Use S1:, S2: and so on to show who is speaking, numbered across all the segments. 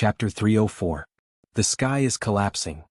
S1: Chapter 304. The sky is collapsing.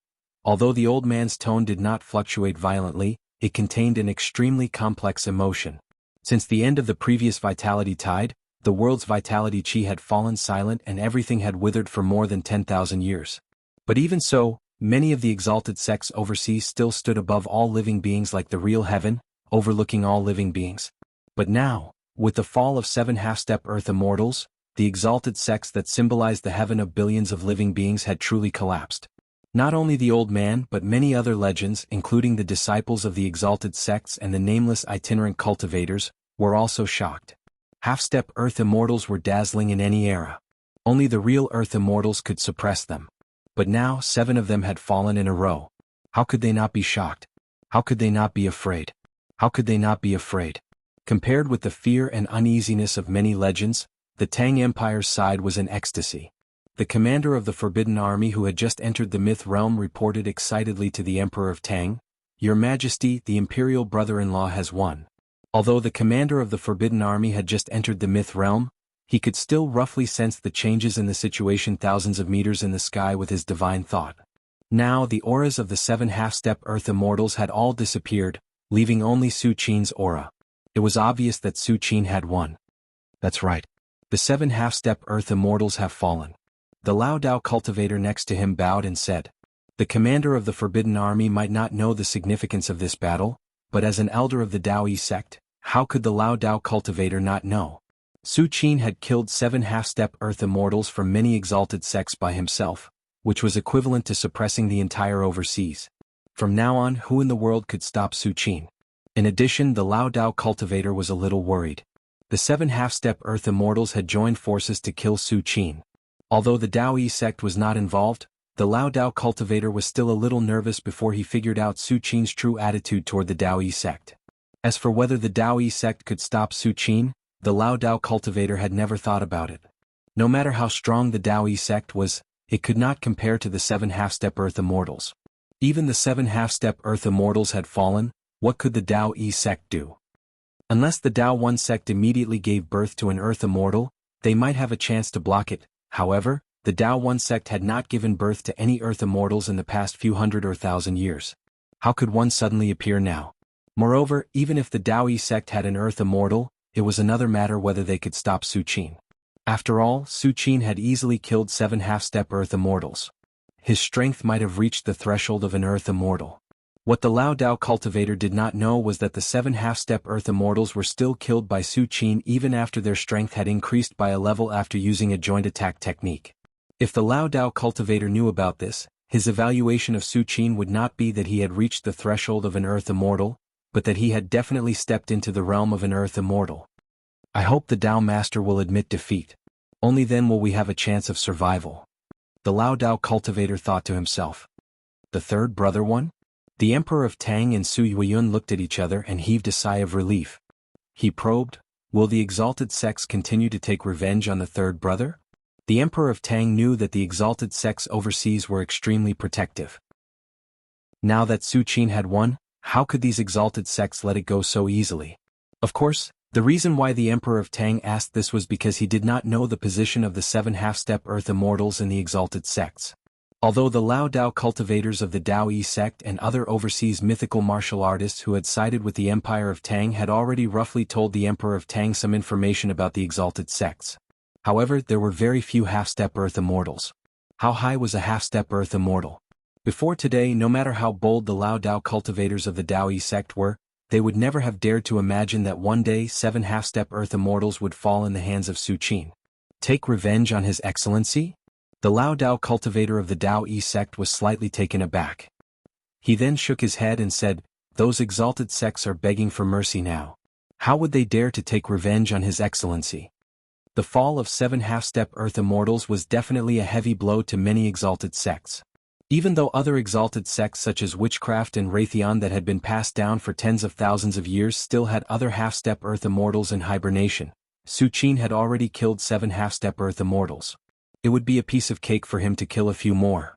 S1: Although the old man's tone did not fluctuate violently, it contained an extremely complex emotion. Since the end of the previous vitality tide, the world's vitality chi had fallen silent and everything had withered for more than 10,000 years. But even so, many of the exalted sects overseas still stood above all living beings like the real heaven, overlooking all living beings. But now, with the fall of 7 half-step earth immortals, the exalted sects that symbolized the heaven of billions of living beings had truly collapsed. Not only the old man but many other legends, including the disciples of the exalted sects and the nameless itinerant cultivators, were also shocked. Half-step earth immortals were dazzling in any era. Only the real earth immortals could suppress them. But now 7 of them had fallen in a row. How could they not be shocked? How could they not be afraid? How could they not be afraid? Compared with the fear and uneasiness of many legends, the Tang Empire's side was in ecstasy. The commander of the Forbidden Army who had just entered the myth realm reported excitedly to the Emperor of Tang, "Your Majesty, the Imperial brother-in-law has won." Although the commander of the Forbidden Army had just entered the myth realm, he could still roughly sense the changes in the situation thousands of meters in the sky with his divine thought. Now the auras of the 7 half-step earth immortals had all disappeared, leaving only Su Qin's aura. It was obvious that Su Qin had won. That's right. The 7 half-step earth immortals have fallen. The Lao Dao cultivator next to him bowed and said, "The commander of the Forbidden Army might not know the significance of this battle, but as an elder of the Dao sect, how could the Lao Dao cultivator not know? Su Qin had killed 7 half-step earth immortals from many exalted sects by himself, which was equivalent to suppressing the entire overseas. From now on, who in the world could stop Su Qin?" In addition, the Lao Dao cultivator was a little worried. The 7 half-step earth immortals had joined forces to kill Su Qin. Although the Dao sect was not involved, the Lao Dao cultivator was still a little nervous before he figured out Su Qin's true attitude toward the Dao sect. As for whether the Dao sect could stop Su Qin, the Lao Dao cultivator had never thought about it. No matter how strong the Dao sect was, it could not compare to the 7 half-step earth immortals. Even the 7 half-step earth immortals had fallen. What could the Dao sect do? Unless the Dao 1 sect immediately gave birth to an earth immortal, they might have a chance to block it. However, the Dao 1 sect had not given birth to any earth immortals in the past few hundred or thousand years. How could one suddenly appear now? Moreover, even if the Dao sect had an earth immortal, it was another matter whether they could stop Su Qin. After all, Su Qin had easily killed 7 half-step earth immortals. His strength might have reached the threshold of an earth immortal. What the Lao Dao cultivator did not know was that the 7 half-step earth immortals were still killed by Su Qin even after their strength had increased by a level after using a joint attack technique. If the Lao Dao cultivator knew about this, his evaluation of Su Qin would not be that he had reached the threshold of an earth immortal, but that he had definitely stepped into the realm of an earth immortal. I hope the Dao master will admit defeat. Only then will we have a chance of survival. The Lao Dao cultivator thought to himself. The third brother one? The Emperor of Tang and Su Yueyun looked at each other and heaved a sigh of relief. He probed, will the exalted sects continue to take revenge on the third brother? The Emperor of Tang knew that the exalted sects overseas were extremely protective. Now that Su Qin had won, how could these exalted sects let it go so easily? Of course, the reason why the Emperor of Tang asked this was because he did not know the position of the 7 half-step earth immortals in the exalted sects. Although the Lao Dao cultivators of the Dao sect and other overseas mythical martial artists who had sided with the Empire of Tang had already roughly told the Emperor of Tang some information about the exalted sects. However, there were very few half-step earth immortals. How high was a half-step earth immortal? Before today, no matter how bold the Lao Dao cultivators of the Dao sect were, they would never have dared to imagine that one day 7 half-step earth immortals would fall in the hands of Su Qin. Take revenge on His Excellency? The Lao Dao cultivator of the Dao sect was slightly taken aback. He then shook his head and said, those exalted sects are begging for mercy now. How would they dare to take revenge on His Excellency? The fall of 7 half-step earth immortals was definitely a heavy blow to many exalted sects. Even though other exalted sects such as witchcraft and Raytheon that had been passed down for tens of thousands of years still had other half-step earth immortals in hibernation, Su Qin had already killed 7 half-step earth immortals. It would be a piece of cake for him to kill a few more.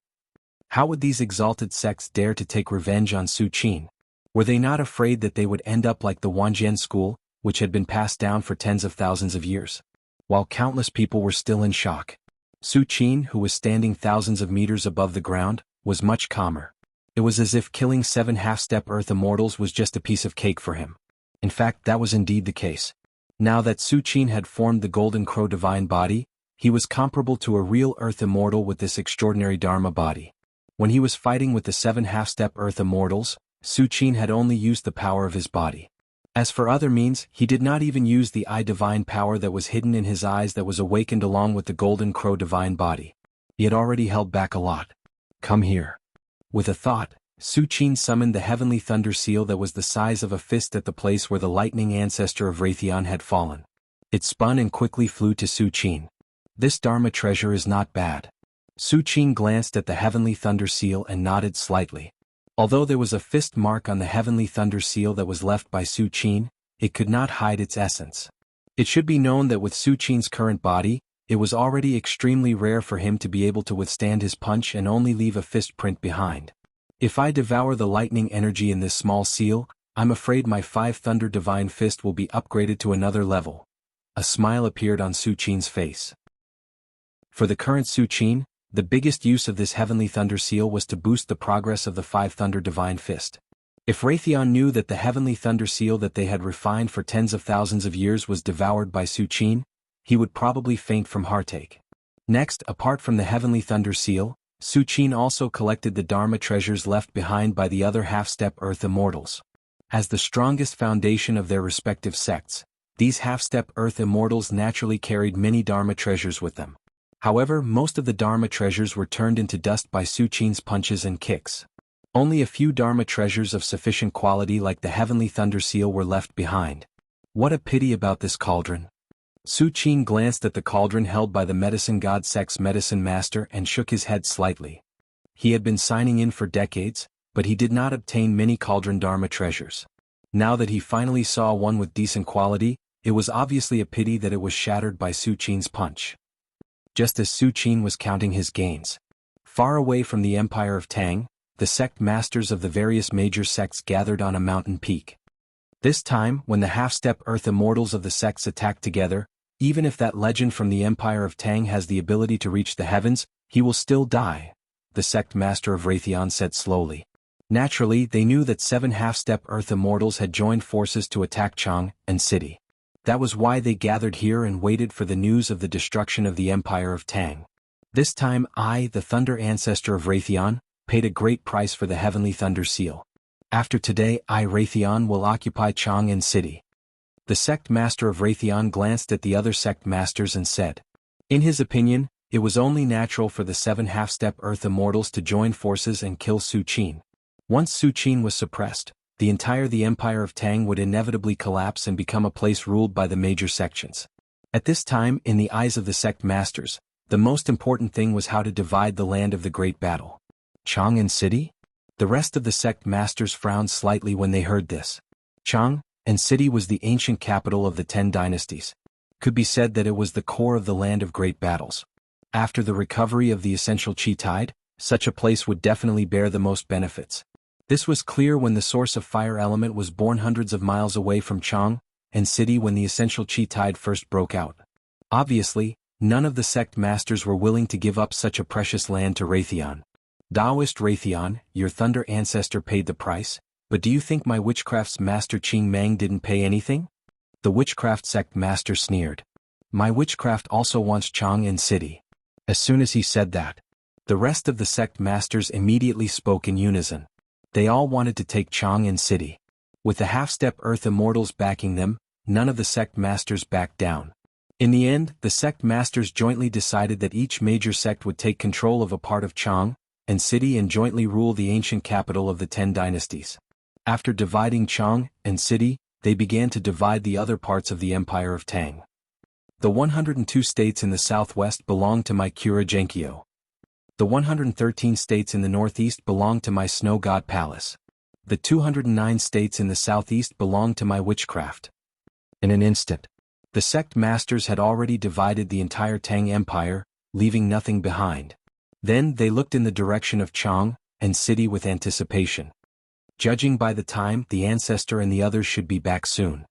S1: How would these exalted sects dare to take revenge on Su Qin? Were they not afraid that they would end up like the Wanjian school, which had been passed down for tens of thousands of years? While countless people were still in shock. Su Qin, who was standing thousands of meters above the ground, was much calmer. It was as if killing 7 half-step Earth Immortals was just a piece of cake for him. In fact, that was indeed the case. Now that Su Qin had formed the Golden Crow divine body, he was comparable to a real Earth Immortal with this extraordinary Dharma body. When he was fighting with the 7 half-step Earth Immortals, Su Qin had only used the power of his body. As for other means, he did not even use the eye divine power that was hidden in his eyes that was awakened along with the Golden Crow divine body. He had already held back a lot. Come here. With a thought, Su Qin summoned the heavenly thunder seal that was the size of a fist at the place where the lightning ancestor of Raytheon had fallen. It spun and quickly flew to Su Qin. This Dharma treasure is not bad. Su Qin glanced at the heavenly thunder seal and nodded slightly. Although there was a fist mark on the heavenly thunder seal that was left by Su Qin, it could not hide its essence. It should be known that with Su Qin's current body, it was already extremely rare for him to be able to withstand his punch and only leave a fist print behind. If I devour the lightning energy in this small seal, I'm afraid my 5 Thunder Divine Fist will be upgraded to another level. A smile appeared on Su Qin's face. For the current Su Qin, the biggest use of this heavenly thunder seal was to boost the progress of the 5 Thunder Divine Fist. If Raytheon knew that the heavenly thunder seal that they had refined for tens of thousands of years was devoured by Su Qin, he would probably faint from heartache. Next, apart from the heavenly thunder seal, Su Qin also collected the Dharma treasures left behind by the other half-step Earth Immortals. As the strongest foundation of their respective sects, these half-step Earth Immortals naturally carried many Dharma treasures with them. However, most of the Dharma treasures were turned into dust by Su Qin's punches and kicks. Only a few Dharma treasures of sufficient quality like the heavenly thunder seal were left behind. What a pity about this cauldron. Su Qin glanced at the cauldron held by the medicine god sect's medicine master and shook his head slightly. He had been signing in for decades, but he did not obtain many cauldron Dharma treasures. Now that he finally saw one with decent quality, it was obviously a pity that it was shattered by Su Qin's punch. Just as Su Qin was counting his gains, far away from the empire of Tang, the sect masters of the various major sects gathered on a mountain peak. This time, when the half-step Earth Immortals of the sects attack together, even if that legend from the Empire of Tang has the ability to reach the heavens, he will still die, the sect master of Raytheon said slowly. Naturally, they knew that 7 half-step Earth Immortals had joined forces to attack Chang and City. That was why they gathered here and waited for the news of the destruction of the Empire of Tang. This time I, the Thunder Ancestor of Raytheon, paid a great price for the Heavenly Thunder Seal. After today I, Raytheon, will occupy Chang and City. The sect master of Raytheon glanced at the other sect masters and said. In his opinion, it was only natural for the 7 half-step Earth Immortals to join forces and kill Su Qin. Once Su Qin was suppressed, the Empire of Tang would inevitably collapse and become a place ruled by the major sections. At this time, in the eyes of the sect masters, the most important thing was how to divide the land of the great battle. Chang and City? The rest of the sect masters frowned slightly when they heard this. Chang and City was the ancient capital of the 10 dynasties. Could be said that it was the core of the land of great battles. After the recovery of the essential Qi tide, such a place would definitely bear the most benefits. This was clear when the source of fire element was born hundreds of miles away from Chang and City when the essential Qi tide first broke out. Obviously, none of the sect masters were willing to give up such a precious land to Raytheon. Taoist Raytheon, your thunder ancestor paid the price, but do you think my witchcraft's master Qing Mang didn't pay anything? The witchcraft sect master sneered. My witchcraft also wants Chang and City. As soon as he said that, the rest of the sect masters immediately spoke in unison. They all wanted to take Chang and City. With the half-step Earth Immortals backing them, none of the sect masters backed down. In the end, the sect masters jointly decided that each major sect would take control of a part of Chang and City and jointly rule the ancient capital of the 10 dynasties. After dividing Chang and City, they began to divide the other parts of the Empire of Tang. The 102 states in the southwest belonged to my Kura Genkyo. The 113 states in the northeast belonged to my Snow God Palace. The 209 states in the southeast belonged to my witchcraft. In an instant, the sect masters had already divided the entire Tang Empire, leaving nothing behind. Then they looked in the direction of Chang and City with anticipation. Judging by the time, the ancestor and the others should be back soon.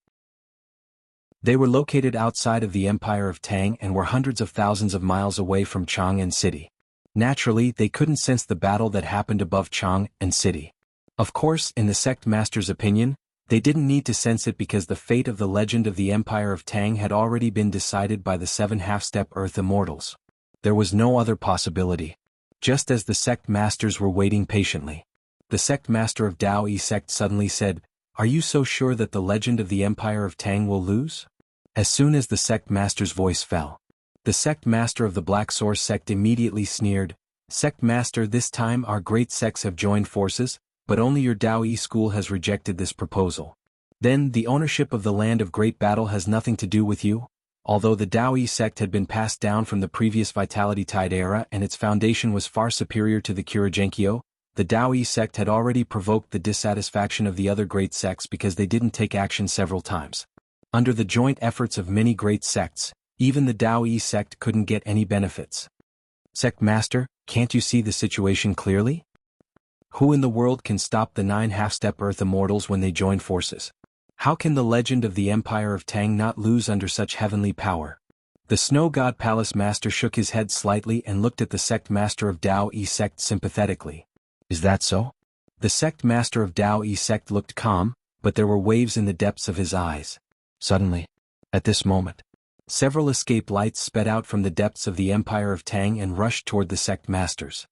S1: They were located outside of the Empire of Tang and were hundreds of thousands of miles away from Chang'an City. Naturally, they couldn't sense the battle that happened above Chang'an City. Of course, in the sect master's opinion, they didn't need to sense it because the fate of the legend of the Empire of Tang had already been decided by the 7 half-step Earth Immortals. There was no other possibility. Just as the sect masters were waiting patiently, the sect master of Dao Yi sect suddenly said, "Are you so sure that the legend of the Empire of Tang will lose?" As soon as the sect master's voice fell, the sect master of the Black Source sect immediately sneered, "Sect master, this time our great sects have joined forces, but only your Dao Yi school has rejected this proposal. Then the ownership of the land of great battle has nothing to do with you?" Although the Dao Yi sect had been passed down from the previous Vitality Tide era and its foundation was far superior to the Kuragenkyo, the Dao Yi sect had already provoked the dissatisfaction of the other great sects because they didn't take action several times. Under the joint efforts of many great sects, even the Dao Yi sect couldn't get any benefits. "Sect master, can't you see the situation clearly? Who in the world can stop the 9 half-step Earth Immortals when they join forces? How can the legend of the Empire of Tang not lose under such heavenly power?" The Snow God Palace Master shook his head slightly and looked at the sect master of Dao Yi sect sympathetically. "Is that so?" The sect master of Dao Yi sect looked calm, but there were waves in the depths of his eyes. Suddenly, at this moment, several escape lights sped out from the depths of the Empire of Tang and rushed toward the sect masters.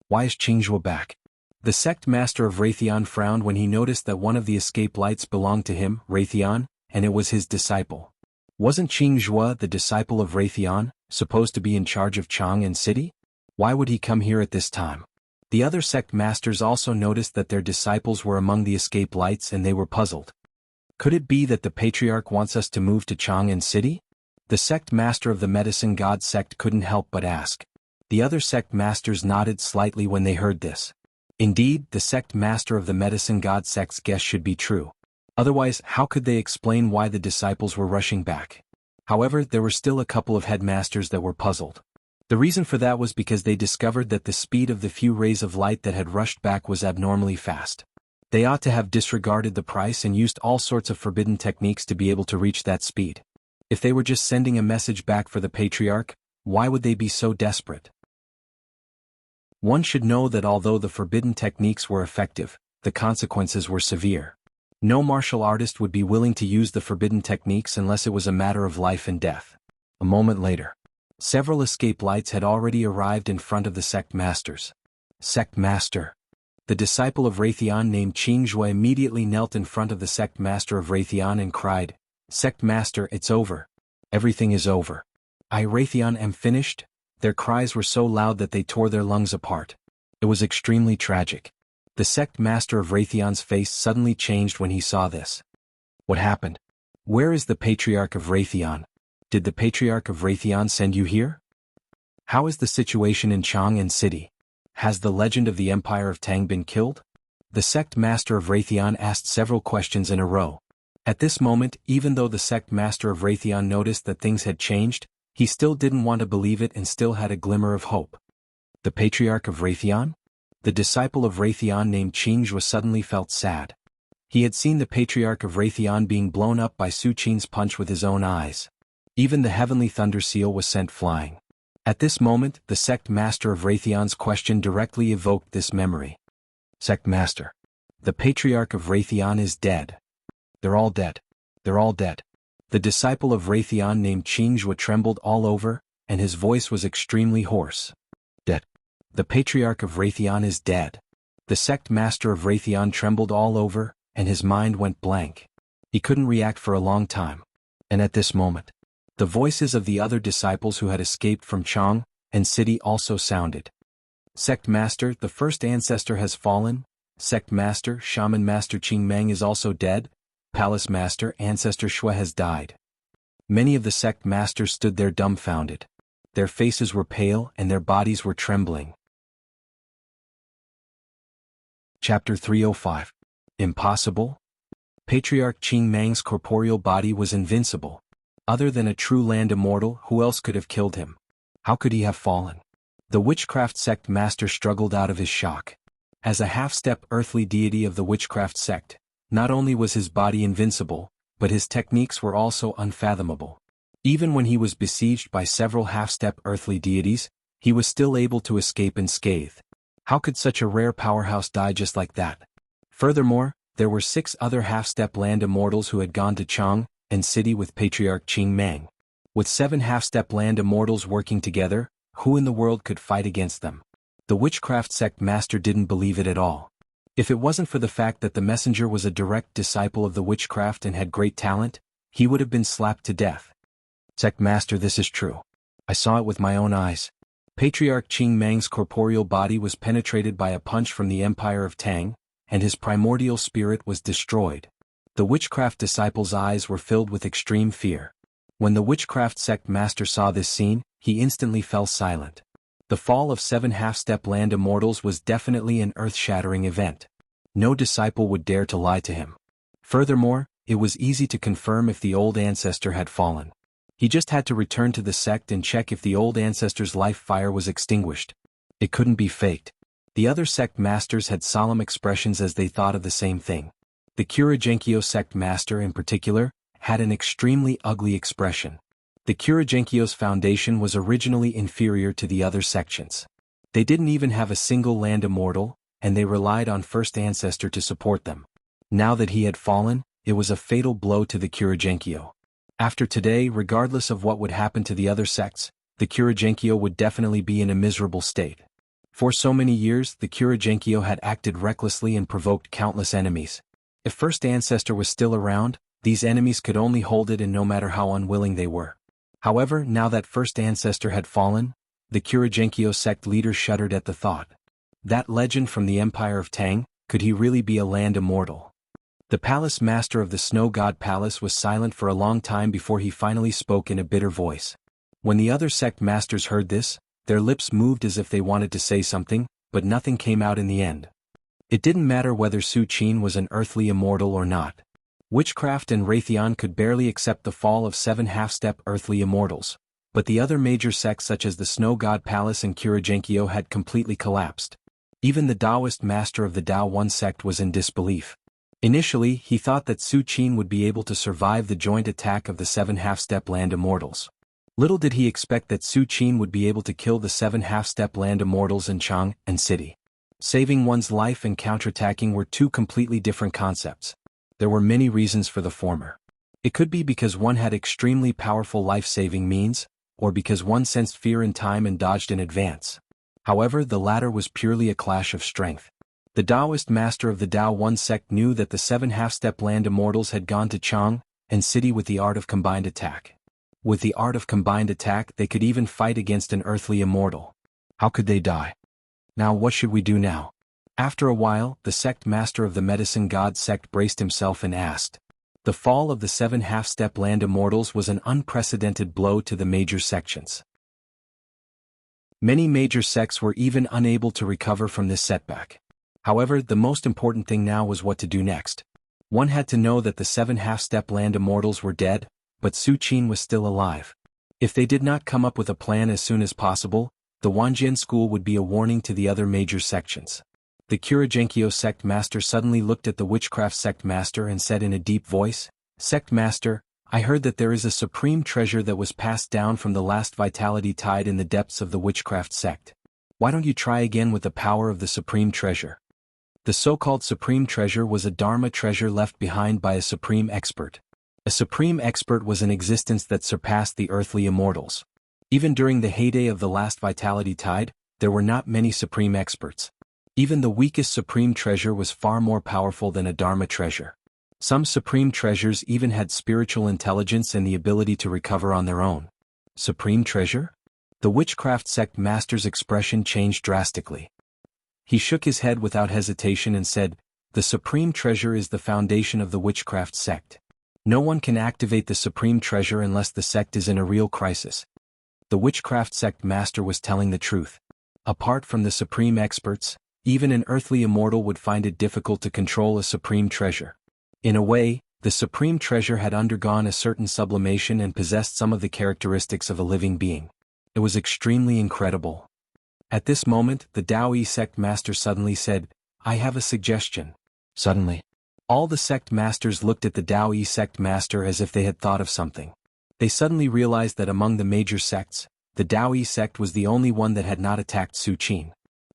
S1: "Why is Qingzhou back?" The sect master of Raytheon frowned when he noticed that one of the escape lights belonged to him, Raytheon, and it was his disciple. Wasn't Qingzhou, the disciple of Raytheon, supposed to be in charge of Chang'an City? Why would he come here at this time? The other sect masters also noticed that their disciples were among the escape lights and they were puzzled. Could it be that the Patriarch wants us to move to Chang'an City? The sect master of the Medicine God sect couldn't help but ask. The other sect masters nodded slightly when they heard this. Indeed, the sect master of the Medicine God sect's guess should be true. Otherwise, how could they explain why the disciples were rushing back? However, there were still a couple of headmasters that were puzzled. The reason for that was because they discovered that the speed of the few rays of light that had rushed back was abnormally fast. They ought to have disregarded the price and used all sorts of forbidden techniques to be able to reach that speed. If they were just sending a message back for the Patriarch, why would they be so desperate? One should know that although the forbidden techniques were effective, the consequences were severe. No martial artist would be willing to use the forbidden techniques unless it was a matter of life and death. A moment later, several escape lights had already arrived in front of the sect masters. "Sect master." The disciple of Raytheon named Qingzhou immediately knelt in front of the sect master of Raytheon and cried, "Sect master, it's over. Everything is over. I, Raytheon, am finished." Their cries were so loud that they tore their lungs apart. It was extremely tragic. The sect master of Raytheon's face suddenly changed when he saw this. "What happened? Where is the Patriarch of Raytheon? Did the Patriarch of Raytheon send you here? How is the situation in Chang'an City? Has the legend of the Empire of Tang been killed?" The sect master of Raytheon asked several questions in a row. At this moment, even though the sect master of Raytheon noticed that things had changed, he still didn't want to believe it and still had a glimmer of hope. The Patriarch of Raytheon? The disciple of Raytheon named Qingzhou suddenly felt sad. He had seen the Patriarch of Raytheon being blown up by Su Qin's punch with his own eyes. Even the heavenly thunder seal was sent flying. At this moment, the sect master of Raytheon's question directly evoked this memory. "Sect master, the Patriarch of Raytheon is dead. They're all dead. They're all dead." The disciple of Raytheon named Qingzhou trembled all over, and his voice was extremely hoarse. "Dead. The Patriarch of Raytheon is dead." The sect master of Raytheon trembled all over, and his mind went blank. He couldn't react for a long time. And at this moment, the voices of the other disciples who had escaped from Chang'an City also sounded. "Sect master, the first ancestor has fallen. Sect master, Shaman Master Qing Meng is also dead. Palace Master, Ancestor Shui has died." Many of the sect masters stood there dumbfounded. Their faces were pale and their bodies were trembling. Chapter 305. Impossible? Patriarch Qing Meng's corporeal body was invincible. Other than a true land immortal, who else could have killed him? How could he have fallen? The witchcraft sect master struggled out of his shock. As a half-step earthly deity of the witchcraft sect, not only was his body invincible, but his techniques were also unfathomable. Even when he was besieged by several half-step earthly deities, he was still able to escape unscathed. How could such a rare powerhouse die just like that? Furthermore, there were 6 other half-step land immortals who had gone to Jianghu and city with Patriarch Qing Mang. With 7 half-step land immortals working together, who in the world could fight against them? The witchcraft sect master didn't believe it at all. If it wasn't for the fact that the messenger was a direct disciple of the witchcraft and had great talent, he would have been slapped to death. Sect master, this is true. I saw it with my own eyes. Patriarch Qing Mang's corporeal body was penetrated by a punch from the Empire of Tang, and his primordial spirit was destroyed. The witchcraft disciple's eyes were filled with extreme fear. When the witchcraft sect master saw this scene, he instantly fell silent. The fall of 7 half-step land immortals was definitely an earth-shattering event. No disciple would dare to lie to him. Furthermore, it was easy to confirm if the old ancestor had fallen. He just had to return to the sect and check if the old ancestor's life fire was extinguished. It couldn't be faked. The other sect masters had solemn expressions as they thought of the same thing. The Kuragenkyo sect master in particular had an extremely ugly expression. The Kuragenkyo's foundation was originally inferior to the other sections. They didn't even have a single land immortal, and they relied on first ancestor to support them. Now that he had fallen, it was a fatal blow to the Kuragenkyo. After today, regardless of what would happen to the other sects, the Kuragenkyo would definitely be in a miserable state. For so many years, the Kuragenkyo had acted recklessly and provoked countless enemies. If first ancestor was still around, these enemies could only hold it in no matter how unwilling they were. However, now that first ancestor had fallen, the Kuragenkyo sect leader shuddered at the thought. That legend from the Empire of Tang, could he really be a land immortal? The palace master of the Snow God Palace was silent for a long time before he finally spoke in a bitter voice. When the other sect masters heard this, their lips moved as if they wanted to say something, but nothing came out in the end. It didn't matter whether Su Qin was an earthly immortal or not. Witchcraft and Raytheon could barely accept the fall of 7 half-step earthly immortals, but the other major sects such as the Snow God Palace and Kuragenkyo had completely collapsed. Even the Taoist master of the Tao One sect was in disbelief. Initially, he thought that Su Qin would be able to survive the joint attack of the 7 half-step land immortals. Little did he expect that Su Qin would be able to kill the 7 half-step land immortals in Jianghu and city. Saving one's life and counterattacking were 2 completely different concepts. There were many reasons for the former. It could be because one had extremely powerful life-saving means, or because one sensed fear in time and dodged in advance. However, the latter was purely a clash of strength. The Taoist master of the Tao One sect knew that the 7 half-step land immortals had gone to Jianghu and city with the art of combined attack. With the art of combined attack, they could even fight against an earthly immortal. How could they die? Now what should we do now? After a while, the sect master of the medicine god sect braced himself and asked. The fall of the 7 half-step land immortals was an unprecedented blow to the major sections. Many major sects were even unable to recover from this setback. However, the most important thing now was what to do next. One had to know that the 7 half-step land immortals were dead, but Su Qin was still alive. If they did not come up with a plan as soon as possible, the Wanjian school would be a warning to the other major sections. The Kuragenkyo sect master suddenly looked at the witchcraft sect master and said in a deep voice, "Sect master, I heard that there is a supreme treasure that was passed down from the last vitality tide in the depths of the witchcraft sect. Why don't you try again with the power of the supreme treasure?" The so-called supreme treasure was a dharma treasure left behind by a supreme expert. A supreme expert was an existence that surpassed the earthly immortals. Even during the heyday of the last vitality tide, there were not many supreme experts. Even the weakest supreme treasure was far more powerful than a dharma treasure. Some supreme treasures even had spiritual intelligence and the ability to recover on their own. Supreme treasure? The witchcraft sect master's expression changed drastically. He shook his head without hesitation and said, "The supreme treasure is the foundation of the witchcraft sect. No one can activate the supreme treasure unless the sect is in a real crisis." The witchcraft sect master was telling the truth. Apart from the supreme experts, even an earthly immortal would find it difficult to control a supreme treasure. In a way, the supreme treasure had undergone a certain sublimation and possessed some of the characteristics of a living being. It was extremely incredible. At this moment, the Taoist sect master suddenly said, "I have a suggestion." Suddenly, All the sect masters looked at the Dao sect master as if they had thought of something. They suddenly realized that among the major sects, the Dao sect was the only one that had not attacked Su Qin.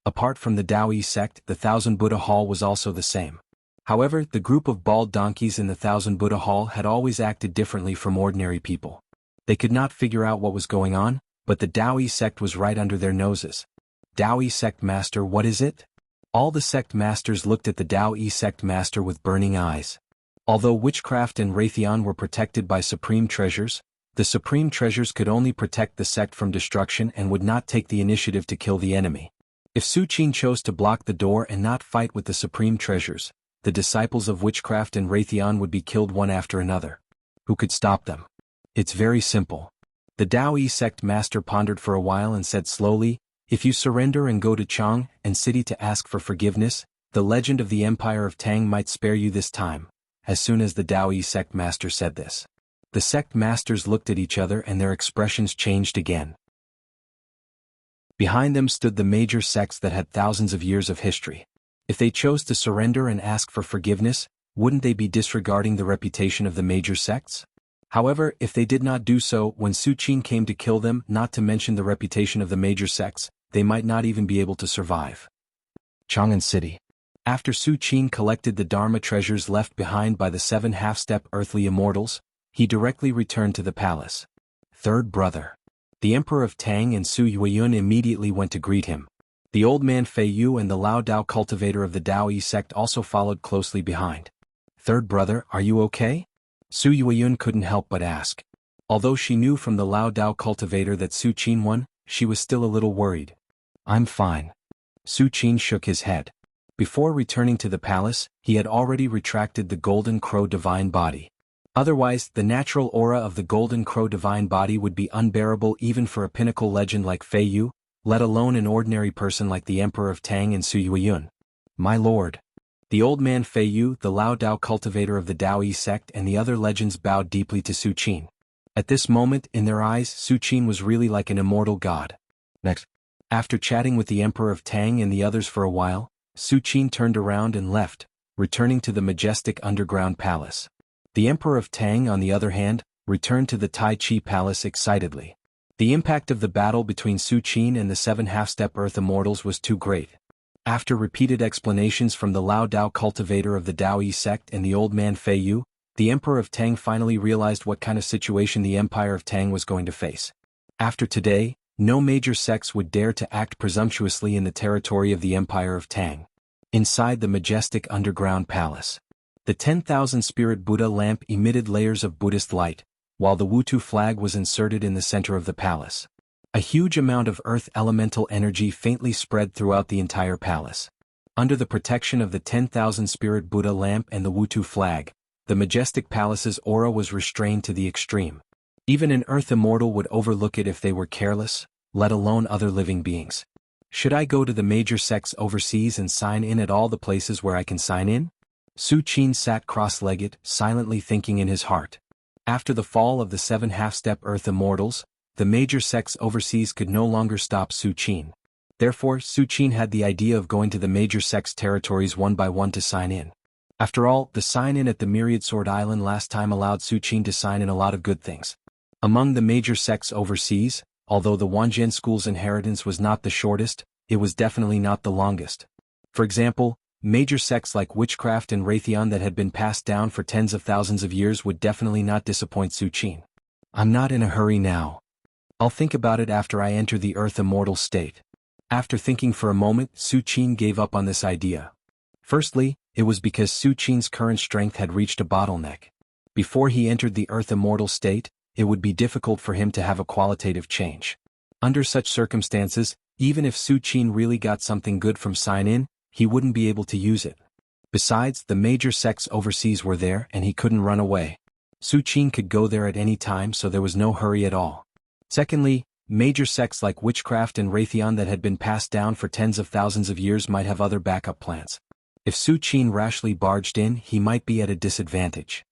S1: Apart from the Dao sect, the Thousand Buddha Hall was also the same. However, the group of bald donkeys in the Thousand Buddha Hall had always acted differently from ordinary people. They could not figure out what was going on, but the Dao sect was right under their noses. Dao sect master, what is it? All the sect masters looked at the Dao sect master with burning eyes. Although witchcraft and Raytheon were protected by supreme treasures, the supreme treasures could only protect the sect from destruction and would not take the initiative to kill the enemy. If Su Qin chose to block the door and not fight with the supreme treasures, the disciples of witchcraft and Raytheon would be killed one after another. Who could stop them? It's very simple. The Dao sect master pondered for a while and said slowly, if you surrender and go to Chang and city to ask for forgiveness, the legend of the Empire of Tang might spare you this time. As soon as the Dao sect master said this, the sect masters looked at each other and their expressions changed again. Behind them stood the major sects that had thousands of years of history. If they chose to surrender and ask for forgiveness, wouldn't they be disregarding the reputation of the major sects? However, if they did not do so when Su Qin came to kill them, not to mention the reputation of the major sects, they might not even be able to survive. Chang'an City. After Su Qin collected the Dharma treasures left behind by the 7 half-step earthly immortals, he directly returned to the palace. Third brother. The Emperor of Tang and Su Yueyun immediately went to greet him. The old man Fei Yu and the Lao Dao cultivator of the Dao sect also followed closely behind. Third brother, are you okay? Su Yueyun couldn't help but ask. Although she knew from the Lao Dao cultivator that Su Qin won, she was still a little worried. I'm fine. Su Qin shook his head. Before returning to the palace, he had already retracted the Golden Crow divine body. Otherwise, the natural aura of the Golden Crow divine body would be unbearable even for a pinnacle legend like Fei Yu, let alone an ordinary person like the Emperor of Tang and Su Yueyun. My lord. The old man Fei Yu, the Lao Dao cultivator of the Dao sect and the other legends bowed deeply to Su Qin. At this moment, in their eyes, Su Qin was really like an immortal god. Next. After chatting with the Emperor of Tang and the others for a while, Su Qin turned around and left, returning to the majestic underground palace. The Emperor of Tang, on the other hand, returned to the Tai Chi Palace excitedly. The impact of the battle between Su Qin and the 7 half-step Earth Immortals was too great. After repeated explanations from the Lao Dao cultivator of the Dao sect and the old man Fei Yu, the Emperor of Tang finally realized what kind of situation the Empire of Tang was going to face. After today, no major sects would dare to act presumptuously in the territory of the Empire of Tang. Inside the majestic underground palace, the 10,000 spirit Buddha lamp emitted layers of Buddhist light, while the Wutu flag was inserted in the center of the palace. A huge amount of earth elemental energy faintly spread throughout the entire palace. Under the protection of the 10,000 spirit Buddha lamp and the Wutu flag, the majestic palace's aura was restrained to the extreme. Even an earth immortal would overlook it if they were careless, let alone other living beings. Should I go to the major sects overseas and sign in at all the places where I can sign in? Su Qin sat cross-legged, silently thinking in his heart. After the fall of the 7 half-step Earth Immortals, the major sects overseas could no longer stop Su Qin. Therefore, Su Qin had the idea of going to the major sects' territories one by one to sign in. After all, the sign-in at the Myriad Sword Island last time allowed Su Qin to sign in a lot of good things. Among the major sects overseas, although the Wanjian school's inheritance was not the shortest, it was definitely not the longest. For example, major sects like witchcraft and Raytheon that had been passed down for tens of thousands of years would definitely not disappoint Su Qin. I'm not in a hurry now. I'll think about it after I enter the Earth Immortal state. After thinking for a moment, Su Qin gave up on this idea. Firstly, it was because Su Qin's current strength had reached a bottleneck. Before he entered the Earth Immortal state, it would be difficult for him to have a qualitative change. Under such circumstances, even if Su Qin really got something good from sign-in, he wouldn't be able to use it. Besides, the major sects overseas were there and he couldn't run away. Su Qin could go there at any time, so there was no hurry at all. Secondly, major sects like witchcraft and Raytheon that had been passed down for tens of thousands of years might have other backup plans. If Su Qin rashly barged in, he might be at a disadvantage.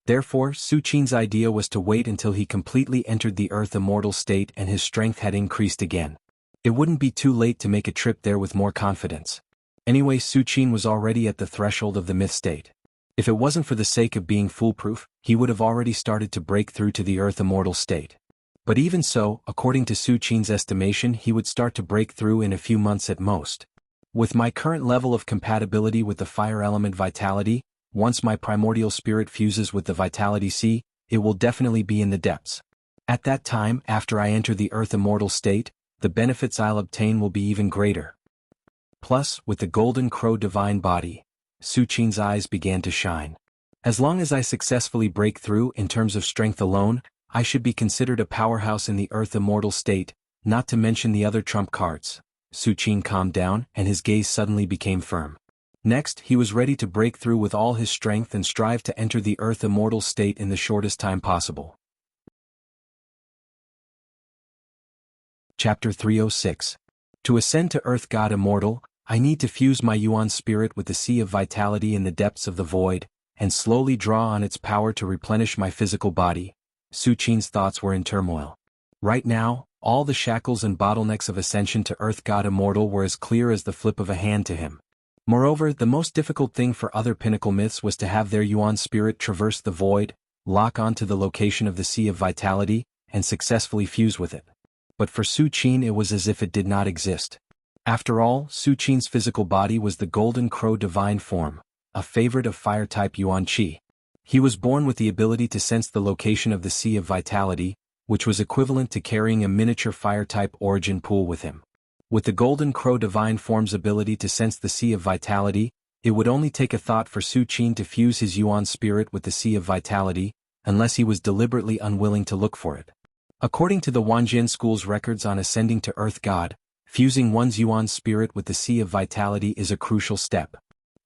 S1: Therefore, Su Qin's idea was to wait until he completely entered the Earth Immortal state and his strength had increased again. It wouldn't be too late to make a trip there with more confidence. Anyway, Su Qin was already at the threshold of the myth state. If it wasn't for the sake of being foolproof, he would have already started to break through to the earth immortal state. But even so, according to Su Qin's estimation, he would start to break through in a few months at most. With my current level of compatibility with the fire element vitality, once my primordial spirit fuses with the vitality C, it will definitely be in the depths. At that time, after I enter the earth immortal state, the benefits I'll obtain will be even greater. Plus, with the golden crow divine body, Su Qin's eyes began to shine. As long as I successfully break through in terms of strength alone, I should be considered a powerhouse in the earth immortal state, not to mention the other trump cards. Su Qin calmed down and his gaze suddenly became firm. Next, he was ready to break through with all his strength and strive to enter the earth immortal state in the shortest time possible. Chapter 306. To ascend to Earth God Immortal, I need to fuse my Yuan spirit with the Sea of Vitality in the depths of the void, and slowly draw on its power to replenish my physical body. Su Qin's thoughts were in turmoil. Right now, all the shackles and bottlenecks of ascension to Earth God Immortal were as clear as the flip of a hand to him. Moreover, the most difficult thing for other pinnacle myths was to have their Yuan spirit traverse the void, lock onto the location of the Sea of Vitality, and successfully fuse with it. But for Su Qin it was as if it did not exist. After all, Su Qin's physical body was the golden crow divine form, a favorite of fire-type Yuan Qi. He was born with the ability to sense the location of the Sea of Vitality, which was equivalent to carrying a miniature fire-type origin pool with him. With the golden crow divine form's ability to sense the Sea of Vitality, it would only take a thought for Su Qin to fuse his Yuan spirit with the Sea of Vitality, unless he was deliberately unwilling to look for it. According to the Wanjian school's records on ascending to Earth God, fusing one's Yuan spirit with the Sea of Vitality is a crucial step.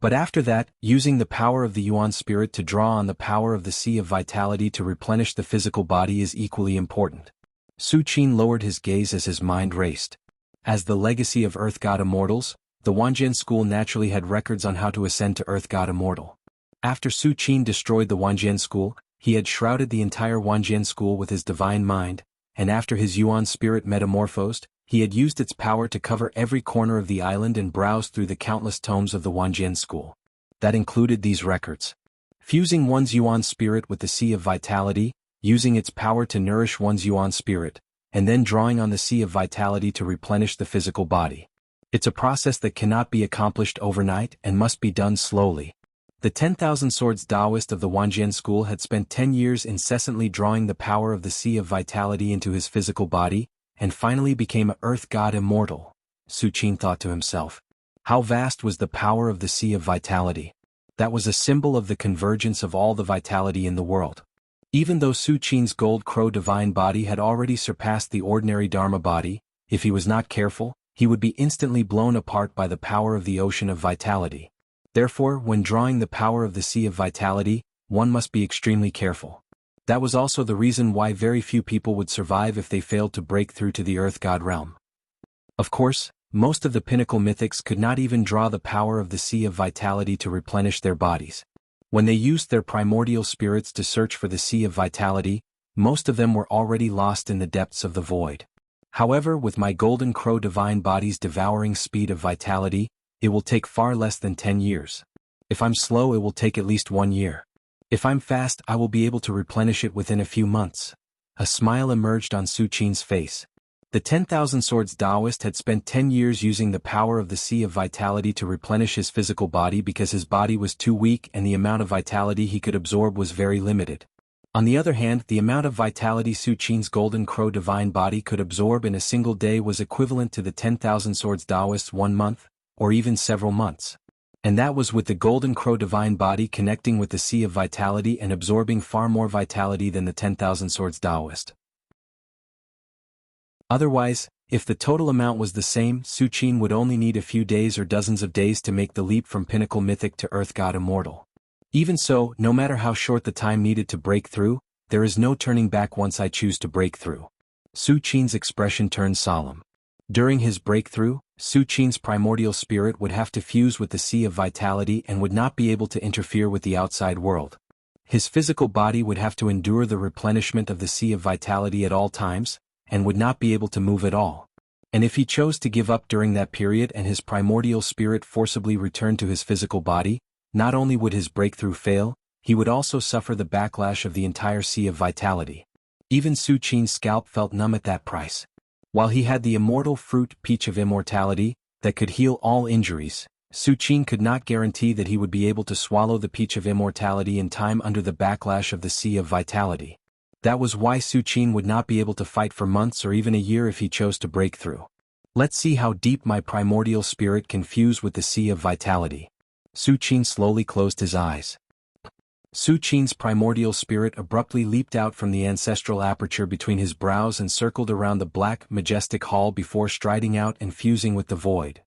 S1: But after that, using the power of the Yuan spirit to draw on the power of the Sea of Vitality to replenish the physical body is equally important. Su Qin lowered his gaze as his mind raced. As the legacy of Earth God Immortals, the Wanjian school naturally had records on how to ascend to Earth God Immortal. After Su Qin destroyed the Wanjian school, he had shrouded the entire Wanjian school with his divine mind, and after his Yuan spirit metamorphosed, he had used its power to cover every corner of the island and browse through the countless tomes of the Wanjian school. That included these records. Fusing one's Yuan spirit with the Sea of Vitality, using its power to nourish one's Yuan spirit, and then drawing on the Sea of Vitality to replenish the physical body. It's a process that cannot be accomplished overnight and must be done slowly. The 10,000 Swords Taoist of the Wanjian school had spent 10 years incessantly drawing the power of the Sea of Vitality into his physical body, and finally became a Earth God Immortal. Su Qin thought to himself. How vast was the power of the Sea of Vitality? That was a symbol of the convergence of all the vitality in the world. Even though Su Qin's gold crow divine body had already surpassed the ordinary Dharma body, if he was not careful, he would be instantly blown apart by the power of the ocean of vitality. Therefore, when drawing the power of the Sea of Vitality, one must be extremely careful. That was also the reason why very few people would survive if they failed to break through to the Earth God realm. Of course, most of the pinnacle mythics could not even draw the power of the Sea of Vitality to replenish their bodies. When they used their primordial spirits to search for the Sea of Vitality, most of them were already lost in the depths of the void. However, with my golden crow divine body's devouring speed of vitality, it will take far less than 10 years. If I'm slow, it will take at least 1 year. If I'm fast, I will be able to replenish it within a few months. A smile emerged on Su Qin's face. The 10,000 Swords Taoist had spent 10 years using the power of the Sea of Vitality to replenish his physical body because his body was too weak and the amount of vitality he could absorb was very limited. On the other hand, the amount of vitality Su Qin's golden crow divine body could absorb in a single day was equivalent to the 10,000 Swords Taoist's 1 month, or even several months. And that was with the golden crow divine body connecting with the Sea of Vitality and absorbing far more vitality than the 10,000 Swords Taoist. Otherwise, if the total amount was the same, Su Qin would only need a few days or dozens of days to make the leap from pinnacle mythic to Earth God Immortal. Even so, no matter how short the time needed to break through, there is no turning back once I choose to break through. Su Qin's expression turned solemn. During his breakthrough, Su Qin's primordial spirit would have to fuse with the Sea of Vitality and would not be able to interfere with the outside world. His physical body would have to endure the replenishment of the Sea of Vitality at all times, and would not be able to move at all. And if he chose to give up during that period and his primordial spirit forcibly returned to his physical body, not only would his breakthrough fail, he would also suffer the backlash of the entire Sea of Vitality. Even Su Qin's scalp felt numb at that price. While he had the immortal fruit peach of immortality that could heal all injuries, Su Qin could not guarantee that he would be able to swallow the peach of immortality in time under the backlash of the Sea of Vitality. That was why Su Qin would not be able to fight for months or even a year if he chose to break through. Let's see how deep my primordial spirit can fuse with the Sea of Vitality. Su Qin slowly closed his eyes. Su Qin's primordial spirit abruptly leaped out from the ancestral aperture between his brows and circled around the black, majestic hall before striding out and fusing with the void.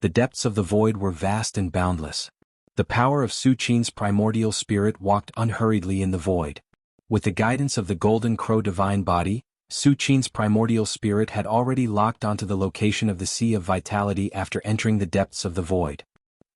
S1: The depths of the void were vast and boundless. The power of Su Qin's primordial spirit walked unhurriedly in the void. With the guidance of the Golden Crow divine body, Su Qin's primordial spirit had already locked onto the location of the Sea of Vitality after entering the depths of the void.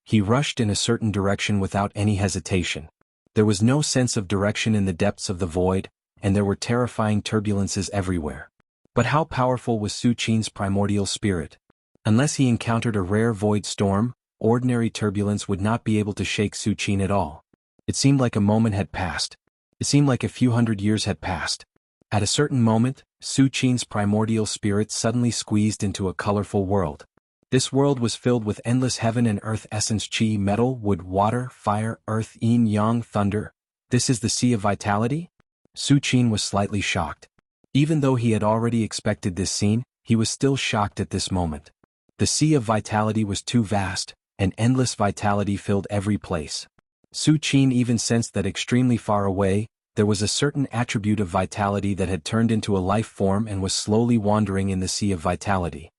S1: He rushed in a certain direction without any hesitation. There was no sense of direction in the depths of the void, and there were terrifying turbulences everywhere. But how powerful was Su Qin's primordial spirit? Unless he encountered a rare void storm, ordinary turbulence would not be able to shake Su Qin at all. It seemed like a moment had passed. It seemed like a few hundred years had passed. At a certain moment, Su Qin's primordial spirit suddenly squeezed into a colorful world. This world was filled with endless heaven and earth essence chi, metal, wood, water, fire, earth, yin, yang, thunder. This is the Sea of Vitality? Su Qin was slightly shocked. Even though he had already expected this scene, he was still shocked at this moment. The Sea of Vitality was too vast, and endless vitality filled every place. Su Qin even sensed that extremely far away, there was a certain attribute of vitality that had turned into a life form and was slowly wandering in the Sea of Vitality.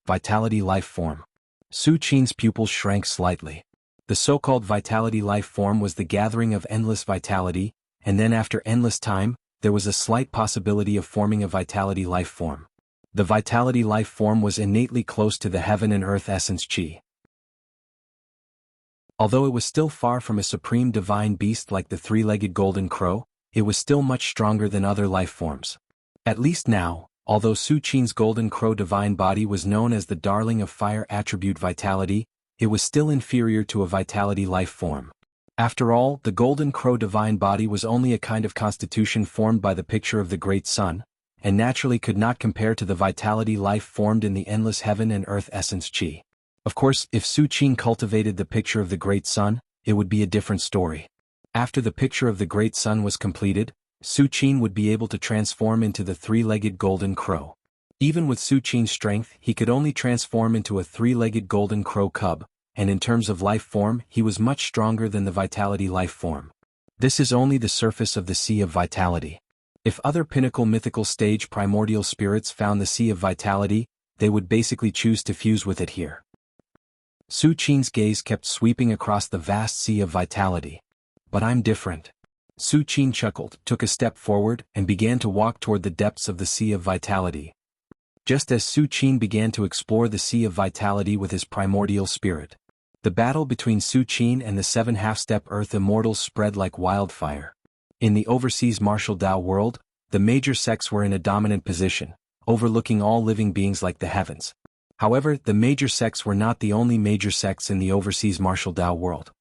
S1: Vitality life form. Su Qin's pupils shrank slightly. The so-called vitality life form was the gathering of endless vitality, and then after endless time, there was a slight possibility of forming a vitality life form. The vitality life form was innately close to the heaven and earth essence chi. Although it was still far from a supreme divine beast like the three-legged golden crow, it was still much stronger than other life forms. At least now, although Su Qin's golden crow divine body was known as the darling of fire attribute vitality, it was still inferior to a vitality life form. After all, the golden crow divine body was only a kind of constitution formed by the picture of the great sun, and naturally could not compare to the vitality life formed in the endless heaven and earth essence chi. Of course, if Su Qin cultivated the picture of the great sun, it would be a different story. After the picture of the great sun was completed, Su Qin would be able to transform into the three-legged golden crow. Even with Su Qin's strength, he could only transform into a three-legged golden crow cub, and in terms of life form, he was much stronger than the vitality life form. This is only the surface of the Sea of Vitality. If other pinnacle mythical stage primordial spirits found the Sea of Vitality, they would basically choose to fuse with it here. Su Qin's gaze kept sweeping across the vast Sea of Vitality. But I'm different. Su Qin chuckled, took a step forward, and began to walk toward the depths of the Sea of Vitality. Just as Su Qin began to explore the Sea of Vitality with his primordial spirit, the battle between Su Qin and the 7 half-step Earth Immortals spread like wildfire. In the overseas martial Dao world, the major sects were in a dominant position, overlooking all living beings like the heavens. However, the major sects were not the only major sects in the overseas martial Dao world.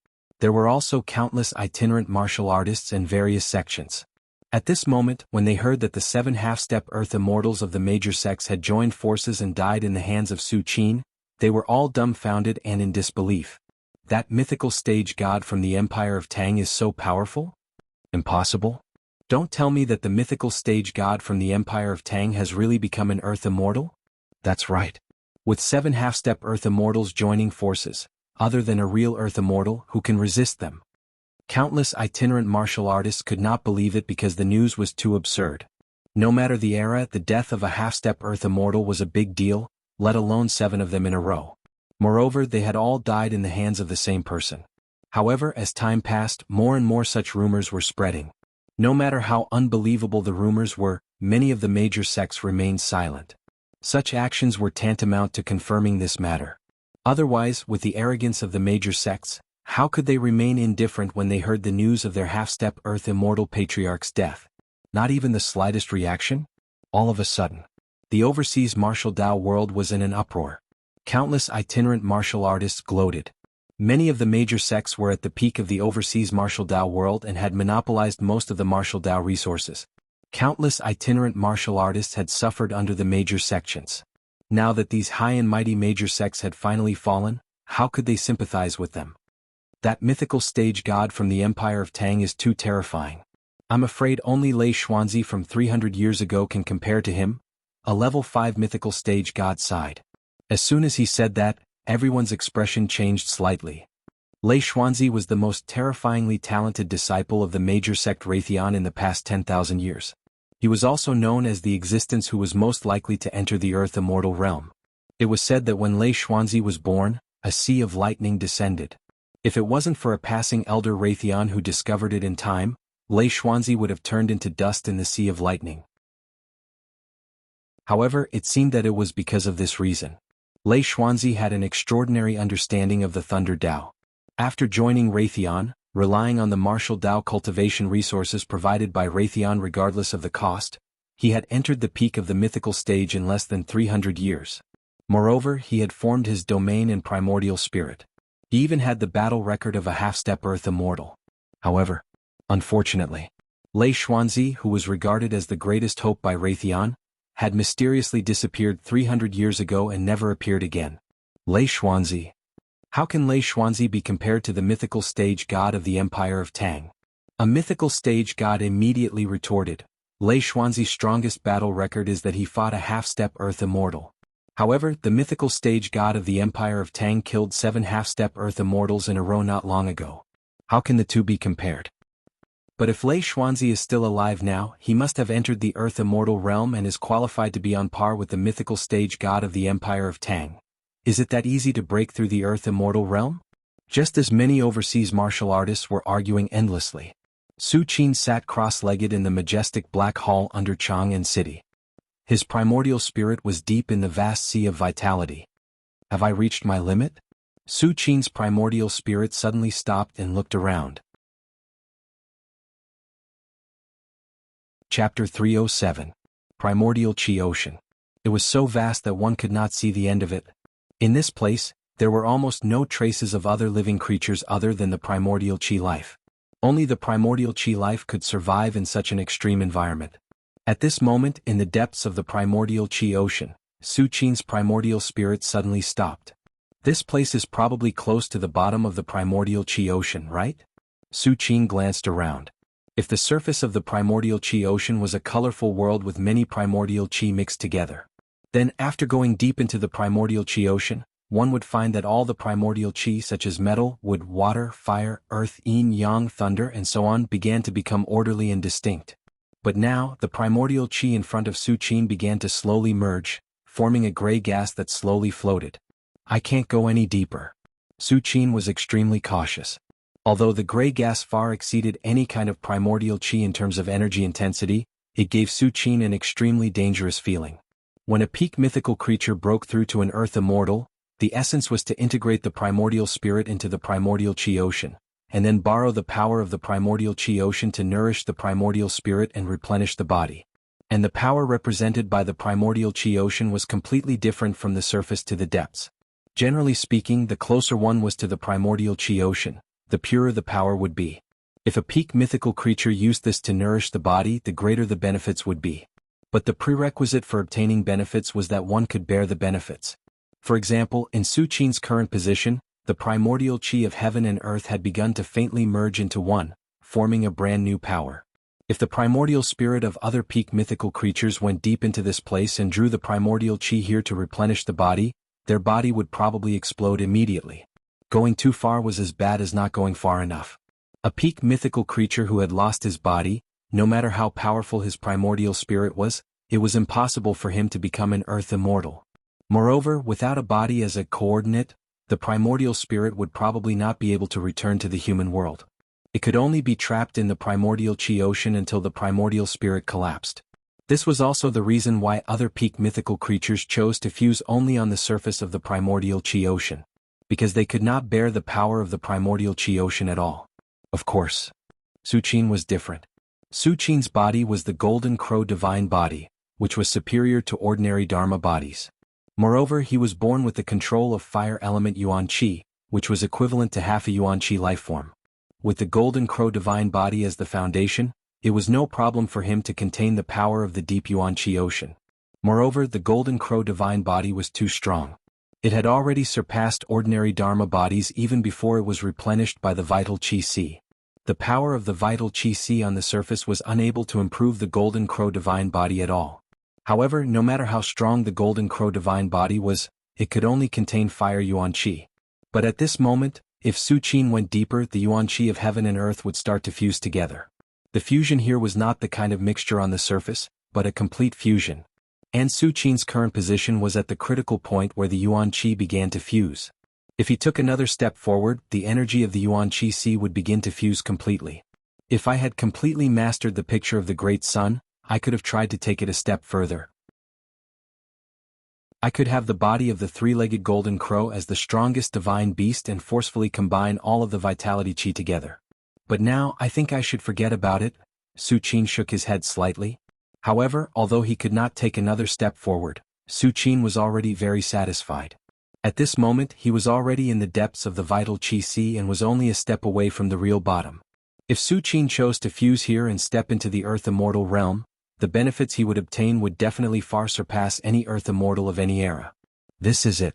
S1: There were also countless itinerant martial artists and various sections. At this moment, when they heard that the 7 half-step Earth Immortals of the major sects had joined forces and died in the hands of Su Qin, they were all dumbfounded and in disbelief. That mythical stage god from the Empire of Tang is so powerful? Impossible? Don't tell me that the mythical stage god from the Empire of Tang has really become an Earth Immortal? That's right. With 7 half-step Earth Immortals joining forces, other than a real Earth Immortal, who can resist them? Countless itinerant martial artists could not believe it because the news was too absurd. No matter the era, the death of a half-step Earth Immortal was a big deal, let alone 7 of them in a row. Moreover, they had all died in the hands of the same person. However, as time passed, more and more such rumors were spreading. No matter how unbelievable the rumors were, many of the major sects remained silent. Such actions were tantamount to confirming this matter. Otherwise, with the arrogance of the major sects, how could they remain indifferent when they heard the news of their half-step Earth Immortal Patriarch's death? Not even the slightest reaction? All of a sudden, The overseas martial Dao world was in an uproar. Countless itinerant martial artists gloated. Many of the major sects were at the peak of the overseas martial Dao world and had monopolized most of the martial Dao resources. Countless itinerant martial artists had suffered under the major sections. Now that these high and mighty major sects had finally fallen, how could they sympathize with them? That mythical stage god from the Empire of Tang is too terrifying. I'm afraid only Lei Xuanzi from 300 years ago can compare to him. A level 5 mythical stage god sighed. As soon as he said that, everyone's expression changed slightly. Lei Xuanzi was the most terrifyingly talented disciple of the major sect Raytheon in the past 10,000 years. He was also known as the existence who was most likely to enter the Earth Immortal realm. It was said that when Lei Xuanzi was born, a sea of lightning descended. If it wasn't for a passing elder Raytheon who discovered it in time, Lei Xuanzi would have turned into dust in the sea of lightning. However, it seemed that it was because of this reason. Lei Xuanzi had an extraordinary understanding of the Thunder Dao. After joining Raytheon, relying on the martial Dao cultivation resources provided by Raytheon regardless of the cost, he had entered the peak of the mythical stage in less than 300 years. Moreover, he had formed his domain in primordial spirit. He even had the battle record of a half-step Earth Immortal. However, unfortunately, Lei Xuanzi, who was regarded as the greatest hope by Raytheon, had mysteriously disappeared 300 years ago and never appeared again. Lei Xuanzi. How can Lei Xuanzi be compared to the mythical stage god of the Empire of Tang? A mythical stage god immediately retorted. Lei Xuanzi's strongest battle record is that he fought a half-step Earth Immortal. However, the mythical stage god of the Empire of Tang killed 7 half-step Earth Immortals in a row not long ago. How can the two be compared? But if Lei Xuanzi is still alive now, he must have entered the Earth Immortal realm and is qualified to be on par with the mythical stage god of the Empire of Tang. Is it that easy to break through the Earth Immortal realm? Just as many overseas martial artists were arguing endlessly. Su Qin sat cross-legged in the majestic black hall under Chang'an City. His primordial spirit was deep in the vast sea of vitality. Have I reached my limit? Su Qin's primordial spirit suddenly stopped and looked around. Chapter 307. Primordial Qi Ocean. It was so vast that one could not see the end of it. In this place, there were almost no traces of other living creatures other than the primordial Qi life. Only the primordial Qi life could survive in such an extreme environment. At this moment, in the depths of the primordial Qi ocean, Su Qin's primordial spirit suddenly stopped. This place is probably close to the bottom of the primordial Qi ocean, right? Su Qin glanced around. If the surface of the primordial Qi ocean was a colorful world with many primordial Qi mixed together, then after going deep into the primordial Qi ocean, one would find that all the primordial Qi such as metal, wood, water, fire, earth, yin, yang, thunder and so on began to become orderly and distinct. But now, the primordial Qi in front of Su Qin began to slowly merge, forming a gray gas that slowly floated. I can't go any deeper. Su Qin was extremely cautious. Although the gray gas far exceeded any kind of primordial Qi in terms of energy intensity, it gave Su Qin an extremely dangerous feeling. When a peak mythical creature broke through to an Earth Immortal, the essence was to integrate the primordial spirit into the primordial Qi ocean, and then borrow the power of the primordial Qi ocean to nourish the primordial spirit and replenish the body. And the power represented by the primordial Qi ocean was completely different from the surface to the depths. Generally speaking, the closer one was to the primordial Qi ocean, the purer the power would be. If a peak mythical creature used this to nourish the body, the greater the benefits would be. But the prerequisite for obtaining benefits was that one could bear the benefits. For example, in Su Qin's current position, the primordial Qi of heaven and earth had begun to faintly merge into one, forming a brand new power. If the primordial spirit of other peak mythical creatures went deep into this place and drew the primordial Qi here to replenish the body, their body would probably explode immediately. Going too far was as bad as not going far enough. A peak mythical creature who had lost his body, no matter how powerful his primordial spirit was, it was impossible for him to become an Earth Immortal. Moreover, without a body as a coordinate, the primordial spirit would probably not be able to return to the human world. It could only be trapped in the primordial Qi ocean until the primordial spirit collapsed. This was also the reason why other peak mythical creatures chose to fuse only on the surface of the primordial Qi ocean, because they could not bear the power of the primordial Qi ocean at all. Of course, Su Qin was different. Su Qin's body was the golden crow divine body, which was superior to ordinary Dharma bodies. Moreover, he was born with the control of fire element Yuan Qi, which was equivalent to half a Yuan Qi lifeform. With the Golden Crow divine body as the foundation, it was no problem for him to contain the power of the deep Yuan Qi ocean. Moreover, the Golden Crow divine body was too strong. It had already surpassed ordinary Dharma bodies even before it was replenished by the vital Qi Sea. The power of the vital Qi Sea on the surface was unable to improve the Golden Crow divine body at all. However, no matter how strong the Golden Crow divine body was, it could only contain fire Yuan Qi. But at this moment, if Su Qin went deeper, the Yuan Qi of heaven and earth would start to fuse together. The fusion here was not the kind of mixture on the surface, but a complete fusion. And Su Qin's current position was at the critical point where the Yuan Qi began to fuse. If he took another step forward, the energy of the Yuan Qi Sea would begin to fuse completely. If I had completely mastered the picture of the Great Sun, I could have tried to take it a step further. I could have the body of the three-legged Golden Crow as the strongest divine beast and forcefully combine all of the vitality Qi together. But now, I think I should forget about it. Su Qin shook his head slightly. However, although he could not take another step forward, Su Qin was already very satisfied. At this moment, he was already in the depths of the vital Qi Sea and was only a step away from the real bottom. If Su Qin chose to fuse here and step into the Earth Immortal realm, the benefits he would obtain would definitely far surpass any Earth Immortal of any era. This is it.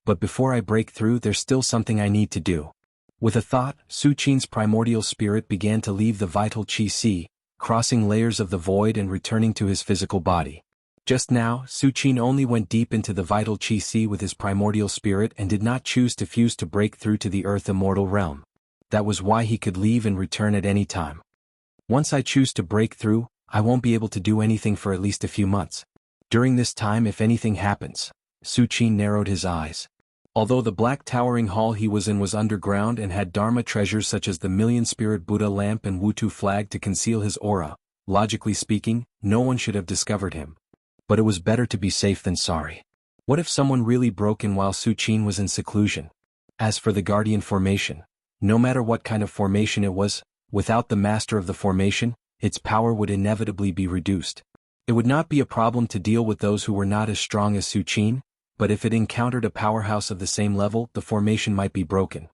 S1: But before I break through, there's still something I need to do. With a thought, Su Qin's primordial spirit began to leave the vital Qi Sea, crossing layers of the void and returning to his physical body. Just now, Su Qin only went deep into the vital Qi Sea with his primordial spirit and did not choose to fuse to break through to the Earth Immortal realm. That was why he could leave and return at any time. Once I choose to break through, I won't be able to do anything for at least a few months. During this time, if anything happens, Su Qin narrowed his eyes. Although the black towering hall he was in was underground and had Dharma treasures such as the million-spirit Buddha lamp and Wutu flag to conceal his aura, logically speaking, no one should have discovered him. But it was better to be safe than sorry. What if someone really broke in while Su Qin was in seclusion? As for the guardian formation, no matter what kind of formation it was, without the master of the formation, its power would inevitably be reduced. It would not be a problem to deal with those who were not as strong as Su Qin, but if it encountered a powerhouse of the same level, the formation might be broken.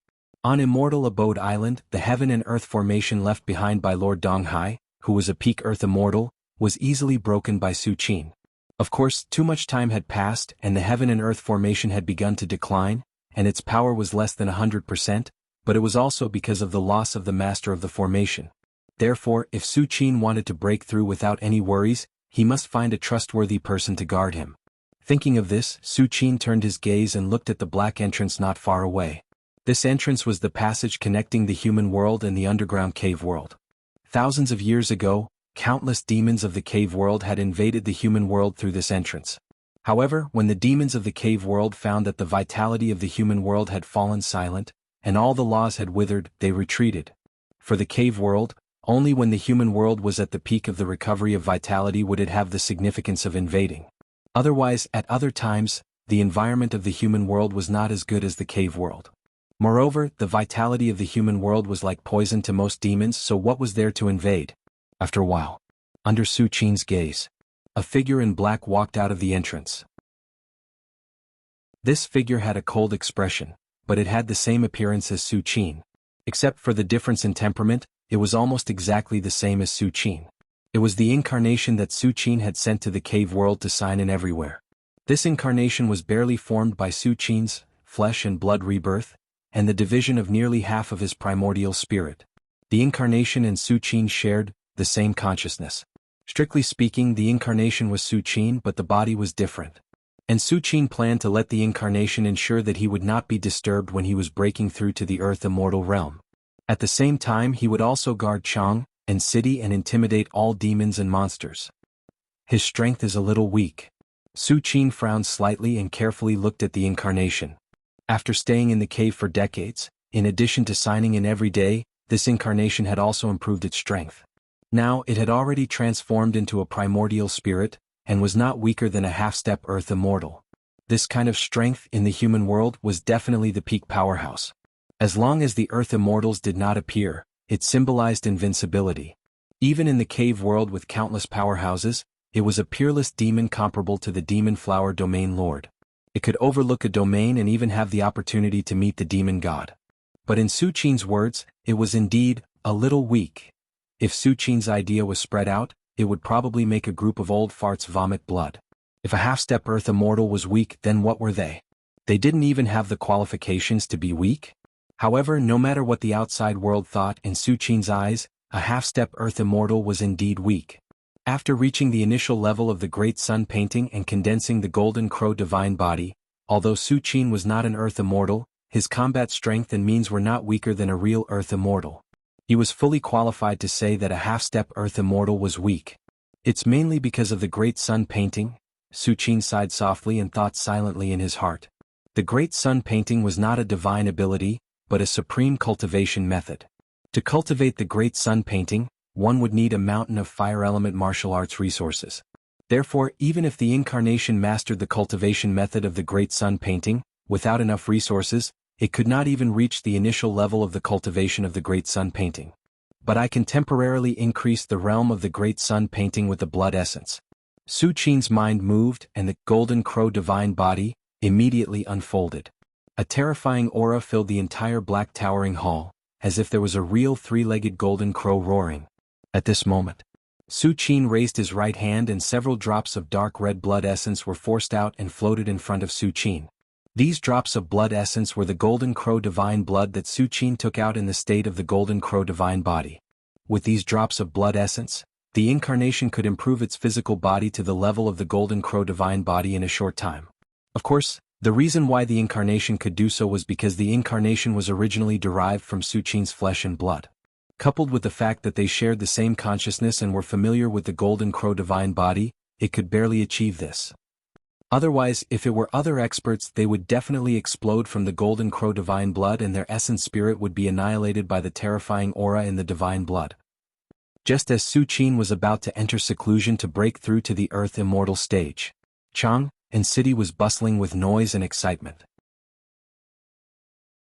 S1: On Immortal Abode Island, the Heaven and Earth formation left behind by Lord Donghai, who was a peak Earth Immortal, was easily broken by Su Qin. Of course, too much time had passed and the Heaven and Earth formation had begun to decline, and its power was less than 100%, but it was also because of the loss of the master of the formation. Therefore, if Su Qin wanted to break through without any worries, he must find a trustworthy person to guard him. Thinking of this, Su Qin turned his gaze and looked at the black entrance not far away. This entrance was the passage connecting the human world and the underground cave world. Thousands of years ago, countless demons of the cave world had invaded the human world through this entrance. However, when the demons of the cave world found that the vitality of the human world had fallen silent, and all the laws had withered, they retreated. For the cave world, only when the human world was at the peak of the recovery of vitality would it have the significance of invading. Otherwise, at other times, the environment of the human world was not as good as the cave world. Moreover, the vitality of the human world was like poison to most demons, so what was there to invade? After a while, under Su Qin's gaze, a figure in black walked out of the entrance. This figure had a cold expression, but it had the same appearance as Su Qin. Except for the difference in temperament, it was almost exactly the same as Su Qin. It was the incarnation that Su Qin had sent to the cave world to sign in everywhere. This incarnation was barely formed by Su Qin's flesh and blood rebirth, and the division of nearly half of his primordial spirit. The incarnation and Su Qin shared the same consciousness. Strictly speaking, the incarnation was Su Qin, but the body was different. And Su Qin planned to let the incarnation ensure that he would not be disturbed when he was breaking through to the Earth Immortal realm. At the same time, he would also guard Chang and city and intimidate all demons and monsters. His strength is a little weak. Su Qin frowned slightly and carefully looked at the incarnation. After staying in the cave for decades, in addition to signing in every day, this incarnation had also improved its strength. Now, it had already transformed into a primordial spirit, and was not weaker than a half-step Earth Immortal. This kind of strength in the human world was definitely the peak powerhouse. As long as the Earth Immortals did not appear, it symbolized invincibility. Even in the cave world with countless powerhouses, It was a peerless demon comparable to the demon flower domain lord. It could overlook a domain and even have the opportunity to meet the demon god. But in Su Qin's words, it was indeed a little weak. If Su Qin's idea was spread out, it would probably make a group of old farts vomit blood. If a half-step Earth Immortal was weak, then what were they? They didn't even have the qualifications to be weak? However, no matter what the outside world thought, in Su Qin's eyes, a half-step Earth Immortal was indeed weak. After reaching the initial level of the Great Sun painting and condensing the Golden Crow divine body, although Su Qin was not an Earth Immortal, his combat strength and means were not weaker than a real Earth Immortal. He was fully qualified to say that a half-step Earth Immortal was weak. It's mainly because of the Great Sun painting. Su Qin sighed softly and thought silently in his heart. The Great Sun painting was not a divine ability, but a supreme cultivation method. To cultivate the Great Sun painting, one would need a mountain of fire element martial arts resources. Therefore, even if the incarnation mastered the cultivation method of the Great Sun painting, without enough resources, it could not even reach the initial level of the cultivation of the Great Sun painting. But I can temporarily increase the realm of the Great Sun painting with the blood essence. Su Qin's mind moved, and the Golden Crow divine body immediately unfolded. A terrifying aura filled the entire black towering hall, as if there was a real three-legged golden crow roaring. At this moment, Su Qin raised his right hand and several drops of dark red blood essence were forced out and floated in front of Su Qin. These drops of blood essence were the Golden Crow divine blood that Su Qin took out in the state of the Golden Crow divine body. With these drops of blood essence, the incarnation could improve its physical body to the level of the Golden Crow divine body in a short time. Of course, the reason why the incarnation could do so was because the incarnation was originally derived from Su Qin's flesh and blood. Coupled with the fact that they shared the same consciousness and were familiar with the Golden Crow divine body, it could barely achieve this. Otherwise, if it were other experts, they would definitely explode from the Golden Crow divine blood and their essence spirit would be annihilated by the terrifying aura in the divine blood. Just as Su Qin was about to enter seclusion to break through to the Earth Immortal stage, Jianghu and city was bustling with noise and excitement.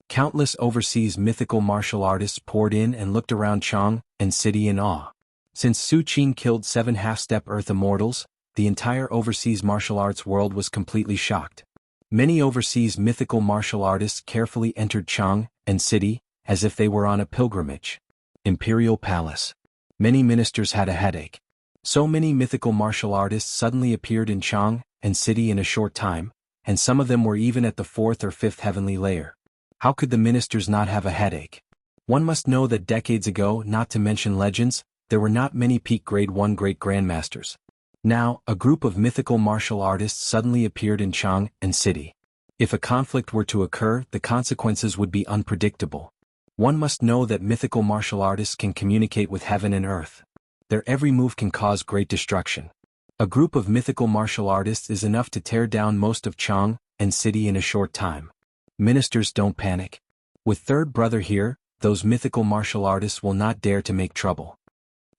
S1: Countless overseas mythical martial artists poured in and looked around Jianghu and city in awe. Since Su Qin killed 7 half-step Earth Immortals, the entire overseas martial arts world was completely shocked. Many overseas mythical martial artists carefully entered Jianghu and city, as if they were on a pilgrimage. Imperial Palace. Many ministers had a headache. So many mythical martial artists suddenly appeared in Jianghu and city in a short time, and some of them were even at the 4th or 5th heavenly layer. How could the ministers not have a headache? One must know that decades ago, not to mention legends, there were not many peak grade 1 great grandmasters. Now, a group of mythical martial artists suddenly appeared in Jianghu and city. If a conflict were to occur, the consequences would be unpredictable. One must know that mythical martial artists can communicate with heaven and earth. Their every move can cause great destruction. A group of mythical martial artists is enough to tear down most of Jianghu and city in a short time. Ministers, don't panic. With third brother here, those mythical martial artists will not dare to make trouble.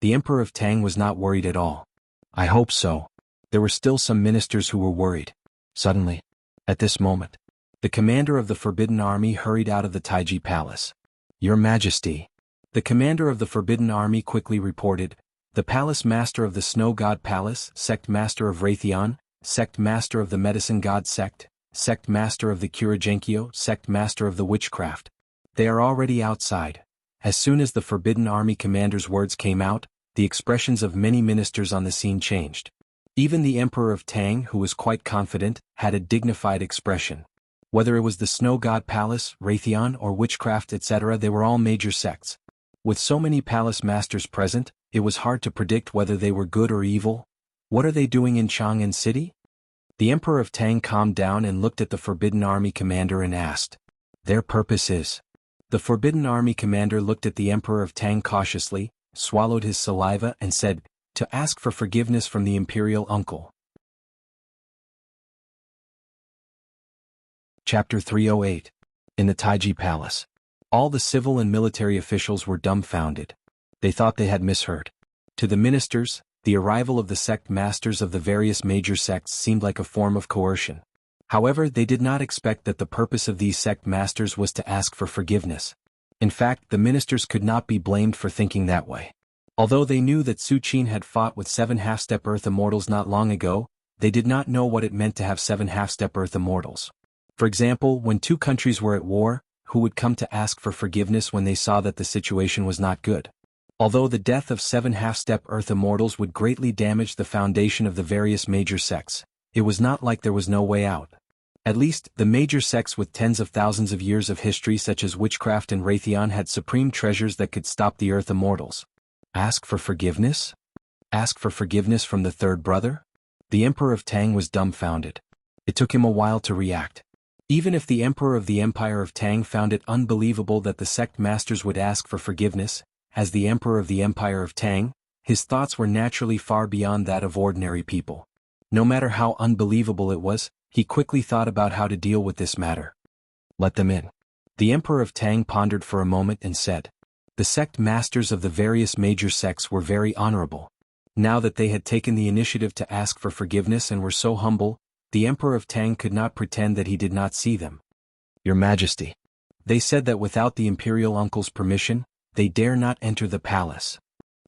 S1: The Emperor of Tang was not worried at all. I hope so. There were still some ministers who were worried. Suddenly, at this moment, the commander of the Forbidden Army hurried out of the Taiji Palace. Your Majesty. The commander of the Forbidden Army quickly reported, the Palace Master of the Snow God Palace, Sect Master of Raytheon, Sect Master of the Medicine God Sect, Sect Master of the Kuragenkyo, Sect Master of the Witchcraft. They are already outside. As soon as the Forbidden Army commander's words came out, the expressions of many ministers on the scene changed. Even the Emperor of Tang, who was quite confident, had a dignified expression. Whether it was the Snow God Palace, Raytheon, or Witchcraft, etc., they were all major sects. With so many palace masters present, it was hard to predict whether they were good or evil. What are they doing in Chang'an City? The Emperor of Tang calmed down and looked at the Forbidden Army commander and asked. Their purpose is. The Forbidden Army commander looked at the Emperor of Tang cautiously, swallowed his saliva and said, to ask for forgiveness from the Imperial Uncle. Chapter 308. In the Taiji Palace. All the civil and military officials were dumbfounded. They thought they had misheard. To the ministers, the arrival of the sect masters of the various major sects seemed like a form of coercion. However, they did not expect that the purpose of these sect masters was to ask for forgiveness. In fact, the ministers could not be blamed for thinking that way. Although they knew that Su Qin had fought with 7 half-step Earth Immortals not long ago, they did not know what it meant to have 7 half-step Earth Immortals. For example, when two countries were at war, who would come to ask for forgiveness when they saw that the situation was not good? Although the death of 7 half-step Earth Immortals would greatly damage the foundation of the various major sects, it was not like there was no way out. At least, the major sects with tens of thousands of years of history such as Witchcraft and Raytheon had supreme treasures that could stop the Earth Immortals. Ask for forgiveness? Ask for forgiveness from the third brother? The Emperor of Tang was dumbfounded. It took him a while to react. Even if the Emperor of the Empire of Tang found it unbelievable that the sect masters would ask for forgiveness, as the Emperor of the Empire of Tang, his thoughts were naturally far beyond that of ordinary people. No matter how unbelievable it was, he quickly thought about how to deal with this matter. Let them in. The Emperor of Tang pondered for a moment and said. The sect masters of the various major sects were very honorable. Now that they had taken the initiative to ask for forgiveness and were so humble, the Emperor of Tang could not pretend that he did not see them. Your Majesty. They said that without the Imperial Uncle's permission, they dare not enter the palace.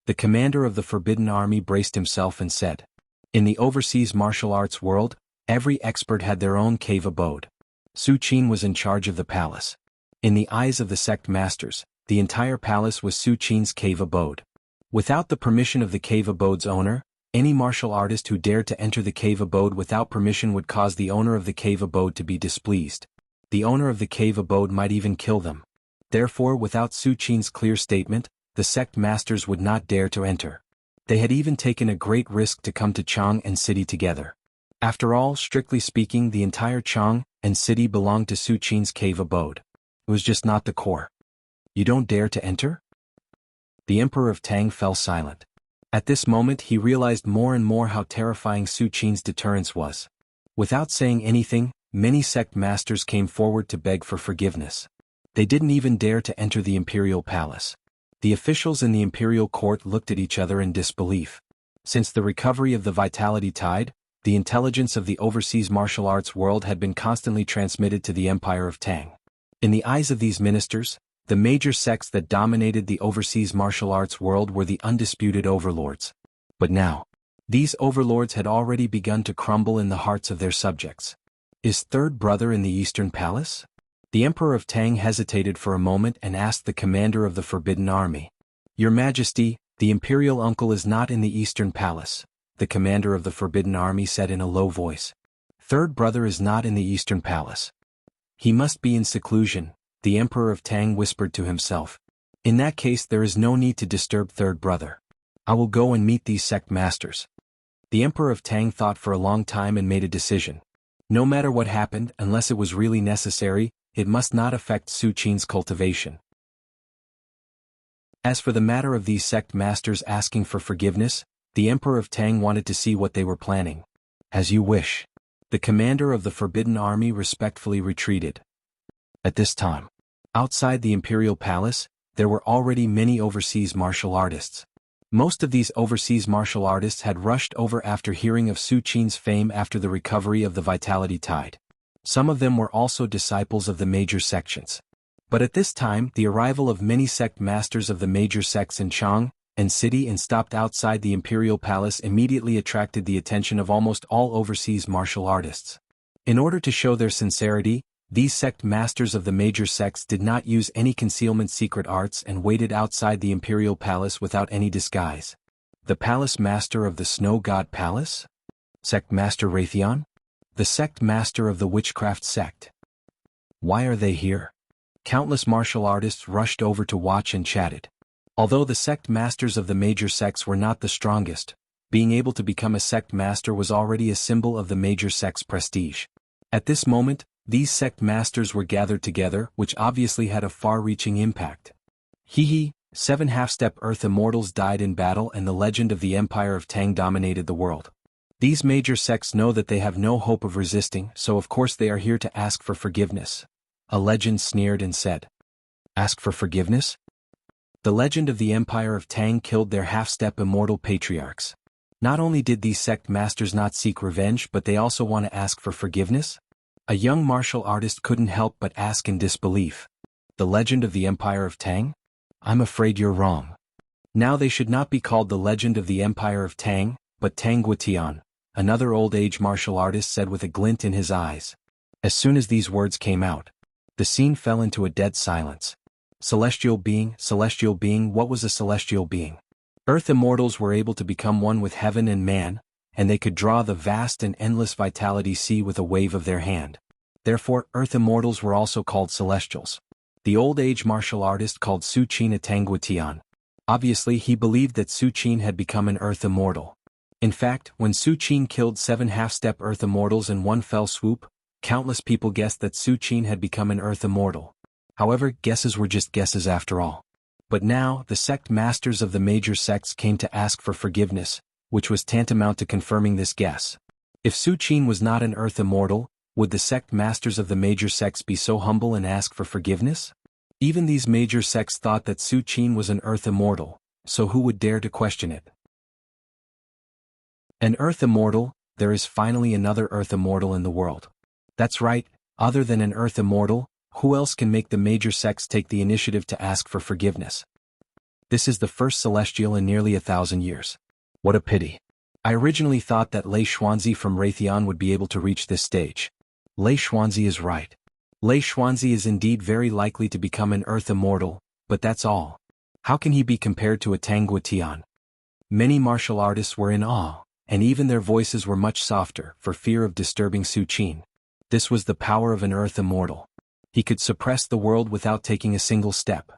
S1: The commander of the Forbidden Army braced himself and said. In the overseas martial arts world, every expert had their own cave abode. Su Qin was in charge of the palace. In the eyes of the sect masters, the entire palace was Su Qin's cave abode. Without the permission of the cave abode's owner, any martial artist who dared to enter the cave abode without permission would cause the owner of the cave abode to be displeased. The owner of the cave abode might even kill them. Therefore, without Su Qin's clear statement, the sect masters would not dare to enter. They had even taken a great risk to come to Chang and city together. After all, strictly speaking, the entire Chang and city belonged to Su Qin's cave abode. It was just not the core. You don't dare to enter? The Emperor of Tang fell silent. At this moment he realized more and more how terrifying Su Qin's deterrence was. Without saying anything, many sect masters came forward to beg for forgiveness. They didn't even dare to enter the imperial palace. The officials in the imperial court looked at each other in disbelief. Since the recovery of the Vitality Tide, the intelligence of the overseas martial arts world had been constantly transmitted to the Empire of Tang. In the eyes of these ministers, the major sects that dominated the overseas martial arts world were the undisputed overlords. But now, these overlords had already begun to crumble in the hearts of their subjects. Is third brother in the Eastern Palace? The Emperor of Tang hesitated for a moment and asked the commander of the Forbidden Army. Your Majesty, the Imperial Uncle is not in the Eastern Palace, the commander of the Forbidden Army said in a low voice. Third brother is not in the Eastern Palace. He must be in seclusion, the Emperor of Tang whispered to himself. In that case there is no need to disturb third brother. I will go and meet these sect masters. The Emperor of Tang thought for a long time and made a decision. No matter what happened, unless it was really necessary, it must not affect Su Qin's cultivation. As for the matter of these sect masters asking for forgiveness, the Emperor of Tang wanted to see what they were planning. As you wish. The commander of the Forbidden Army respectfully retreated. At this time, outside the Imperial Palace, there were already many overseas martial artists. Most of these overseas martial artists had rushed over after hearing of Su Qin's fame after the recovery of the Vitality Tide. Some of them were also disciples of the major sections. But at this time, the arrival of many sect masters of the major sects in Chang and city and stopped outside the Imperial Palace immediately attracted the attention of almost all overseas martial artists. In order to show their sincerity, these sect masters of the major sects did not use any concealment secret arts and waited outside the Imperial Palace without any disguise. The Palace Master of the Snow God Palace? Sect Master Raytheon? The Sect Master of the Witchcraft Sect. Why are they here? Countless martial artists rushed over to watch and chatted. Although the sect masters of the major sects were not the strongest, being able to become a sect master was already a symbol of the major sect's prestige. At this moment, these sect masters were gathered together, which obviously had a far-reaching impact. 7 half-step Earth Immortals died in battle and the legend of the Empire of Tang dominated the world. These major sects know that they have no hope of resisting, so of course they are here to ask for forgiveness. A legend sneered and said, Ask for forgiveness? The legend of the Empire of Tang killed their half-step immortal patriarchs. Not only did these sect masters not seek revenge, but they also want to ask for forgiveness? A young martial artist couldn't help but ask in disbelief. The legend of the Empire of Tang? I'm afraid you're wrong. Now they should not be called the Legend of the Empire of Tang, but Tang Guotian, another old-age martial artist said with a glint in his eyes. As soon as these words came out, the scene fell into a dead silence. Celestial being, what was a celestial being? Earth immortals were able to become one with heaven and man, and they could draw the vast and endless vitality sea with a wave of their hand. Therefore, Earth immortals were also called celestials. The old-age martial artist called Su Qin a Tang Guotian. Obviously he believed that Su Qin had become an Earth immortal. In fact, when Su Qin killed 7 half-step Earth immortals in one fell swoop, countless people guessed that Su Qin had become an Earth immortal. However, guesses were just guesses after all. But now, the sect masters of the major sects came to ask for forgiveness, which was tantamount to confirming this guess. If Su Qin was not an Earth immortal, would the sect masters of the major sects be so humble and ask for forgiveness? Even these major sects thought that Su Qin was an Earth immortal, so who would dare to question it? An Earth immortal, there is finally another Earth immortal in the world. That's right, other than an Earth immortal, who else can make the major sects take the initiative to ask for forgiveness? This is the first celestial in nearly 1,000 years. What a pity. I originally thought that Lei Xuanzi from Raytheon would be able to reach this stage. Lei Xuanzi is right. Lei Xuanzi is indeed very likely to become an Earth immortal, but that's all. How can he be compared to a Tang Guotian? Many martial artists were in awe, and even their voices were much softer for fear of disturbing Su Qin. This was the power of an Earth immortal. He could suppress the world without taking a single step.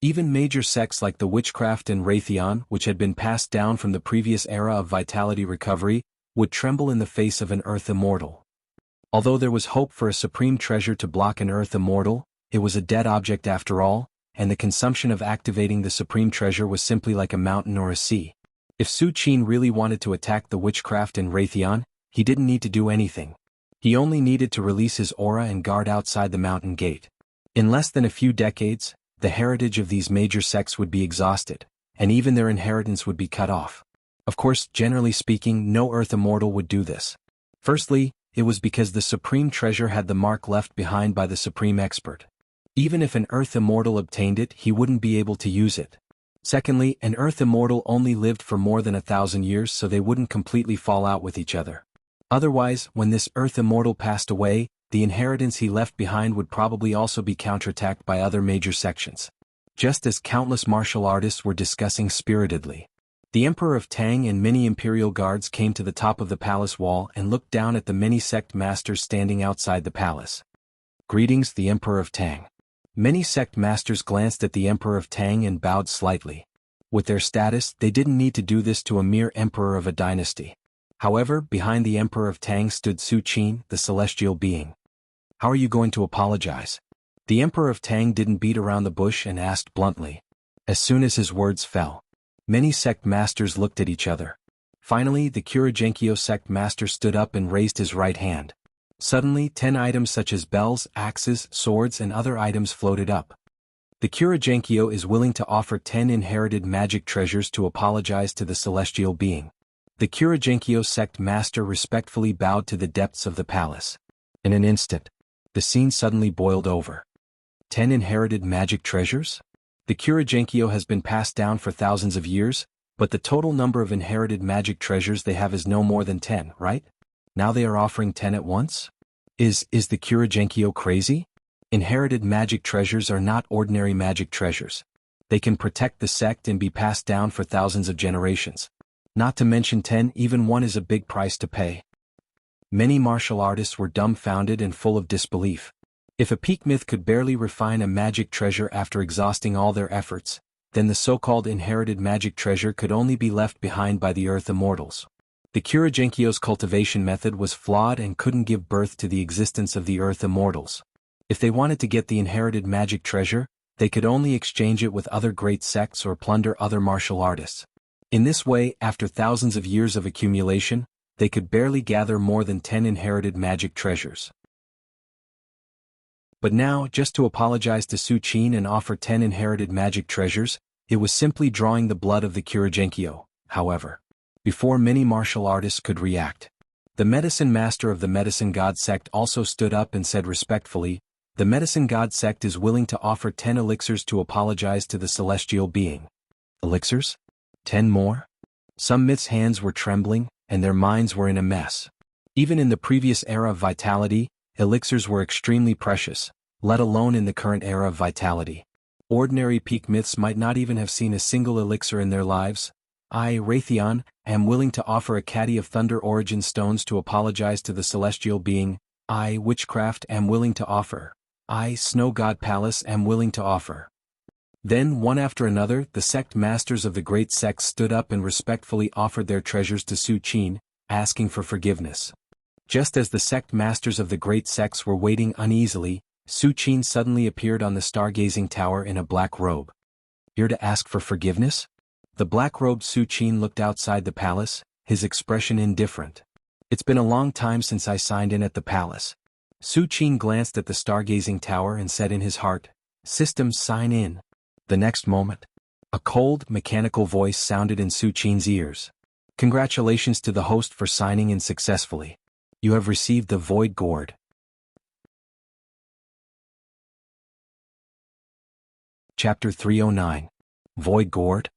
S1: Even major sects like the Witchcraft and Raytheon, which had been passed down from the previous era of vitality recovery, would tremble in the face of an Earth immortal. Although there was hope for a supreme treasure to block an Earth immortal, it was a dead object after all, and the consumption of activating the supreme treasure was simply like a mountain or a sea. If Su Qin really wanted to attack the Witchcraft and Raytheon, he didn't need to do anything. He only needed to release his aura and guard outside the mountain gate. In less than a few decades, the heritage of these major sects would be exhausted, and even their inheritance would be cut off. Of course, generally speaking, no Earth immortal would do this. Firstly, it was because the supreme treasure had the mark left behind by the supreme expert. Even if an Earth immortal obtained it, he wouldn't be able to use it. Secondly, an Earth immortal only lived for more than 1,000 years, so they wouldn't completely fall out with each other. Otherwise, when this Earth immortal passed away, the inheritance he left behind would probably also be counterattacked by other major sections. Just as countless martial artists were discussing spiritedly. The Emperor of Tang and many imperial guards came to the top of the palace wall and looked down at the many sect masters standing outside the palace. Greetings, the Emperor of Tang. Many sect masters glanced at the Emperor of Tang and bowed slightly. With their status, they didn't need to do this to a mere emperor of a dynasty. However, behind the Emperor of Tang stood Su Qin, the celestial being. How are you going to apologize? The Emperor of Tang didn't beat around the bush and asked bluntly. As soon as his words fell, many sect masters looked at each other. Finally, the Kuragenkyo sect master stood up and raised his right hand. Suddenly, 10 items such as bells, axes, swords and other items floated up. The Kuragenkyo is willing to offer 10 inherited magic treasures to apologize to the celestial being. The Kuragenkyo sect master respectfully bowed to the depths of the palace. In an instant, the scene suddenly boiled over. 10 inherited magic treasures? The Kuragenkyo has been passed down for thousands of years, but the total number of inherited magic treasures they have is no more than 10, right? Now they are offering 10 at once? Is the Kuragenkyo crazy? Inherited magic treasures are not ordinary magic treasures. They can protect the sect and be passed down for thousands of generations. Not to mention 10, even 1 is a big price to pay. Many martial artists were dumbfounded and full of disbelief. If a peak myth could barely refine a magic treasure after exhausting all their efforts, then the so-called inherited magic treasure could only be left behind by the Earth immortals. The Kuragenkyo's cultivation method was flawed and couldn't give birth to the existence of the Earth immortals. If they wanted to get the inherited magic treasure, they could only exchange it with other great sects or plunder other martial artists. In this way, after thousands of years of accumulation, they could barely gather more than 10 inherited magic treasures. But now, just to apologize to Su Qin and offer 10 inherited magic treasures, it was simply drawing the blood of the Kuragenkyo, however. Before many martial artists could react, the medicine master of the Medicine God sect also stood up and said respectfully, "The Medicine God sect is willing to offer 10 elixirs to apologize to the celestial being." Elixirs? 10 more? Some myths' hands were trembling, and their minds were in a mess. Even in the previous era of vitality, elixirs were extremely precious, let alone in the current era of vitality. Ordinary peak myths might not even have seen a single elixir in their lives. I, Raytheon, am willing to offer a caddy of Thunder Origin Stones to apologize to the celestial being. I, Witchcraft, am willing to offer. I, Snow God Palace, am willing to offer. Then, one after another, the sect masters of the great sects stood up and respectfully offered their treasures to Su Qin, asking for forgiveness. Just as the sect masters of the great sects were waiting uneasily, Su Qin suddenly appeared on the stargazing tower in a black robe. Here to ask for forgiveness? The black-robed Su Qin looked outside the palace, his expression indifferent. It's been a long time since I signed in at the palace. Su Qin glanced at the stargazing tower and said in his heart, "Systems sign in." The next moment, a cold, mechanical voice sounded in Su Qin's ears. "Congratulations to the host for signing in successfully. You have received the Void Gourd." Chapter 309. Void Gourd?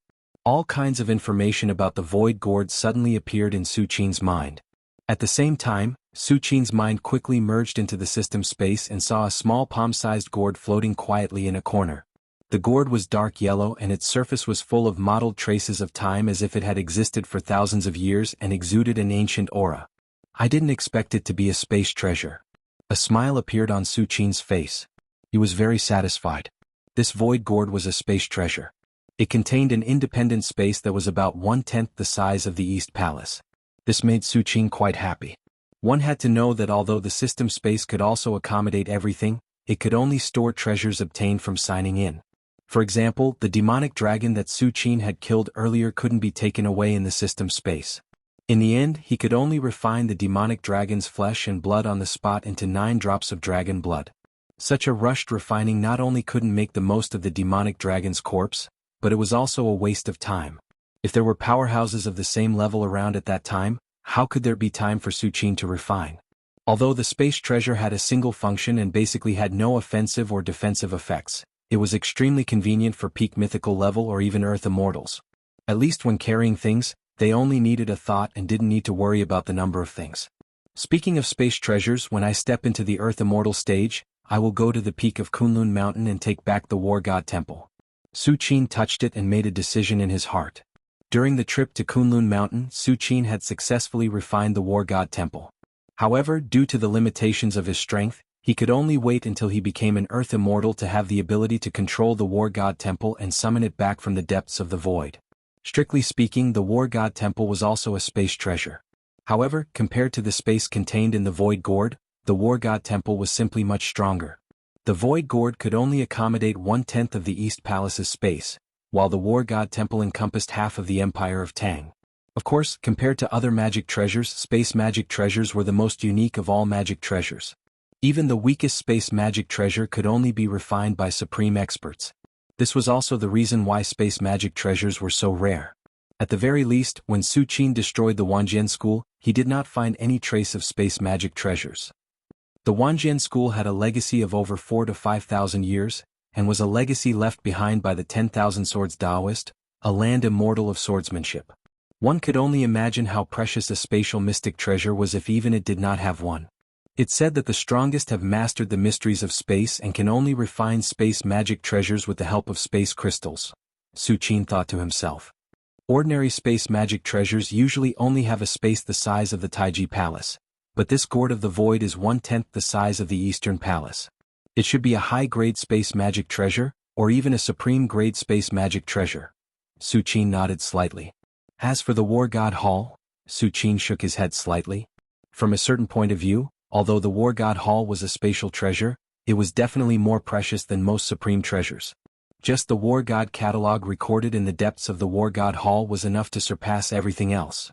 S1: All kinds of information about the Void Gourd suddenly appeared in Su Qin's mind. At the same time, Su Qin's mind quickly merged into the system space and saw a small palm-sized gourd floating quietly in a corner. The gourd was dark yellow and its surface was full of mottled traces of time as if it had existed for thousands of years and exuded an ancient aura. I didn't expect it to be a space treasure. A smile appeared on Su Qin's face. He was very satisfied. This void gourd was a space treasure. It contained an independent space that was about 1/10 the size of the East Palace. This made Su Qin quite happy. One had to know that although the system space could also accommodate everything, it could only store treasures obtained from signing in. For example, the demonic dragon that Su Qin had killed earlier couldn't be taken away in the system space. In the end, he could only refine the demonic dragon's flesh and blood on the spot into 9 drops of dragon blood. Such a rushed refining not only couldn't make the most of the demonic dragon's corpse, but it was also a waste of time. If there were powerhouses of the same level around at that time, how could there be time for Su Qin to refine? Although the space treasure had a single function and basically had no offensive or defensive effects, it was extremely convenient for peak mythical level or even Earth immortals. At least when carrying things, they only needed a thought and didn't need to worry about the number of things. Speaking of space treasures, when I step into the Earth immortal stage, I will go to the peak of Kunlun Mountain and take back the War God Temple. Su Qin touched it and made a decision in his heart. During the trip to Kunlun Mountain, Su Qin had successfully refined the War God Temple. However, due to the limitations of his strength, he could only wait until he became an Earth Immortal to have the ability to control the War God Temple and summon it back from the depths of the void. Strictly speaking, the War God Temple was also a space treasure. However, compared to the space contained in the Void Gourd, the War God Temple was simply much stronger. The Void Gourd could only accommodate 1/10 of the East Palace's space, while the War God Temple encompassed half of the Empire of Tang. Of course, compared to other magic treasures, space magic treasures were the most unique of all magic treasures. Even the weakest space magic treasure could only be refined by supreme experts. This was also the reason why space magic treasures were so rare. At the very least, when Su Qin destroyed the Wanjian school, he did not find any trace of space magic treasures. The Wanjian school had a legacy of over 4,000 to 5,000 years, and was a legacy left behind by the 10,000 Swords Taoist, a land immortal of swordsmanship. One could only imagine how precious a spatial mystic treasure was if even it did not have one. It's said that the strongest have mastered the mysteries of space and can only refine space magic treasures with the help of space crystals. Su Qin thought to himself. Ordinary space magic treasures usually only have a space the size of the Taiji Palace, but this Gourd of the Void is 1/10 the size of the Eastern Palace. It should be a high-grade space magic treasure, or even a supreme-grade space magic treasure. Su Qin nodded slightly. As for the War God Hall, Su Qin shook his head slightly. From a certain point of view, although the War God Hall was a spatial treasure, it was definitely more precious than most supreme treasures. Just the War God catalog recorded in the depths of the War God Hall was enough to surpass everything else.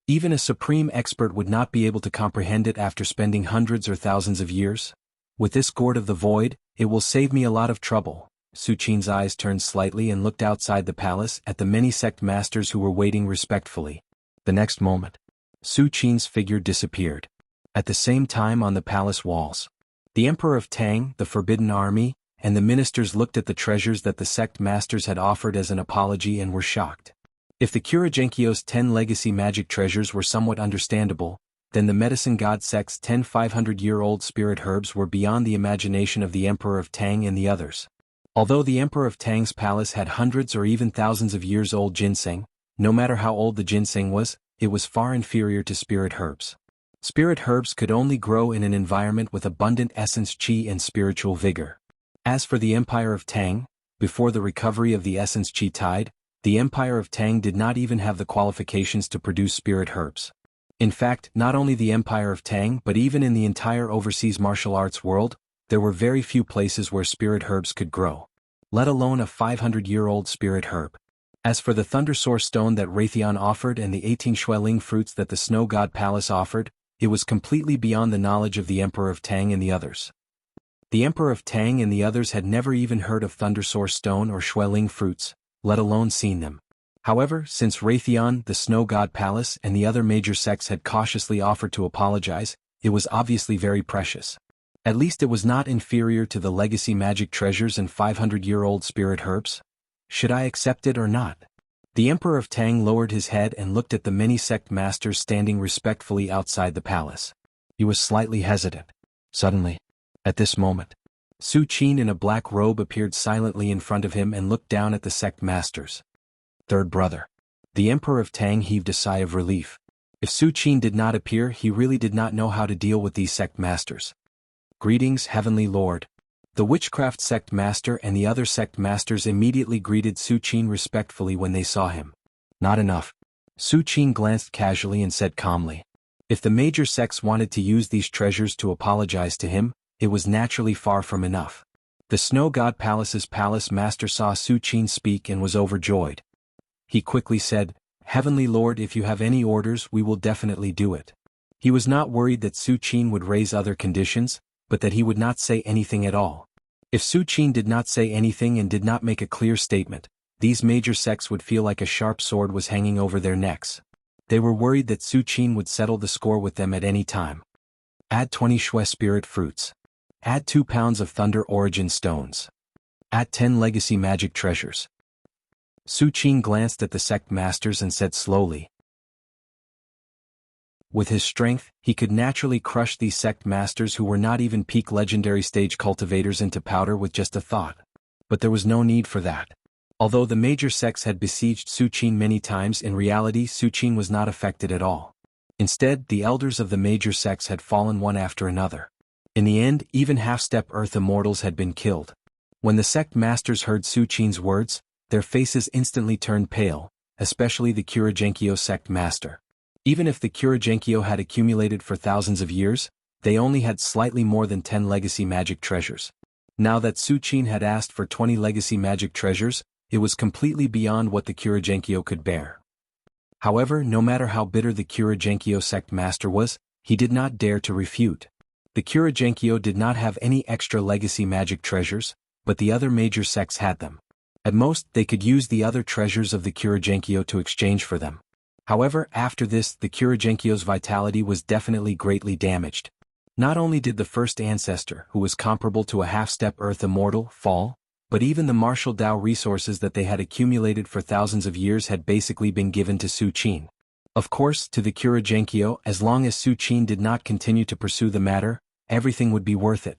S1: Even a supreme expert would not be able to comprehend it after spending hundreds or thousands of years. With this Gourd of the Void, it will save me a lot of trouble. Su Qin's eyes turned slightly and looked outside the palace at the many sect masters who were waiting respectfully. The next moment, Su Qin's figure disappeared. At the same time on the palace walls, the Emperor of Tang, the Forbidden Army, and the ministers looked at the treasures that the sect masters had offered as an apology and were shocked. If the Kuragenkyo's 10 legacy magic treasures were somewhat understandable, then the medicine god sect's 10 500-year-old spirit herbs were beyond the imagination of the Emperor of Tang and the others. Although the Emperor of Tang's palace had hundreds or even thousands of years old ginseng, no matter how old the ginseng was, it was far inferior to spirit herbs. Spirit herbs could only grow in an environment with abundant essence qi and spiritual vigor. As for the Empire of Tang, before the recovery of the essence qi tide, the Empire of Tang did not even have the qualifications to produce spirit herbs. In fact, not only the Empire of Tang but even in the entire overseas martial arts world, there were very few places where spirit herbs could grow, let alone a 500-year-old spirit herb. As for the Thundersoar stone that Raytheon offered and the 18 Xueling fruits that the Snow God Palace offered, it was completely beyond the knowledge of the Emperor of Tang and the others. The Emperor of Tang and the others had never even heard of Thundersoar stone or Xueling fruits, let alone seen them. However, since Raytheon, the Snow God Palace and the other major sects had cautiously offered to apologize, it was obviously very precious. At least it was not inferior to the legacy magic treasures and 500-year-old spirit herbs. Should I accept it or not? The Emperor of Tang lowered his head and looked at the many sect masters standing respectfully outside the palace. He was slightly hesitant. Suddenly, at this moment, Su Qin in a black robe appeared silently in front of him and looked down at the sect masters. Third brother. The Emperor of Tang heaved a sigh of relief. If Su Qin did not appear, he really did not know how to deal with these sect masters. Greetings, Heavenly Lord. The Witchcraft sect master and the other sect masters immediately greeted Su Qin respectfully when they saw him. Not enough. Su Qin glanced casually and said calmly. If the major sects wanted to use these treasures to apologize to him, it was naturally far from enough. The Snow God Palace's palace master saw Su Qin speak and was overjoyed. He quickly said, Heavenly Lord, if you have any orders, we will definitely do it. He was not worried that Su Qin would raise other conditions, but that he would not say anything at all. If Su Qin did not say anything and did not make a clear statement, these major sects would feel like a sharp sword was hanging over their necks. They were worried that Su Qin would settle the score with them at any time. Add 20 Shui spirit fruits. Add 2 pounds of Thunder Origin stones. Add 10 legacy magic treasures. Su Qin glanced at the sect masters and said slowly. With his strength, he could naturally crush these sect masters who were not even peak legendary stage cultivators into powder with just a thought. But there was no need for that. Although the major sects had besieged Su Qin many times, in reality Su Qin was not affected at all. Instead, the elders of the major sects had fallen one after another. In the end, even half-step Earth Immortals had been killed. When the sect masters heard Su Qin's words, their faces instantly turned pale, especially the Kuragenkyo sect master. Even if the Kuragenkyo had accumulated for thousands of years, they only had slightly more than 10 legacy magic treasures. Now that Su Qin had asked for 20 legacy magic treasures, it was completely beyond what the Kuragenkyo could bear. However, no matter how bitter the Kuragenkyo sect master was, he did not dare to refute. The Kuragenkyo did not have any extra legacy magic treasures, but the other major sects had them. At most, they could use the other treasures of the Kuragenkyo to exchange for them. However, after this, the Kuragenkyo's vitality was definitely greatly damaged. Not only did the first ancestor, who was comparable to a half-step Earth Immortal, fall, but even the martial Dao resources that they had accumulated for thousands of years had basically been given to Su Qin. Of course, to the Kuragenkyo, as long as Su Qin did not continue to pursue the matter, everything would be worth it.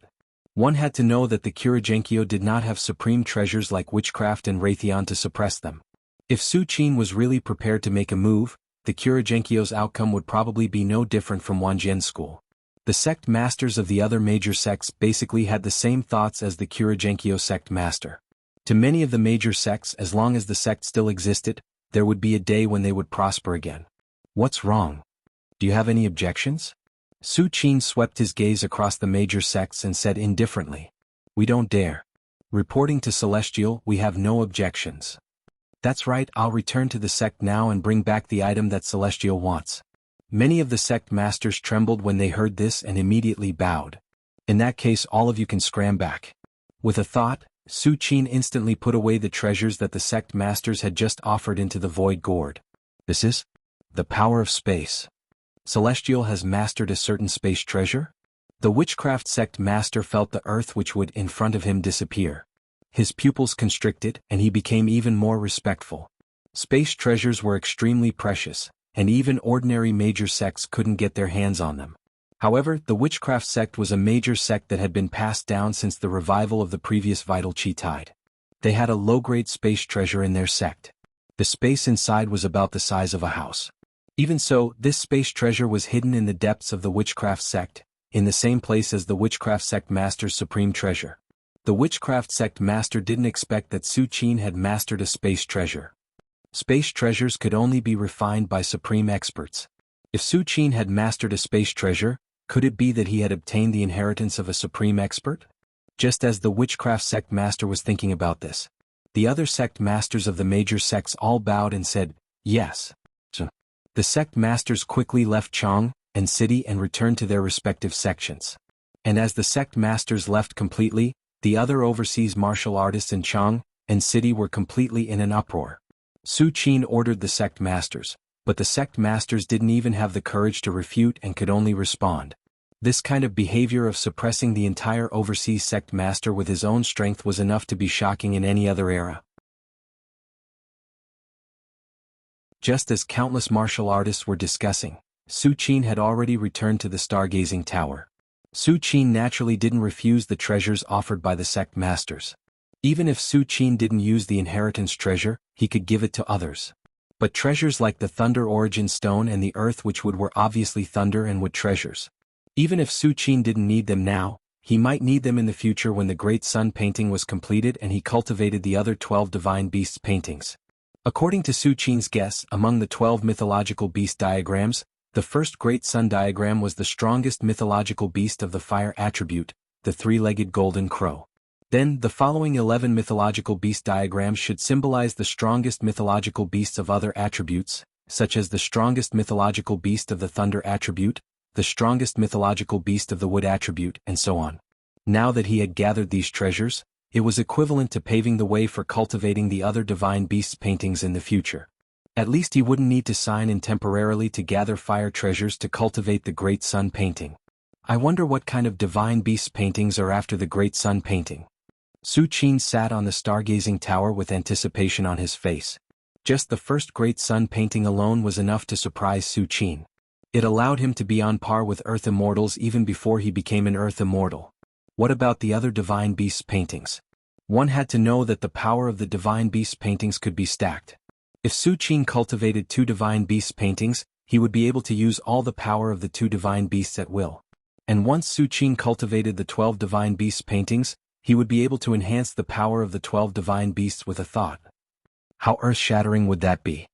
S1: One had to know that the Kuragenkyo did not have supreme treasures like Witchcraft and Raytheon to suppress them. If Su Qin was really prepared to make a move, the Kuragenkyo's outcome would probably be no different from Wanjian's school. The sect masters of the other major sects basically had the same thoughts as the Kuragenkyo sect master. To many of the major sects, as long as the sect still existed, there would be a day when they would prosper again. What's wrong? Do you have any objections? Su Qin swept his gaze across the major sects and said indifferently. We don't dare. Reporting to Celestial, we have no objections. That's right, I'll return to the sect now and bring back the item that Celestial wants. Many of the sect masters trembled when they heard this and immediately bowed. In that case, all of you can scram back. With a thought, Su Qin instantly put away the treasures that the sect masters had just offered into the void gourd. This is the power of space. Celestial has mastered a certain space treasure? The witchcraft sect master felt the earth which would in front of him disappear. His pupils constricted and he became even more respectful. Space treasures were extremely precious, and even ordinary major sects couldn't get their hands on them. However, the witchcraft sect was a major sect that had been passed down since the revival of the previous vital chi tide. They had a low-grade space treasure in their sect. The space inside was about the size of a house. Even so, this space treasure was hidden in the depths of the witchcraft sect, in the same place as the witchcraft sect master's supreme treasure. The witchcraft sect master didn't expect that Su Qin had mastered a space treasure. Space treasures could only be refined by supreme experts. If Su Qin had mastered a space treasure, could it be that he had obtained the inheritance of a supreme expert? Just as the witchcraft sect master was thinking about this, the other sect masters of the major sects all bowed and said, yes. The sect masters quickly left Chang and city and returned to their respective sections. And as the sect masters left completely, the other overseas martial artists in Chang and city were completely in an uproar. Su Qin ordered the sect masters, but the sect masters didn't even have the courage to refute and could only respond. This kind of behavior of suppressing the entire overseas sect master with his own strength was enough to be shocking in any other era. Just as countless martial artists were discussing, Su Qin had already returned to the stargazing tower. Su Qin naturally didn't refuse the treasures offered by the sect masters. Even if Su Qin didn't use the inheritance treasure, he could give it to others. But treasures like the Thunder Origin Stone and the Earth which would were obviously thunder and wood treasures. Even if Su Qin didn't need them now, he might need them in the future when the Great Sun painting was completed and he cultivated the other 12 Divine Beasts paintings. According to Su Qin's guess, among the 12 mythological beast diagrams, the first Great Sun diagram was the strongest mythological beast of the fire attribute, the three-legged golden crow. Then, the following 11 mythological beast diagrams should symbolize the strongest mythological beasts of other attributes, such as the strongest mythological beast of the thunder attribute, the strongest mythological beast of the wood attribute, and so on. Now that he had gathered these treasures, it was equivalent to paving the way for cultivating the other divine beasts paintings in the future. At least he wouldn't need to sign in temporarily to gather fire treasures to cultivate the Great Sun painting. I wonder what kind of divine beasts paintings are after the Great Sun painting. Su Qin sat on the stargazing tower with anticipation on his face. Just the first Great Sun painting alone was enough to surprise Su Qin. It allowed him to be on par with Earth Immortals even before he became an Earth Immortal. What about the other Divine Beasts paintings? One had to know that the power of the Divine Beasts paintings could be stacked. If Su Qin cultivated 2 Divine Beasts paintings, he would be able to use all the power of the 2 Divine Beasts at will. And once Su Qin cultivated the 12 Divine Beasts paintings, he would be able to enhance the power of the 12 Divine Beasts with a thought. How earth-shattering would that be?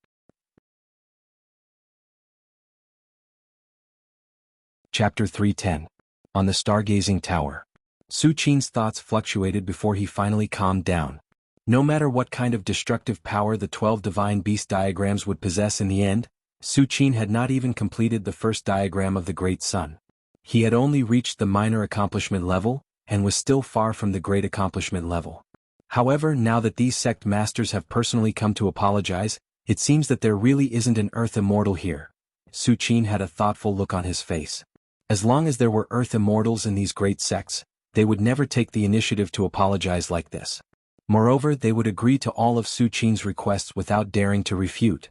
S1: Chapter 310. On the Stargazing Tower. Su Qin's thoughts fluctuated before he finally calmed down. No matter what kind of destructive power the 12 Divine Beast diagrams would possess in the end, Su Qin had not even completed the first diagram of the Great Sun. He had only reached the minor accomplishment level, and was still far from the great accomplishment level. However, now that these sect masters have personally come to apologize, it seems that there really isn't an Earth Immortal here. Su Qin had a thoughtful look on his face. As long as there were Earth Immortals in these great sects, they would never take the initiative to apologize like this. Moreover, they would agree to all of Su Qin's requests without daring to refute.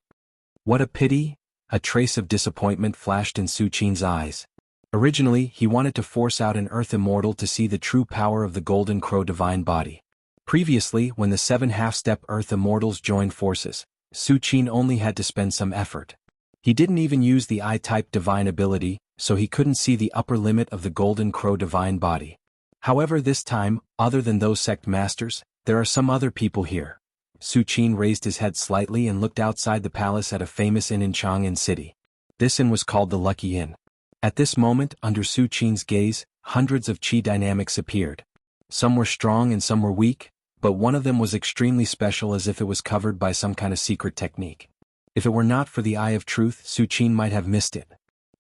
S1: What a pity! A trace of disappointment flashed in Su Qin's eyes. Originally, he wanted to force out an Earth Immortal to see the true power of the Golden Crow Divine Body. Previously, when the 7 half-step Earth Immortals joined forces, Su Qin only had to spend some effort. He didn't even use the I-type Divine ability, so he couldn't see the upper limit of the Golden Crow Divine Body. However, this time, other than those sect masters, there are some other people here. Su Qin raised his head slightly and looked outside the palace at a famous inn in Chang'an City. This inn was called the Lucky Inn. At this moment, under Su Qin's gaze, hundreds of chi dynamics appeared. Some were strong and some were weak, but one of them was extremely special as if it was covered by some kind of secret technique. If it were not for the Eye of Truth, Su Qin might have missed it.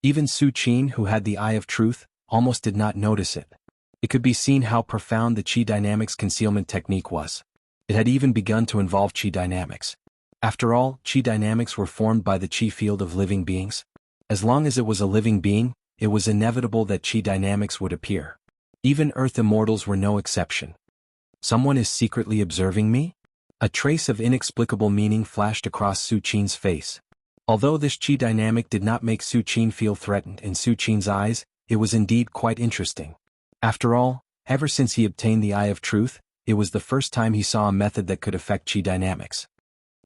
S1: Even Su Qin, who had the Eye of Truth, almost did not notice it. It could be seen how profound the chi dynamics concealment technique was. It had even begun to involve chi dynamics. After all, chi dynamics were formed by the chi field of living beings. As long as it was a living being, it was inevitable that chi dynamics would appear. Even Earth immortals were no exception. Someone is secretly observing me? A trace of inexplicable meaning flashed across Su Qin's face. Although this chi dynamic did not make Su Qin feel threatened in Su Qin's eyes, it was indeed quite interesting. After all, ever since he obtained the Eye of Truth, it was the first time he saw a method that could affect chi dynamics.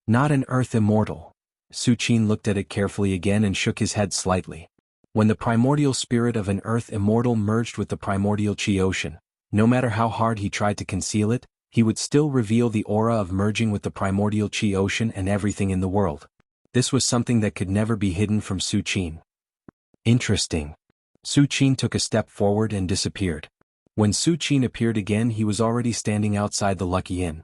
S1: Not an Earth immortal. Su Qin looked at it carefully again and shook his head slightly. When the primordial spirit of an Earth immortal merged with the primordial chi ocean, no matter how hard he tried to conceal it, he would still reveal the aura of merging with the primordial chi ocean and everything in the world. This was something that could never be hidden from Su Qin. Interesting. Su Qin took a step forward and disappeared. When Su Qin appeared again, he was already standing outside the Lucky Inn.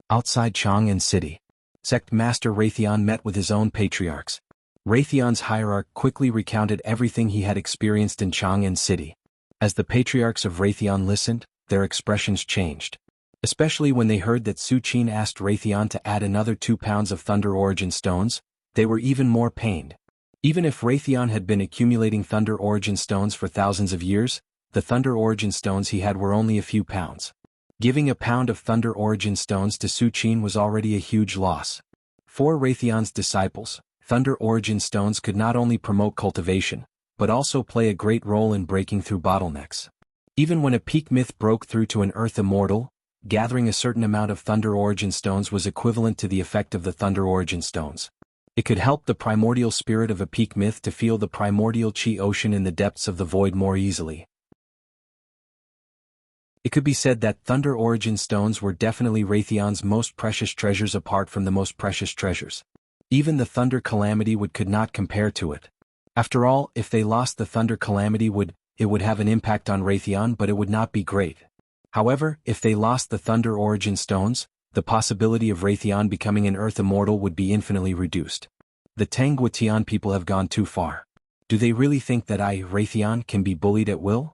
S1: Outside Chang'an City, Sect Master Raytheon met with his own patriarchs. Raytheon's hierarch quickly recounted everything he had experienced in Chang'an City. As the patriarchs of Raytheon listened, their expressions changed. Especially when they heard that Su Qin asked Raytheon to add another 2 pounds of Thunder Origin Stones, they were even more pained. Even if Raytheon had been accumulating Thunder Origin Stones for thousands of years, the Thunder Origin Stones he had were only a few pounds. Giving a pound of Thunder Origin Stones to Su Qin was already a huge loss. For Raytheon's disciples, Thunder Origin Stones could not only promote cultivation, but also play a great role in breaking through bottlenecks. Even when a peak myth broke through to an Earth immortal, gathering a certain amount of Thunder Origin Stones was equivalent to the effect of the Thunder Origin Stones. It could help the primordial spirit of a peak myth to feel the primordial chi ocean in the depths of the void more easily. It could be said that Thunder Origin Stones were definitely Raytheon's most precious treasures apart from the most precious treasures. Even the Thunder Calamity could not compare to it. After all, if they lost the Thunder Calamity it would have an impact on Raytheon, but it would not be great. However, if they lost the Thunder Origin Stones, the possibility of Raytheon becoming an Earth immortal would be infinitely reduced. The Tangguatian people have gone too far. Do they really think that Raytheon, can be bullied at will?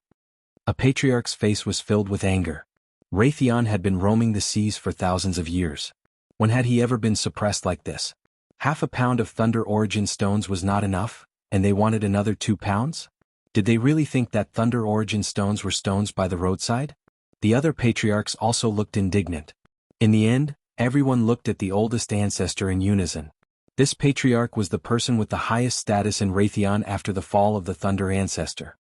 S1: A patriarch's face was filled with anger. Raytheon had been roaming the seas for thousands of years. When had he ever been suppressed like this? Half a pound of Thunder Origin Stones was not enough, and they wanted another 2 pounds? Did they really think that Thunder Origin Stones were stones by the roadside? The other patriarchs also looked indignant. In the end, everyone looked at the oldest ancestor in unison. This patriarch was the person with the highest status in Raytheon after the fall of the Thunder Ancestor.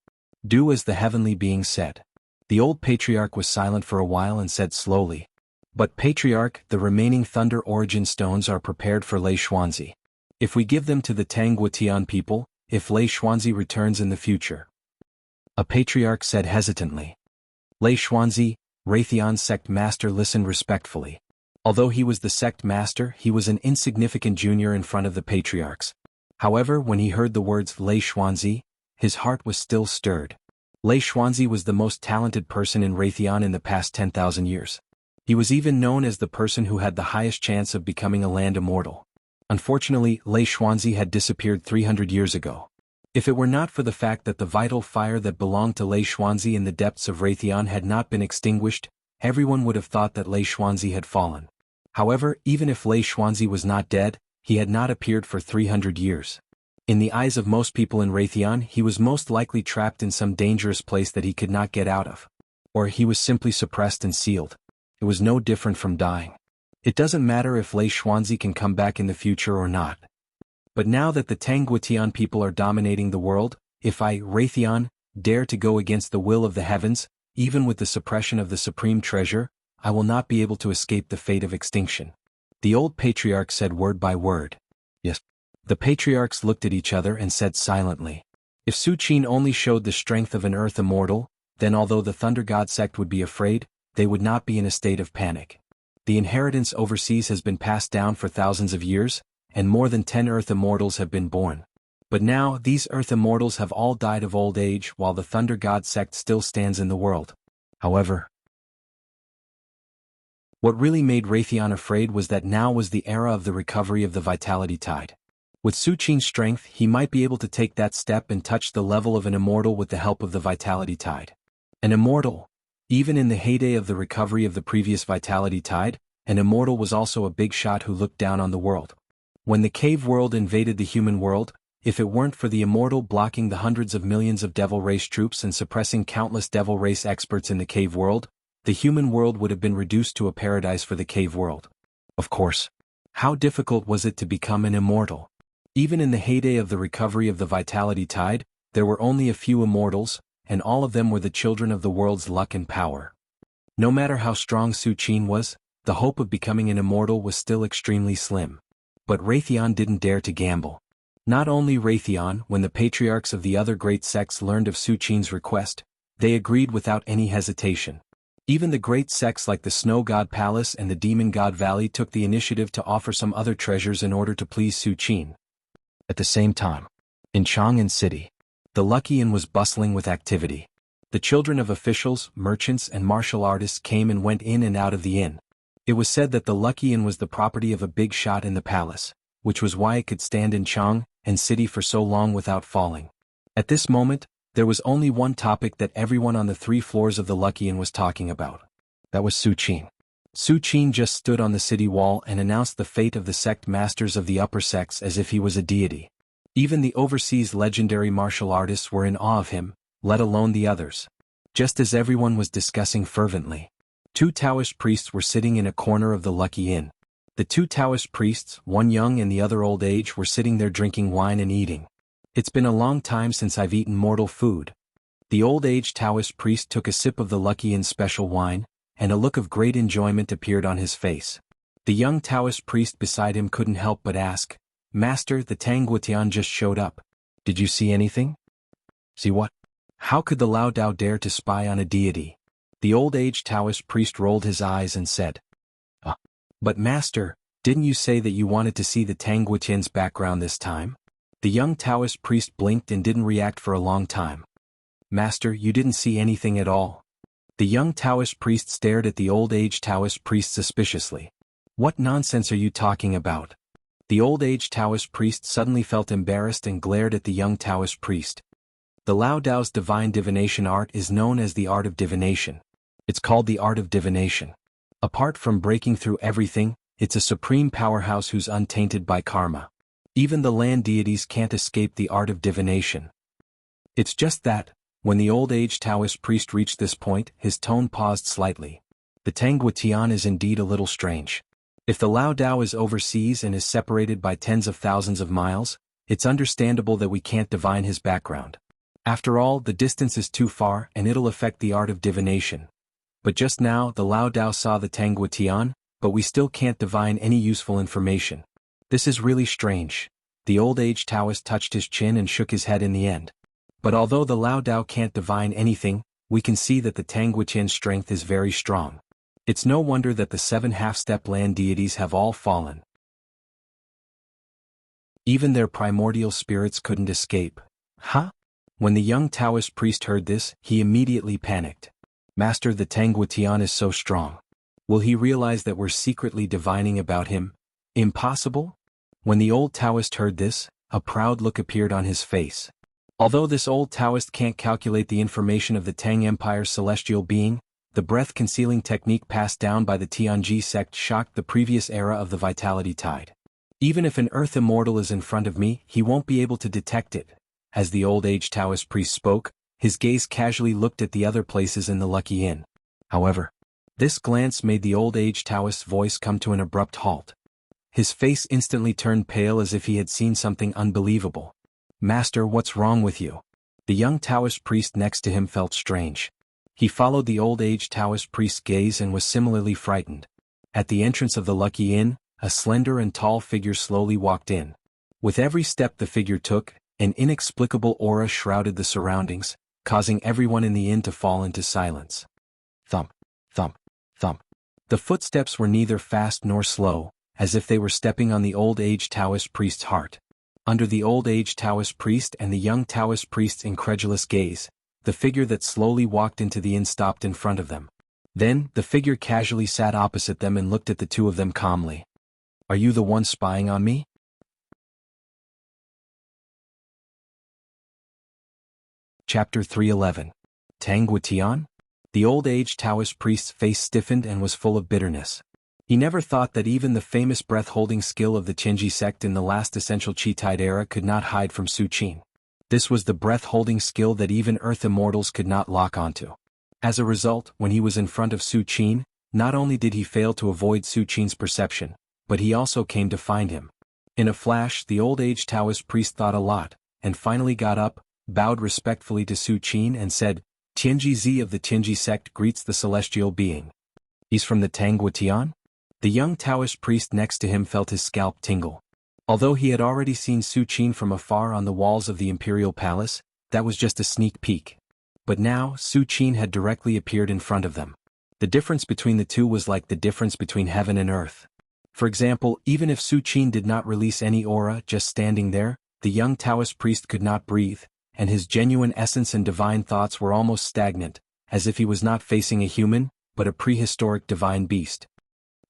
S1: Do as the heavenly being said. The old patriarch was silent for a while and said slowly, "But patriarch, the remaining Thunder Origin Stones are prepared for Lei Xuanzi. If we give them to the Tangguatian people, if Lei Xuanzi returns in the future." A patriarch said hesitantly. Lei Xuanzi, Raytheon's sect master, listened respectfully. Although he was the sect master, he was an insignificant junior in front of the patriarchs. However, when he heard the words Lei Xuanzi, his heart was still stirred. Lei Xuanzi was the most talented person in Raytheon in the past 10,000 years. He was even known as the person who had the highest chance of becoming a land immortal. Unfortunately, Lei Xuanzi had disappeared 300 years ago. If it were not for the fact that the vital fire that belonged to Lei Xuanzi in the depths of Raytheon had not been extinguished, everyone would have thought that Lei Xuanzi had fallen. However, even if Lei Xuanzi was not dead, he had not appeared for 300 years. In the eyes of most people in Raytheon, he was most likely trapped in some dangerous place that he could not get out of. Or he was simply suppressed and sealed. It was no different from dying. It doesn't matter if Lei Xuanzi can come back in the future or not. But now that the Tangguatian people are dominating the world, if I, Raytheon, dare to go against the will of the heavens, even with the suppression of the supreme treasure, I will not be able to escape the fate of extinction. The old patriarch said word by word. Yes. The patriarchs looked at each other and said silently. If Su Qin only showed the strength of an Earth immortal, then although the Thunder God sect would be afraid, they would not be in a state of panic. The inheritance overseas has been passed down for thousands of years, and more than 10 Earth immortals have been born. But now, these Earth immortals have all died of old age while the Thunder God sect still stands in the world. However, what really made Raytheon afraid was that now was the era of the recovery of the vitality tide. With Su Qin's strength, he might be able to take that step and touch the level of an immortal with the help of the vitality tide. An immortal. Even in the heyday of the recovery of the previous vitality tide, an immortal was also a big shot who looked down on the world. When the cave world invaded the human world, If it weren't for the immortal blocking the hundreds of millions of devil race troops and suppressing countless devil race experts in the cave world, the human world would have been reduced to a paradise for the cave world. Of course. How difficult was it to become an immortal? Even in the heyday of the recovery of the vitality tide, there were only a few immortals, and all of them were the children of the world's luck and power. No matter how strong Su Qin was, the hope of becoming an immortal was still extremely slim. But Raytheon didn't dare to gamble. Not only Raytheon, when the patriarchs of the other great sects learned of Su Qin's request, they agreed without any hesitation. Even the great sects like the Snow God Palace and the Demon God Valley took the initiative to offer some other treasures in order to please Su Qin. At the same time, in Chang'an City, the Lucky Inn was bustling with activity. The children of officials, merchants and martial artists came and went in and out of the inn. It was said that the Lucky Inn was the property of a big shot in the palace, which was why it could stand in Chang'an City for so long without falling. At this moment, there was only one topic that everyone on the 3 floors of the Lucky Inn was talking about. That was Su Qin. Su Qin just stood on the city wall and announced the fate of the sect masters of the upper sects as if he was a deity. Even the overseas legendary martial artists were in awe of him, let alone the others. Just as everyone was discussing fervently, 2 Taoist priests were sitting in a corner of the Lucky Inn. The 2 Taoist priests, one young and the other old age, were sitting there drinking wine and eating. It's been a long time since I've eaten mortal food. The old age Taoist priest took a sip of the Lucky Inn's special wine, and a look of great enjoyment appeared on his face. The young Taoist priest beside him couldn't help but ask, "Master, the Tang Guotian just showed up. Did you see anything?" "See what?" "How could the Lao Dao dare to spy on a deity?" The old age Taoist priest rolled his eyes and said, "But Master, didn't you say that you wanted to see the Tang Guotian's background this time?" The young Taoist priest blinked and didn't react for a long time. "Master, you didn't see anything at all." The young Taoist priest stared at the old age Taoist priest suspiciously. "What nonsense are you talking about?" The old age Taoist priest suddenly felt embarrassed and glared at the young Taoist priest. The Lao Dao's divine divination art is known as the art of divination. It's called the art of divination. Apart from breaking through everything, it's a supreme powerhouse who's untainted by karma. Even the land deities can't escape the art of divination. It's just that, when the old age Taoist priest reached this point, his tone paused slightly. The Tang Guotian is indeed a little strange. If the Lao Dao is overseas and is separated by tens of thousands of miles, it's understandable that we can't divine his background. After all, the distance is too far and it'll affect the art of divination. But just now the Lao Dao saw the Tang Guotian, but we still can't divine any useful information. This is really strange. The old age Taoist touched his chin and shook his head in the end. But although the Lao Dao can't divine anything, we can see that the Tang Guotian's strength is very strong. It's no wonder that the 7 half-step land deities have all fallen. Even their primordial spirits couldn't escape. Huh? When the young Taoist priest heard this, he immediately panicked. "Master, the Tang Guotian is so strong. Will he realize that we're secretly divining about him? Impossible?" When the old Taoist heard this, a proud look appeared on his face. Although this old Taoist can't calculate the information of the Tang Empire's celestial being, the breath-concealing technique passed down by the Tianji sect shocked the previous era of the vitality tide. "Even if an earth immortal is in front of me, he won't be able to detect it." As the old age Taoist priest spoke, his gaze casually looked at the other places in the Lucky Inn. However, this glance made the old age Taoist's voice come to an abrupt halt. His face instantly turned pale as if he had seen something unbelievable. "Master, what's wrong with you?" The young Taoist priest next to him felt strange. He followed the old age Taoist priest's gaze and was similarly frightened. At the entrance of the Lucky Inn, a slender and tall figure slowly walked in. With every step the figure took, an inexplicable aura shrouded the surroundings, causing everyone in the inn to fall into silence. Thump, thump, thump. The footsteps were neither fast nor slow, as if they were stepping on the old age Taoist priest's heart. Under the old age Taoist priest and the young Taoist priest's incredulous gaze, the figure that slowly walked into the inn stopped in front of them. Then, the figure casually sat opposite them and looked at the two of them calmly. "Are you the one spying on me?" Chapter 311. Tang Guotian? The old age Taoist priest's face stiffened and was full of bitterness. He never thought that even the famous breath-holding skill of the Tianji sect in the last essential Qi-tide era could not hide from Su Qin. This was the breath-holding skill that even Earth immortals could not lock onto. As a result, when he was in front of Su Qin, not only did he fail to avoid Su Qin's perception, but he also came to find him. In a flash, the old-age Taoist priest thought a lot, and finally got up, bowed respectfully to Su Qin and said, "Tianji Zi of the Tianji sect greets the celestial being. He's from the Tangguotian?" The young Taoist priest next to him felt his scalp tingle. Although he had already seen Su Qin from afar on the walls of the imperial palace, that was just a sneak peek. But now, Su Qin had directly appeared in front of them. The difference between the two was like the difference between heaven and earth. For example, even if Su Qin did not release any aura just standing there, the young Taoist priest could not breathe, and his genuine essence and divine thoughts were almost stagnant, as if he was not facing a human, but a prehistoric divine beast.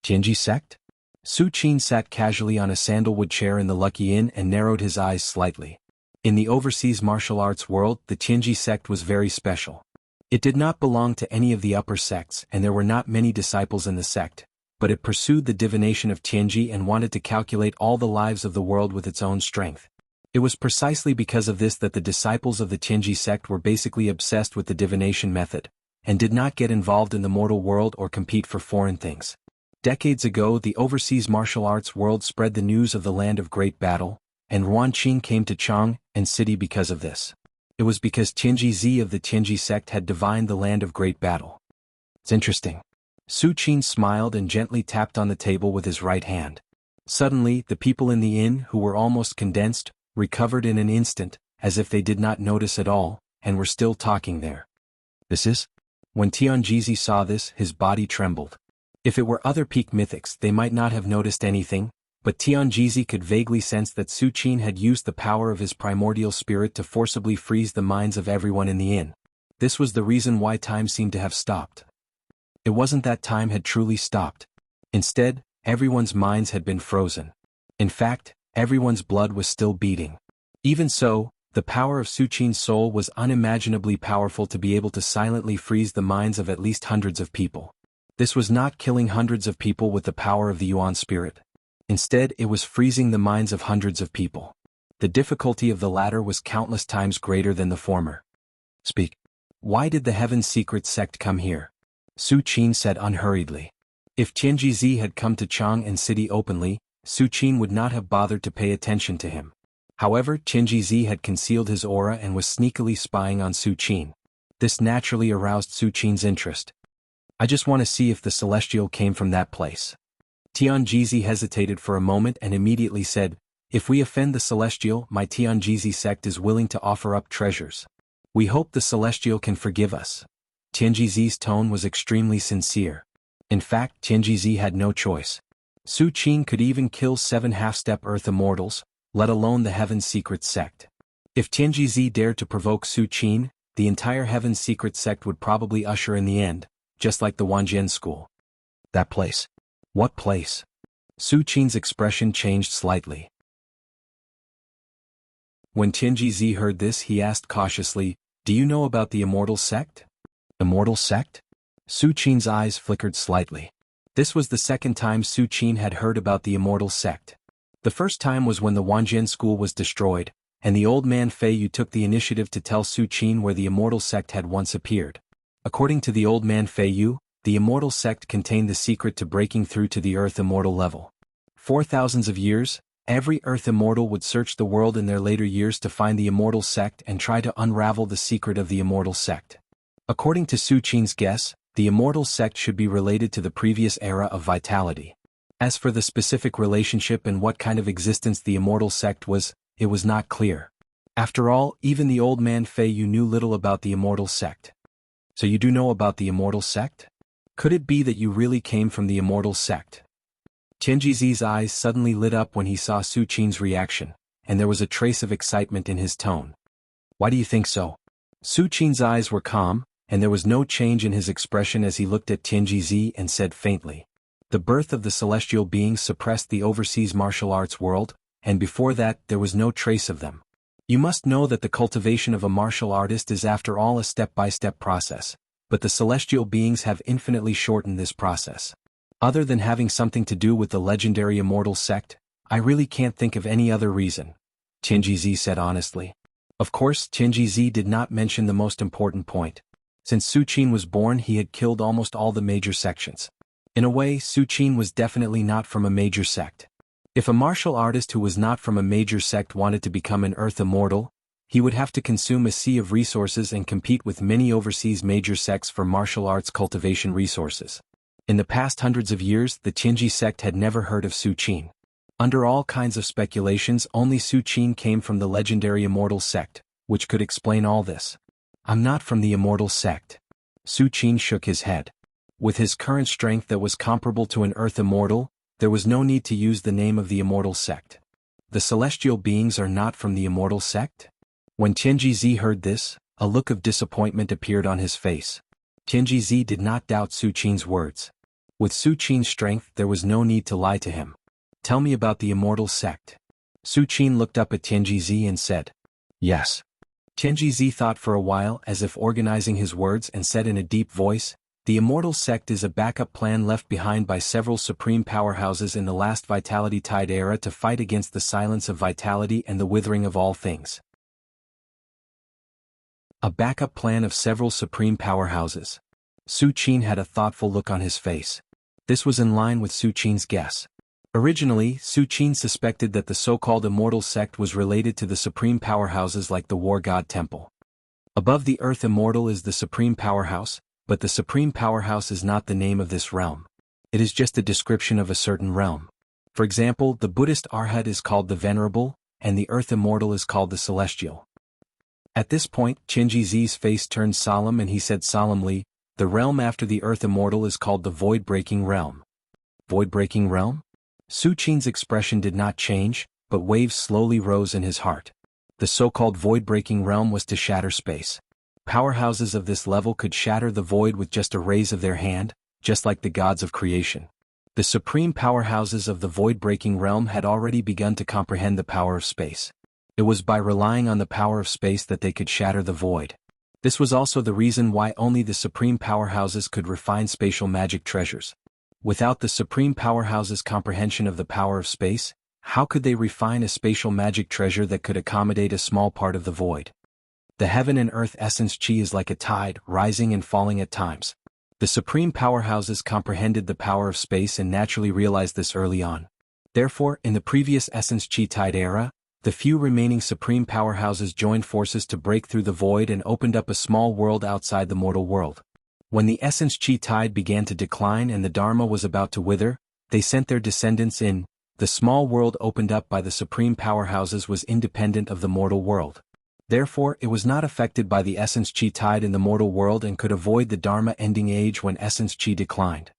S1: Tianji sect? Su Qin sat casually on a sandalwood chair in the Lucky Inn and narrowed his eyes slightly. In the overseas martial arts world, the Tianji sect was very special. It did not belong to any of the upper sects and there were not many disciples in the sect, but it pursued the divination of Tianji and wanted to calculate all the lives of the world with its own strength. It was precisely because of this that the disciples of the Tianji sect were basically obsessed with the divination method, and did not get involved in the mortal world or compete for foreign things. Decades ago, the overseas martial arts world spread the news of the land of great battle, and Ruan Qing came to Chang and city because of this. It was because Tianji Zi of the Tianji sect had divined the land of great battle. It's interesting. Su Qin smiled and gently tapped on the table with his right hand. Suddenly, the people in the inn, who were almost condensed, recovered in an instant, as if they did not notice at all, and were still talking there. This is? When Tianji saw this, his body trembled. If it were other peak mythics, they might not have noticed anything, but Tianji could vaguely sense that Su Qin had used the power of his primordial spirit to forcibly freeze the minds of everyone in the inn. This was the reason why time seemed to have stopped. It wasn't that time had truly stopped. Instead, everyone's minds had been frozen. In fact, everyone's blood was still beating. Even so, the power of Su Qin's soul was unimaginably powerful to be able to silently freeze the minds of at least hundreds of people. This was not killing hundreds of people with the power of the Yuan spirit. Instead, it was freezing the minds of hundreds of people. The difficulty of the latter was countless times greater than the former. Speak. Why did the Heaven Secret sect come here? Su Qin said unhurriedly. If Tianji had come to Chang and city openly, Su Qin would not have bothered to pay attention to him. However, Tianji had concealed his aura and was sneakily spying on Su Qin. This naturally aroused Su Qin's interest. I just want to see if the celestial came from that place. Tianji hesitated for a moment and immediately said, "If we offend the celestial, my Tianji sect is willing to offer up treasures. We hope the celestial can forgive us." Tianji's tone was extremely sincere. In fact, Tianji had no choice. Su Qin could even kill 7 half-step Earth immortals, let alone the Heaven Secret sect. If Tianji dared to provoke Su Qin, the entire Heaven Secret sect would probably usher in the end, just like the Wanjian school. That place. What place? Su Qin's expression changed slightly. When Tianji heard this, he asked cautiously, "Do you know about the Immortal sect?" Immortal sect? Su Qin's eyes flickered slightly. This was the second time Su Qin had heard about the Immortal sect. The first time was when the Wanjian school was destroyed, and the old man Fei Yu took the initiative to tell Su Qin where the Immortal sect had once appeared. According to the old man Fei Yu, the Immortal sect contained the secret to breaking through to the Earth Immortal level. For thousands of years, every Earth Immortal would search the world in their later years to find the Immortal sect and try to unravel the secret of the Immortal sect. According to Su Qin's guess, the Immortal sect should be related to the previous era of vitality. As for the specific relationship and what kind of existence the Immortal sect was, it was not clear. After all, even the old man Fei Yu knew little about the Immortal sect. So you do know about the Immortal sect? Could it be that you really came from the Immortal sect? Tianji's eyes suddenly lit up when he saw Su Qin's reaction, and there was a trace of excitement in his tone. Why do you think so? Su Qin's eyes were calm, and there was no change in his expression as he looked at Tianji and said faintly, "The birth of the celestial beings suppressed the overseas martial arts world, and before that there was no trace of them. You must know that the cultivation of a martial artist is after all a step-by-step process, but the celestial beings have infinitely shortened this process. Other than having something to do with the legendary immortal sect, I really can't think of any other reason, Tianjizi said honestly. Of course, Tianjizi did not mention the most important point. Since Su Qin was born, he had killed almost all the major sections. In a way, Su Qin was definitely not from a major sect. If a martial artist who was not from a major sect wanted to become an Earth Immortal, he would have to consume a sea of resources and compete with many overseas major sects for martial arts cultivation resources. In the past hundreds of years, the Tianji sect had never heard of Su Qin. Under all kinds of speculations, only Su Qin came from the legendary Immortal sect, which could explain all this. I'm not from the Immortal sect. Su Qin shook his head. With his current strength that was comparable to an Earth Immortal, there was no need to use the name of the Immortal sect. The celestial beings are not from the Immortal sect? When Tianjizi heard this, a look of disappointment appeared on his face. Tianjizi did not doubt Su Qin's words. With Su Qin's strength, there was no need to lie to him. Tell me about the Immortal sect. Su Qin looked up at Tianjizi and said, Yes. Tianjizi thought for a while, as if organizing his words, and said in a deep voice, The Immortal sect is a backup plan left behind by several supreme powerhouses in the last Vitality Tide era to fight against the silence of vitality and the withering of all things. A backup plan of several supreme powerhouses. Su Qin had a thoughtful look on his face. This was in line with Su Qin's guess. Originally, Su Qin suspected that the so-called Immortal sect was related to the supreme powerhouses like the War God Temple. Above the Earth Immortal is the supreme powerhouse, but the supreme powerhouse is not the name of this realm. It is just a description of a certain realm. For example, the Buddhist Arhat is called the Venerable, and the Earth Immortal is called the Celestial. At this point, Tianjizi's face turned solemn and he said solemnly, The realm after the Earth Immortal is called the Void-Breaking Realm. Void-Breaking Realm? Su Qin's expression did not change, but waves slowly rose in his heart. The so-called void-breaking realm was to shatter space. Powerhouses of this level could shatter the void with just a raise of their hand, just like the gods of creation. The supreme powerhouses of the void-breaking realm had already begun to comprehend the power of space. It was by relying on the power of space that they could shatter the void. This was also the reason why only the supreme powerhouses could refine spatial magic treasures. Without the supreme powerhouse's comprehension of the power of space, how could they refine a spatial magic treasure that could accommodate a small part of the void? The heaven and earth essence chi is like a tide, rising and falling at times. The supreme powerhouses comprehended the power of space and naturally realized this early on. Therefore, in the previous essence chi tide era, the few remaining supreme powerhouses joined forces to break through the void and opened up a small world outside the mortal world. When the essence chi tide began to decline and the Dharma was about to wither, they sent their descendants in. The small world opened up by the supreme powerhouses was independent of the mortal world. Therefore, it was not affected by the essence chi tide in the mortal world and could avoid the Dharma ending age when essence chi declined.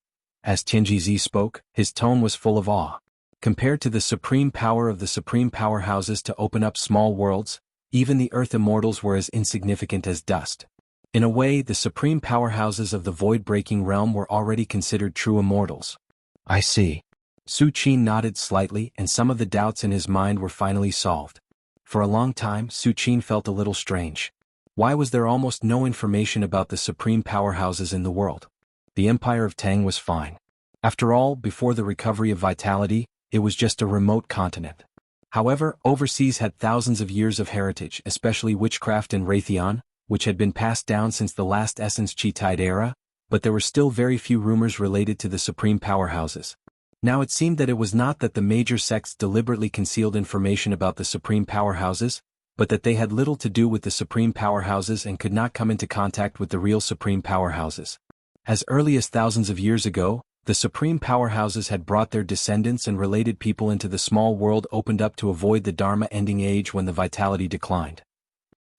S1: As Tianjizi spoke, his tone was full of awe. Compared to the supreme power of the supreme powerhouses to open up small worlds, even the Earth Immortals were as insignificant as dust. In a way, the supreme powerhouses of the void-breaking realm were already considered true immortals. I see. Su Qin nodded slightly and some of the doubts in his mind were finally solved. For a long time, Su Qin felt a little strange. Why was there almost no information about the supreme powerhouses in the world? The Empire of Tang was fine. After all, before the recovery of vitality, it was just a remote continent. However, overseas had thousands of years of heritage, especially witchcraft and Raytheon, which had been passed down since the last essence chi tide era, but there were still very few rumors related to the supreme powerhouses. Now it seemed that it was not that the major sects deliberately concealed information about the supreme powerhouses, but that they had little to do with the supreme powerhouses and could not come into contact with the real supreme powerhouses. As early as thousands of years ago, the supreme powerhouses had brought their descendants and related people into the small world opened up to avoid the Dharma ending age when the vitality declined.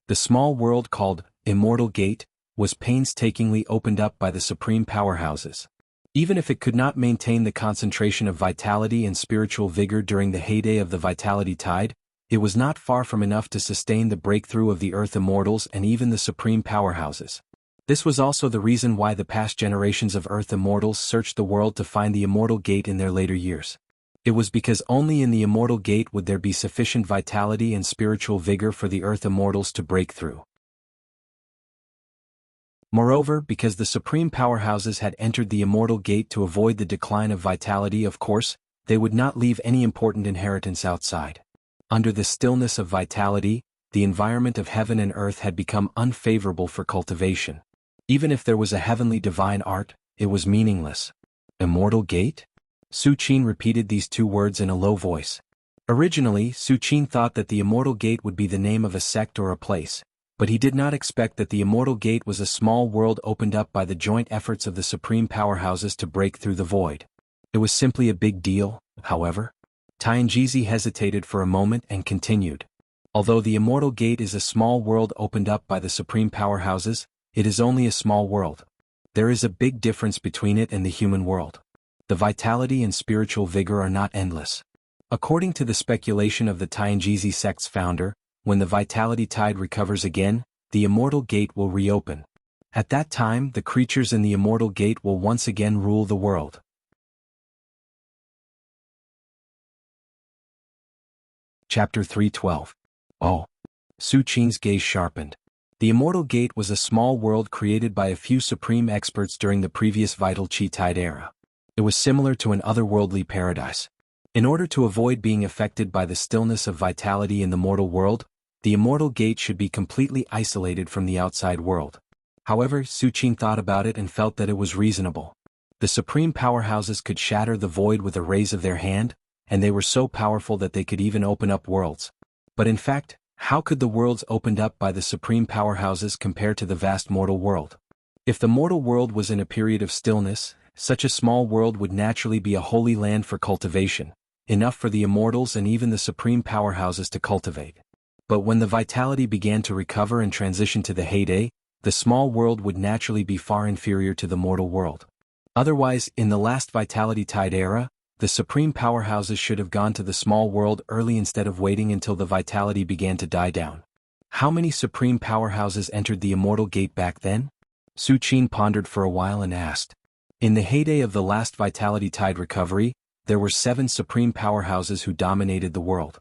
S1: The small world called Immortal Gate was painstakingly opened up by the supreme powerhouses. Even if it could not maintain the concentration of vitality and spiritual vigor during the heyday of the vitality tide, it was not far from enough to sustain the breakthrough of the Earth Immortals and even the supreme powerhouses. This was also the reason why the past generations of Earth Immortals searched the world to find the Immortal Gate in their later years. It was because only in the Immortal Gate would there be sufficient vitality and spiritual vigor for the Earth Immortals to break through. Moreover, because the supreme powerhouses had entered the immortal gate to avoid the decline of vitality, of course, they would not leave any important inheritance outside. Under the stillness of vitality, the environment of heaven and earth had become unfavorable for cultivation. Even if there was a heavenly divine art, it was meaningless. Immortal gate? Su Qin repeated these two words in a low voice. Originally, Su Qin thought that the immortal gate would be the name of a sect or a place, but he did not expect that the immortal gate was a small world opened up by the joint efforts of the supreme powerhouses to break through the void. It was simply a big deal, however. Tianjizi hesitated for a moment and continued. Although the immortal gate is a small world opened up by the supreme powerhouses, it is only a small world. There is a big difference between it and the human world. The vitality and spiritual vigor are not endless. According to the speculation of the Tianjizi sect's founder, when the vitality tide recovers again, the immortal gate will reopen. At that time, the creatures in the immortal gate will once again rule the world. Chapter 312. Oh. Su Qin's gaze sharpened. The immortal gate was a small world created by a few supreme experts during the previous vital chi tide era. It was similar to an otherworldly paradise. In order to avoid being affected by the stillness of vitality in the mortal world, the immortal gate should be completely isolated from the outside world. However, Su Qin thought about it and felt that it was reasonable. The supreme powerhouses could shatter the void with a raise of their hand, and they were so powerful that they could even open up worlds. But in fact, how could the worlds opened up by the supreme powerhouses compare to the vast mortal world? If the mortal world was in a period of stillness, such a small world would naturally be a holy land for cultivation, enough for the immortals and even the supreme powerhouses to cultivate. But when the vitality began to recover and transition to the heyday, the small world would naturally be far inferior to the mortal world. Otherwise, in the last vitality tide era, the supreme powerhouses should have gone to the small world early instead of waiting until the vitality began to die down. How many supreme powerhouses entered the immortal gate back then? Su Qin pondered for a while and asked. In the heyday of the last vitality tide recovery, there were 7 supreme powerhouses who dominated the world.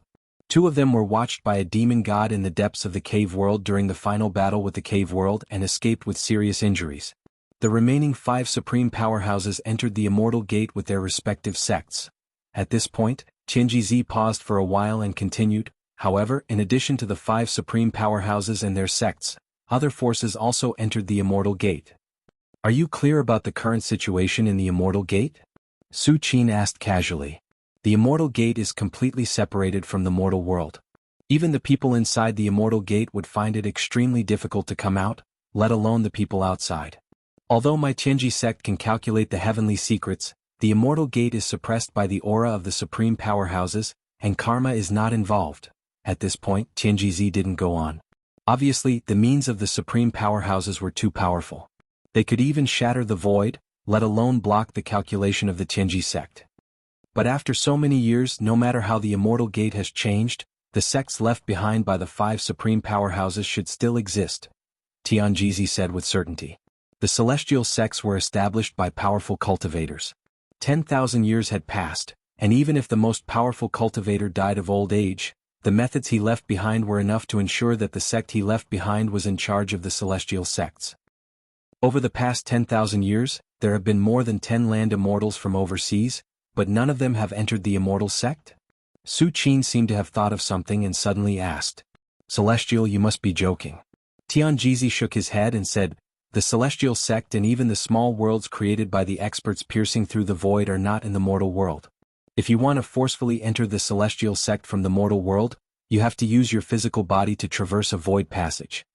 S1: 2 of them were watched by a demon god in the depths of the cave world during the final battle with the cave world and escaped with serious injuries. The remaining 5 supreme powerhouses entered the immortal gate with their respective sects. At this point, Tianjizi paused for a while and continued. However, in addition to the 5 supreme powerhouses and their sects, other forces also entered the immortal gate. Are you clear about the current situation in the immortal gate? Su Qin asked casually. The immortal gate is completely separated from the mortal world. Even the people inside the immortal gate would find it extremely difficult to come out, let alone the people outside. Although my Tianji sect can calculate the heavenly secrets, the immortal gate is suppressed by the aura of the supreme powerhouses, and karma is not involved. At this point, Tianjizi didn't go on. Obviously, the means of the supreme powerhouses were too powerful. They could even shatter the void, let alone block the calculation of the Tianji sect. But after so many years, no matter how the immortal gate has changed, the sects left behind by the 5 supreme powerhouses should still exist, Tianjizi said with certainty. The celestial sects were established by powerful cultivators. 10,000 years had passed, and even if the most powerful cultivator died of old age, the methods he left behind were enough to ensure that the sect he left behind was in charge of the celestial sects. Over the past 10,000 years, there have been more than 10 land immortals from overseas, but none of them have entered the immortal sect? Su Qin seemed to have thought of something and suddenly asked. Celestial, you must be joking. Tianjizi shook his head and said, the celestial sect and even the small worlds created by the experts piercing through the void are not in the mortal world. If you want to forcefully enter the celestial sect from the mortal world, you have to use your physical body to traverse a void passage.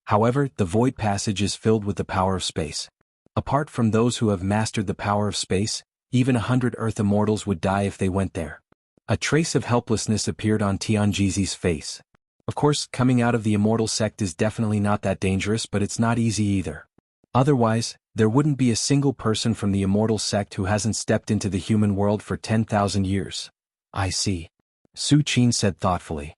S1: However, the void passage is filled with the power of space. Apart from those who have mastered the power of space, even 100 Earth immortals would die if they went there. A trace of helplessness appeared on Tianjizi's face. Of course, coming out of the immortal sect is definitely not that dangerous, but it's not easy either. Otherwise, there wouldn't be a single person from the immortal sect who hasn't stepped into the human world for 10,000 years. I see. Su Qin said thoughtfully.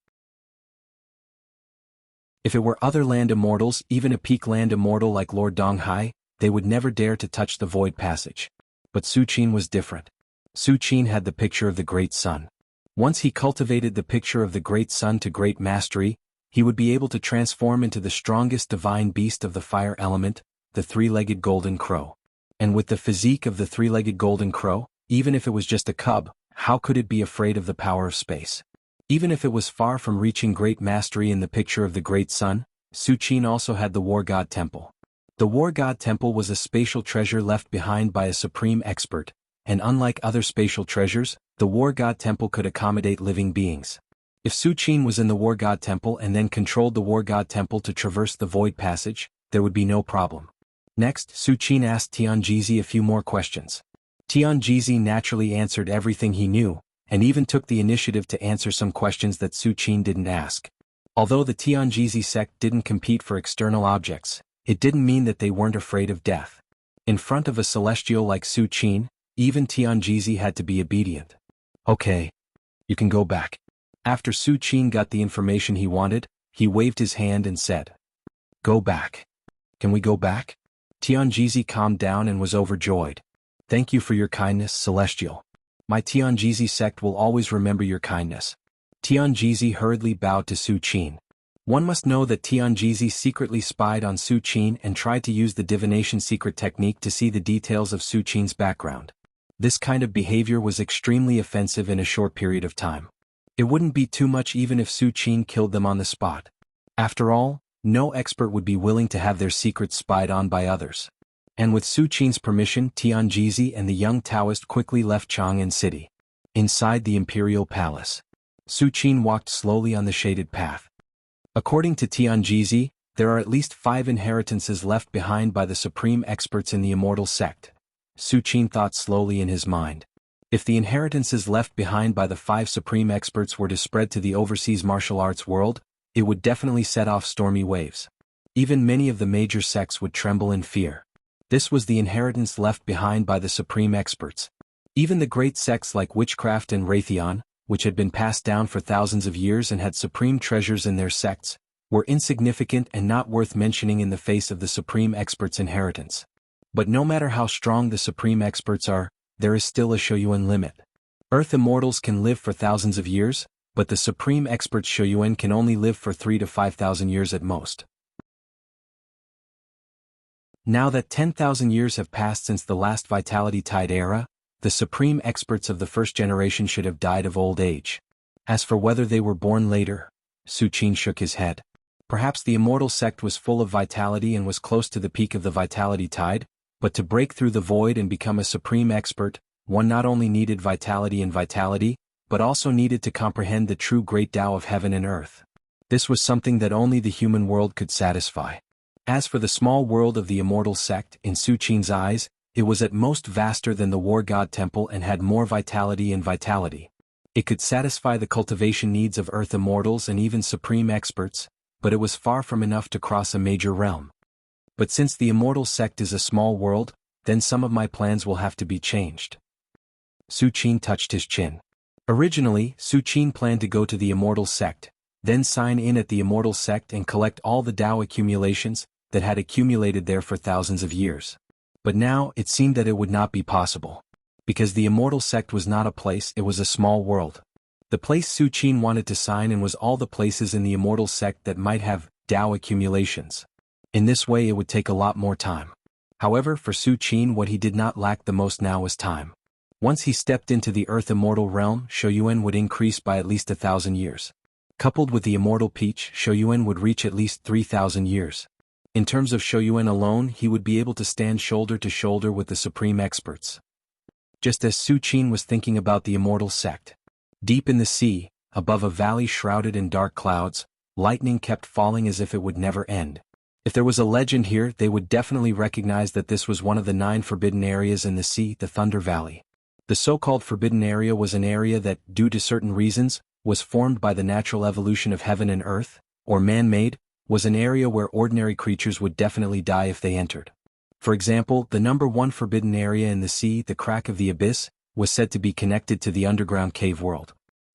S1: If it were other land immortals, even a peak land immortal like Lord Donghai, they would never dare to touch the void passage. But Su Qin was different. Su Qin had the picture of the great sun. Once he cultivated the picture of the great sun to great mastery, he would be able to transform into the strongest divine beast of the fire element, the three-legged golden crow. And with the physique of the three-legged golden crow, even if it was just a cub, how could it be afraid of the power of space? Even if it was far from reaching great mastery in the picture of the great sun, Su Qin also had the War God Temple. The War God Temple was a spatial treasure left behind by a supreme expert, and unlike other spatial treasures, the War God Temple could accommodate living beings. If Su Qin was in the War God Temple and then controlled the War God Temple to traverse the Void Passage, there would be no problem. Next, Su Qin asked Tianjizi a few more questions. Tianjizi naturally answered everything he knew, and even took the initiative to answer some questions that Su Qin didn't ask. Although the Tianjizi sect didn't compete for external objects, it didn't mean that they weren't afraid of death. In front of a celestial like Su Qin, even Tianjizi had to be obedient. Okay. You can go back. After Su Qin got the information he wanted, he waved his hand and said, "Go back." "Can we go back?" Tianjizi calmed down and was overjoyed. "Thank you for your kindness, Celestial. My Tianjizi sect will always remember your kindness." Tianjizi hurriedly bowed to Su Qin. One must know that Tianjizi secretly spied on Su Qin and tried to use the divination secret technique to see the details of Su Qin's background. This kind of behavior was extremely offensive in a short period of time. It wouldn't be too much even if Su Qin killed them on the spot. After all, no expert would be willing to have their secrets spied on by others. And with Su Qin's permission, Tianjizi and the young Taoist quickly left Chang'an City. Inside the imperial palace, Su Qin walked slowly on the shaded path. According to Tianjizi, there are at least 5 inheritances left behind by the supreme experts in the immortal sect. Su Qin thought slowly in his mind. If the inheritances left behind by the 5 supreme experts were to spread to the overseas martial arts world, it would definitely set off stormy waves. Even many of the major sects would tremble in fear. This was the inheritance left behind by the supreme experts. Even the great sects like witchcraft and Raytheon, which had been passed down for thousands of years and had supreme treasures in their sects, were insignificant and not worth mentioning in the face of the supreme experts' inheritance. But no matter how strong the supreme experts are, there is still a Shoyuan limit. Earth immortals can live for thousands of years, but the supreme experts Shoyuan can only live for 3,000 to 5,000 years at most. Now that 10,000 years have passed since the last Vitality Tide era, the supreme experts of the first generation should have died of old age. As for whether they were born later, Su Qin shook his head. Perhaps the immortal sect was full of vitality and was close to the peak of the Vitality Tide, but to break through the void and become a supreme expert, one not only needed vitality, but also needed to comprehend the true great Tao of heaven and earth. This was something that only the human world could satisfy. As for the small world of the immortal sect, in Su Qin's eyes, it was at most vaster than the War God Temple and had more vitality. It could satisfy the cultivation needs of earth immortals and even supreme experts, but it was far from enough to cross a major realm. But since the immortal sect is a small world, then some of my plans will have to be changed. Su Qin touched his chin. Originally, Su Qin planned to go to the immortal sect, then sign in at the immortal sect and collect all the Tao accumulations that had accumulated there for thousands of years. But now, it seemed that it would not be possible. Because the immortal sect was not a place, it was a small world. The place Su Qin wanted to sign in was all the places in the immortal sect that might have Tao accumulations. In this way it would take a lot more time. However, for Su Qin what he did not lack the most now was time. Once he stepped into the earth immortal realm, Shoyuan would increase by at least 1,000 years. Coupled with the immortal peach, Shoyuan would reach at least 3,000 years. In terms of Shoyuan alone, he would be able to stand shoulder to shoulder with the supreme experts. Just as Su Qin was thinking about the immortal sect. Deep in the sea, above a valley shrouded in dark clouds, lightning kept falling as if it would never end. If there was a legend here, they would definitely recognize that this was one of the 9 forbidden areas in the sea, the Thunder Valley. The so-called forbidden area was an area that, due to certain reasons, was formed by the natural evolution of heaven and earth, or man-made, was an area where ordinary creatures would definitely die if they entered. For example, the number 1 forbidden area in the sea, the crack of the abyss, was said to be connected to the underground cave world.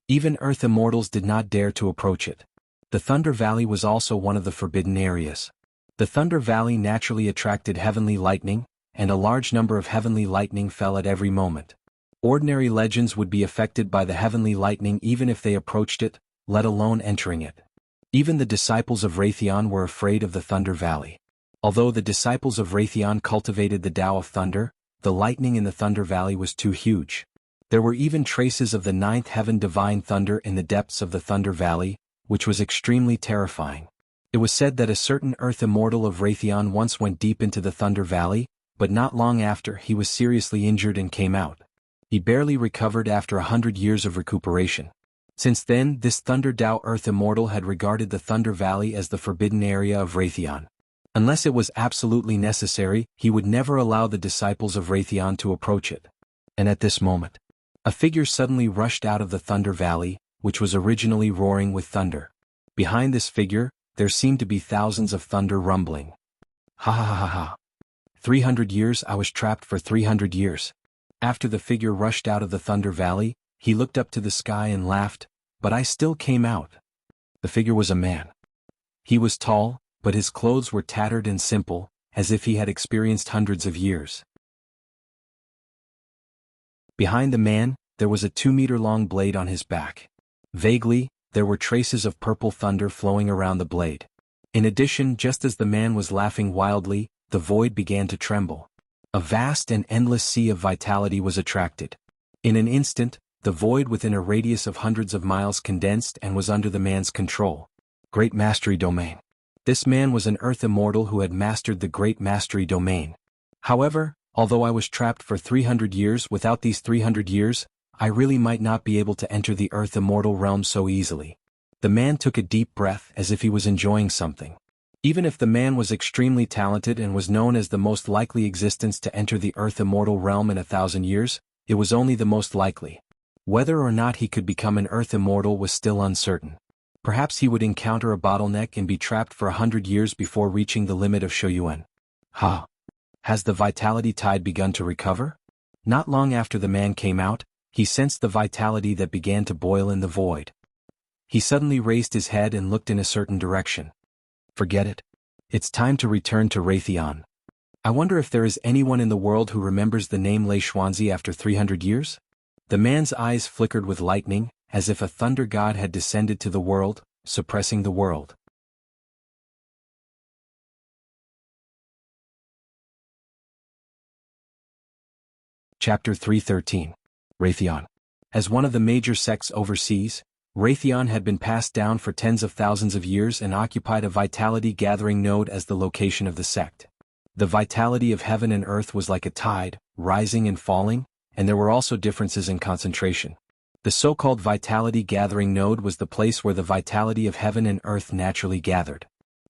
S1: Even earth immortals did not dare to approach it. The Thunder Valley was also one of the forbidden areas. The Thunder Valley naturally attracted heavenly lightning, and a large number of heavenly lightning fell at every moment. Ordinary legends would be affected by the heavenly lightning even if they approached it, let alone entering it. Even the disciples of Raytheon were afraid of the Thunder Valley. Although the disciples of Raytheon cultivated the Tao of Thunder, the lightning in the Thunder Valley was too huge. There were even traces of the ninth heaven divine thunder in the depths of the Thunder Valley, which was extremely terrifying. It was said that a certain Earth Immortal of Raytheon once went deep into the Thunder Valley, but not long after he was seriously injured and came out. He barely recovered after 100 years of recuperation. Since then, this Thunder Tao Earth Immortal had regarded the Thunder Valley as the forbidden area of Raytheon. Unless it was absolutely necessary, he would never allow the disciples of Raytheon to approach it. And at this moment, a figure suddenly rushed out of the Thunder Valley, which was originally roaring with thunder. Behind this figure, there seemed to be thousands of thunder rumbling. Ha ha ha ha ha. 300 years, I was trapped for 300 years. After the figure rushed out of the Thunder Valley, he looked up to the sky and laughed, but I still came out. The figure was a man. He was tall, but his clothes were tattered and simple, as if he had experienced hundreds of years. Behind the man, there was a 2-meter-long blade on his back. Vaguely, there were traces of purple thunder flowing around the blade. In addition, just as the man was laughing wildly, the void began to tremble. A vast and endless sea of vitality was attracted. In an instant, the void within a radius of hundreds of miles condensed and was under the man's control. Great Mastery Domain. This man was an Earth Immortal who had mastered the Great Mastery Domain. However, although I was trapped for 300 years, without these 300 years, I really might not be able to enter the Earth Immortal realm so easily. The man took a deep breath as if he was enjoying something. Even if the man was extremely talented and was known as the most likely existence to enter the Earth Immortal realm in 1,000 years, it was only the most likely. Whether or not he could become an Earth Immortal was still uncertain. Perhaps he would encounter a bottleneck and be trapped for 100 years before reaching the limit of Shoyuan. Ha! Has the vitality tide begun to recover? Not long after the man came out, he sensed the vitality that began to boil in the void. He suddenly raised his head and looked in a certain direction. Forget it. It's time to return to Raytheon. I wonder if there is anyone in the world who remembers the name Lei Xuanzi after 300 years? The man's eyes flickered with lightning, as if a thunder god had descended to the world, suppressing the world. Chapter 313. Raytheon. As one of the major sects overseas, Raytheon had been passed down for tens of thousands of years and occupied a vitality-gathering node as the location of the sect. The vitality of heaven and earth was like a tide, rising and falling, and there were also differences in concentration. The so-called vitality-gathering node was the place where the vitality of heaven and earth naturally gathered.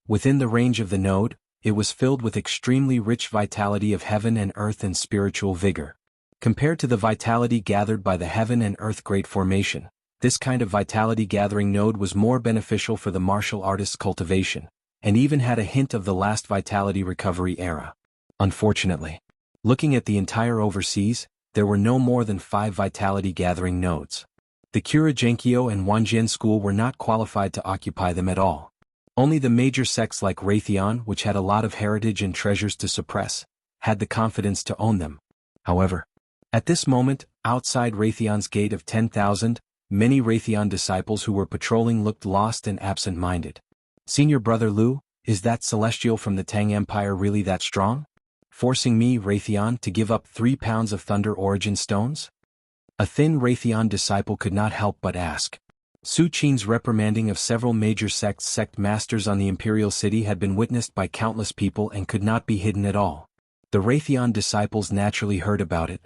S1: Within the range of the node, it was filled with extremely rich vitality of heaven and earth and spiritual vigor. Compared to the vitality gathered by the heaven and earth great formation, this kind of vitality-gathering node was more beneficial for the martial artist's cultivation, and even had a hint of the last vitality recovery era. Unfortunately, looking at the entire overseas, there were no more than 5 vitality-gathering nodes. The Kura-Genkyo and Wanjian school were not qualified to occupy them at all. Only the major sects like Raytheon, which had a lot of heritage and treasures to suppress, had the confidence to own them. However, at this moment, outside Raytheon's gate of 10,000, many Raytheon disciples who were patrolling looked lost and absent-minded. Senior Brother Liu, is that celestial from the Tang Empire really that strong? Forcing me, Raytheon, to give up 3 pounds of Thunder Origin stones? A thin Raytheon disciple could not help but ask. Su Qin's reprimanding of several major sect masters on the Imperial City had been witnessed by countless people and could not be hidden at all. The Raytheon disciples naturally heard about it.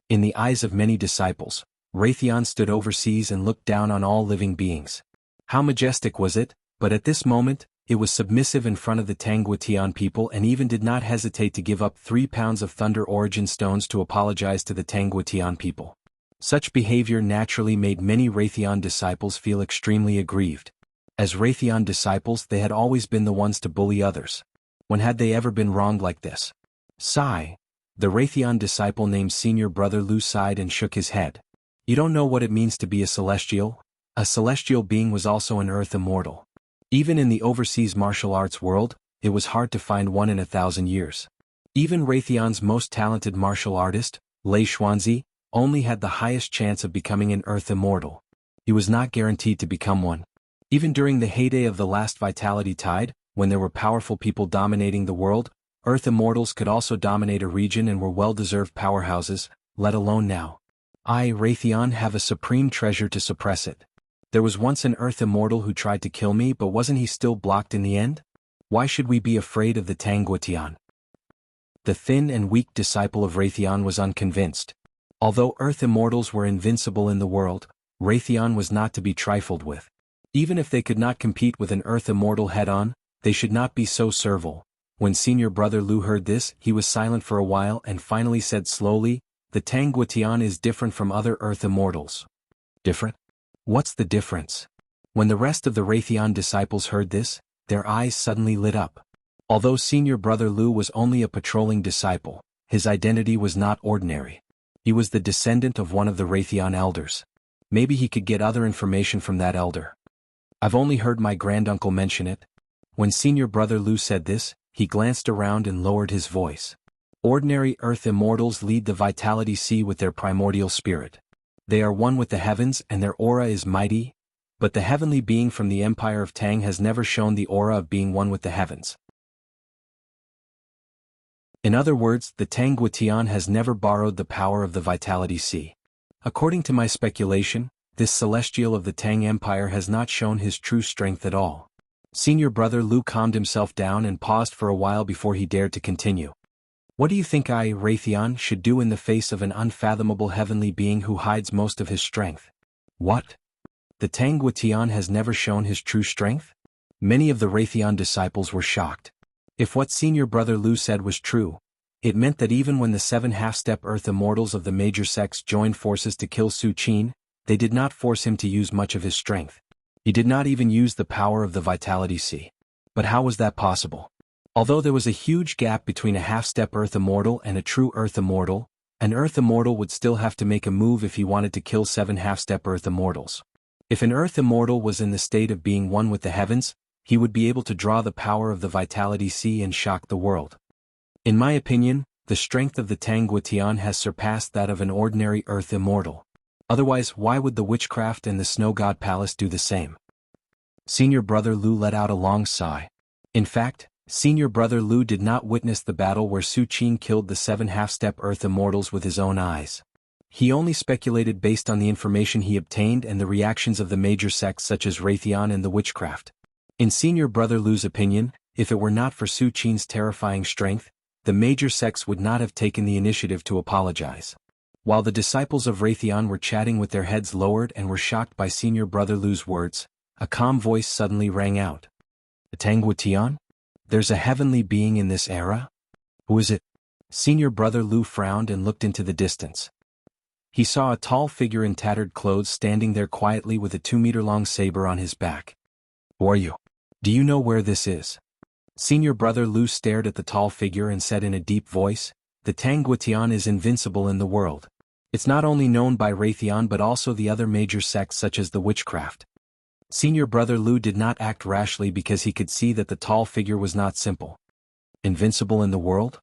S1: In the eyes of many disciples, Raytheon stood overseas and looked down on all living beings. How majestic was it, but at this moment, it was submissive in front of the Tangguotian people and even did not hesitate to give up 3 pounds of Thunder Origin stones to apologize to the Tangguotian people. Such behavior naturally made many Raytheon disciples feel extremely aggrieved. As Raytheon disciples, they had always been the ones to bully others. When had they ever been wronged like this? Sigh. The Raytheon disciple named Senior Brother Liu sighed and shook his head. You don't know what it means to be a celestial? A celestial being was also an Earth Immortal. Even in the overseas martial arts world, it was hard to find one in 1,000 years. Even Raytheon's most talented martial artist, Lei Xuanzi, only had the highest chance of becoming an Earth Immortal. He was not guaranteed to become one. Even during the heyday of the last vitality tide, when there were powerful people dominating the world, Earth immortals could also dominate a region and were well-deserved powerhouses, let alone now. I, Raytheon, have a supreme treasure to suppress it. There was once an Earth immortal who tried to kill me, but wasn't he still blocked in the end? Why should we be afraid of the Tangguotian? The thin and weak disciple of Raytheon was unconvinced. Although Earth immortals were invincible in the world, Raytheon was not to be trifled with. Even if they could not compete with an Earth immortal head-on, they should not be so servile. When Senior Brother Lu heard this, he was silent for a while and finally said slowly, "The Tangguotian is different from other Earth immortals." Different? What's the difference? When the rest of the Raytheon disciples heard this, their eyes suddenly lit up. Although Senior Brother Lu was only a patrolling disciple, his identity was not ordinary. He was the descendant of one of the Raytheon elders. Maybe he could get other information from that elder. I've only heard my granduncle mention it. When Senior Brother Lu said this, he glanced around and lowered his voice. Ordinary Earth immortals lead the Vitality Sea with their primordial spirit. They are one with the heavens and their aura is mighty, but the heavenly being from the Empire of Tang has never shown the aura of being one with the heavens. In other words, the Tangguotian has never borrowed the power of the Vitality Sea. According to my speculation, this celestial of the Tang Empire has not shown his true strength at all. Senior Brother Lu calmed himself down and paused for a while before he dared to continue. What do you think I, Raytheon, should do in the face of an unfathomable heavenly being who hides most of his strength? What? The Tangguotian has never shown his true strength? Many of the Raytheon disciples were shocked. If what Senior Brother Lu said was true, it meant that even when the 7 half-step Earth immortals of the major sects joined forces to kill Su Qin, they did not force him to use much of his strength. He did not even use the power of the Vitality Sea. But how was that possible? Although there was a huge gap between a half-step Earth immortal and a true Earth immortal, an Earth immortal would still have to make a move if he wanted to kill 7 half-step Earth immortals. If an Earth immortal was in the state of being one with the heavens, he would be able to draw the power of the Vitality Sea and shock the world. In my opinion, the strength of the Tangguotian has surpassed that of an ordinary Earth immortal. Otherwise, why would the Witchcraft and the Snow God Palace do the same? Senior Brother Lu let out a long sigh. In fact, Senior Brother Lu did not witness the battle where Su Qin killed the 7 half-step Earth immortals with his own eyes. He only speculated based on the information he obtained and the reactions of the major sects such as Raytheon and the Witchcraft. In Senior Brother Lu's opinion, if it were not for Su Qin's terrifying strength, the major sects would not have taken the initiative to apologize. While the disciples of Raytheon were chatting with their heads lowered and were shocked by Senior Brother Lu's words, a calm voice suddenly rang out. The Tangguotian? There's a heavenly being in this era? Who is it? Senior Brother Lu frowned and looked into the distance. He saw a tall figure in tattered clothes standing there quietly with a 2-meter-long saber on his back. Who are you? Do you know where this is? Senior Brother Lu stared at the tall figure and said in a deep voice, "The Tangguotian is invincible in the world. It's not only known by Raytheon but also the other major sects such as the Witchcraft." Senior Brother Lu did not act rashly because he could see that the tall figure was not simple. Invincible in the world?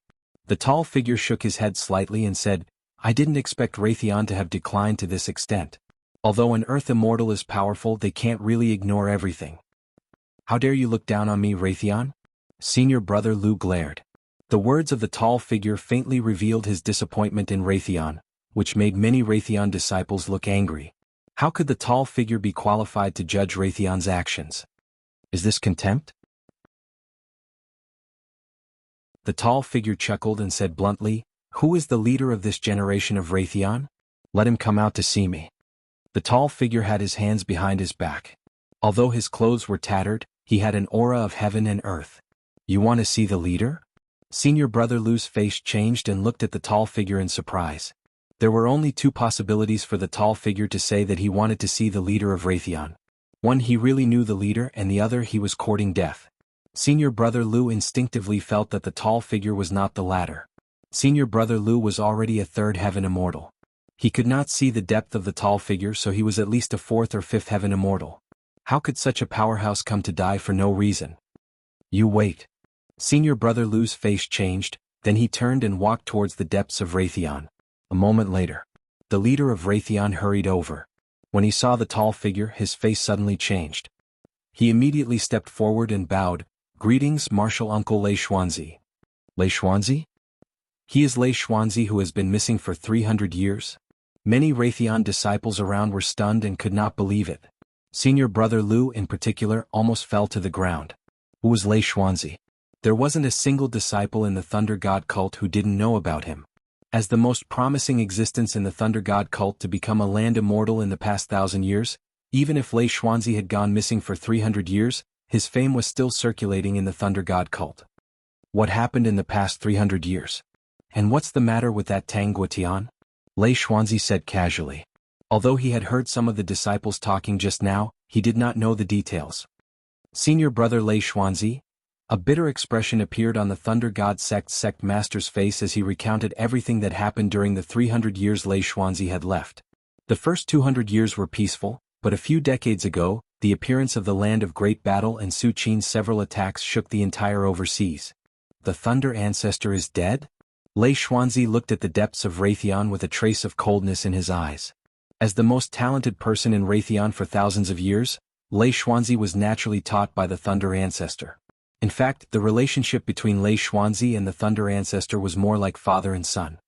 S1: The tall figure shook his head slightly and said, "I didn't expect Raytheon to have declined to this extent. Although an Earth immortal is powerful, they can't really ignore everything." "How dare you look down on me, Raytheon?" Senior Brother Lu glared. The words of the tall figure faintly revealed his disappointment in Raytheon, which made many Raytheon disciples look angry. How could the tall figure be qualified to judge Raytheon's actions? Is this contempt? The tall figure chuckled and said bluntly, "Who is the leader of this generation of Raytheon? Let him come out to see me." The tall figure had his hands behind his back. Although his clothes were tattered, he had an aura of heaven and earth. "You want to see the leader?" Senior Brother Lu's face changed and looked at the tall figure in surprise. There were only 2 possibilities for the tall figure to say that he wanted to see the leader of Raytheon. One, he really knew the leader, and the other, he was courting death. Senior Brother Lu instinctively felt that the tall figure was not the latter. Senior Brother Lu was already a 3rd heaven immortal. He could not see the depth of the tall figure, so he was at least a 4th or 5th heaven immortal. How could such a powerhouse come to die for no reason? "You wait." Senior Brother Lu's face changed, then he turned and walked towards the depths of Raytheon. A moment later, the leader of Raytheon hurried over. When he saw the tall figure, his face suddenly changed. He immediately stepped forward and bowed, Greetings, Martial Uncle Lei Xuanzi. Lei Xuanzi? He is Lei Xuanzi who has been missing for 300 years? Many Raytheon disciples around were stunned and could not believe it. Senior brother Lu in particular almost fell to the ground. Who was Lei Xuanzi? There wasn't a single disciple in the Thunder God cult who didn't know about him. As the most promising existence in the Thunder God cult to become a land immortal in the past 1,000 years, even if Lei Xuanzi had gone missing for 300 years, his fame was still circulating in the Thunder God cult. What happened in the past 300 years? And what's the matter with that Tang Guotian? Lei Xuanzi said casually. Although he had heard some of the disciples talking just now, he did not know the details. Senior brother Lei Xuanzi? A bitter expression appeared on the Thunder God sect master's face as he recounted everything that happened during the 300 years Lei Xuanzi had left. The first 200 years were peaceful, but a few decades ago, the appearance of the land of great battle and Su Qin's several attacks shook the entire overseas. The Thunder Ancestor is dead? Lei Xuanzi looked at the depths of Raytheon with a trace of coldness in his eyes. As the most talented person in Raytheon for thousands of years, Lei Xuanzi was naturally taught by the Thunder Ancestor. In fact, the relationship between Lei Xuanzi and the Thunder Ancestor was more like father and son.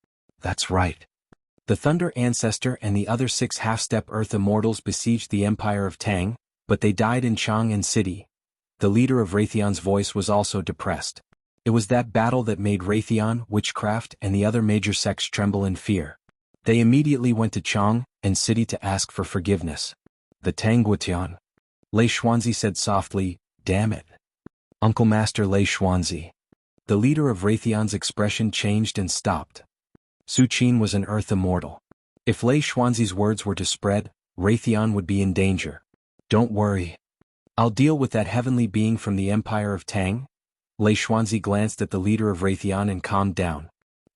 S1: That's right. The Thunder Ancestor and the other 6 half-step Earth Immortals besieged the Empire of Tang, but they died in Chang'an City. The leader of Raytheon's voice was also depressed. It was that battle that made Raytheon, Witchcraft, and the other major sects tremble in fear. They immediately went to Chang'an City to ask for forgiveness. The Tang Guotian. Lei Xuanzi said softly, "Damn it. Uncle Master Lei Xuanzi." The leader of Raytheon's expression changed and stopped. Su Qin was an Earth Immortal. If Lei Xuanzi's words were to spread, Raytheon would be in danger. Don't worry. I'll deal with that heavenly being from the Empire of Tang. Lei Xuanzi glanced at the leader of Raytheon and calmed down.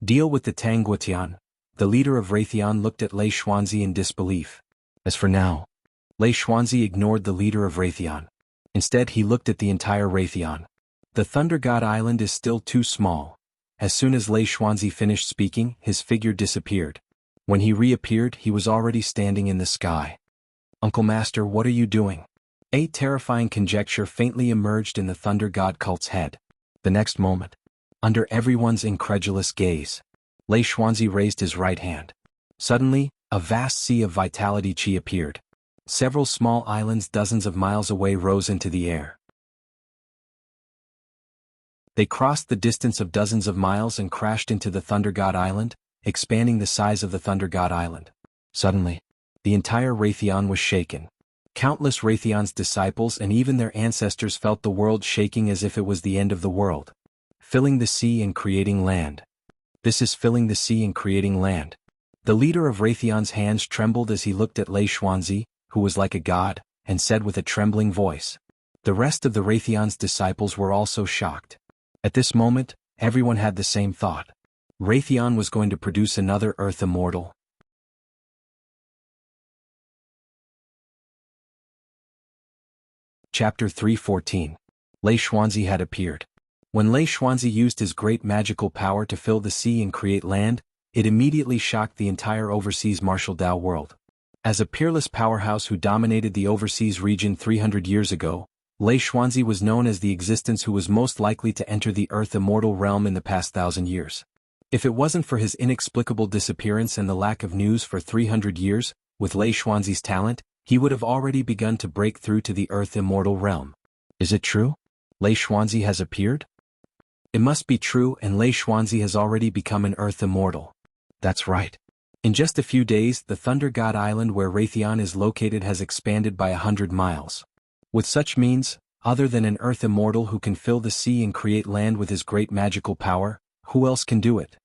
S1: Deal with the Tang Guotian. The leader of Raytheon looked at Lei Xuanzi in disbelief. As for now, Lei Xuanzi ignored the leader of Raytheon. Instead he looked at the entire Raytheon. The Thunder God Island is still too small. As soon as Lei Xuanzi finished speaking, his figure disappeared. When he reappeared, he was already standing in the sky. Uncle Master, what are you doing? A terrifying conjecture faintly emerged in the Thunder God cult's head. The next moment, under everyone's incredulous gaze, Lei Xuanzi raised his right hand. Suddenly, a vast sea of vitality chi appeared. Several small islands dozens of miles away rose into the air. They crossed the distance of dozens of miles and crashed into the Thunder God Island, expanding the size of the Thunder God Island. Suddenly, the entire Raytheon was shaken. Countless Raytheon's disciples and even their ancestors felt the world shaking as if it was the end of the world. Filling the sea and creating land. This is filling the sea and creating land. The leader of Raytheon's hands trembled as he looked at Lei Xuanzi, who was like a god, and said with a trembling voice. The rest of the Raytheon's disciples were also shocked. At this moment, everyone had the same thought. Raytheon was going to produce another Earth Immortal. Chapter 3:14. Lei Xuanzi had appeared. When Lei Xuanzi used his great magical power to fill the sea and create land, it immediately shocked the entire overseas martial Dao world. As a peerless powerhouse who dominated the overseas region 300 years ago, Lei Xuanzi was known as the existence who was most likely to enter the Earth Immortal realm in the past 1,000 years. If it wasn't for his inexplicable disappearance and the lack of news for 300 years, with Lei Xuanzi's talent, he would have already begun to break through to the Earth Immortal realm. Is it true? Lei Xuanzi has appeared? It must be true, and Lei Xuanzi has already become an Earth Immortal. That's right. In just a few days, the Thunder God Island where Raytheon is located has expanded by 100 miles. With such means, other than an Earth Immortal who can fill the sea and create land with his great magical power, who else can do it?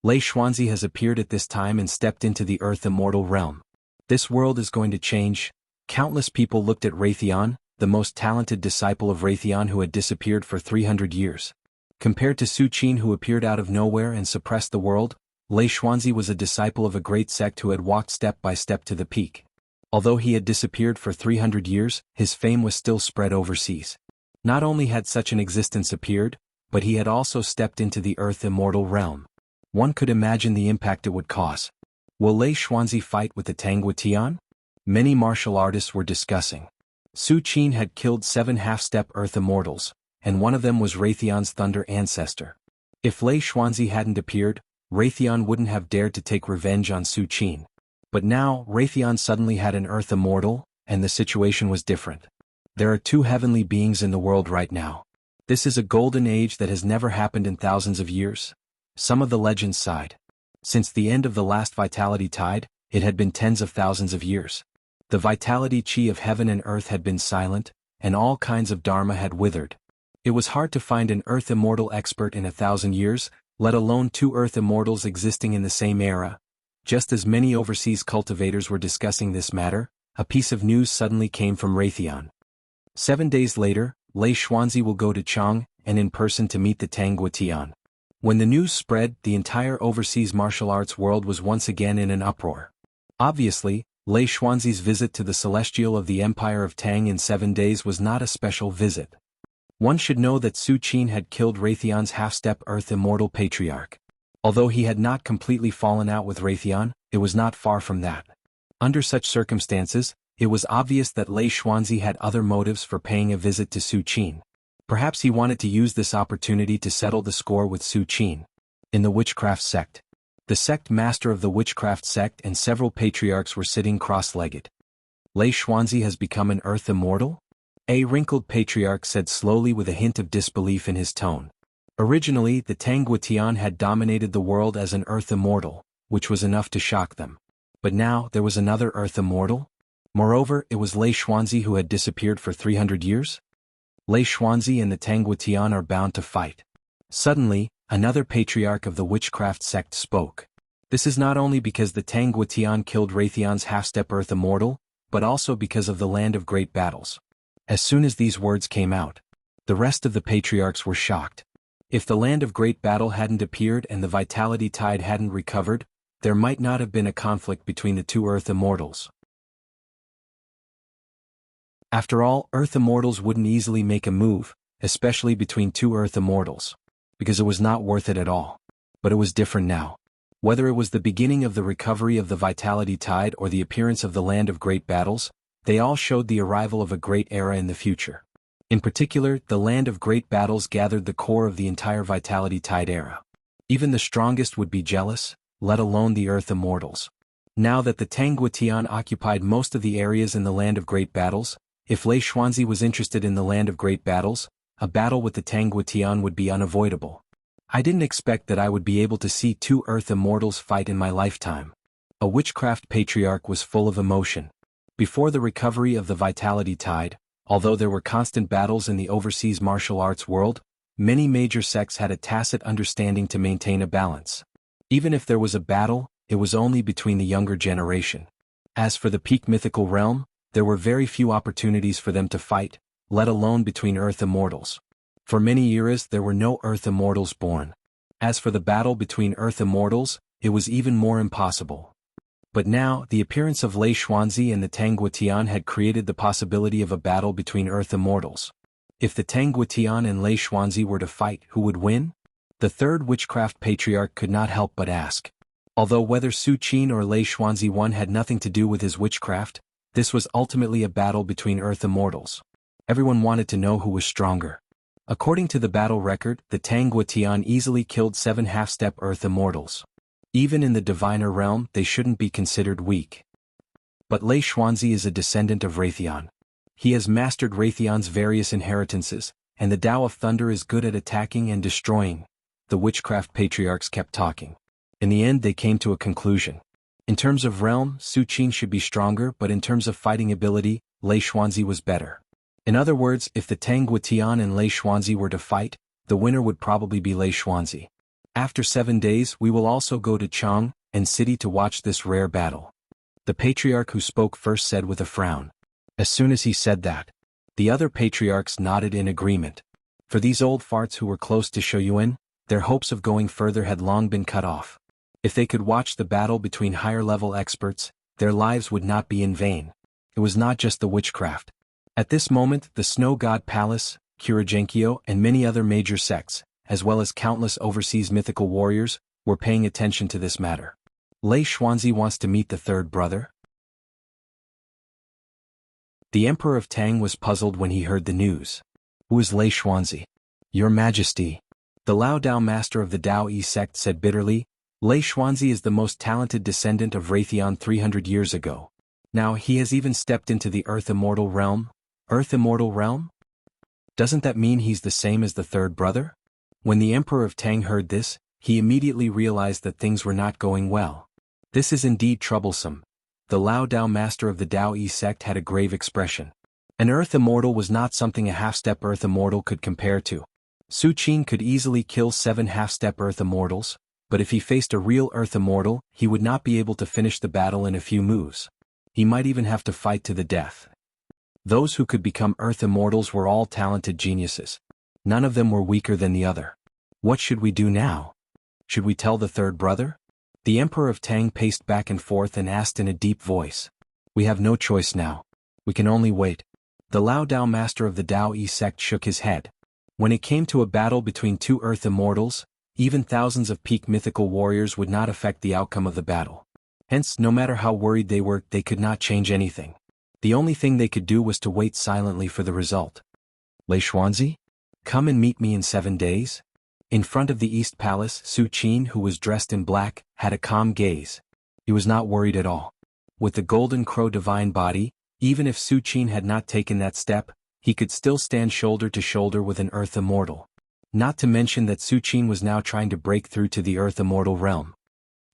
S1: Lei Xuanzi has appeared at this time and stepped into the Earth Immortal realm. This world is going to change. Countless people looked at Raytheon, the most talented disciple of Raytheon who had disappeared for 300 years. Compared to Su Qin who appeared out of nowhere and suppressed the world, Lei Xuanzi was a disciple of a great sect who had walked step by step to the peak. Although he had disappeared for 300 years, his fame was still spread overseas. Not only had such an existence appeared, but he had also stepped into the Earth Immortal realm. One could imagine the impact it would cause. Will Lei Xuanzi fight with the Tang Guotian? Many martial artists were discussing. Su Qin had killed 7 half-step Earth Immortals, and one of them was Raytheon's Thunder ancestor. If Lei Xuanzi hadn't appeared, Raytheon wouldn't have dared to take revenge on Su Qin. But now, Raytheon suddenly had an Earth immortal, and the situation was different. There are two heavenly beings in the world right now. This is a golden age that has never happened in thousands of years. Some of the legends sighed. Since the end of the last vitality tide, it had been tens of thousands of years. The vitality chi of heaven and earth had been silent, and all kinds of dharma had withered. It was hard to find an Earth immortal expert in 1,000 years, let alone two Earth immortals existing in the same era. Just as many overseas cultivators were discussing this matter, a piece of news suddenly came from Raytheon. 7 days later, Lei Xuanzi will go to Chang, and in person to meet the Tangua Tian. When the news spread, the entire overseas martial arts world was once again in an uproar. Obviously, Lei Xuanzi's visit to the Celestial of the Empire of Tang in 7 days was not a special visit. One should know that Su Qin had killed Raytheon's half-step Earth immortal patriarch. Although he had not completely fallen out with Raytheon, it was not far from that. Under such circumstances, it was obvious that Lei Xuanzi had other motives for paying a visit to Su Qin. Perhaps he wanted to use this opportunity to settle the score with Su Qin. In the witchcraft sect. The sect master of the witchcraft sect and several patriarchs were sitting cross-legged. Lei Xuanzi has become an Earth immortal? A wrinkled patriarch said slowly with a hint of disbelief in his tone. Originally, the Tangua Tian had dominated the world as an Earth immortal, which was enough to shock them. But now, there was another Earth immortal? Moreover, it was Lei Xuanzi who had disappeared for 300 years? Lei Xuanzi and the Tangua Tian are bound to fight. Suddenly, another patriarch of the witchcraft sect spoke. This is not only because the Tangua Tian killed Raytheon's half-step Earth immortal, but also because of the land of great battles. As soon as these words came out, the rest of the patriarchs were shocked. If the land of great battle hadn't appeared and the vitality tide hadn't recovered, there might not have been a conflict between the two Earth immortals. After all, Earth immortals wouldn't easily make a move, especially between two Earth immortals, because it was not worth it at all. But it was different now. Whether it was the beginning of the recovery of the vitality tide or the appearance of the land of great battles, they all showed the arrival of a great era in the future. In particular, the land of great battles gathered the core of the entire vitality tide era. Even the strongest would be jealous, let alone the Earth immortals. Now that the Tangua Tian occupied most of the areas in the land of great battles, if Lei Xuanzi was interested in the land of great battles, a battle with the Tangua Tian would be unavoidable. I didn't expect that I would be able to see two Earth immortals fight in my lifetime. A witchcraft patriarch was full of emotion. Before the recovery of the vitality tide, although there were constant battles in the overseas martial arts world, many major sects had a tacit understanding to maintain a balance. Even if there was a battle, it was only between the younger generation. As for the peak mythical realm, there were very few opportunities for them to fight, let alone between Earth immortals. For many eras there were no Earth immortals born. As for the battle between Earth immortals, it was even more impossible. But now, the appearance of Lei Xuanzi and the Tangua Tian had created the possibility of a battle between Earth immortals. If the Tangua Tian and Lei Xuanzi were to fight, who would win? The third witchcraft patriarch could not help but ask. Although whether Su Qin or Lei Xuanzi won had nothing to do with his witchcraft, this was ultimately a battle between Earth immortals. Everyone wanted to know who was stronger. According to the battle record, the Tangua Tian easily killed 7 half-step Earth immortals. Even in the diviner realm, they shouldn't be considered weak. But Lei Xuanzi is a descendant of Raytheon. He has mastered Raytheon's various inheritances, and the Tao of Thunder is good at attacking and destroying. The witchcraft patriarchs kept talking. In the end they came to a conclusion. In terms of realm, Su Qin should be stronger, but in terms of fighting ability, Lei Xuanzi was better. In other words, if the Tangua Tian and Lei Xuanzi were to fight, the winner would probably be Lei Xuanzi. After 7 days we will also go to Chang and city to watch this rare battle. The patriarch who spoke first said with a frown. As soon as he said that, the other patriarchs nodded in agreement. For these old farts who were close to Shouyuan, their hopes of going further had long been cut off. If they could watch the battle between higher-level experts, their lives would not be in vain. It was not just the witchcraft. At this moment, the Snow God Palace, Kuragenkyo, and many other major sects, as well as countless overseas mythical warriors, were paying attention to this matter. Lei Xuanzi wants to meet the third brother? The Emperor of Tang was puzzled when he heard the news. Who is Lei Xuanzi? Your Majesty. The Lao Dao master of the Dao Yi sect said bitterly, Lei Xuanzi is the most talented descendant of Raytheon 300 years ago. Now he has even stepped into the Earth Immortal realm? Earth Immortal realm? Doesn't that mean he's the same as the third brother? When the Emperor of Tang heard this, he immediately realized that things were not going well. This is indeed troublesome. The Lao Dao master of the Dao Yi sect had a grave expression. An Earth Immortal was not something a half-step Earth Immortal could compare to. Su Qin could easily kill 7 half-step Earth Immortals, but if he faced a real Earth Immortal, he would not be able to finish the battle in a few moves. He might even have to fight to the death. Those who could become Earth Immortals were all talented geniuses. None of them were weaker than the other. What should we do now? Should we tell the third brother? The Emperor of Tang paced back and forth and asked in a deep voice. We have no choice now. We can only wait. The Lao Dao master of the Dao Yi sect shook his head. When it came to a battle between 2 Earth Immortals, even thousands of peak mythical warriors would not affect the outcome of the battle. Hence, no matter how worried they were, they could not change anything. The only thing they could do was to wait silently for the result. Lei Xuanzi? Come and meet me in 7 days? In front of the East Palace, Su Qin, who was dressed in black, had a calm gaze. He was not worried at all. With the Golden Crow divine body, even if Su Qin had not taken that step, he could still stand shoulder to shoulder with an Earth Immortal. Not to mention that Su Qin was now trying to break through to the Earth Immortal realm.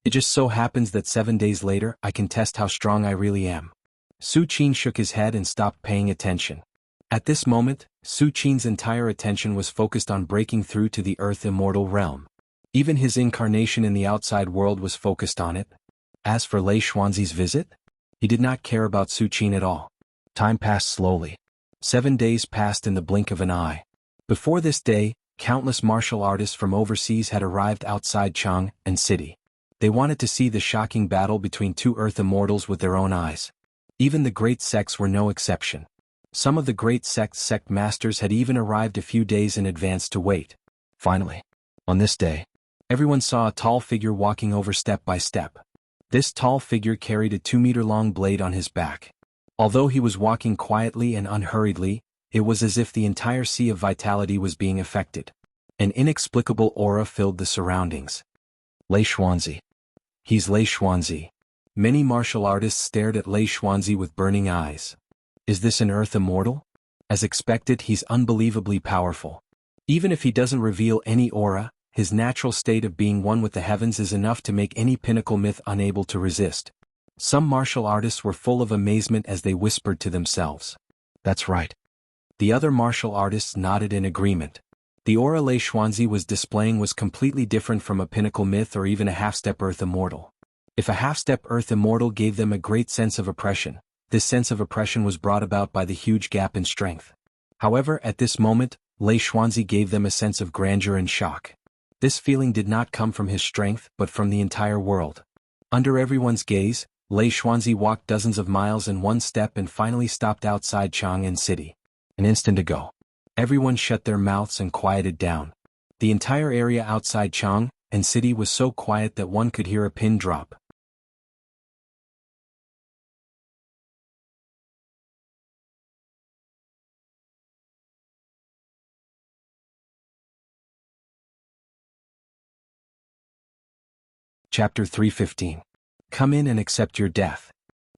S1: It just so happens that 7 days later I can test how strong I really am. Su Qin shook his head and stopped paying attention. At this moment, Su Qin's entire attention was focused on breaking through to the Earth Immortal realm. Even his incarnation in the outside world was focused on it. As for Lei Xuanzi's visit, he did not care about Su Qin at all. Time passed slowly. 7 days passed in the blink of an eye. Before this day, countless martial artists from overseas had arrived outside Jianghu city. They wanted to see the shocking battle between 2 Earth Immortals with their own eyes. Even the great sects were no exception. Some of the great sect masters had even arrived a few days in advance to wait. Finally, on this day, everyone saw a tall figure walking over step by step. This tall figure carried a 2-meter-long blade on his back. Although he was walking quietly and unhurriedly, it was as if the entire sea of vitality was being affected. An inexplicable aura filled the surroundings. Lei Xuanzi. He's Lei Xuanzi. Many martial artists stared at Lei Xuanzi with burning eyes. Is this an Earth Immortal? As expected, he's unbelievably powerful. Even if he doesn't reveal any aura, his natural state of being one with the heavens is enough to make any pinnacle myth unable to resist. Some martial artists were full of amazement as they whispered to themselves. That's right. The other martial artists nodded in agreement. The aura Lei Xuanzi was displaying was completely different from a pinnacle myth or even a half-step Earth Immortal. If a half-step Earth Immortal gave them a great sense of oppression, this sense of oppression was brought about by the huge gap in strength. However, at this moment, Lei Xuanzi gave them a sense of grandeur and shock. This feeling did not come from his strength but from the entire world. Under everyone's gaze, Lei Xuanzi walked dozens of miles in one step and finally stopped outside Jianghu city. An instant ago. Everyone shut their mouths and quieted down. The entire area outside Jianghu city was so quiet that one could hear a pin drop. Chapter 315. Come in and accept your death.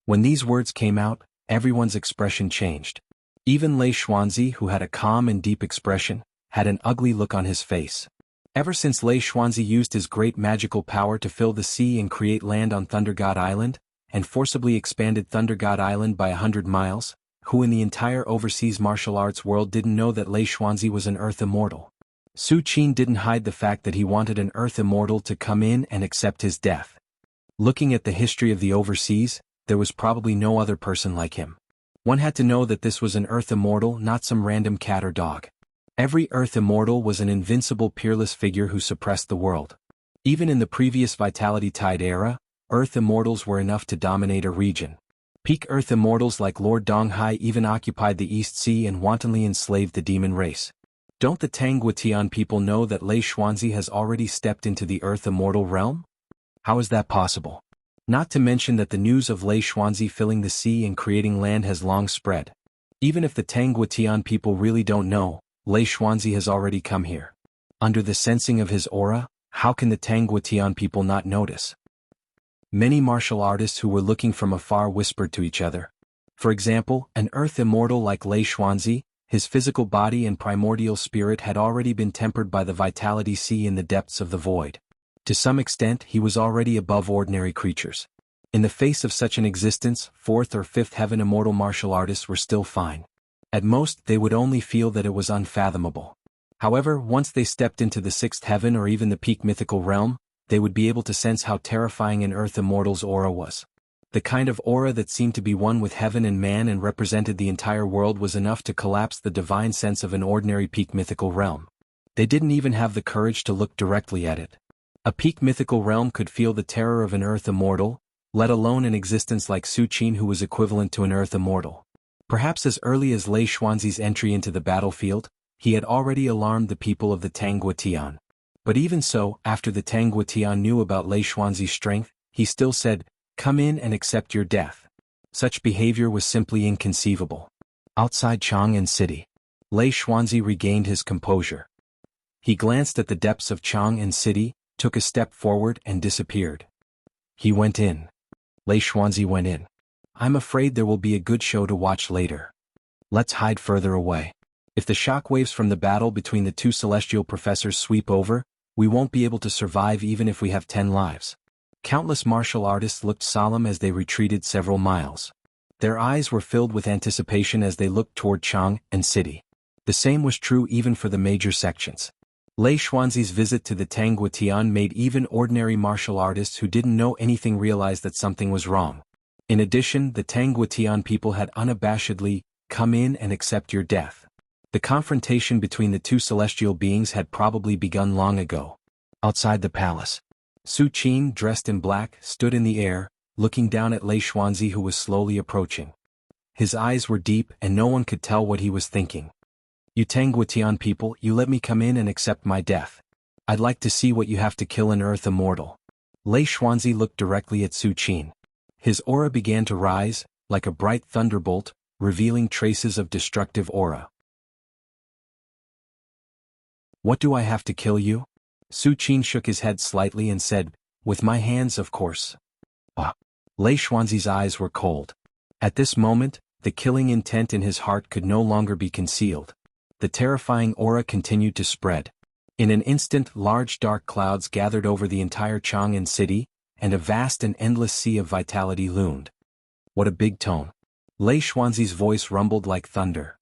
S1: When these words came out, everyone's expression changed. Even Lei Xuanzi, who had a calm and deep expression, had an ugly look on his face. Ever since Lei Xuanzi used his great magical power to fill the sea and create land on Thunder God Island, and forcibly expanded Thunder God Island by 100 miles, who in the entire overseas martial arts world didn't know that Lei Xuanzi was an Earth Immortal? Su Qin didn't hide the fact that he wanted an Earth Immortal to come in and accept his death. Looking at the history of the overseas, there was probably no other person like him. One had to know that this was an Earth Immortal, not some random cat or dog. Every Earth Immortal was an invincible, peerless figure who suppressed the world. Even in the previous Vitality Tide era, Earth Immortals were enough to dominate a region. Peak Earth Immortals like Lord Donghai even occupied the East Sea and wantonly enslaved the demon race. Don't the Tangguotian people know that Lei Xuanzi has already stepped into the Earth Immortal realm? How is that possible? Not to mention that the news of Lei Xuanzi filling the sea and creating land has long spread. Even if the Tangguotian people really don't know, Lei Xuanzi has already come here. Under the sensing of his aura, how can the Tangguotian people not notice? Many martial artists who were looking from afar whispered to each other. For example, an earth immortal like Lei Xuanzi, his physical body and primordial spirit had already been tempered by the vitality sea in the depths of the void. To some extent he was already above ordinary creatures. In the face of such an existence, fourth or fifth heaven immortal martial artists were still fine. At most they would only feel that it was unfathomable. However, once they stepped into the sixth heaven or even the peak mythical realm, they would be able to sense how terrifying an earth immortal's aura was. The kind of aura that seemed to be one with heaven and man and represented the entire world was enough to collapse the divine sense of an ordinary peak mythical realm. They didn't even have the courage to look directly at it. A peak mythical realm could feel the terror of an earth immortal, let alone an existence like Su Qin who was equivalent to an earth immortal. Perhaps as early as Lei Xuanzi's entry into the battlefield, he had already alarmed the people of the Tangguotian. But even so, after the Tangguotian knew about Lei Xuanzi's strength, he still said, "Come in and accept your death." Such behavior was simply inconceivable. Outside Chang'an City, Lei Xuanzi regained his composure. He glanced at the depths of Chang'an City, took a step forward and disappeared. He went in. Lei Xuanzi went in. "I'm afraid there will be a good show to watch later. Let's hide further away. If the shockwaves from the battle between the two celestial professors sweep over, we won't be able to survive even if we have 10 lives." Countless martial artists looked solemn as they retreated several miles. Their eyes were filled with anticipation as they looked toward Chang'an City. The same was true even for the major sections. Lei Xuanzi's visit to the Tangguotian made even ordinary martial artists who didn't know anything realize that something was wrong. In addition, the Tangguotian people had unabashedly, "Come in and accept your death." The confrontation between the two celestial beings had probably begun long ago. Outside the palace, Su Qin, dressed in black, stood in the air, looking down at Lei Xuanzi who was slowly approaching. His eyes were deep and no one could tell what he was thinking. "You Tangguotian people, you let me come in and accept my death. I'd like to see what you have to kill an earth immortal." Lei Xuanzi looked directly at Su Qin. His aura began to rise, like a bright thunderbolt, revealing traces of destructive aura. "What do I have to kill you?" Su Qin shook his head slightly and said, "With my hands, of course." Lei Xuanzi's eyes were cold. At this moment, the killing intent in his heart could no longer be concealed. The terrifying aura continued to spread. In an instant, large dark clouds gathered over the entire Chang'an City, and a vast and endless sea of vitality loomed. "What a big tone." Lei Xuanzi's voice rumbled like thunder.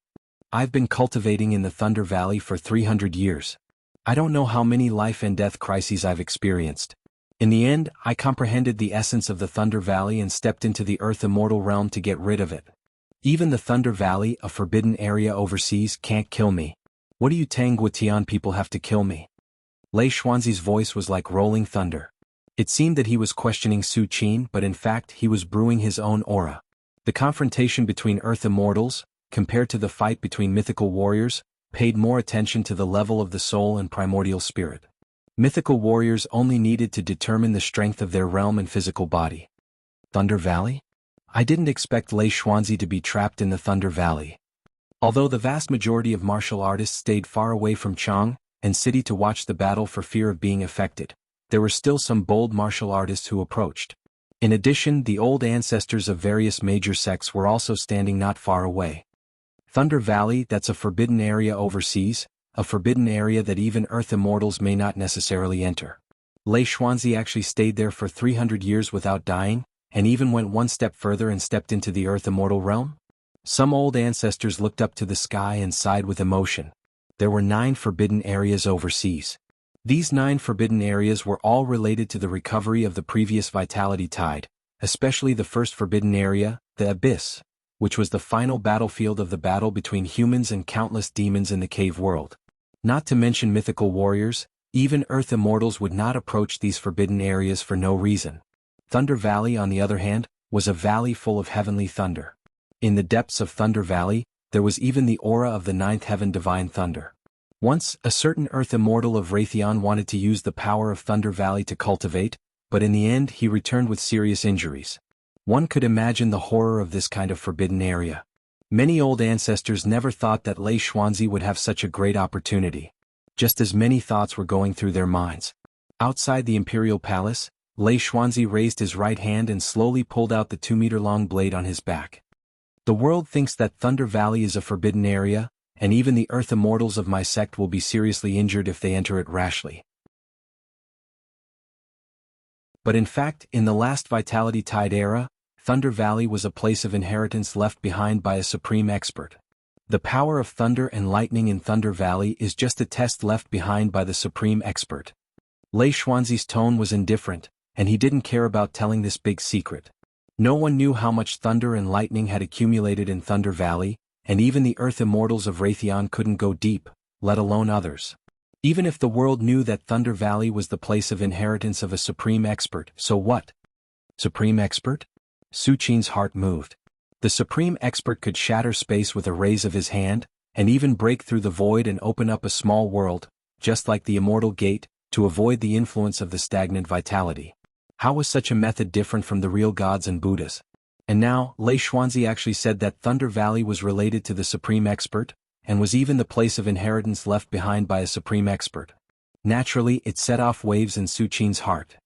S1: "I've been cultivating in the Thunder Valley for 300 years. I don't know how many life and death crises I've experienced. In the end, I comprehended the essence of the Thunder Valley and stepped into the Earth Immortal realm to get rid of it. Even the Thunder Valley, a forbidden area overseas, can't kill me. What do you Tangguotian people have to kill me?" Lei Xuanzi's voice was like rolling thunder. It seemed that he was questioning Su Qin, but in fact he was brewing his own aura. The confrontation between Earth Immortals, compared to the fight between mythical warriors, paid more attention to the level of the soul and primordial spirit. Mythical warriors only needed to determine the strength of their realm and physical body. Thunder Valley? I didn't expect Lei Xuanzi to be trapped in the Thunder Valley. Although the vast majority of martial artists stayed far away from Chang'an City to watch the battle for fear of being affected, there were still some bold martial artists who approached. In addition, the old ancestors of various major sects were also standing not far away. Thunder Valley, that's a forbidden area overseas, a forbidden area that even Earth Immortals may not necessarily enter. Lei Xuanzi actually stayed there for 300 years without dying, and even went one step further and stepped into the Earth Immortal realm? Some old ancestors looked up to the sky and sighed with emotion. There were 9 forbidden areas overseas. These 9 forbidden areas were all related to the recovery of the previous vitality tide, especially the first forbidden area, the Abyss, which was the final battlefield of the battle between humans and countless demons in the cave world. Not to mention mythical warriors, even Earth Immortals would not approach these forbidden areas for no reason. Thunder Valley, on the other hand, was a valley full of heavenly thunder. In the depths of Thunder Valley, there was even the aura of the 9th heaven divine thunder. Once, a certain Earth Immortal of Raytheon wanted to use the power of Thunder Valley to cultivate, but in the end he returned with serious injuries. One could imagine the horror of this kind of forbidden area. Many old ancestors never thought that Lei Xuanzi would have such a great opportunity. Just as many thoughts were going through their minds. Outside the imperial palace, Lei Xuanzi raised his right hand and slowly pulled out the 2-meter-long blade on his back. The world thinks that Thunder Valley is a forbidden area, and even the Earth Immortals of my sect will be seriously injured if they enter it rashly. But in fact, in the last Vitality Tide era, Thunder Valley was a place of inheritance left behind by a supreme expert. The power of thunder and lightning in Thunder Valley is just a test left behind by the supreme expert. Lei Xuanzi's tone was indifferent, and he didn't care about telling this big secret. No one knew how much thunder and lightning had accumulated in Thunder Valley, and even the Earth Immortals of Raytheon couldn't go deep, let alone others. Even if the world knew that Thunder Valley was the place of inheritance of a supreme expert, so what? Supreme expert? Su Qin's heart moved. The supreme expert could shatter space with a raise of his hand, and even break through the void and open up a small world, just like the Immortal Gate, to avoid the influence of the stagnant vitality. How was such a method different from the real gods and Buddhas? And now, Lei Xuanzi actually said that Thunder Valley was related to the supreme expert, and was even the place of inheritance left behind by a supreme expert. Naturally, it set off waves in Su Qin's heart.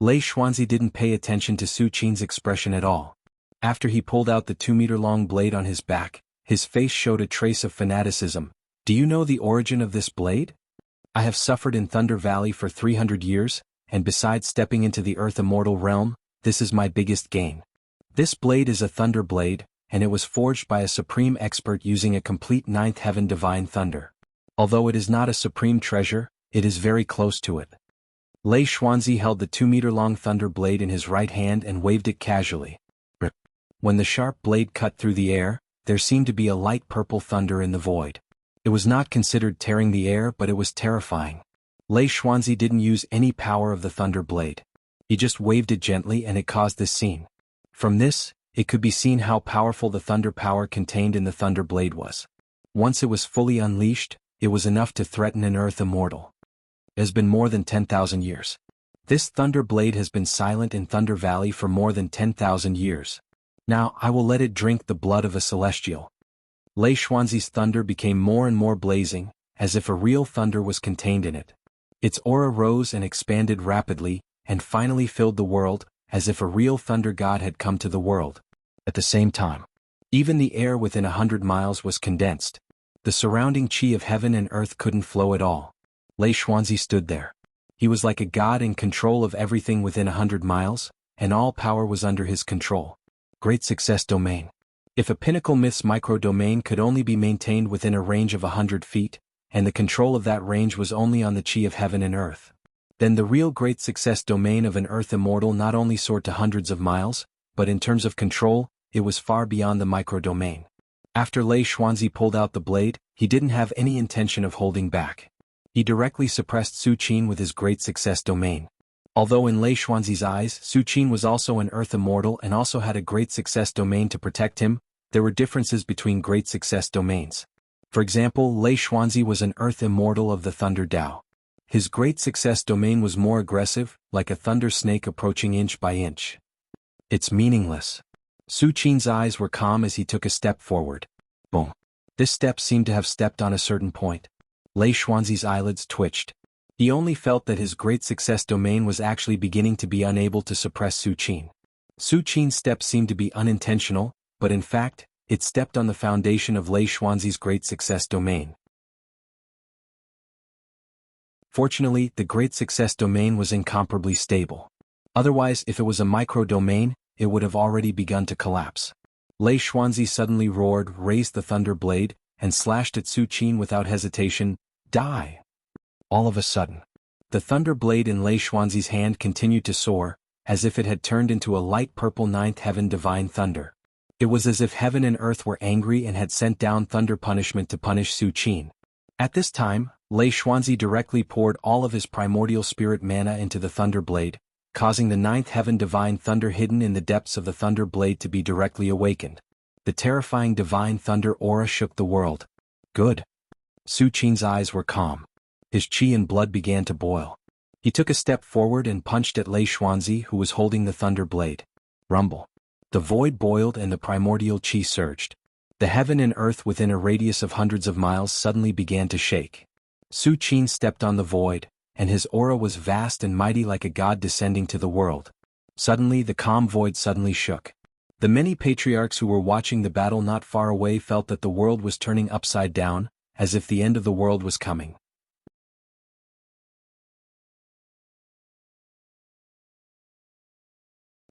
S1: Lei Xuanzi didn't pay attention to Su Qin's expression at all. After he pulled out the 2-meter-long blade on his back, his face showed a trace of fanaticism. Do you know the origin of this blade? I have suffered in Thunder Valley for 300 years, and besides stepping into the Earth Immortal realm, this is my biggest gain. This blade is a thunder blade, and it was forged by a supreme expert using a complete ninth heaven divine thunder. Although it is not a supreme treasure, it is very close to it. Lei Xuanzi held the 2-meter-long thunder blade in his right hand and waved it casually. When the sharp blade cut through the air, there seemed to be a light purple thunder in the void. It was not considered tearing the air, but it was terrifying. Lei Xuanzi didn't use any power of the thunder blade. He just waved it gently and it caused this scene. From this, it could be seen how powerful the thunder power contained in the thunder blade was. Once it was fully unleashed, it was enough to threaten an Earth Immortal. It has been more than 10,000 years. This thunder blade has been silent in Thunder Valley for more than 10,000 years. Now I will let it drink the blood of a celestial. Lei Xuanzi's thunder became more and more blazing, as if a real thunder was contained in it. Its aura rose and expanded rapidly, and finally filled the world, as if a real thunder god had come to the world. At the same time, even the air within 100 miles was condensed. The surrounding qi of heaven and earth couldn't flow at all. Lei Xuanzi stood there. He was like a god in control of everything within 100 miles, and all power was under his control. Great Success Domain. If a Pinnacle Myths micro-domain could only be maintained within a range of 100 feet, and the control of that range was only on the qi of heaven and earth, then the real Great Success Domain of an Earth Immortal not only soared to hundreds of miles, but in terms of control, it was far beyond the micro-domain. After Lei Xuanzi pulled out the blade, he didn't have any intention of holding back. He directly suppressed Su Qin with his Great Success Domain. Although in Lei Xuanzi's eyes, Su Qin was also an Earth Immortal and also had a Great Success Domain to protect him, there were differences between Great Success Domains. For example, Lei Xuanzi was an Earth Immortal of the Thunder Dao. His Great Success Domain was more aggressive, like a thunder snake approaching inch by inch. It's meaningless. Su Qin's eyes were calm as he took a step forward. Boom. This step seemed to have stepped on a certain point. Lei Xuanzi's eyelids twitched. He only felt that his Great Success Domain was actually beginning to be unable to suppress Su Qin. Su Qin's step seemed to be unintentional, but in fact, it stepped on the foundation of Lei Xuanzi's Great Success Domain. Fortunately, the Great Success Domain was incomparably stable. Otherwise, if it was a micro-domain, it would have already begun to collapse. Lei Xuanzi suddenly roared, raised the thunder blade, and slashed at Su Qin without hesitation. Die! All of a sudden, the thunder blade in Lei Xuanzi's hand continued to soar, as if it had turned into a light purple ninth heaven divine thunder. It was as if heaven and earth were angry and had sent down thunder punishment to punish Su Qin. At this time, Lei Xuanzi directly poured all of his primordial spirit mana into the thunder blade, causing the ninth heaven divine thunder hidden in the depths of the thunder blade to be directly awakened. The terrifying divine thunder aura shook the world. Good. Su Qin's eyes were calm. His qi and blood began to boil. He took a step forward and punched at Lei Xuanzi, who was holding the thunder blade. Rumble. The void boiled and the primordial qi surged. The heaven and earth within a radius of hundreds of miles suddenly began to shake. Su Qin stepped on the void, and his aura was vast and mighty like a god descending to the world. Suddenly the calm void suddenly shook. The many patriarchs who were watching the battle not far away felt that the world was turning upside down, as if the end of the world was coming.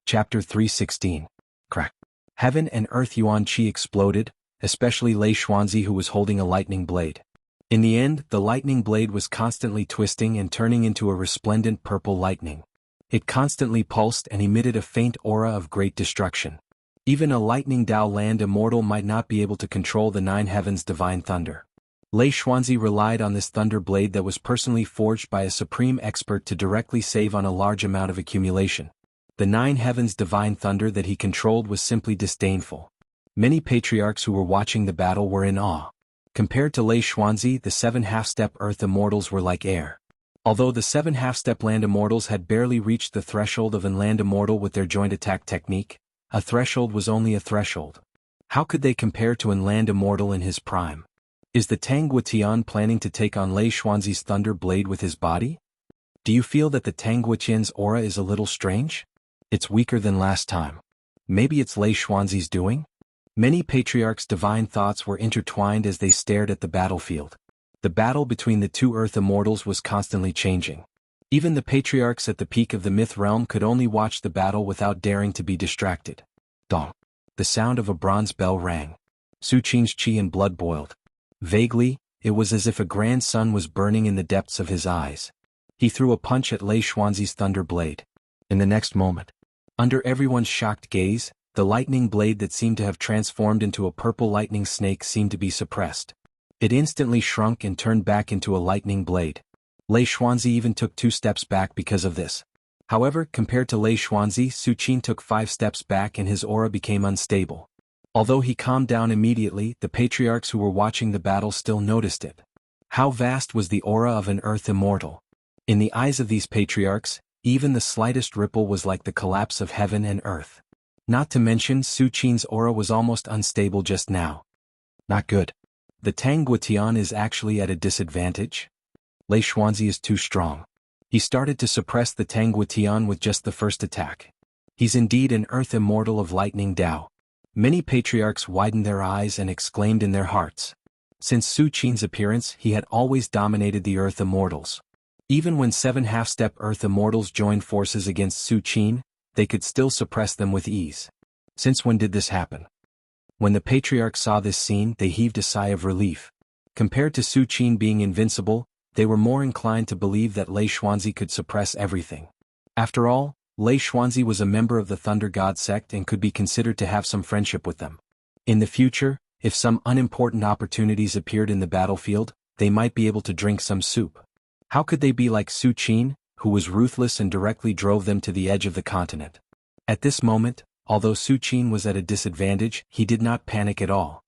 S1: Chapter 3:16. Crack. Heaven and earth. Yuan Qi exploded, especially Lei Xuanzi, who was holding a lightning blade. In the end, the lightning blade was constantly twisting and turning into a resplendent purple lightning. It constantly pulsed and emitted a faint aura of great destruction. Even a lightning Dao land immortal might not be able to control the nine heavens' divine thunder. Lei Xuanzi relied on this thunder blade that was personally forged by a supreme expert to directly save on a large amount of accumulation. The nine heavens' divine thunder that he controlled was simply disdainful. Many patriarchs who were watching the battle were in awe. Compared to Lei Xuanzi, the 7 half-step earth immortals were like air. Although the 7 half-step land immortals had barely reached the threshold of an land immortal with their joint attack technique, a threshold was only a threshold. How could they compare to an land immortal in his prime? Is the Tang Guotian planning to take on Lei Xuanzi's thunder blade with his body? Do you feel that the Tang Guotian's aura is a little strange? It's weaker than last time. Maybe it's Lei Xuanzi's doing? Many patriarchs' divine thoughts were intertwined as they stared at the battlefield. The battle between the two earth immortals was constantly changing. Even the patriarchs at the peak of the myth realm could only watch the battle without daring to be distracted. Dong. The sound of a bronze bell rang. Su Qin's qi and blood boiled. Vaguely, it was as if a grand sun was burning in the depths of his eyes. He threw a punch at Lei Xuanzi's thunder blade. In the next moment, under everyone's shocked gaze, the lightning blade that seemed to have transformed into a purple lightning snake seemed to be suppressed. It instantly shrunk and turned back into a lightning blade. Lei Xuanzi even took 2 steps back because of this. However, compared to Lei Xuanzi, Su Qin took 5 steps back and his aura became unstable. Although he calmed down immediately, the patriarchs who were watching the battle still noticed it. How vast was the aura of an earth immortal? In the eyes of these patriarchs, even the slightest ripple was like the collapse of heaven and earth. Not to mention, Su Qin's aura was almost unstable just now. Not good. The Tang Guotian is actually at a disadvantage? Lei Xuanzi is too strong. He started to suppress the Tang Guotian with just the first attack. He's indeed an earth immortal of lightning Dao. Many patriarchs widened their eyes and exclaimed in their hearts. Since Su Qin's appearance, he had always dominated the earth immortals. Even when 7 half-step earth immortals joined forces against Su Qin, they could still suppress them with ease. Since when did this happen? When the patriarchs saw this scene, they heaved a sigh of relief. Compared to Su Qin being invincible, they were more inclined to believe that Lei Xuanzi could suppress everything. After all, Lei Xuanzi was a member of the Thunder God sect and could be considered to have some friendship with them. In the future, if some unimportant opportunities appeared in the battlefield, they might be able to drink some soup. How could they be like Su Qin, who was ruthless and directly drove them to the edge of the continent? At this moment, although Su Qin was at a disadvantage, he did not panic at all.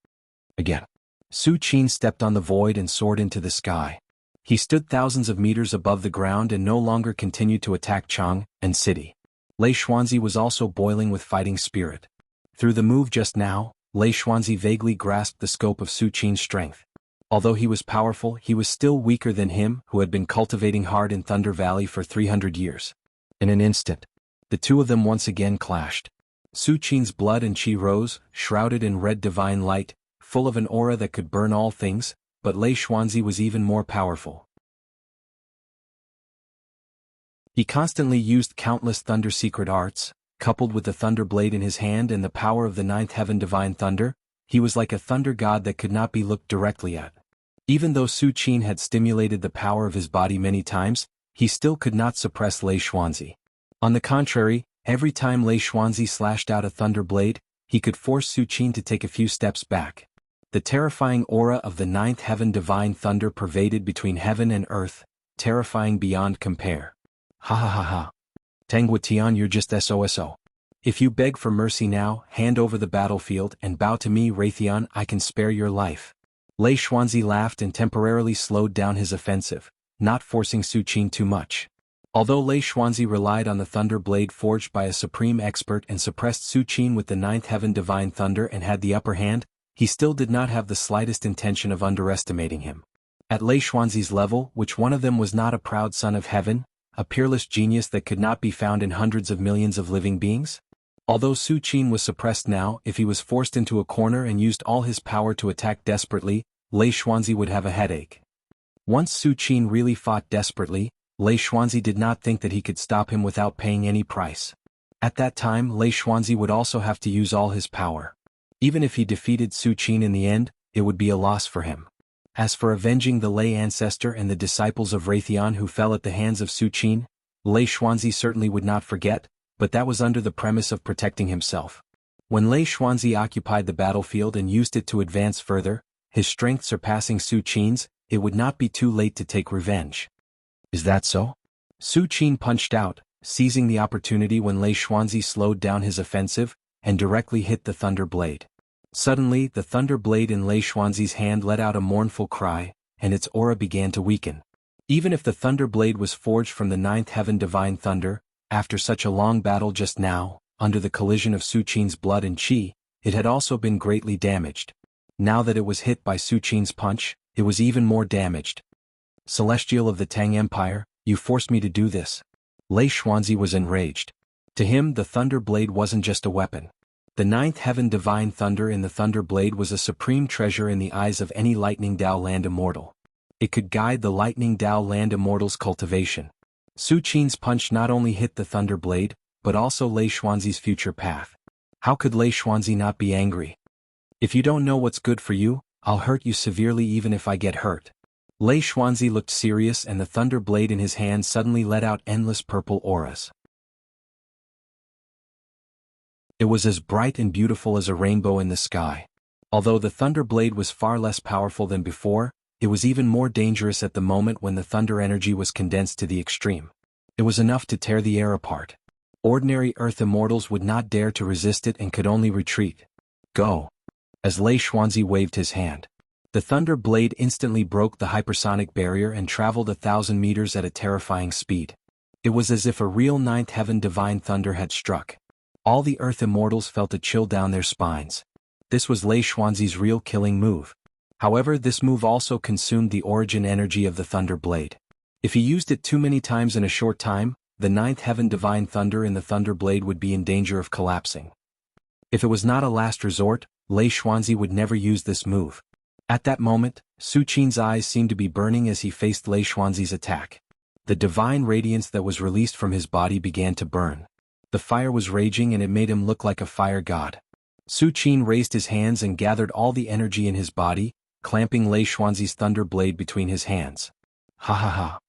S1: Again, Su Qin stepped on the void and soared into the sky. He stood thousands of meters above the ground and no longer continued to attack Chang and city. Lei Xuanzi was also boiling with fighting spirit. Through the move just now, Lei Xuanzi vaguely grasped the scope of Su Qin's strength. Although he was powerful, he was still weaker than him who had been cultivating hard in Thunder Valley for 300 years. In an instant, the two of them once again clashed. Su Qin's blood and qi rose, shrouded in red divine light, full of an aura that could burn all things, but Lei Xuanzi was even more powerful. He constantly used countless thunder secret arts, coupled with the thunder blade in his hand and the power of the 9th heaven divine thunder. He was like a thunder god that could not be looked directly at. Even though Su Qin had stimulated the power of his body many times, he still could not suppress Lei Xuanzi. On the contrary, every time Lei Xuanzi slashed out a thunder blade, he could force Su Qin to take a few steps back. The terrifying aura of the 9th heaven divine thunder pervaded between heaven and earth, terrifying beyond compare. Ha ha ha ha. Tang Guotian, you're just SOSO. If you beg for mercy now, hand over the battlefield and bow to me, Raytheon, I can spare your life. Lei Xuanzi laughed and temporarily slowed down his offensive, not forcing Su Qin too much. Although Lei Xuanzi relied on the thunder blade forged by a supreme expert and suppressed Su Qin with the 9th heaven divine thunder and had the upper hand, he still did not have the slightest intention of underestimating him. At Lei Xuanzi's level, which one of them was not a proud son of heaven, a peerless genius that could not be found in hundreds of millions of living beings? Although Su Qin was suppressed now, if he was forced into a corner and used all his power to attack desperately, Lei Xuanzi would have a headache. Once Su Qin really fought desperately, Lei Xuanzi did not think that he could stop him without paying any price. At that time, Lei Xuanzi would also have to use all his power. Even if he defeated Su Qin in the end, it would be a loss for him. As for avenging the Lei ancestor and the disciples of Raytheon who fell at the hands of Su Qin, Lei Xuanzi certainly would not forget, but that was under the premise of protecting himself. When Lei Xuanzi occupied the battlefield and used it to advance further, his strength surpassing Su Qin's, it would not be too late to take revenge. Is that so? Su Qin punched out, seizing the opportunity when Lei Xuanzi slowed down his offensive, and directly hit the thunder blade. Suddenly, the thunder blade in Lei Xuanzi's hand let out a mournful cry, and its aura began to weaken. Even if the thunder blade was forged from the ninth heaven divine thunder, after such a long battle just now, under the collision of Su Qin's blood and qi, it had also been greatly damaged. Now that it was hit by Su Qin's punch, it was even more damaged. Celestial of the Tang Empire, you forced me to do this. Lei Xuanzi was enraged. To him, the thunder blade wasn't just a weapon. The ninth heaven divine thunder in the thunder blade was a supreme treasure in the eyes of any lightning Dao land immortal. It could guide the lightning Dao land immortal's cultivation. Su Qin's punch not only hit the thunder blade, but also Lei Xuanzi's future path. How could Lei Xuanzi not be angry? If you don't know what's good for you, I'll hurt you severely even if I get hurt. Lei Xuanzi looked serious and the thunder blade in his hand suddenly let out endless purple auras. It was as bright and beautiful as a rainbow in the sky. Although the thunder blade was far less powerful than before, it was even more dangerous at the moment when the thunder energy was condensed to the extreme. It was enough to tear the air apart. Ordinary earth immortals would not dare to resist it and could only retreat. Go! As Lei Xuanzi waved his hand, the thunder blade instantly broke the hypersonic barrier and traveled 1,000 meters at a terrifying speed. It was as if a real ninth heaven divine thunder had struck. All the earth immortals felt a chill down their spines. This was Lei Xuanzi's real killing move. However, this move also consumed the origin energy of the thunder blade. If he used it too many times in a short time, the ninth heaven divine thunder in the thunder blade would be in danger of collapsing. If it was not a last resort, Lei Xuanzi would never use this move. At that moment, Su Qin's eyes seemed to be burning as he faced Lei Xuanzi's attack. The divine radiance that was released from his body began to burn. The fire was raging and it made him look like a fire god. Su Qin raised his hands and gathered all the energy in his body, clamping Lei Xuanzi's thunder blade between his hands. Ha ha ha.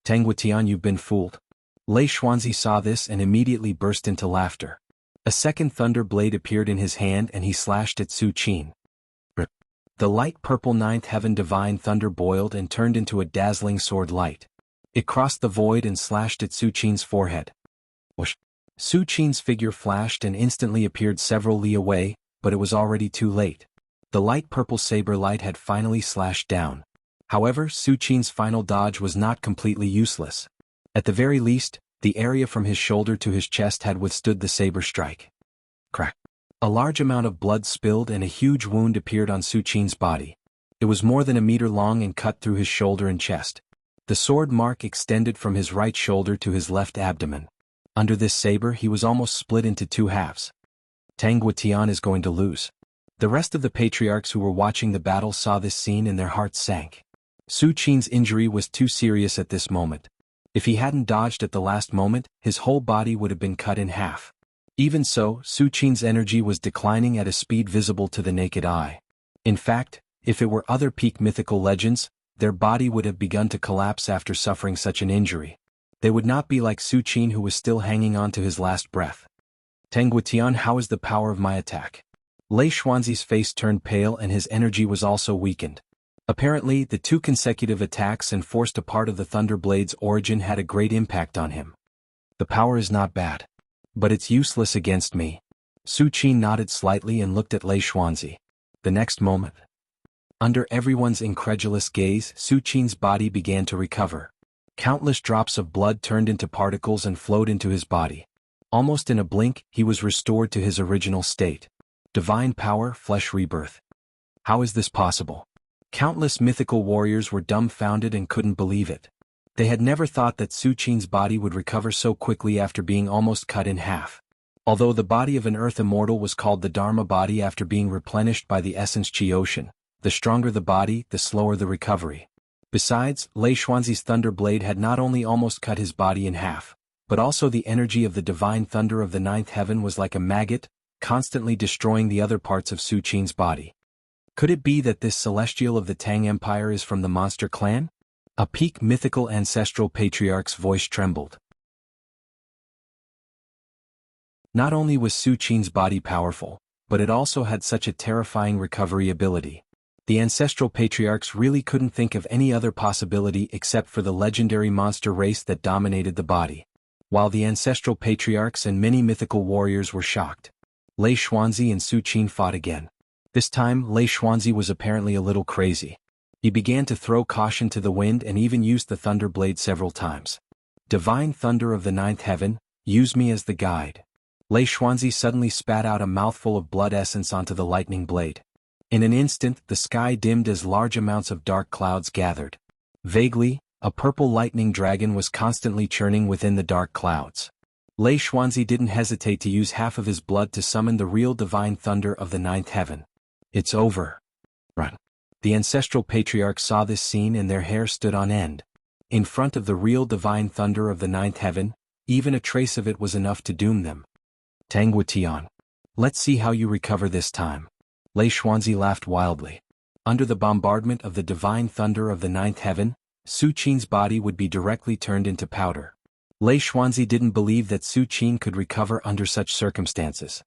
S1: Tang Wutian, you've been fooled. Lei Xuanzi saw this and immediately burst into laughter. A second thunder blade appeared in his hand and he slashed at Su Qin. The light purple ninth heaven divine thunder boiled and turned into a dazzling sword light. It crossed the void and slashed at Su Qin's forehead. Whoosh! Su Qin's figure flashed and instantly appeared several li away, but it was already too late. The light purple saber light had finally slashed down. However, Su Qin's final dodge was not completely useless. At the very least, the area from his shoulder to his chest had withstood the saber strike. Crack! A large amount of blood spilled and a huge wound appeared on Su Qin's body. It was more than a meter long and cut through his shoulder and chest. The sword mark extended from his right shoulder to his left abdomen. Under this saber he was almost split into two halves. Tang Guotian is going to lose. The rest of the patriarchs who were watching the battle saw this scene and their hearts sank. Su Qin's injury was too serious at this moment. If he hadn't dodged at the last moment, his whole body would have been cut in half. Even so, Su Qin's energy was declining at a speed visible to the naked eye. In fact, if it were other peak mythical legends, their body would have begun to collapse after suffering such an injury. They would not be like Su Qin, who was still hanging on to his last breath. Tang Guotian, how is the power of my attack? Lei Xuanzi's face turned pale and his energy was also weakened. Apparently, the two consecutive attacks and forced a part of the Thunder Blade's origin had a great impact on him. The power is not bad. But it's useless against me. Su Qin nodded slightly and looked at Lei Xuanzi. The next moment, under everyone's incredulous gaze, Su Qin's body began to recover. Countless drops of blood turned into particles and flowed into his body. Almost in a blink, he was restored to his original state. Divine power, flesh rebirth. How is this possible? Countless mythical warriors were dumbfounded and couldn't believe it. They had never thought that Su Qin's body would recover so quickly after being almost cut in half. Although the body of an earth immortal was called the Dharma body after being replenished by the essence Qi ocean, the stronger the body, the slower the recovery. Besides, Lei Xuanzi's thunder blade had not only almost cut his body in half, but also the energy of the divine thunder of the ninth heaven was like a maggot, constantly destroying the other parts of Su Qin's body. Could it be that this celestial of the Tang Empire is from the monster clan? A peak mythical ancestral patriarch's voice trembled. Not only was Su Qin's body powerful, but it also had such a terrifying recovery ability. The ancestral patriarchs really couldn't think of any other possibility except for the legendary monster race that dominated the body. While the ancestral patriarchs and many mythical warriors were shocked, Lei Xuanzi and Su Qin fought again. This time, Lei Xuanzi was apparently a little crazy. He began to throw caution to the wind and even used the thunder blade several times. Divine thunder of the ninth heaven, use me as the guide. Lei Xuanzi suddenly spat out a mouthful of blood essence onto the lightning blade. In an instant, the sky dimmed as large amounts of dark clouds gathered. Vaguely, a purple lightning dragon was constantly churning within the dark clouds. Lei Xuanzi didn't hesitate to use half of his blood to summon the real divine thunder of the ninth heaven. It's over. Run. The ancestral patriarchs saw this scene and their hair stood on end. In front of the real divine thunder of the ninth heaven, even a trace of it was enough to doom them. Tangwu Tian. Let's see how you recover this time. Lei Xuanzi laughed wildly. Under the bombardment of the divine thunder of the ninth heaven, Su Qin's body would be directly turned into powder. Lei Xuanzi didn't believe that Su Qin could recover under such circumstances.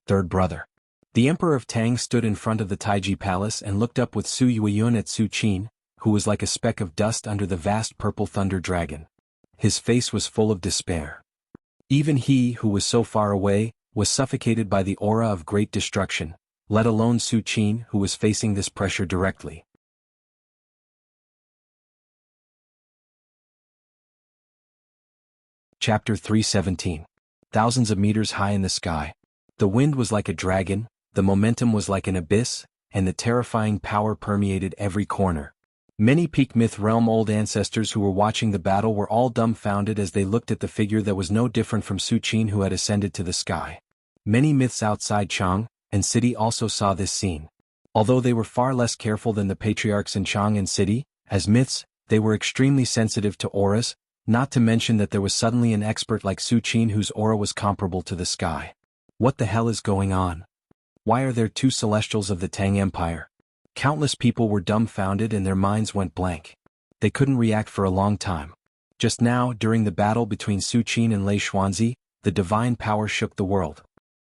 S1: Third brother. The Emperor of Tang stood in front of the Taiji Palace and looked up with Su Yueyun at Su Qin, who was like a speck of dust under the vast purple thunder dragon. His face was full of despair. Even he, who was so far away, was suffocated by the aura of great destruction, let alone Su Qin, who was facing this pressure directly. Chapter 317. Thousands of meters high in the sky. The wind was like a dragon, the momentum was like an abyss, and the terrifying power permeated every corner. Many peak myth realm old ancestors who were watching the battle were all dumbfounded as they looked at the figure that was no different from Su Qin who had ascended to the sky. Many myths outside Chang and City also saw this scene. Although they were far less careful than the patriarchs in Chang and City, as myths, they were extremely sensitive to auras, not to mention that there was suddenly an expert like Su Qin whose aura was comparable to the sky. What the hell is going on? Why are there two celestials of the Tang Empire? Countless people were dumbfounded and their minds went blank. They couldn't react for a long time. Just now, during the battle between Su Qin and Lei Xuanzi, the divine power shook the world.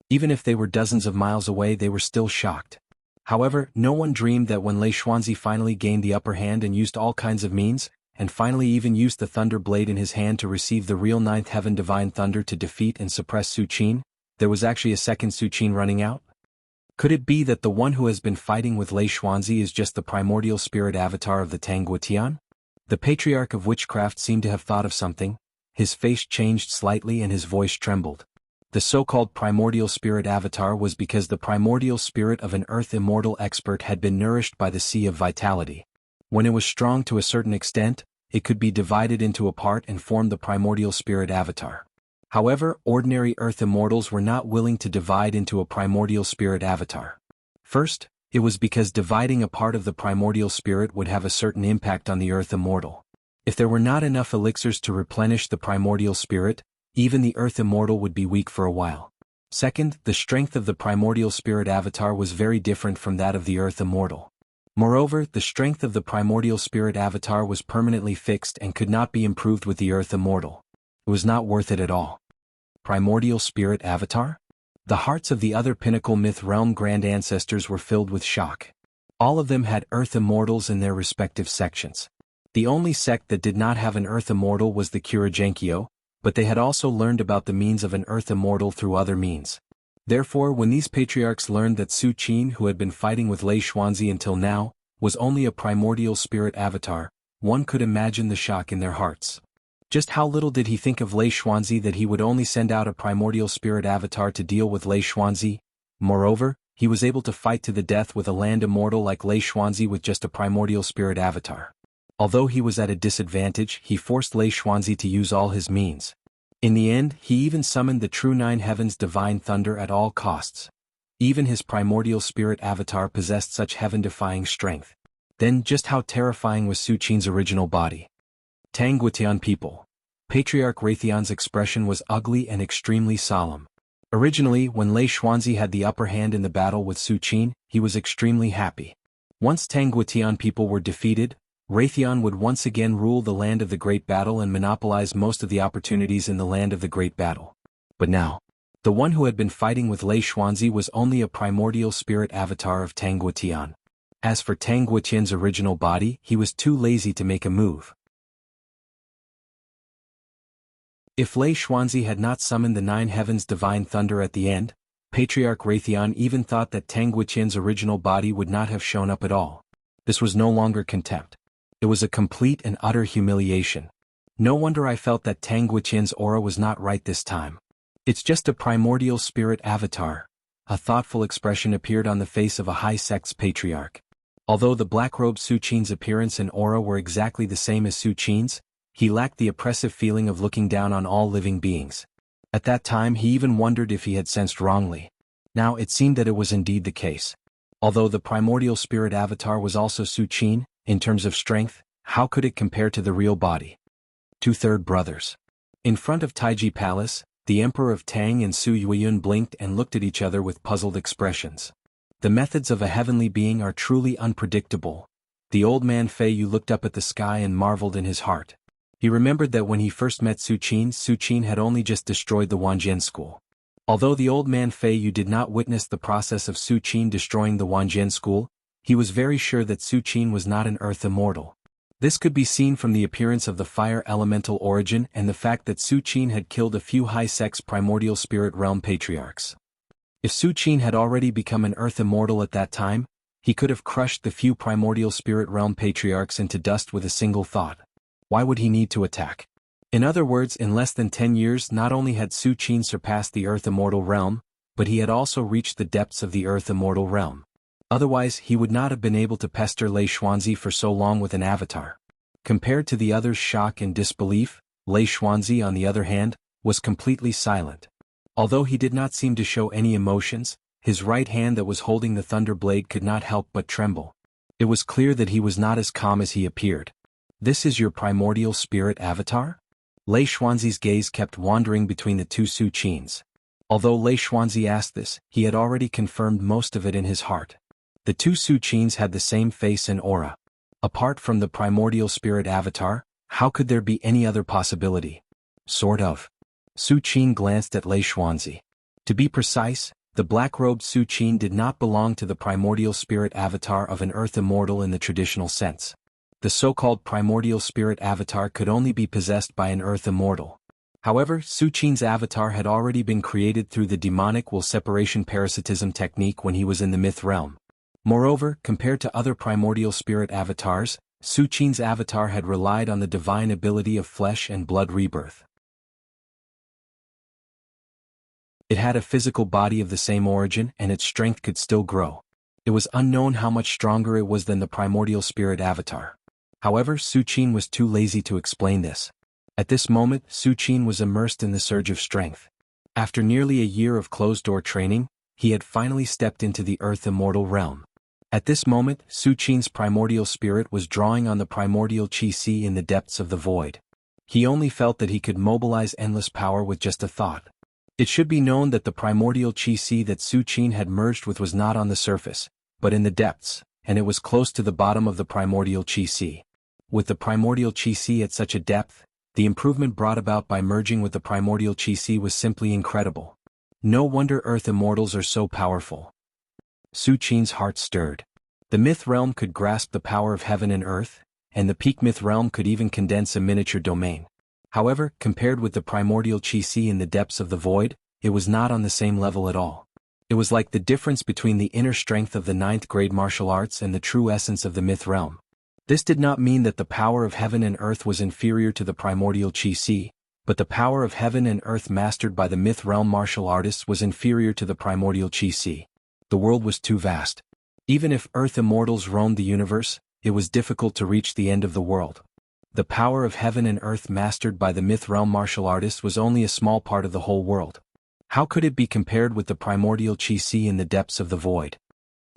S1: Even if they were dozens of miles away, they were still shocked. However, no one dreamed that when Lei Xuanzi finally gained the upper hand and used all kinds of means, and finally even used the thunder blade in his hand to receive the real ninth heaven divine thunder to defeat and suppress Su Qin, there was actually a second Su Qin running out? Could it be that the one who has been fighting with Lei Xuanzi is just the primordial spirit avatar of the Tangwu Tian? The patriarch of witchcraft seemed to have thought of something. His face changed slightly and his voice trembled. The so-called primordial spirit avatar was because the primordial spirit of an earth immortal expert had been nourished by the sea of vitality. When it was strong to a certain extent, it could be divided into a part and form the primordial spirit avatar. However, ordinary earth immortals were not willing to divide into a primordial spirit avatar. First, it was because dividing a part of the primordial spirit would have a certain impact on the earth immortal. If there were not enough elixirs to replenish the primordial spirit, even the earth immortal would be weak for a while. Second, the strength of the primordial spirit avatar was very different from that of the earth immortal. Moreover, the strength of the primordial spirit avatar was permanently fixed and could not be improved with the earth immortal. It was not worth it at all. Primordial spirit avatar? The hearts of the other pinnacle myth realm grand ancestors were filled with shock. All of them had earth immortals in their respective sections. The only sect that did not have an earth immortal was the Kuragenkyo, but they had also learned about the means of an earth immortal through other means. Therefore, when these patriarchs learned that Su Qin, who had been fighting with Lei Xuanzi until now, was only a primordial spirit avatar, one could imagine the shock in their hearts. Just how little did he think of Lei Xuanzi that he would only send out a primordial spirit avatar to deal with Lei Xuanzi? Moreover, he was able to fight to the death with a land immortal like Lei Xuanzi with just a primordial spirit avatar. Although he was at a disadvantage, he forced Lei Xuanzi to use all his means. In the end, he even summoned the true Nine Heavens divine thunder at all costs. Even his primordial spirit avatar possessed such heaven-defying strength. Then just how terrifying was Su Qin's original body? Tangguitian people. Patriarch Raytheon's expression was ugly and extremely solemn. Originally, when Lei Xuanzi had the upper hand in the battle with Su Qin, he was extremely happy. Once Tangguitian people were defeated, Raytheon would once again rule the land of the Great Battle and monopolize most of the opportunities in the land of the Great Battle. But now, the one who had been fighting with Lei Xuanzi was only a primordial spirit avatar of Tangguitian. As for Tangguitian's original body, he was too lazy to make a move. If Lei Xuanzi had not summoned the Nine Heavens divine thunder at the end, Patriarch Raytheon even thought that Tangguitian's original body would not have shown up at all. This was no longer contempt. It was a complete and utter humiliation. No wonder I felt that Tangguitian's aura was not right this time. It's just a primordial spirit avatar. A thoughtful expression appeared on the face of a high-sex patriarch. Although the black-robed Su Qin's appearance and aura were exactly the same as Su Qin's, he lacked the oppressive feeling of looking down on all living beings. At that time he even wondered if he had sensed wrongly. Now it seemed that it was indeed the case. Although the primordial spirit avatar was also Su Qin, in terms of strength, how could it compare to the real body? Two-third brothers. In front of Taiji Palace, the Emperor of Tang and Su Yueyun blinked and looked at each other with puzzled expressions. The methods of a heavenly being are truly unpredictable. The old man Fei Yu looked up at the sky and marveled in his heart. He remembered that when he first met Su Qin had only just destroyed the Wanjian school. Although the old man Fei Yu did not witness the process of Su Qin destroying the Wanjian school, he was very sure that Su Qin was not an earth immortal. This could be seen from the appearance of the fire elemental origin and the fact that Su Qin had killed a few high-sex primordial spirit realm patriarchs. If Su Qin had already become an earth immortal at that time, he could have crushed the few primordial spirit realm patriarchs into dust with a single thought. Why would he need to attack? In other words, in less than 10 years not only had Su Qin surpassed the earth immortal realm, but he had also reached the depths of the earth immortal realm. Otherwise he would not have been able to pester Lei Xuanzi for so long with an avatar. Compared to the others' shock and disbelief, Lei Xuanzi, on the other hand, was completely silent. Although he did not seem to show any emotions, his right hand that was holding the thunder blade could not help but tremble. It was clear that he was not as calm as he appeared. This is your primordial spirit avatar? Lei Xuanzi's gaze kept wandering between the two Su Qins. Although Lei Xuanzi asked this, he had already confirmed most of it in his heart. The two Su Qins had the same face and aura. Apart from the primordial spirit avatar, how could there be any other possibility? Sort of. Su Qin glanced at Lei Xuanzi. To be precise, the black-robed Su Qin did not belong to the primordial spirit avatar of an earth immortal in the traditional sense. The so-called primordial spirit avatar could only be possessed by an earth immortal. However, Su Qin's avatar had already been created through the demonic will separation parasitism technique when he was in the myth realm. Moreover, compared to other primordial spirit avatars, Su Qin's avatar had relied on the divine ability of flesh and blood rebirth. It had a physical body of the same origin and its strength could still grow. It was unknown how much stronger it was than the primordial spirit avatar. However, Su Qin was too lazy to explain this. At this moment, Su Qin was immersed in the surge of strength. After nearly a year of closed-door training, he had finally stepped into the earth immortal realm. At this moment, Su Qin's primordial spirit was drawing on the primordial qi in the depths of the void. He only felt that he could mobilize endless power with just a thought. It should be known that the primordial qi that Su Qin had merged with was not on the surface, but in the depths, and it was close to the bottom of the primordial qi. With the primordial qi at such a depth, the improvement brought about by merging with the primordial qi was simply incredible. No wonder earth immortals are so powerful. Su Qin's heart stirred. The myth realm could grasp the power of heaven and earth, and the peak myth realm could even condense a miniature domain. However, compared with the primordial qi in the depths of the void, it was not on the same level at all. It was like the difference between the inner strength of the 9th grade martial arts and the true essence of the myth realm. This did not mean that the power of heaven and earth was inferior to the primordial qi, but the power of heaven and earth mastered by the myth realm martial artists was inferior to the primordial qi. The world was too vast. Even if Earth immortals roamed the universe, it was difficult to reach the end of the world. The power of heaven and earth mastered by the myth realm martial artists was only a small part of the whole world. How could it be compared with the primordial Qi in the depths of the void?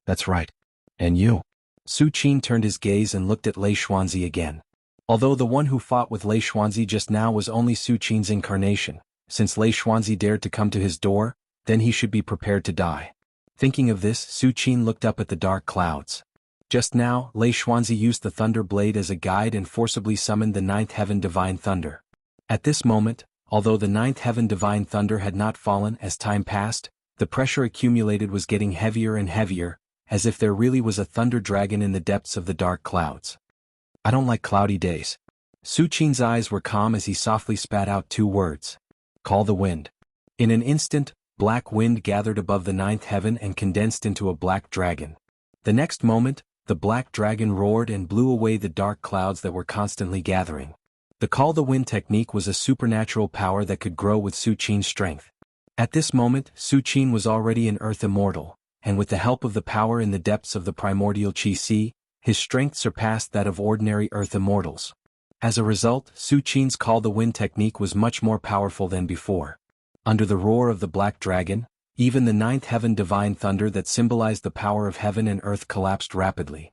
S1: That's right. And you? Su Qin turned his gaze and looked at Lei Xuanzi again. Although the one who fought with Lei Xuanzi just now was only Su Qin's incarnation, since Lei Xuanzi dared to come to his door, then he should be prepared to die. Thinking of this, Su Qin looked up at the dark clouds. Just now, Lei Xuanzi used the thunder blade as a guide and forcibly summoned the ninth heaven divine thunder. At this moment, although the ninth heaven divine thunder had not fallen as time passed, the pressure accumulated was getting heavier and heavier, as if there really was a thunder dragon in the depths of the dark clouds. I don't like cloudy days. Su Qin's eyes were calm as he softly spat out 2 words. Call the wind. In an instant, black wind gathered above the ninth heaven and condensed into a black dragon. The next moment, the black dragon roared and blew away the dark clouds that were constantly gathering. The call the wind technique was a supernatural power that could grow with Su Qin's strength. At this moment, Su Qin was already an earth immortal, and with the help of the power in the depths of the primordial Qi, his strength surpassed that of ordinary earth immortals. As a result, Su Qin's call the wind technique was much more powerful than before. Under the roar of the black dragon, even the ninth heaven divine thunder that symbolized the power of heaven and earth collapsed rapidly.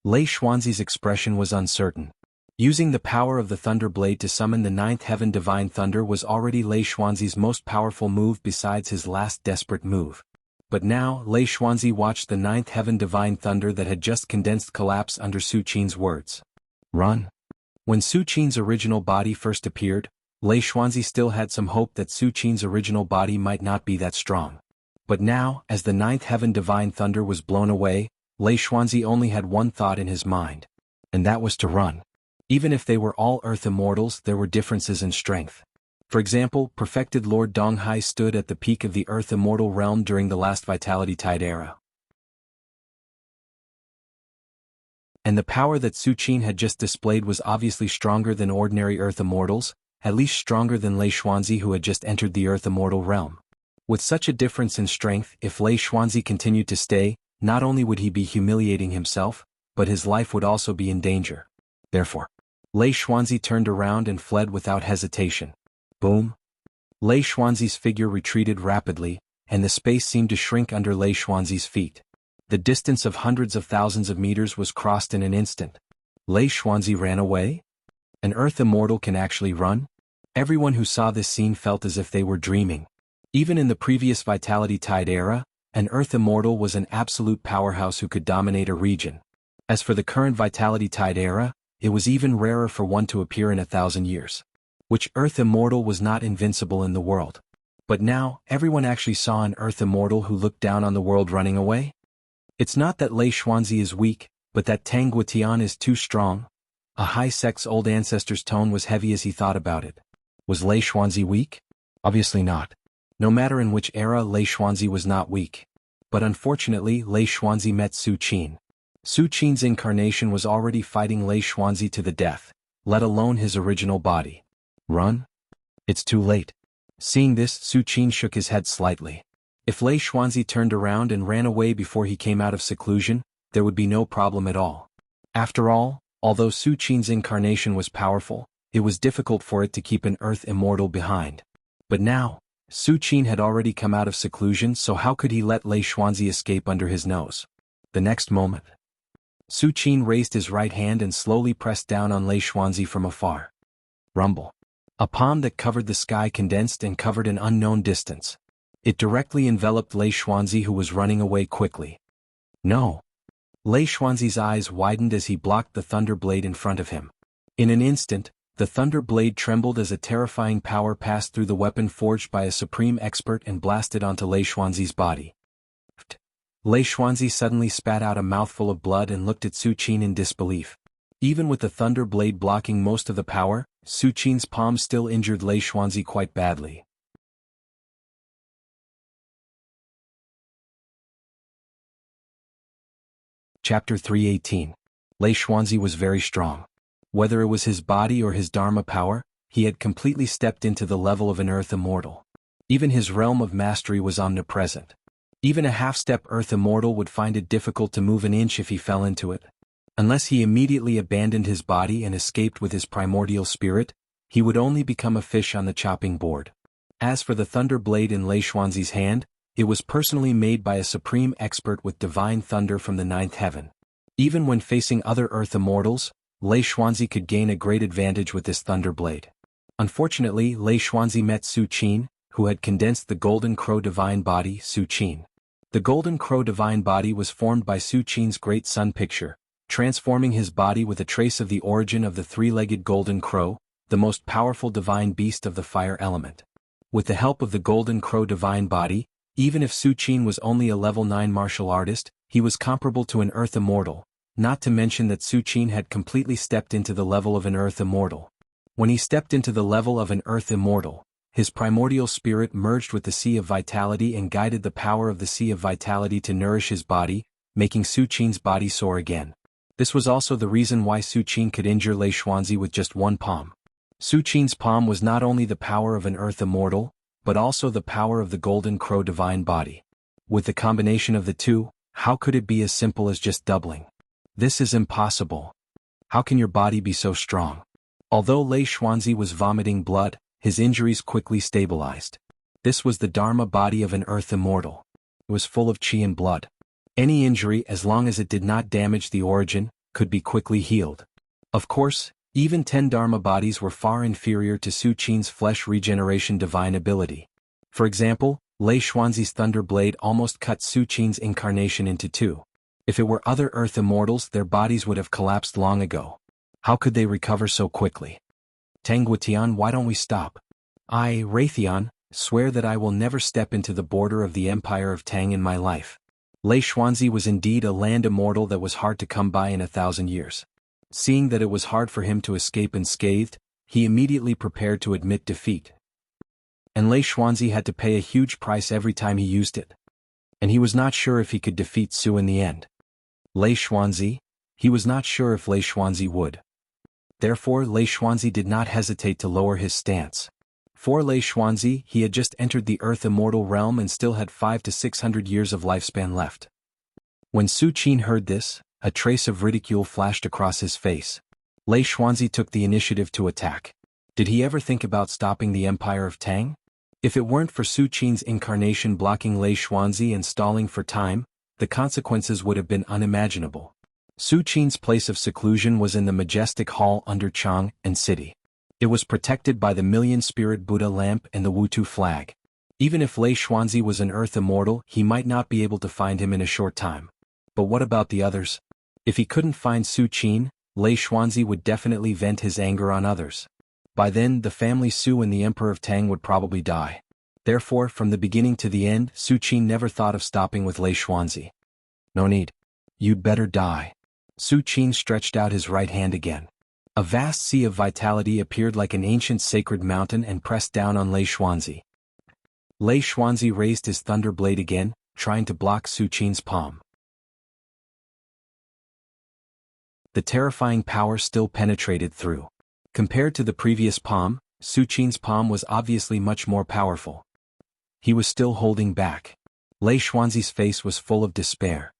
S1: Lei Xuanzi's expression was uncertain. Using the power of the thunder blade to summon the ninth heaven divine thunder was already Lei Xuanzi's most powerful move besides his last desperate move. But now, Lei Xuanzi watched the ninth heaven divine thunder that had just condensed collapse under Su Qin's words. Run. When Su Qin's original body first appeared, Lei Xuanzi still had some hope that Su Qin's original body might not be that strong. But now, as the ninth heaven divine thunder was blown away, Lei Xuanzi only had one thought in his mind. And that was to run. Even if they were all earth immortals, there were differences in strength. For example, perfected Lord Donghai stood at the peak of the earth immortal realm during the last Vitality Tide era. And the power that Su Qin had just displayed was obviously stronger than ordinary earth immortals, at least stronger than Lei Xuanzi who had just entered the earth immortal realm. With such a difference in strength, if Lei Xuanzi continued to stay, not only would he be humiliating himself, but his life would also be in danger. Therefore, Lei Xuanzi turned around and fled without hesitation. Boom! Lei Xuanzi's figure retreated rapidly, and the space seemed to shrink under Lei Xuanzi's feet. The distance of hundreds of thousands of meters was crossed in an instant. Lei Xuanzi ran away? An earth immortal can actually run? Everyone who saw this scene felt as if they were dreaming. Even in the previous Vitality Tide era, an earth immortal was an absolute powerhouse who could dominate a region. As for the current Vitality Tide era, it was even rarer for one to appear in 1,000 years. Which earth immortal was not invincible in the world? But now, everyone actually saw an earth immortal who looked down on the world running away? It's not that Lei Xuanzi is weak, but that Tang Guotian is too strong. A high sect's old ancestor's tone was heavy as he thought about it. Was Lei Xuanzi weak? Obviously not. No matter in which era, Lei Xuanzi was not weak. But unfortunately, Lei Xuanzi met Su Qin. Su Qin's incarnation was already fighting Lei Xuanzi to the death, let alone his original body. Run? It's too late. Seeing this, Su Qin shook his head slightly. If Lei Xuanzi turned around and ran away before he came out of seclusion, there would be no problem at all. After all, although Su Qin's incarnation was powerful, it was difficult for it to keep an earth immortal behind. But now, Su Qin had already come out of seclusion, so how could he let Lei Xuanzi escape under his nose? The next moment, Su Qin raised his right hand and slowly pressed down on Lei Xuanzi from afar. Rumble. A palm that covered the sky condensed and covered an unknown distance. It directly enveloped Lei Xuanzi who was running away quickly. No. Lei Xuanzi's eyes widened as he blocked the thunder blade in front of him. In an instant, the thunder blade trembled as a terrifying power passed through the weapon forged by a supreme expert and blasted onto Lei Xuanzi's body. Lei Xuanzi suddenly spat out a mouthful of blood and looked at Su Qin in disbelief. Even with the thunder blade blocking most of the power, Su Qin's palm still injured Lei Xuanzi quite badly. Chapter 318. Lei Xuanzi was very strong. Whether it was his body or his Dharma power, he had completely stepped into the level of an earth immortal. Even his realm of mastery was omnipresent. Even a half-step Earth Immortal would find it difficult to move an inch if he fell into it. Unless he immediately abandoned his body and escaped with his primordial spirit, he would only become a fish on the chopping board. As for the thunder blade in Lei Xuanzi's hand, it was personally made by a supreme expert with divine thunder from the ninth heaven. Even when facing other Earth Immortals, Lei Xuanzi could gain a great advantage with this thunder blade. Unfortunately, Lei Xuanzi met Su Qin, who had condensed the Golden Crow divine body, Su Qin. The Golden Crow divine body was formed by Su Qin's great sun picture, transforming his body with a trace of the origin of the three-legged Golden Crow, the most powerful divine beast of the fire element. With the help of the Golden Crow divine body, even if Su Qin was only a level 9 martial artist, he was comparable to an Earth Immortal, not to mention that Su Qin had completely stepped into the level of an Earth Immortal. When he stepped into the level of an Earth Immortal, his primordial spirit merged with the Sea of Vitality and guided the power of the Sea of Vitality to nourish his body, making Su Qin's body soar again. This was also the reason why Su Qin could injure Lei Xuanzi with just one palm. Su Qin's palm was not only the power of an Earth Immortal, but also the power of the Golden Crow divine body. With the combination of the two, how could it be as simple as just doubling? This is impossible. How can your body be so strong? Although Lei Xuanzi was vomiting blood, his injuries quickly stabilized. This was the Dharma body of an Earth Immortal. It was full of qi and blood. Any injury, as long as it did not damage the origin, could be quickly healed. Of course, even 10 Dharma bodies were far inferior to Su Qin's flesh regeneration divine ability. For example, Lei Xuanzi's thunder blade almost cut Su Qin's incarnation into two. If it were other Earth Immortals, their bodies would have collapsed long ago. How could they recover so quickly? Tangguitian, why don't we stop? I, Raytheon, swear that I will never step into the border of the Empire of Tang in my life. Lei Xuanzi was indeed a land immortal that was hard to come by in 1,000 years. Seeing that it was hard for him to escape unscathed, he immediately prepared to admit defeat. And Lei Xuanzi had to pay a huge price every time he used it. And he was not sure if he could defeat Su in the end. Lei Xuanzi? He was not sure if Lei Xuanzi would. Therefore, Lei Xuanzi did not hesitate to lower his stance. For Lei Xuanzi, he had just entered the Earth Immortal realm and still had 500 to 600 years of lifespan left. When Su Qin heard this, a trace of ridicule flashed across his face. Lei Xuanzi took the initiative to attack. Did he ever think about stopping the Empire of Tang? If it weren't for Su Qin's incarnation blocking Lei Xuanzi and stalling for time, the consequences would have been unimaginable. Su Qin's place of seclusion was in the majestic hall under Chang and City. It was protected by the million-spirit Buddha lamp and the Wutu flag. Even if Lei Xuanzi was an Earth Immortal, he might not be able to find him in a short time. But what about the others? If he couldn't find Su Qin, Lei Xuanzi would definitely vent his anger on others. By then, the family Su and the Emperor of Tang would probably die. Therefore, from the beginning to the end, Su Qin never thought of stopping with Lei Xuanzi. No need. You'd better die. Su Qin stretched out his right hand again. A vast sea of vitality appeared like an ancient sacred mountain and pressed down on Lei Xuanzi. Lei Xuanzi raised his thunder blade again, trying to block Su Qin's palm. The terrifying power still penetrated through. Compared to the previous palm, Su Qin's palm was obviously much more powerful. He was still holding back. Lei Xuanzi's face was full of despair.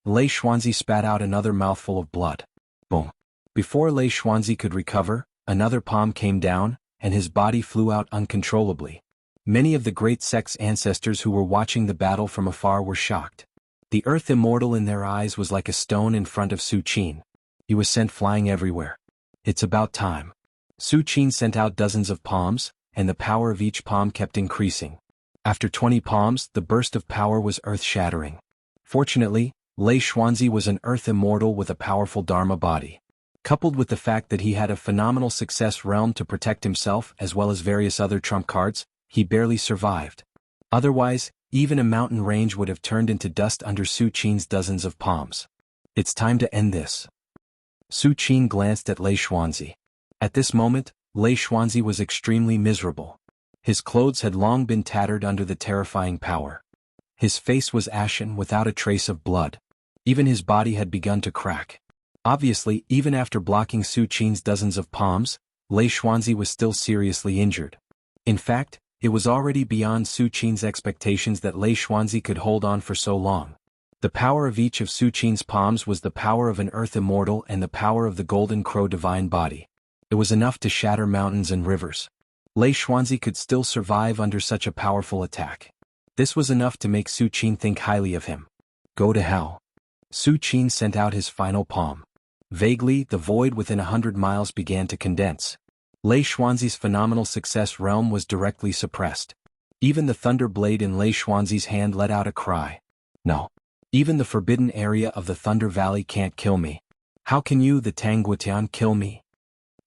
S1: Lei Xuanzi spat out another mouthful of blood. Boom. Before Lei Xuanzi could recover, another palm came down, and his body flew out uncontrollably. Many of the great sect's ancestors who were watching the battle from afar were shocked. The Earth Immortal in their eyes was like a stone in front of Su Qin. He was sent flying everywhere. It's about time. Su Qin sent out dozens of palms, and the power of each palm kept increasing. After 20 palms, the burst of power was earth-shattering. Fortunately, Lei Xuanzi was an Earth Immortal with a powerful Dharma body. Coupled with the fact that he had a phenomenal success realm to protect himself as well as various other trump cards, he barely survived. Otherwise, even a mountain range would have turned into dust under Su Qin's dozens of palms. It's time to end this. Su Qin glanced at Lei Xuanzi. At this moment, Lei Xuanzi was extremely miserable. His clothes had long been tattered under the terrifying power. His face was ashen without a trace of blood. Even his body had begun to crack. Obviously, even after blocking Su Qin's dozens of palms, Lei Xuanzi was still seriously injured. In fact, it was already beyond Su Qin's expectations that Lei Xuanzi could hold on for so long. The power of each of Su Qin's palms was the power of an earth immortal and the power of the golden crow divine body. It was enough to shatter mountains and rivers. Lei Xuanzi could still survive under such a powerful attack. This was enough to make Su Qin think highly of him. Go to hell. Su Qin sent out his final palm. Vaguely, the void within 100 miles began to condense. Lei Xuanzi's phenomenal success realm was directly suppressed. Even the thunder blade in Lei Xuanzi's hand let out a cry. No. Even the forbidden area of the Thunder Valley can't kill me. How can you, the Tangguotian, kill me?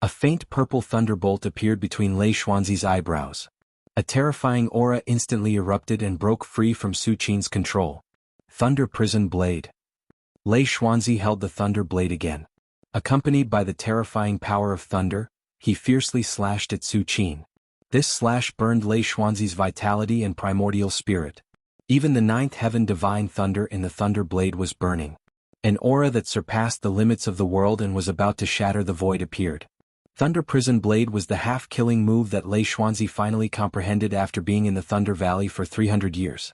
S1: A faint purple thunderbolt appeared between Lei Xuanzi's eyebrows. A terrifying aura instantly erupted and broke free from Su Qin's control. Thunder Prison Blade. Lei Xuanzi held the thunder blade again. Accompanied by the terrifying power of thunder, he fiercely slashed at Su Qin. This slash burned Lei Xuanzi's vitality and primordial spirit. Even the ninth heaven divine thunder in the thunder blade was burning. An aura that surpassed the limits of the world and was about to shatter the void appeared. Thunder Prison Blade was the half-killing move that Lei Xuanzi finally comprehended after being in the Thunder Valley for 300 years.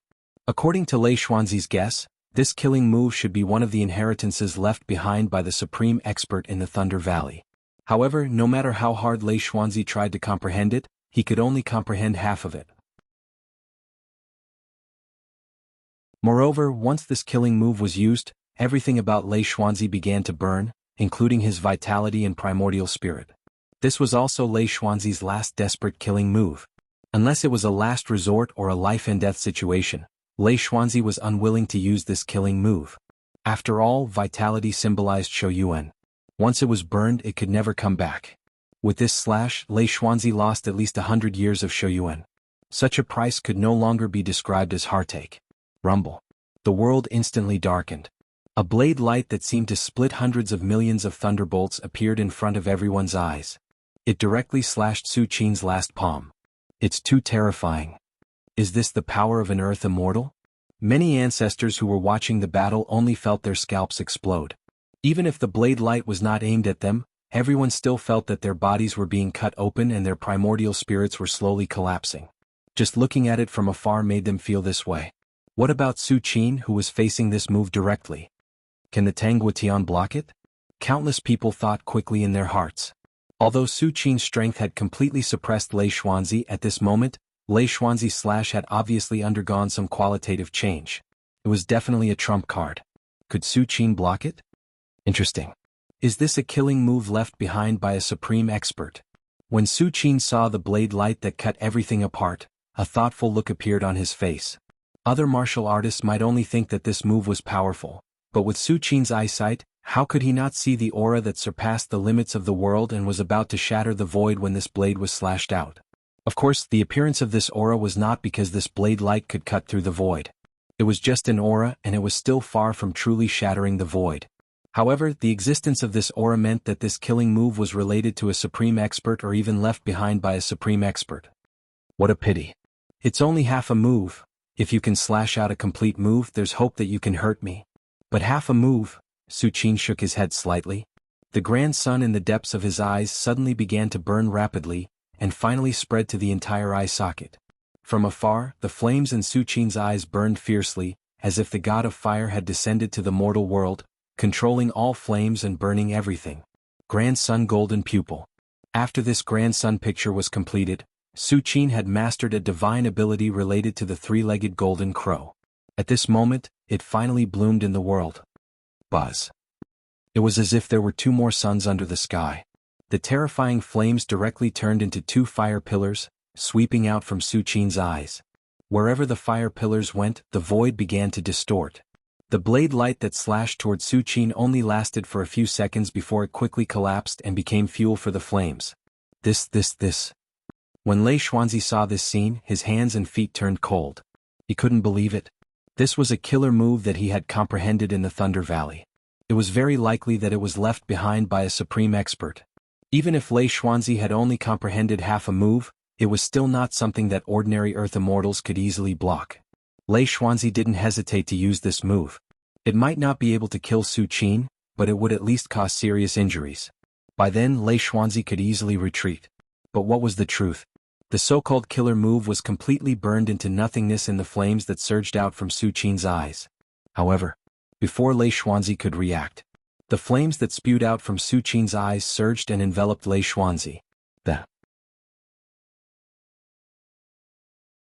S1: According to Lei Xuanzi's guess, this killing move should be one of the inheritances left behind by the supreme expert in the Thunder Valley. However, no matter how hard Lei Xuanzi tried to comprehend it, he could only comprehend half of it. Moreover, once this killing move was used, everything about Lei Xuanzi began to burn, including his vitality and primordial spirit. This was also Lei Xuanzi's last desperate killing move. Unless it was a last resort or a life-and-death situation, Lei Xuanzi was unwilling to use this killing move. After all, vitality symbolized Shouyuan. Once it was burned, it could never come back. With this slash, Lei Xuanzi lost at least 100 years of Shouyuan. Such a price could no longer be described as heartache. Rumble. The world instantly darkened. A blade light that seemed to split hundreds of millions of thunderbolts appeared in front of everyone's eyes. It directly slashed Su Qin's last palm. It's too terrifying. Is this the power of an earth immortal? Many ancestors who were watching the battle only felt their scalps explode. Even if the blade light was not aimed at them, everyone still felt that their bodies were being cut open and their primordial spirits were slowly collapsing. Just looking at it from afar made them feel this way. What about Su Qin, who was facing this move directly? Can the Tangguotian block it? Countless people thought quickly in their hearts. Although Su Qin's strength had completely suppressed Lei Xuanzi at this moment, Lei Xuanzi's slash had obviously undergone some qualitative change. It was definitely a trump card. Could Su Qin block it? Interesting. Is this a killing move left behind by a supreme expert? When Su Qin saw the blade light that cut everything apart, a thoughtful look appeared on his face. Other martial artists might only think that this move was powerful, but with Su Qin's eyesight, how could he not see the aura that surpassed the limits of the world and was about to shatter the void when this blade was slashed out? Of course, the appearance of this aura was not because this blade light could cut through the void. It was just an aura and it was still far from truly shattering the void. However, the existence of this aura meant that this killing move was related to a supreme expert or even left behind by a supreme expert. What a pity. It's only half a move. If you can slash out a complete move, there's hope that you can hurt me. But half a move? Su Qin shook his head slightly. The grand sun in the depths of his eyes suddenly began to burn rapidly, and finally spread to the entire eye socket. From afar, the flames in Su Qin's eyes burned fiercely, as if the god of fire had descended to the mortal world, controlling all flames and burning everything. Grand Sun Golden Pupil. After this Grand Sun picture was completed, Su Qin had mastered a divine ability related to the three-legged golden crow. At this moment, it finally bloomed in the world. Buzz. It was as if there were two more suns under the sky. The terrifying flames directly turned into two fire pillars, sweeping out from Su Qin's eyes. Wherever the fire pillars went, the void began to distort. The blade light that slashed toward Su Qin only lasted for a few seconds before it quickly collapsed and became fuel for the flames. This. When Lei Xuanzi saw this scene, his hands and feet turned cold. He couldn't believe it. This was a killer move that he had comprehended in the Thunder Valley. It was very likely that it was left behind by a supreme expert. Even if Lei Xuanzi had only comprehended half a move, it was still not something that ordinary Earth Immortals could easily block. Lei Xuanzi didn't hesitate to use this move. It might not be able to kill Su Qin, but it would at least cause serious injuries. By then Lei Xuanzi could easily retreat. But what was the truth? The so-called killer move was completely burned into nothingness in the flames that surged out from Su Qin's eyes. However, before Lei Xuanzi could react, the flames that spewed out from Su Qin's eyes surged and enveloped Lei Xuanzi.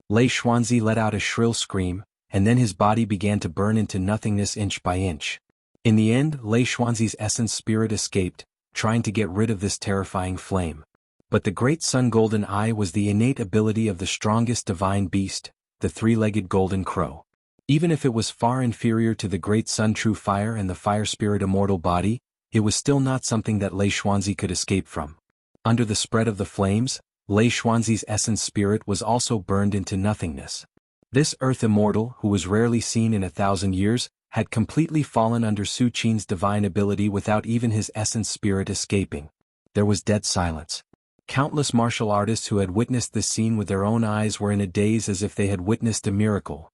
S1: Lei Xuanzi let out a shrill scream, and then his body began to burn into nothingness inch by inch. In the end, Lei Xuanzi's essence spirit escaped, trying to get rid of this terrifying flame. But the great sun golden eye was the innate ability of the strongest divine beast, the three-legged golden crow. Even if it was far inferior to the great sun true fire and the fire spirit immortal body, it was still not something that Lei Xuanzi could escape from. Under the spread of the flames, Lei Xuanzi's essence spirit was also burned into nothingness. This earth immortal, who was rarely seen in 1,000 years, had completely fallen under Su Qin's divine ability without even his essence spirit escaping. There was dead silence. Countless martial artists who had witnessed this scene with their own eyes were in a daze as if they had witnessed a miracle.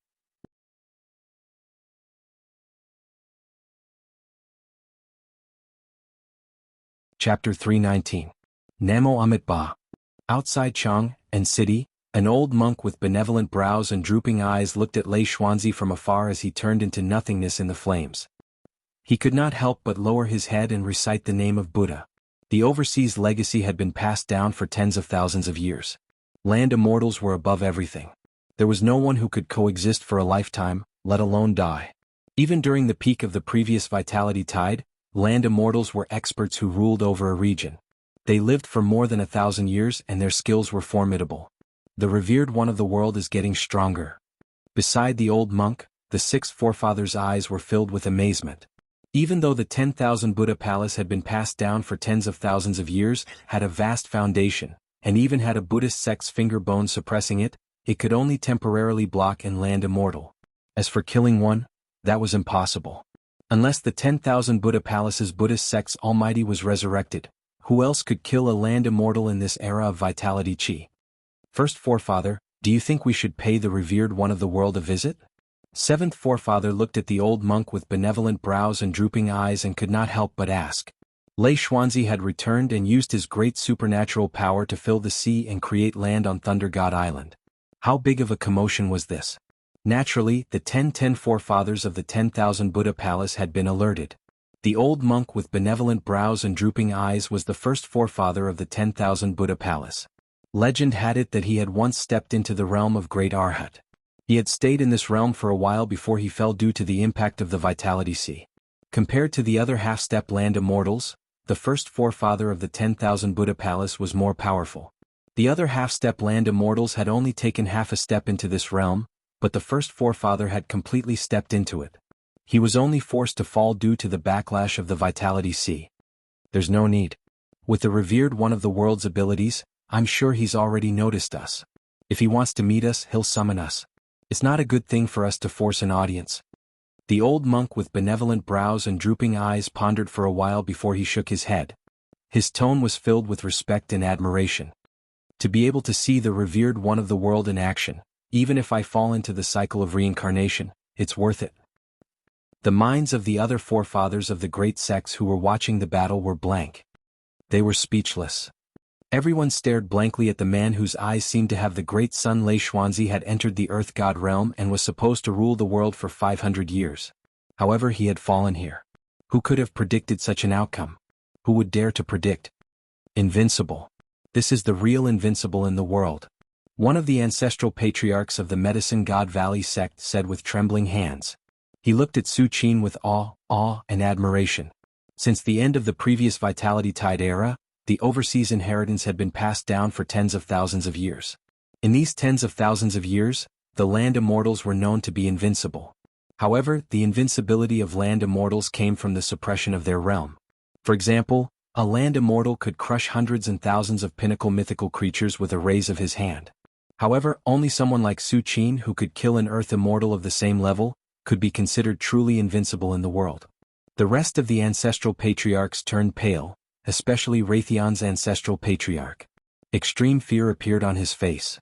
S1: Chapter 319. Namo Amit Ba. Outside Chang and city, an old monk with benevolent brows and drooping eyes looked at Lei Xuanzi from afar as he turned into nothingness in the flames. He could not help but lower his head and recite the name of Buddha. The overseas legacy had been passed down for tens of thousands of years. Land immortals were above everything. There was no one who could coexist for a lifetime, let alone die. Even during the peak of the previous vitality tide, land immortals were experts who ruled over a region. They lived for more than 1,000 years and their skills were formidable. The revered one of the world is getting stronger. Beside the old monk, the 6 forefathers' eyes were filled with amazement. Even though the 10,000 Buddha palace had been passed down for tens of thousands of years, had a vast foundation, and even had a Buddhist sect's finger bone suppressing it, it could only temporarily block and land immortal. As for killing one, that was impossible. Unless the 10,000 Buddha palace's Buddhist sect's almighty was resurrected, who else could kill a land immortal in this era of vitality chi? First forefather, do you think we should pay the revered one of the world a visit? Seventh forefather looked at the old monk with benevolent brows and drooping eyes and could not help but ask. Lei Xuanzi had returned and used his great supernatural power to fill the sea and create land on Thunder God Island. How big of a commotion was this? Naturally, the 10 forefathers of the 10,000 Buddha palace had been alerted. The old monk with benevolent brows and drooping eyes was the first forefather of the 10,000 Buddha palace. Legend had it that he had once stepped into the realm of Great Arhat. He had stayed in this realm for a while before he fell due to the impact of the vitality sea. Compared to the other half-step land immortals, the first forefather of the 10,000 Buddha palace was more powerful. The other half-step land immortals had only taken half a step into this realm, but the first forefather had completely stepped into it. He was only forced to fall due to the backlash of the vitality sea. There's no need. With the revered one of the world's abilities, I'm sure he's already noticed us. If he wants to meet us, he'll summon us. It's not a good thing for us to force an audience. The old monk with benevolent brows and drooping eyes pondered for a while before he shook his head. His tone was filled with respect and admiration. To be able to see the revered one of the world in action, even if I fall into the cycle of reincarnation, it's worth it. The minds of the other forefathers of the great sects who were watching the battle were blank. They were speechless. Everyone stared blankly at the man whose eyes seemed to have the great sun. Lei Xuanzi had entered the earth god realm and was supposed to rule the world for 500 years. However, he had fallen here. Who could have predicted such an outcome? Who would dare to predict? Invincible. This is the real invincible in the world. One of the ancestral patriarchs of the Medicine God Valley sect said with trembling hands. He looked at Su Qin with awe, and admiration. Since the end of the previous vitality tide era, the overseas inheritance had been passed down for tens of thousands of years. In these tens of thousands of years, the land immortals were known to be invincible. However, the invincibility of land immortals came from the suppression of their realm. For example, a land immortal could crush hundreds and thousands of pinnacle mythical creatures with a raise of his hand. However, only someone like Su Qin who could kill an earth immortal of the same level, could be considered truly invincible in the world. The rest of the ancestral patriarchs turned pale, especially Raytheon's ancestral patriarch. Extreme fear appeared on his face.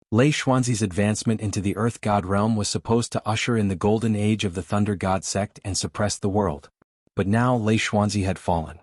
S1: Lei Xuanzi's advancement into the earth god realm was supposed to usher in the golden age of the Thunder God sect and suppress the world. But now Lei Xuanzi had fallen.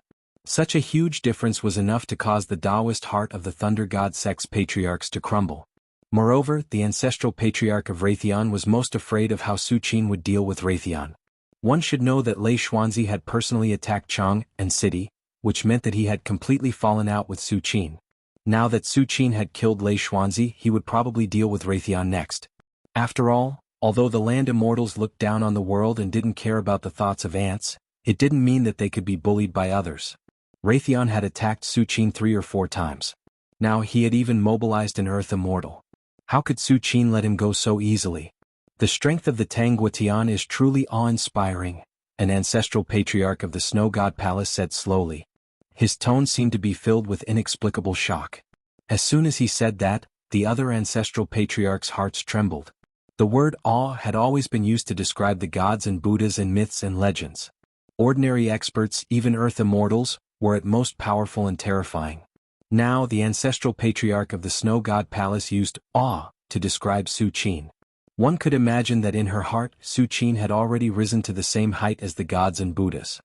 S1: Such a huge difference was enough to cause the Taoist heart of the Thunder God sect's patriarchs to crumble. Moreover, the ancestral patriarch of Raytheon was most afraid of how Su Qin would deal with Raytheon. One should know that Lei Xuanzi had personally attacked Chang and City, which meant that he had completely fallen out with Su Qin. Now that Su Qin had killed Lei Xuanzi, he would probably deal with Raytheon next. After all, although the land immortals looked down on the world and didn't care about the thoughts of ants, it didn't mean that they could be bullied by others. Raytheon had attacked Su Qin 3 or 4 times. Now he had even mobilized an Earth Immortal. How could Su Qin let him go so easily? The strength of the Tangguotian is truly awe-inspiring, an ancestral patriarch of the Snow God Palace said slowly. His tone seemed to be filled with inexplicable shock. As soon as he said that, the other ancestral patriarchs' hearts trembled. The word awe had always been used to describe the gods and Buddhas in myths and legends. Ordinary experts, even Earth Immortals, were at most powerful and terrifying. Now the ancestral patriarch of the Snow God Palace used awe to describe Su Qin. One could imagine that in her heart Su Qin had already risen to the same height as the gods and Buddhas.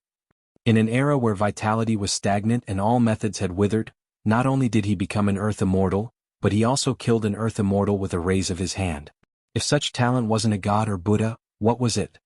S1: In an era where vitality was stagnant and all methods had withered, not only did he become an Earth Immortal, but he also killed an Earth Immortal with a raise of his hand. If such talent wasn't a god or Buddha, what was it?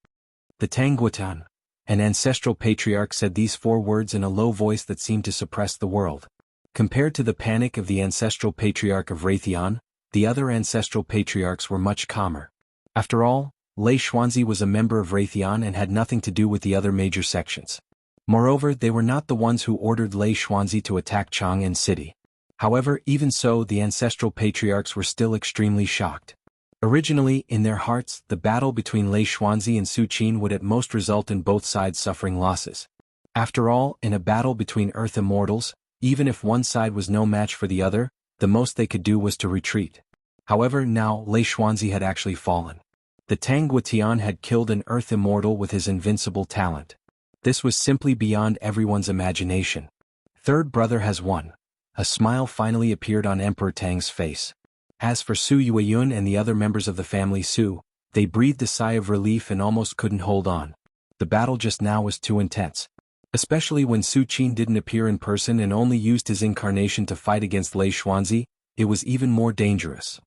S1: The Tangguotian, an ancestral patriarch, said these 4 words in a low voice that seemed to suppress the world. Compared to the panic of the ancestral patriarch of Raytheon, the other ancestral patriarchs were much calmer. After all, Lei Xuanzi was a member of Raytheon and had nothing to do with the other major sections. Moreover, they were not the ones who ordered Lei Xuanzi to attack Chang and City. However, even so, the ancestral patriarchs were still extremely shocked. Originally, in their hearts, the battle between Lei Xuanzi and Su Qin would at most result in both sides suffering losses. After all, in a battle between Earth Immortals, even if one side was no match for the other, the most they could do was to retreat. However, now Lei Xuanzi had actually fallen. The Tangguotian had killed an Earth Immortal with his invincible talent. This was simply beyond everyone's imagination. Third brother has won. A smile finally appeared on Emperor Tang's face. As for Su Yueyun and the other members of the family Su, they breathed a sigh of relief and almost couldn't hold on. The battle just now was too intense. Especially when Su Qin didn't appear in person and only used his incarnation to fight against Lei Xuanzi, it was even more dangerous.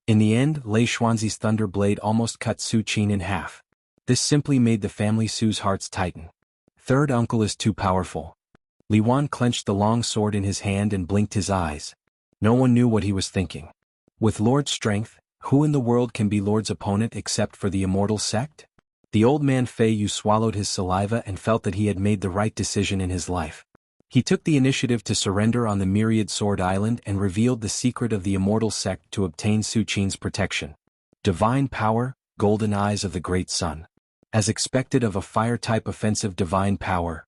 S1: In the end, Lei Xuanzi's thunder blade almost cut Su Qin in half. This simply made the family Su's hearts tighten. Third uncle is too powerful. Li Wan clenched the long sword in his hand and blinked his eyes. No one knew what he was thinking. With Lord's strength, who in the world can be Lord's opponent except for the immortal sect? The old man Fei Yu swallowed his saliva and felt that he had made the right decision in his life. He took the initiative to surrender on the Myriad Sword Island and revealed the secret of the immortal sect to obtain Su Qin's protection. Divine power, golden eyes of the great sun. As expected of a fire-type offensive divine power,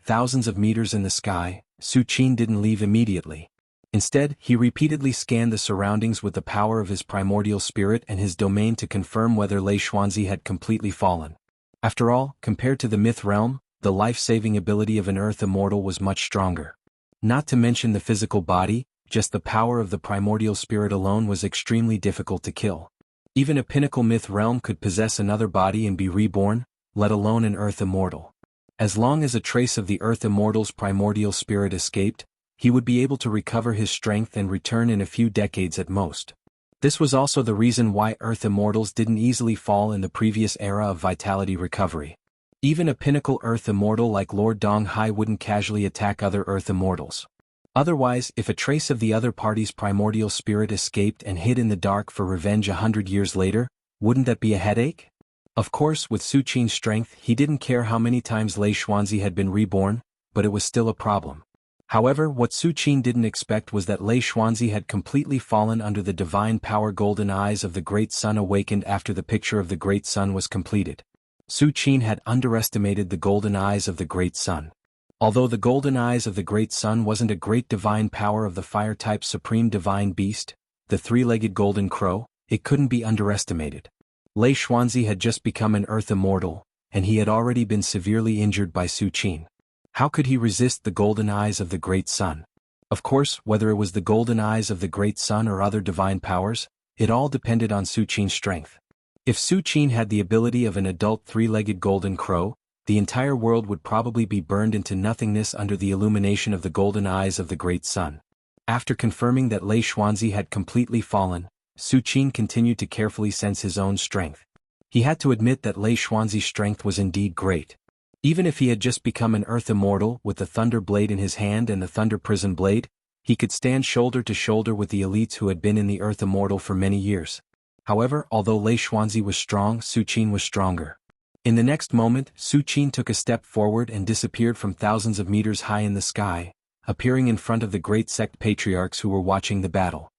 S1: thousands of meters in the sky, Su Qin didn't leave immediately. Instead, he repeatedly scanned the surroundings with the power of his primordial spirit and his domain to confirm whether Lei Xuanzi had completely fallen. After all, compared to the myth realm, the life-saving ability of an Earth Immortal was much stronger. Not to mention the physical body, just the power of the primordial spirit alone was extremely difficult to kill. Even a pinnacle myth realm could possess another body and be reborn, let alone an Earth Immortal. As long as a trace of the Earth Immortal's primordial spirit escaped, he would be able to recover his strength and return in a few decades at most. This was also the reason why Earth Immortals didn't easily fall in the previous era of vitality recovery. Even a pinnacle Earth Immortal like Lord Dong Hai wouldn't casually attack other Earth Immortals. Otherwise, if a trace of the other party's primordial spirit escaped and hid in the dark for revenge 100 years later, wouldn't that be a headache? Of course, with Su Qin's strength, he didn't care how many times Lei Xuanzi had been reborn, but it was still a problem. However, what Su Qin didn't expect was that Lei Xuanzi had completely fallen under the divine power. Golden eyes of the great sun awakened after the picture of the great sun was completed. Su Qin had underestimated the golden eyes of the great sun. Although the golden eyes of the great sun wasn't a great divine power of the fire-type supreme divine beast, the three-legged golden crow, it couldn't be underestimated. Lei Xuanzi had just become an Earth Immortal, and he had already been severely injured by Su Qin. How could he resist the golden eyes of the great sun? Of course, whether it was the golden eyes of the great sun or other divine powers, it all depended on Su Qin's strength. If Su Qin had the ability of an adult three-legged golden crow, the entire world would probably be burned into nothingness under the illumination of the golden eyes of the great sun. After confirming that Lei Xuanzi had completely fallen, Su Qin continued to carefully sense his own strength. He had to admit that Lei Xuanzi's strength was indeed great. Even if he had just become an earth immortal with the thunder blade in his hand and the thunder prison blade, he could stand shoulder to shoulder with the elites who had been in the earth immortal for many years. However, although Lei Xuanzi was strong, Su Qin was stronger. In the next moment, Su Qin took a step forward and disappeared from thousands of meters high in the sky, appearing in front of the great sect patriarchs who were watching the battle.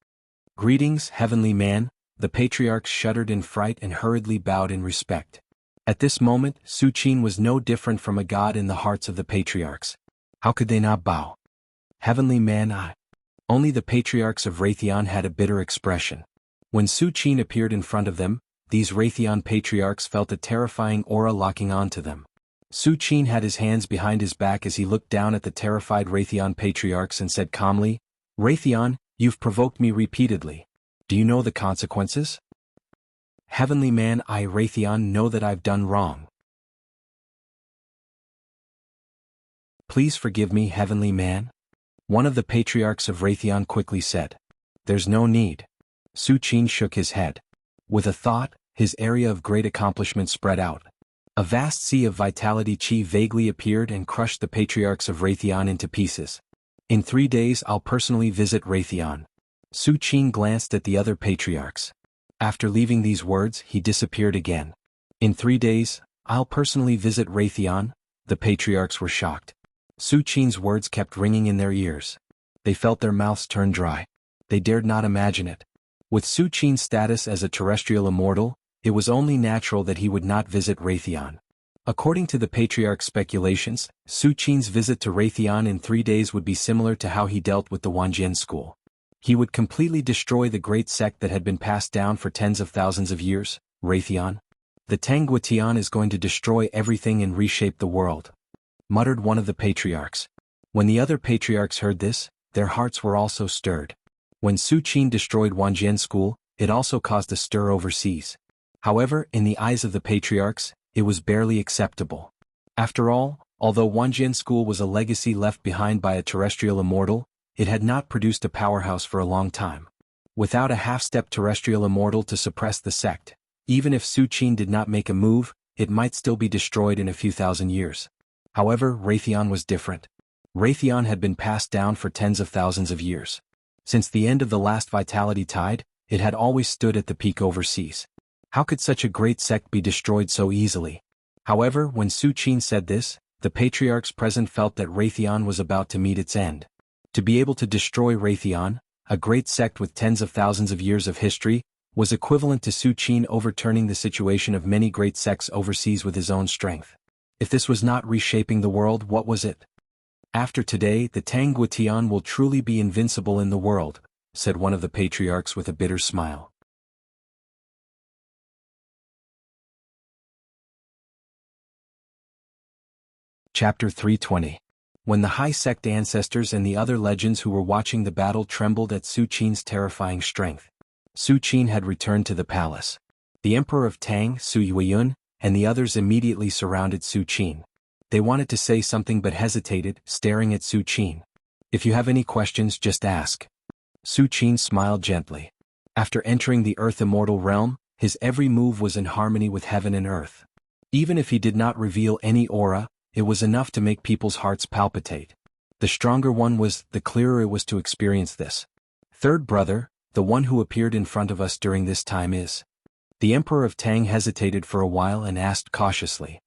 S1: "Greetings, heavenly man," the patriarchs shuddered in fright and hurriedly bowed in respect. At this moment, Su Qin was no different from a god in the hearts of the patriarchs. How could they not bow? "Heavenly man, Only the patriarchs of Raytheon had a bitter expression. When Su Qin appeared in front of them, these Raytheon patriarchs felt a terrifying aura locking onto them. Su Qin had his hands behind his back as he looked down at the terrified Raytheon patriarchs and said calmly, "Raytheon, you've provoked me repeatedly. Do you know the consequences?" "Heavenly man, I, Raytheon, know that I've done wrong. Please forgive me, heavenly man," one of the patriarchs of Raytheon quickly said. "There's no need." Su Qin shook his head. With a thought, his area of great accomplishment spread out. A vast sea of vitality chi vaguely appeared and crushed the patriarchs of Raytheon into pieces. "In 3 days I'll personally visit Raytheon." Su Qin glanced at the other patriarchs. After leaving these words, he disappeared again. "In 3 days, I'll personally visit Raytheon?" The patriarchs were shocked. Su Qin's words kept ringing in their ears. They felt their mouths turn dry. They dared not imagine it. With Su Qin's status as a terrestrial immortal, it was only natural that he would not visit Raytheon. According to the patriarch's speculations, Su Qin's visit to Raytheon in 3 days would be similar to how he dealt with the Wanjian school. He would completely destroy the great sect that had been passed down for tens of thousands of years, Raytheon. "The Tangguitian is going to destroy everything and reshape the world," muttered one of the patriarchs. When the other patriarchs heard this, their hearts were also stirred. When Su Qin destroyed Wanjian school, it also caused a stir overseas. However, in the eyes of the patriarchs, it was barely acceptable. After all, although Wanjian school was a legacy left behind by a terrestrial immortal, it had not produced a powerhouse for a long time. Without a half-step terrestrial immortal to suppress the sect, even if Su Qin did not make a move, it might still be destroyed in a few thousand years. However, Raytheon was different. Raytheon had been passed down for tens of thousands of years. Since the end of the last vitality tide, it had always stood at the peak overseas. How could such a great sect be destroyed so easily? However, when Su Qin said this, the patriarchs present felt that Raytheon was about to meet its end. To be able to destroy Raytheon, a great sect with tens of thousands of years of history, was equivalent to Su Qin overturning the situation of many great sects overseas with his own strength. If this was not reshaping the world, what was it? "After today, the Tangguitian will truly be invincible in the world," said one of the patriarchs with a bitter smile. Chapter 320. When the high sect ancestors and the other legends who were watching the battle trembled at Su Qin's terrifying strength. Su Qin had returned to the palace. The Emperor of Tang, Su Yueyun, and the others immediately surrounded Su Qin. They wanted to say something but hesitated, staring at Su Qin. "If you have any questions, just ask." Su Qin smiled gently. After entering the Earth Immortal realm, his every move was in harmony with heaven and earth. Even if he did not reveal any aura, it was enough to make people's hearts palpitate. The stronger one was, the clearer it was to experience this. "Third brother, the one who appeared in front of us during this time is..." The Emperor of Tang hesitated for a while and asked cautiously.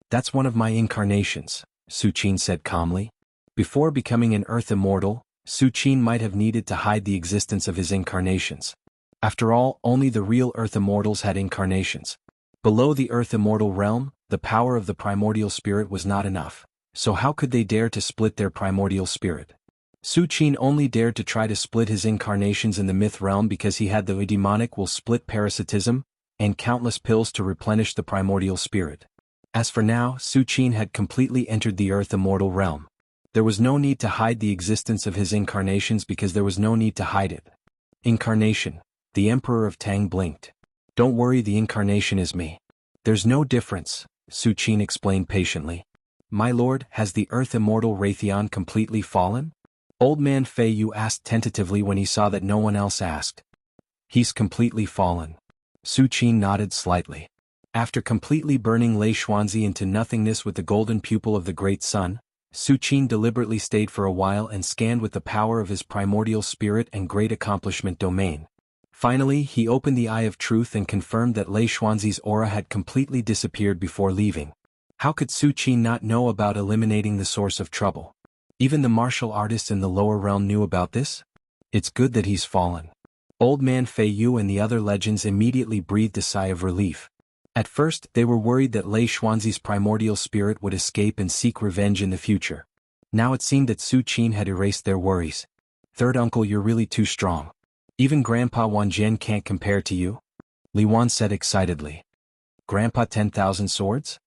S1: "That's one of my incarnations," Su Qin said calmly. Before becoming an Earth Immortal, Su Qin might have needed to hide the existence of his incarnations. After all, only the real Earth Immortals had incarnations. Below the Earth Immortal realm, the power of the primordial spirit was not enough. So how could they dare to split their primordial spirit? Su Qin only dared to try to split his incarnations in the myth realm because he had the demonic will split parasitism, and countless pills to replenish the primordial spirit. As for now, Su Qin had completely entered the Earth Immortal realm. There was no need to hide the existence of his incarnations because there was no need to hide it. "Incarnation," the Emperor of Tang blinked. "Don't worry, the incarnation is me. There's no difference," Su Qin explained patiently. My lord, has the earth immortal Raytheon completely fallen? Old man Fei Yu asked tentatively when he saw that no one else asked. He's completely fallen. Su Qin nodded slightly. After completely burning Lei Xuanzi into nothingness with the golden pupil of the great sun, Su Qin deliberately stayed for a while and scanned with the power of his primordial spirit and great accomplishment domain. Finally, he opened the Eye of Truth and confirmed that Lei Xuanzi's aura had completely disappeared before leaving. How could Su Qin not know about eliminating the source of trouble? Even the martial artists in the lower realm knew about this? It's good that he's fallen. Old man Fei Yu and the other legends immediately breathed a sigh of relief. At first, they were worried that Lei Xuanzi's primordial spirit would escape and seek revenge in the future. Now it seemed that Su Qin had erased their worries. Third uncle, you're really too strong. Even Grandpa Wanjian can't compare to you? Li Wan said excitedly. Grandpa 10,000 swords?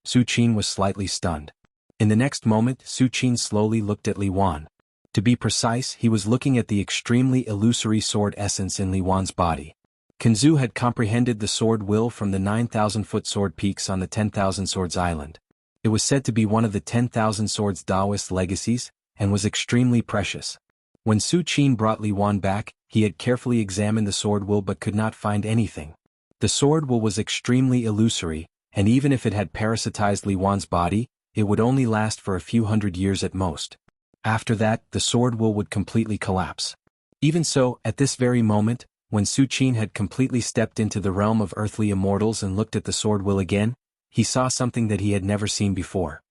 S1: Su Qin was slightly stunned. In the next moment, Su Qin slowly looked at Li Wan. To be precise, he was looking at the extremely illusory sword essence in Li Wan's body. Kenzu had comprehended the sword will from the 9,000-foot sword peaks on the 10,000 Swords Island. It was said to be one of the 10,000 Swords Taoist legacies, and was extremely precious. When Su Qin brought Li Wan back, he had carefully examined the sword will but could not find anything. The sword will was extremely illusory, and even if it had parasitized Li Wan's body, it would only last for a few hundred years at most. After that, the sword will would completely collapse. Even so, at this very moment, when Su Qin had completely stepped into the realm of earthly immortals and looked at the sword will again, he saw something that he had never seen before.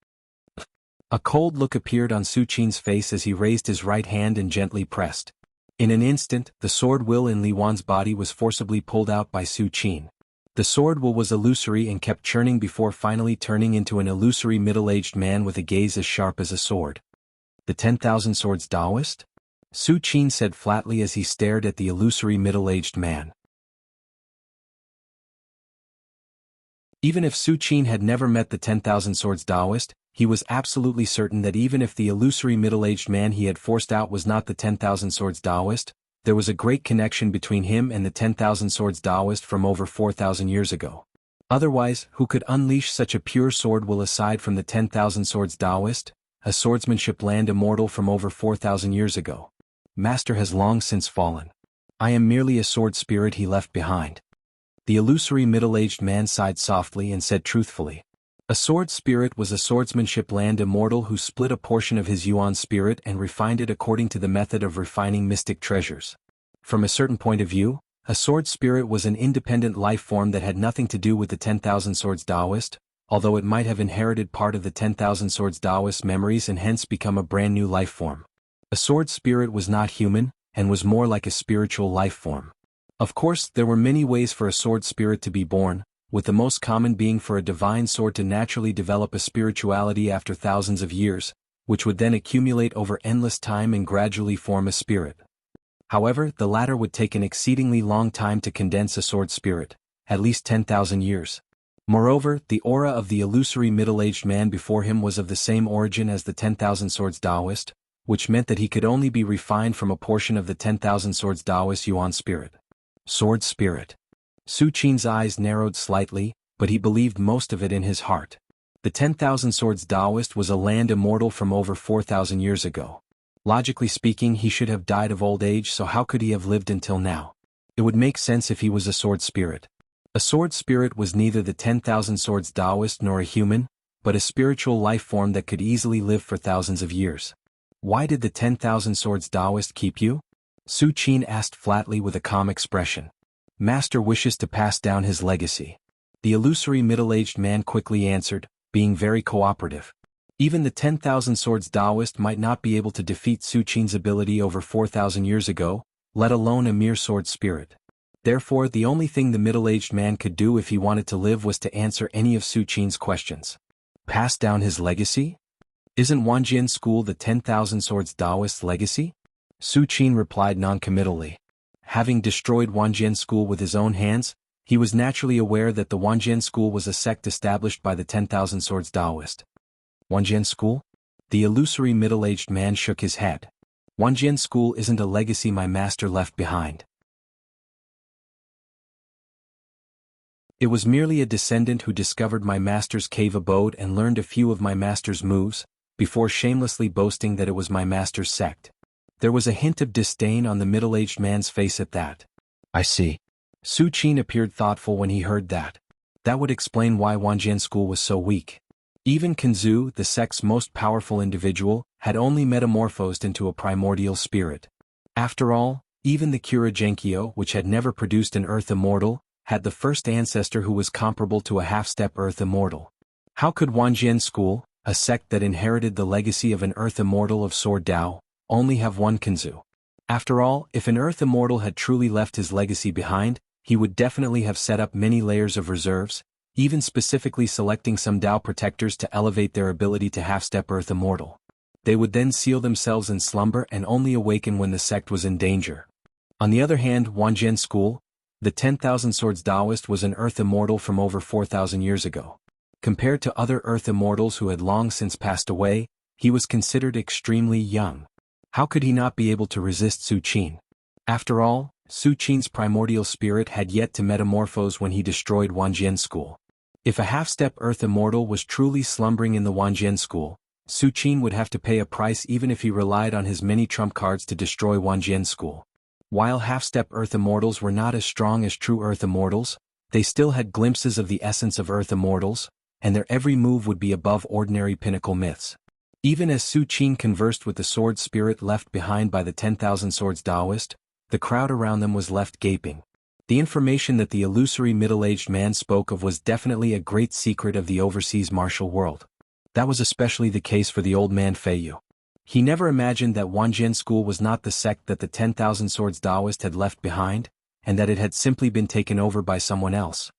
S1: A cold look appeared on Su Qin's face as he raised his right hand and gently pressed. In an instant, the sword will in Li Wan's body was forcibly pulled out by Su Qin. The sword will was illusory and kept churning before finally turning into an illusory middle-aged man with a gaze as sharp as a sword. The 10,000 Swords Taoist? Su Qin said flatly as he stared at the illusory middle-aged man. Even if Su Qin had never met the 10,000 Swords Taoist, he was absolutely certain that even if the illusory middle-aged man he had forced out was not the 10,000 Swords Taoist, there was a great connection between him and the 10,000 Swords Taoist from over 4,000 years ago. Otherwise, who could unleash such a pure sword will aside from the 10,000 Swords Taoist, a swordsmanship land immortal from over 4,000 years ago? Master has long since fallen. I am merely a sword spirit he left behind. The illusory middle-aged man sighed softly and said truthfully. A sword spirit was a swordsmanship land immortal who split a portion of his yuan spirit and refined it according to the method of refining mystic treasures. From a certain point of view, a sword spirit was an independent life form that had nothing to do with the 10,000 Swords Taoist, although it might have inherited part of the 10,000 Swords Taoist memories and hence become a brand new life form. A sword spirit was not human, and was more like a spiritual life form. Of course, there were many ways for a sword spirit to be born, with the most common being for a divine sword to naturally develop a spirituality after thousands of years, which would then accumulate over endless time and gradually form a spirit. However, the latter would take an exceedingly long time to condense a sword spirit, at least 10,000 years. Moreover, the aura of the illusory middle-aged man before him was of the same origin as the 10,000 Swords Taoist, which meant that he could only be refined from a portion of the 10,000 Swords Taoist yuan spirit. Sword spirit. Su Qin's eyes narrowed slightly, but he believed most of it in his heart. The 10,000 Swords Taoist was a land immortal from over 4,000 years ago. Logically speaking, he should have died of old age, so how could he have lived until now? It would make sense if he was a sword spirit. A sword spirit was neither the 10,000 Swords Taoist nor a human, but a spiritual life form that could easily live for thousands of years. Why did the 10,000 Swords Taoist keep you? Su Qin asked flatly with a calm expression. Master wishes to pass down his legacy. The illusory middle-aged man quickly answered, being very cooperative. Even the 10,000 Swords Taoist might not be able to defeat Su Qin's ability over 4,000 years ago, let alone a mere sword spirit. Therefore, the only thing the middle-aged man could do if he wanted to live was to answer any of Su Qin's questions. Pass down his legacy? Isn't Wanjian School the 10,000 Swords Taoist legacy? Su Qin replied noncommittally. Having destroyed Wanjian School with his own hands, he was naturally aware that the Wanjian School was a sect established by the 10,000 Swords Taoist. Wanjian School? The illusory middle-aged man shook his head. Wanjian School isn't a legacy my master left behind. It was merely a descendant who discovered my master's cave abode and learned a few of my master's moves, before shamelessly boasting that it was my master's sect. There was a hint of disdain on the middle-aged man's face at that. I see. Su Qin appeared thoughtful when he heard that. That would explain why Wanjian school was so weak. Even Kanzu, the sect's most powerful individual, had only metamorphosed into a primordial spirit. After all, even the Kura Genkyo, which had never produced an Earth Immortal, had the first ancestor who was comparable to a half-step Earth Immortal. How could Wanjian school, a sect that inherited the legacy of an Earth Immortal of Sword Dao, only have one Kanzu? After all, if an Earth Immortal had truly left his legacy behind, he would definitely have set up many layers of reserves, even specifically selecting some Dao protectors to elevate their ability to half-step Earth Immortal. They would then seal themselves in slumber and only awaken when the sect was in danger. On the other hand, Wanjian school, the 10,000 Swords Daoist, was an Earth Immortal from over 4,000 years ago. Compared to other Earth Immortals who had long since passed away, he was considered extremely young. How could he not be able to resist Su Qin? After all, Su Qin's primordial spirit had yet to metamorphose when he destroyed Wanjian school. If a half-step Earth Immortal was truly slumbering in the Wanjian school, Su Qin would have to pay a price even if he relied on his many trump cards to destroy Wanjian school. While half-step Earth Immortals were not as strong as true Earth Immortals, they still had glimpses of the essence of Earth Immortals, and their every move would be above ordinary pinnacle myths. Even as Su Qin conversed with the sword spirit left behind by the 10,000 Swords Daoist, the crowd around them was left gaping. The information that the illusory middle-aged man spoke of was definitely a great secret of the overseas martial world. That was especially the case for the old man Feiyu. He never imagined that Wanjian school was not the sect that the 10,000 Swords Daoist had left behind, and that it had simply been taken over by someone else.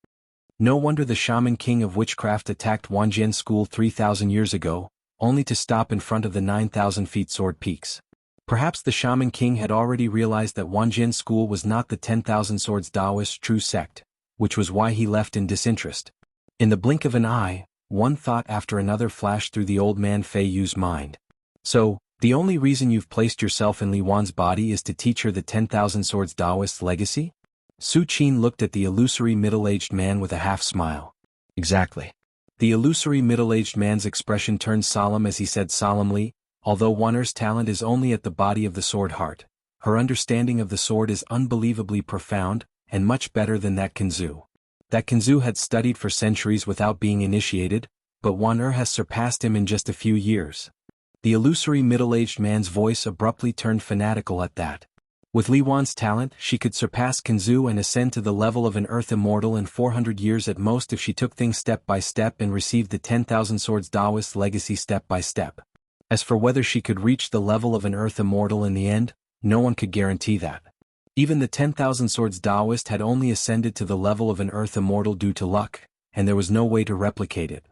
S1: No wonder the Shaman King of Witchcraft attacked Wanjian school 3,000 years ago, only to stop in front of the 9,000 feet sword peaks. Perhaps the Shaman King had already realized that Wanjian school was not the 10,000 Swords Daoist's true sect, which was why he left in disinterest. In the blink of an eye, one thought after another flashed through the old man Feiyu's mind. So, the only reason you've placed yourself in Li Wan's body is to teach her the 10,000 Swords Daoist's legacy? Su Qin looked at the illusory middle-aged man with a half-smile. Exactly. The illusory middle-aged man's expression turned solemn as he said solemnly, although Wan'er's talent is only at the body of the sword heart, her understanding of the sword is unbelievably profound, and much better than that Kanzu. That Kanzu had studied for centuries without being initiated, but Wan'er has surpassed him in just a few years. The illusory middle-aged man's voice abruptly turned fanatical at that. With Li Wan's talent, she could surpass Kanzu and ascend to the level of an Earth Immortal in 400 years at most if she took things step by step and received the 10,000 Swords Daoist legacy step by step. As for whether she could reach the level of an Earth Immortal in the end, no one could guarantee that. Even the 10,000 Swords Daoist had only ascended to the level of an Earth Immortal due to luck, and there was no way to replicate it.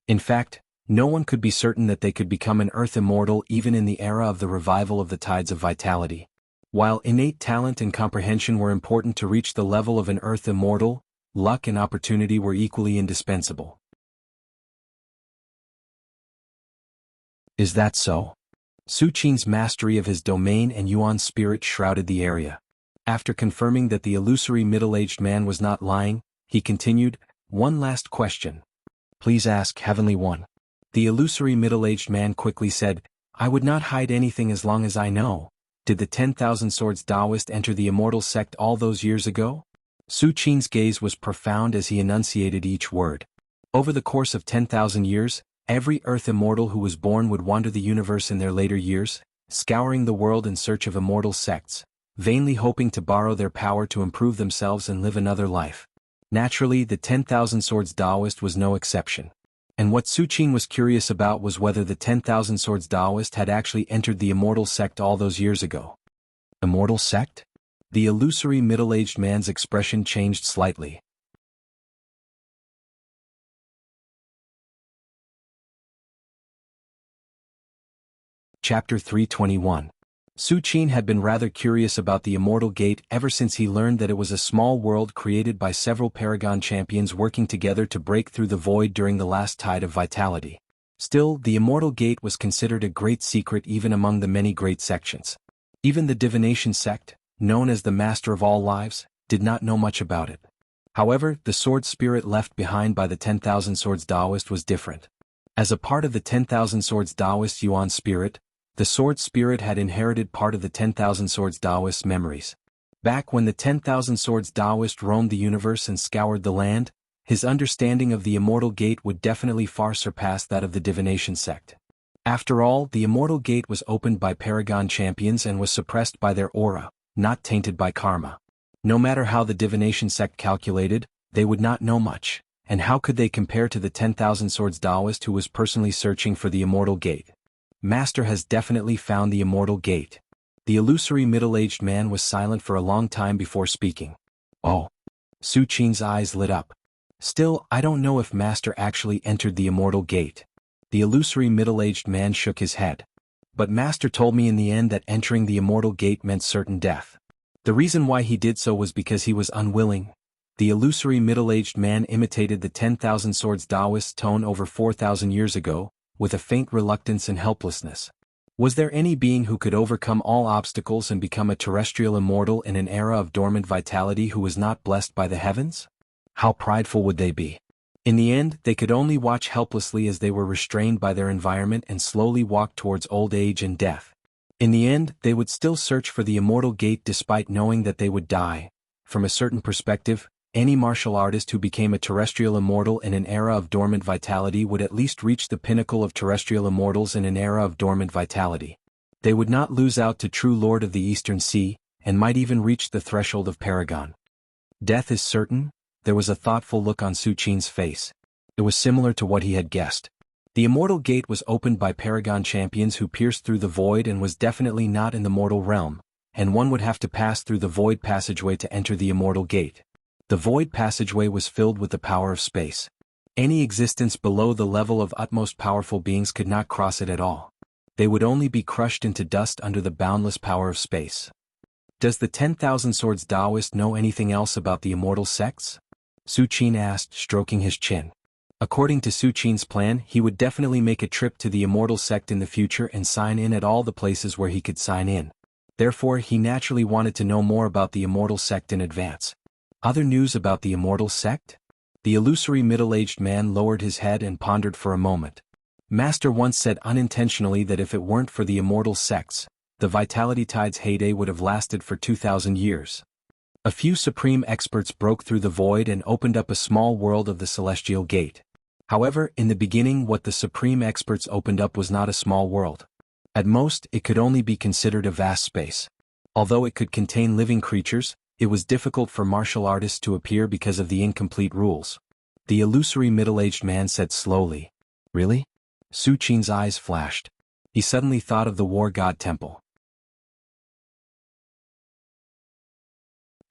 S1: In fact, no one could be certain that they could become an Earth Immortal even in the era of the revival of the Tides of Vitality. While innate talent and comprehension were important to reach the level of an Earth Immortal, luck and opportunity were equally indispensable. Is that so? Su Qin's mastery of his domain and Yuan's spirit shrouded the area. After confirming that the illusory middle-aged man was not lying, he continued, "One last question. Please ask, Heavenly One." The illusory middle-aged man quickly said, "I would not hide anything as long as I know. Did the 10,000 Swords Daoist enter the immortal sect all those years ago?" Su Qin's gaze was profound as he enunciated each word. Over the course of 10,000 years, every Earth Immortal who was born would wander the universe in their later years, scouring the world in search of immortal sects, vainly hoping to borrow their power to improve themselves and live another life. Naturally, the 10,000 Swords Daoist was no exception. And what Su Qin was curious about was whether the 10,000 Swords Daoist had actually entered the immortal sect all those years ago. Immortal sect? The illusory middle-aged man's expression changed slightly. Chapter 321. Su Qin had been rather curious about the Immortal Gate ever since he learned that it was a small world created by several Paragon champions working together to break through the void during the last tide of vitality. Still, the Immortal Gate was considered a great secret even among the many great sections. Even the Divination sect, known as the Master of All Lives, did not know much about it. However, the sword spirit left behind by the 10,000 Swords Taoist was different. As a part of the 10,000 Swords Taoist Yuan spirit, the sword spirit had inherited part of the 10,000 Swords Taoist memories. Back when the 10,000 Swords Taoist roamed the universe and scoured the land, his understanding of the Immortal Gate would definitely far surpass that of the Divination sect. After all, the Immortal Gate was opened by Paragon champions and was suppressed by their aura, not tainted by karma. No matter how the Divination sect calculated, they would not know much, and how could they compare to the 10,000 Swords Taoist who was personally searching for the Immortal Gate? Master has definitely found the Immortal Gate. The illusory middle-aged man was silent for a long time before speaking. Oh. Su Qin's eyes lit up. Still, I don't know if Master actually entered the Immortal Gate. The illusory middle-aged man shook his head. But Master told me in the end that entering the Immortal Gate meant certain death. The reason why he did so was because he was unwilling. The illusory middle-aged man imitated the 10,000 Swords Taoist tone over 4,000 years ago, with a faint reluctance and helplessness. Was there any being who could overcome all obstacles and become a terrestrial immortal in an era of dormant vitality who was not blessed by the heavens? How prideful would they be? In the end, they could only watch helplessly as they were restrained by their environment and slowly walk towards old age and death. In the end, they would still search for the Immortal Gate despite knowing that they would die. From a certain perspective, any martial artist who became a terrestrial immortal in an era of dormant vitality would at least reach the pinnacle of terrestrial immortals in an era of dormant vitality. They would not lose out to true Lord of the Eastern Sea, and might even reach the threshold of Paragon. Death is certain? There was a thoughtful look on Su Qin's face. It was similar to what he had guessed. The Immortal Gate was opened by Paragon champions who pierced through the void and was definitely not in the mortal realm, and one would have to pass through the void passageway to enter the Immortal Gate. The void passageway was filled with the power of space. Any existence below the level of utmost powerful beings could not cross it at all. They would only be crushed into dust under the boundless power of space. Does the 10,000 Swords Taoist know anything else about the immortal sects? Su Qin asked, stroking his chin. According to Su Qin's plan, he would definitely make a trip to the immortal sect in the future and sign in at all the places where he could sign in. Therefore, he naturally wanted to know more about the immortal sect in advance. Other news about the immortal sect? The illusory middle-aged man lowered his head and pondered for a moment. Master once said unintentionally that if it weren't for the immortal sects, the Vitality Tide's heyday would have lasted for 2,000 years. A few supreme experts broke through the void and opened up a small world of the Celestial Gate. However, in the beginning what the supreme experts opened up was not a small world. At most, it could only be considered a vast space. Although it could contain living creatures, it was difficult for martial artists to appear because of the incomplete rules. The illusory middle-aged man said slowly. Really? Su Qin's eyes flashed. He suddenly thought of the War God Temple.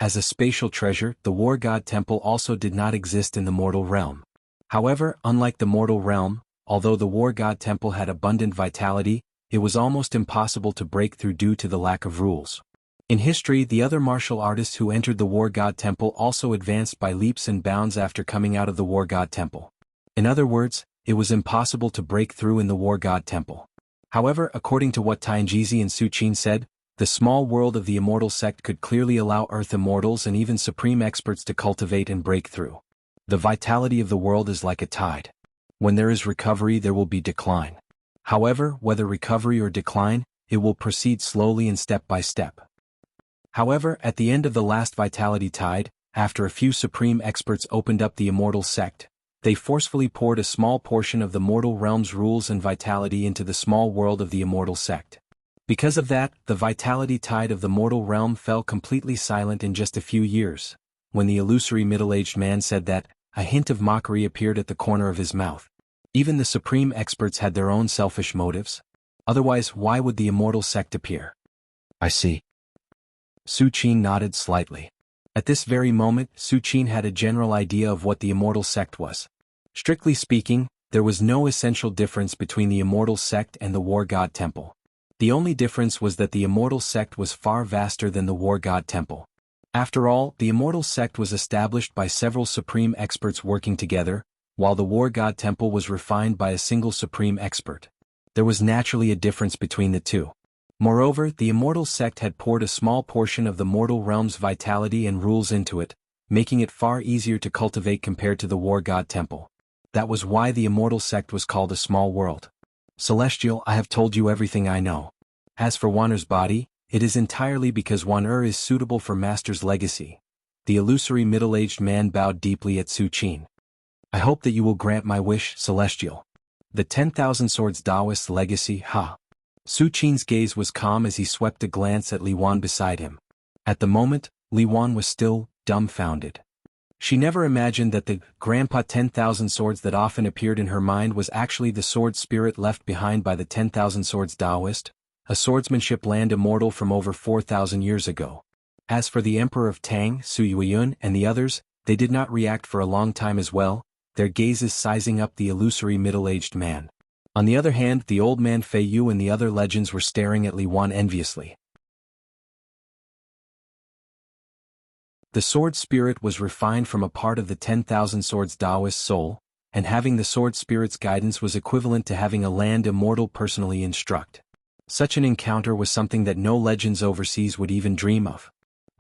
S1: As a spatial treasure, the War God Temple also did not exist in the mortal realm. However, unlike the mortal realm, although the War God Temple had abundant vitality, it was almost impossible to break through due to the lack of rules. In history, the other martial artists who entered the War God Temple also advanced by leaps and bounds after coming out of the War God Temple. In other words, it was impossible to break through in the War God Temple. However, according to what Tianjizi and Su Qin said, the small world of the immortal sect could clearly allow Earth immortals and even supreme experts to cultivate and break through. The vitality of the world is like a tide. When there is recovery, there will be decline. However, whether recovery or decline, it will proceed slowly and step by step. However, at the end of the last Vitality Tide, after a few supreme experts opened up the immortal sect, they forcefully poured a small portion of the mortal realm's rules and vitality into the small world of the immortal sect. Because of that, the Vitality Tide of the mortal realm fell completely silent in just a few years. When the illusory middle-aged man said that, a hint of mockery appeared at the corner of his mouth. Even the supreme experts had their own selfish motives. Otherwise, why would the immortal sect appear? I see. Su Qin nodded slightly. At this very moment, Su Qin had a general idea of what the immortal sect was. Strictly speaking, there was no essential difference between the immortal sect and the War God Temple. The only difference was that the immortal sect was far vaster than the War God Temple. After all, the immortal sect was established by several supreme experts working together, while the War God Temple was refined by a single supreme expert. There was naturally a difference between the two. Moreover, the immortal sect had poured a small portion of the mortal realm's vitality and rules into it, making it far easier to cultivate compared to the war god temple. That was why the immortal sect was called a small world. Celestial, I have told you everything I know. As for Wan'er's body, it is entirely because Wan'er is suitable for Master's legacy. The illusory middle-aged man bowed deeply at Su Qin. I hope that you will grant my wish, Celestial. The 10,000 Swords Taoist's legacy, ha. Su Qin's gaze was calm as he swept a glance at Li Wan beside him. At the moment, Li Wan was still dumbfounded. She never imagined that the Grandpa 10,000 Swords that often appeared in her mind was actually the sword spirit left behind by the 10,000 Swords Taoist, a swordsmanship land immortal from over 4,000 years ago. As for the Emperor of Tang, Su Yueyun, and the others, they did not react for a long time as well, their gazes sizing up the illusory middle-aged man. On the other hand, the old man Fei Yu and the other legends were staring at Li Wan enviously. The sword spirit was refined from a part of the 10,000 Swords Taoist soul, and having the sword spirit's guidance was equivalent to having a land immortal personally instruct. Such an encounter was something that no legends overseas would even dream of.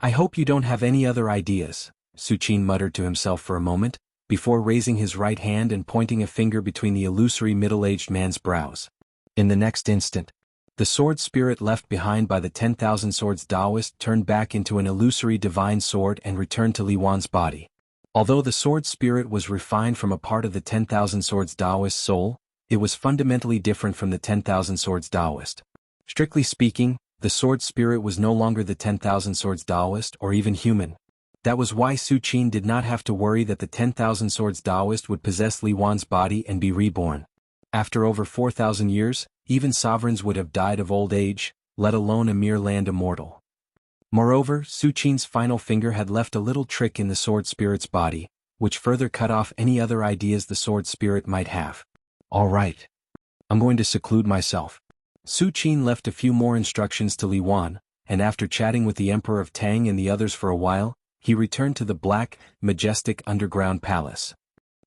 S1: I hope you don't have any other ideas, Su Qin muttered to himself for a moment, before raising his right hand and pointing a finger between the illusory middle-aged man's brows. In the next instant, the sword spirit left behind by the 10,000 Swords Taoist turned back into an illusory divine sword and returned to Li Wan's body. Although the sword spirit was refined from a part of the 10,000 Swords Taoist soul, it was fundamentally different from the 10,000 Swords Taoist. Strictly speaking, the sword spirit was no longer the 10,000 Swords Taoist or even human. That was why Su Qin did not have to worry that the 10,000 Swords Taoist would possess Li Wan's body and be reborn. After over 4,000 years, even sovereigns would have died of old age, let alone a mere land immortal. Moreover, Su Qin's final finger had left a little trick in the sword spirit's body, which further cut off any other ideas the sword spirit might have. All right. I'm going to seclude myself. Su Qin left a few more instructions to Li Wan, and after chatting with the Emperor of Tang and the others for a while, he returned to the black, majestic underground palace.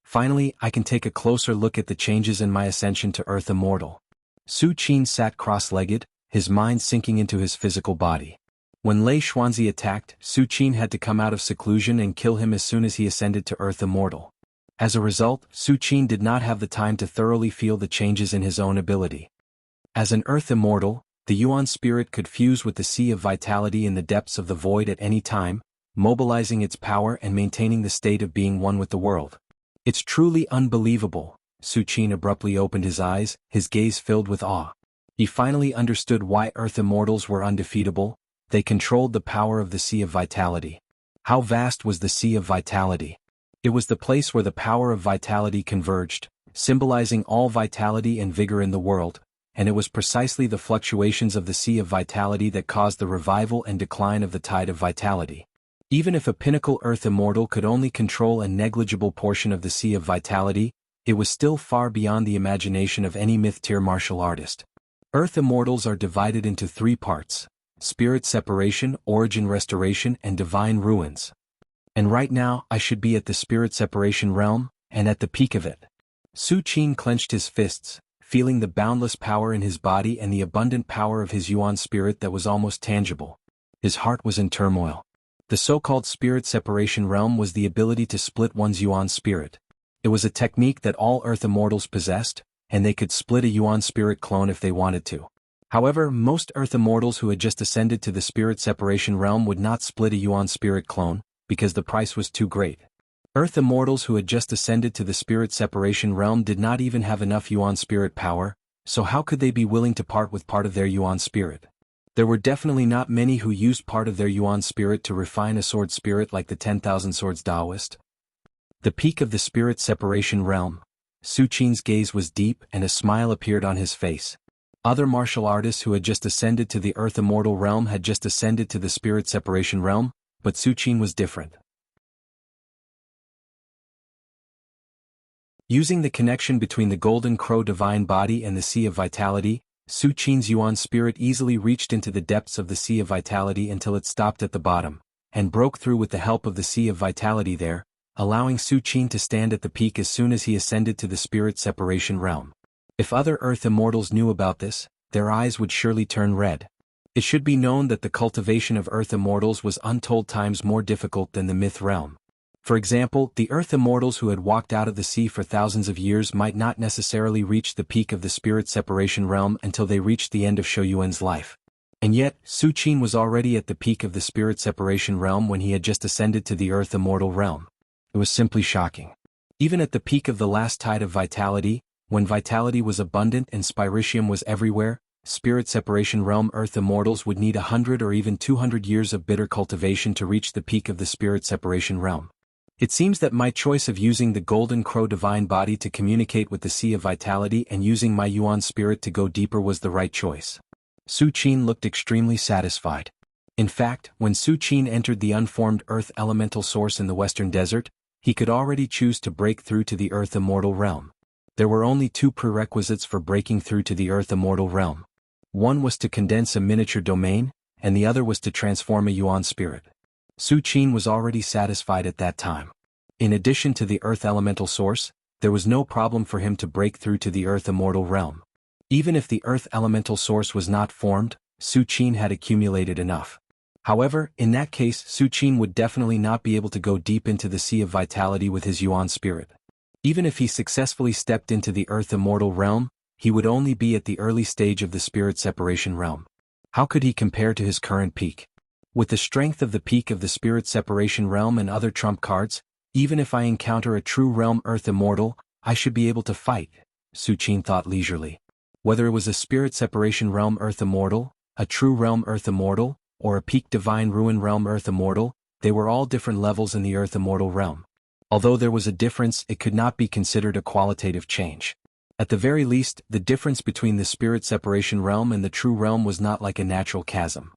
S1: Finally, I can take a closer look at the changes in my ascension to Earth Immortal. Su Qin sat cross-legged, his mind sinking into his physical body. When Lei Xuanzi attacked, Su Qin had to come out of seclusion and kill him as soon as he ascended to Earth Immortal. As a result, Su Qin did not have the time to thoroughly feel the changes in his own ability. As an Earth Immortal, the Yuan spirit could fuse with the Sea of Vitality in the depths of the void at any time, mobilizing its power and maintaining the state of being one with the world. It's truly unbelievable. Su Qin abruptly opened his eyes, his gaze filled with awe. He finally understood why Earth Immortals were undefeatable. They controlled the power of the Sea of Vitality. How vast was the Sea of Vitality? It was the place where the power of vitality converged, symbolizing all vitality and vigor in the world, and it was precisely the fluctuations of the Sea of Vitality that caused the revival and decline of the Tide of Vitality. Even if a pinnacle Earth Immortal could only control a negligible portion of the Sea of Vitality, it was still far beyond the imagination of any myth-tier martial artist. Earth Immortals are divided into three parts: Spirit Separation, Origin Restoration, and Divine Ruins. And right now, I should be at the Spirit Separation realm, and at the peak of it. Su Qin clenched his fists, feeling the boundless power in his body and the abundant power of his Yuan spirit that was almost tangible. His heart was in turmoil. The so-called Spirit Separation realm was the ability to split one's Yuan spirit. It was a technique that all Earth Immortals possessed, and they could split a Yuan spirit clone if they wanted to. However, most Earth Immortals who had just ascended to the Spirit Separation realm would not split a Yuan spirit clone, because the price was too great. Earth Immortals who had just ascended to the Spirit Separation realm did not even have enough Yuan spirit power, so how could they be willing to part with part of their Yuan spirit? There were definitely not many who used part of their Yuan spirit to refine a sword spirit like the 10,000 Swords Taoist. The peak of the Spirit Separation realm. Su Qin's gaze was deep and a smile appeared on his face. Other martial artists who had just ascended to the Earth Immortal realm had just ascended to the Spirit Separation realm, but Su Qin was different. Using the connection between the Golden Crow Divine Body and the Sea of Vitality, Su Qin's Yuan spirit easily reached into the depths of the Sea of Vitality until it stopped at the bottom, and broke through with the help of the Sea of Vitality there, allowing Su Qin to stand at the peak as soon as he ascended to the Spirit Separation realm. If other Earth Immortals knew about this, their eyes would surely turn red. It should be known that the cultivation of Earth Immortals was untold times more difficult than the myth realm. For example, the Earth Immortals who had walked out of the sea for thousands of years might not necessarily reach the peak of the spirit separation realm until they reached the end of Shouyuan's life. And yet, Su Qin was already at the peak of the spirit separation realm when he had just ascended to the Earth Immortal realm. It was simply shocking. Even at the peak of the last tide of vitality, when vitality was abundant and spiritium was everywhere, spirit separation realm Earth Immortals would need 100 or even 200 years of bitter cultivation to reach the peak of the spirit separation realm. It seems that my choice of using the Golden Crow divine body to communicate with the Sea of Vitality and using my Yuan spirit to go deeper was the right choice. Su Qin looked extremely satisfied. In fact, when Su Qin entered the unformed Earth elemental source in the Western Desert, he could already choose to break through to the Earth Immortal realm. There were only two prerequisites for breaking through to the Earth Immortal realm. One was to condense a miniature domain, and the other was to transform a Yuan spirit. Su Qin was already satisfied at that time. In addition to the Earth elemental source, there was no problem for him to break through to the Earth Immortal realm. Even if the Earth elemental source was not formed, Su Qin had accumulated enough. However, in that case Su Qin would definitely not be able to go deep into the Sea of Vitality with his Yuan spirit. Even if he successfully stepped into the Earth Immortal realm, he would only be at the early stage of the spirit separation realm. How could he compare to his current peak? With the strength of the peak of the spirit separation realm and other trump cards, even if I encounter a true realm Earth Immortal, I should be able to fight, Su Qin thought leisurely. Whether it was a spirit separation realm Earth Immortal, a true realm Earth Immortal, or a peak divine ruin realm Earth Immortal, they were all different levels in the Earth Immortal realm. Although there was a difference, it could not be considered a qualitative change. At the very least, the difference between the spirit separation realm and the true realm was not like a natural chasm.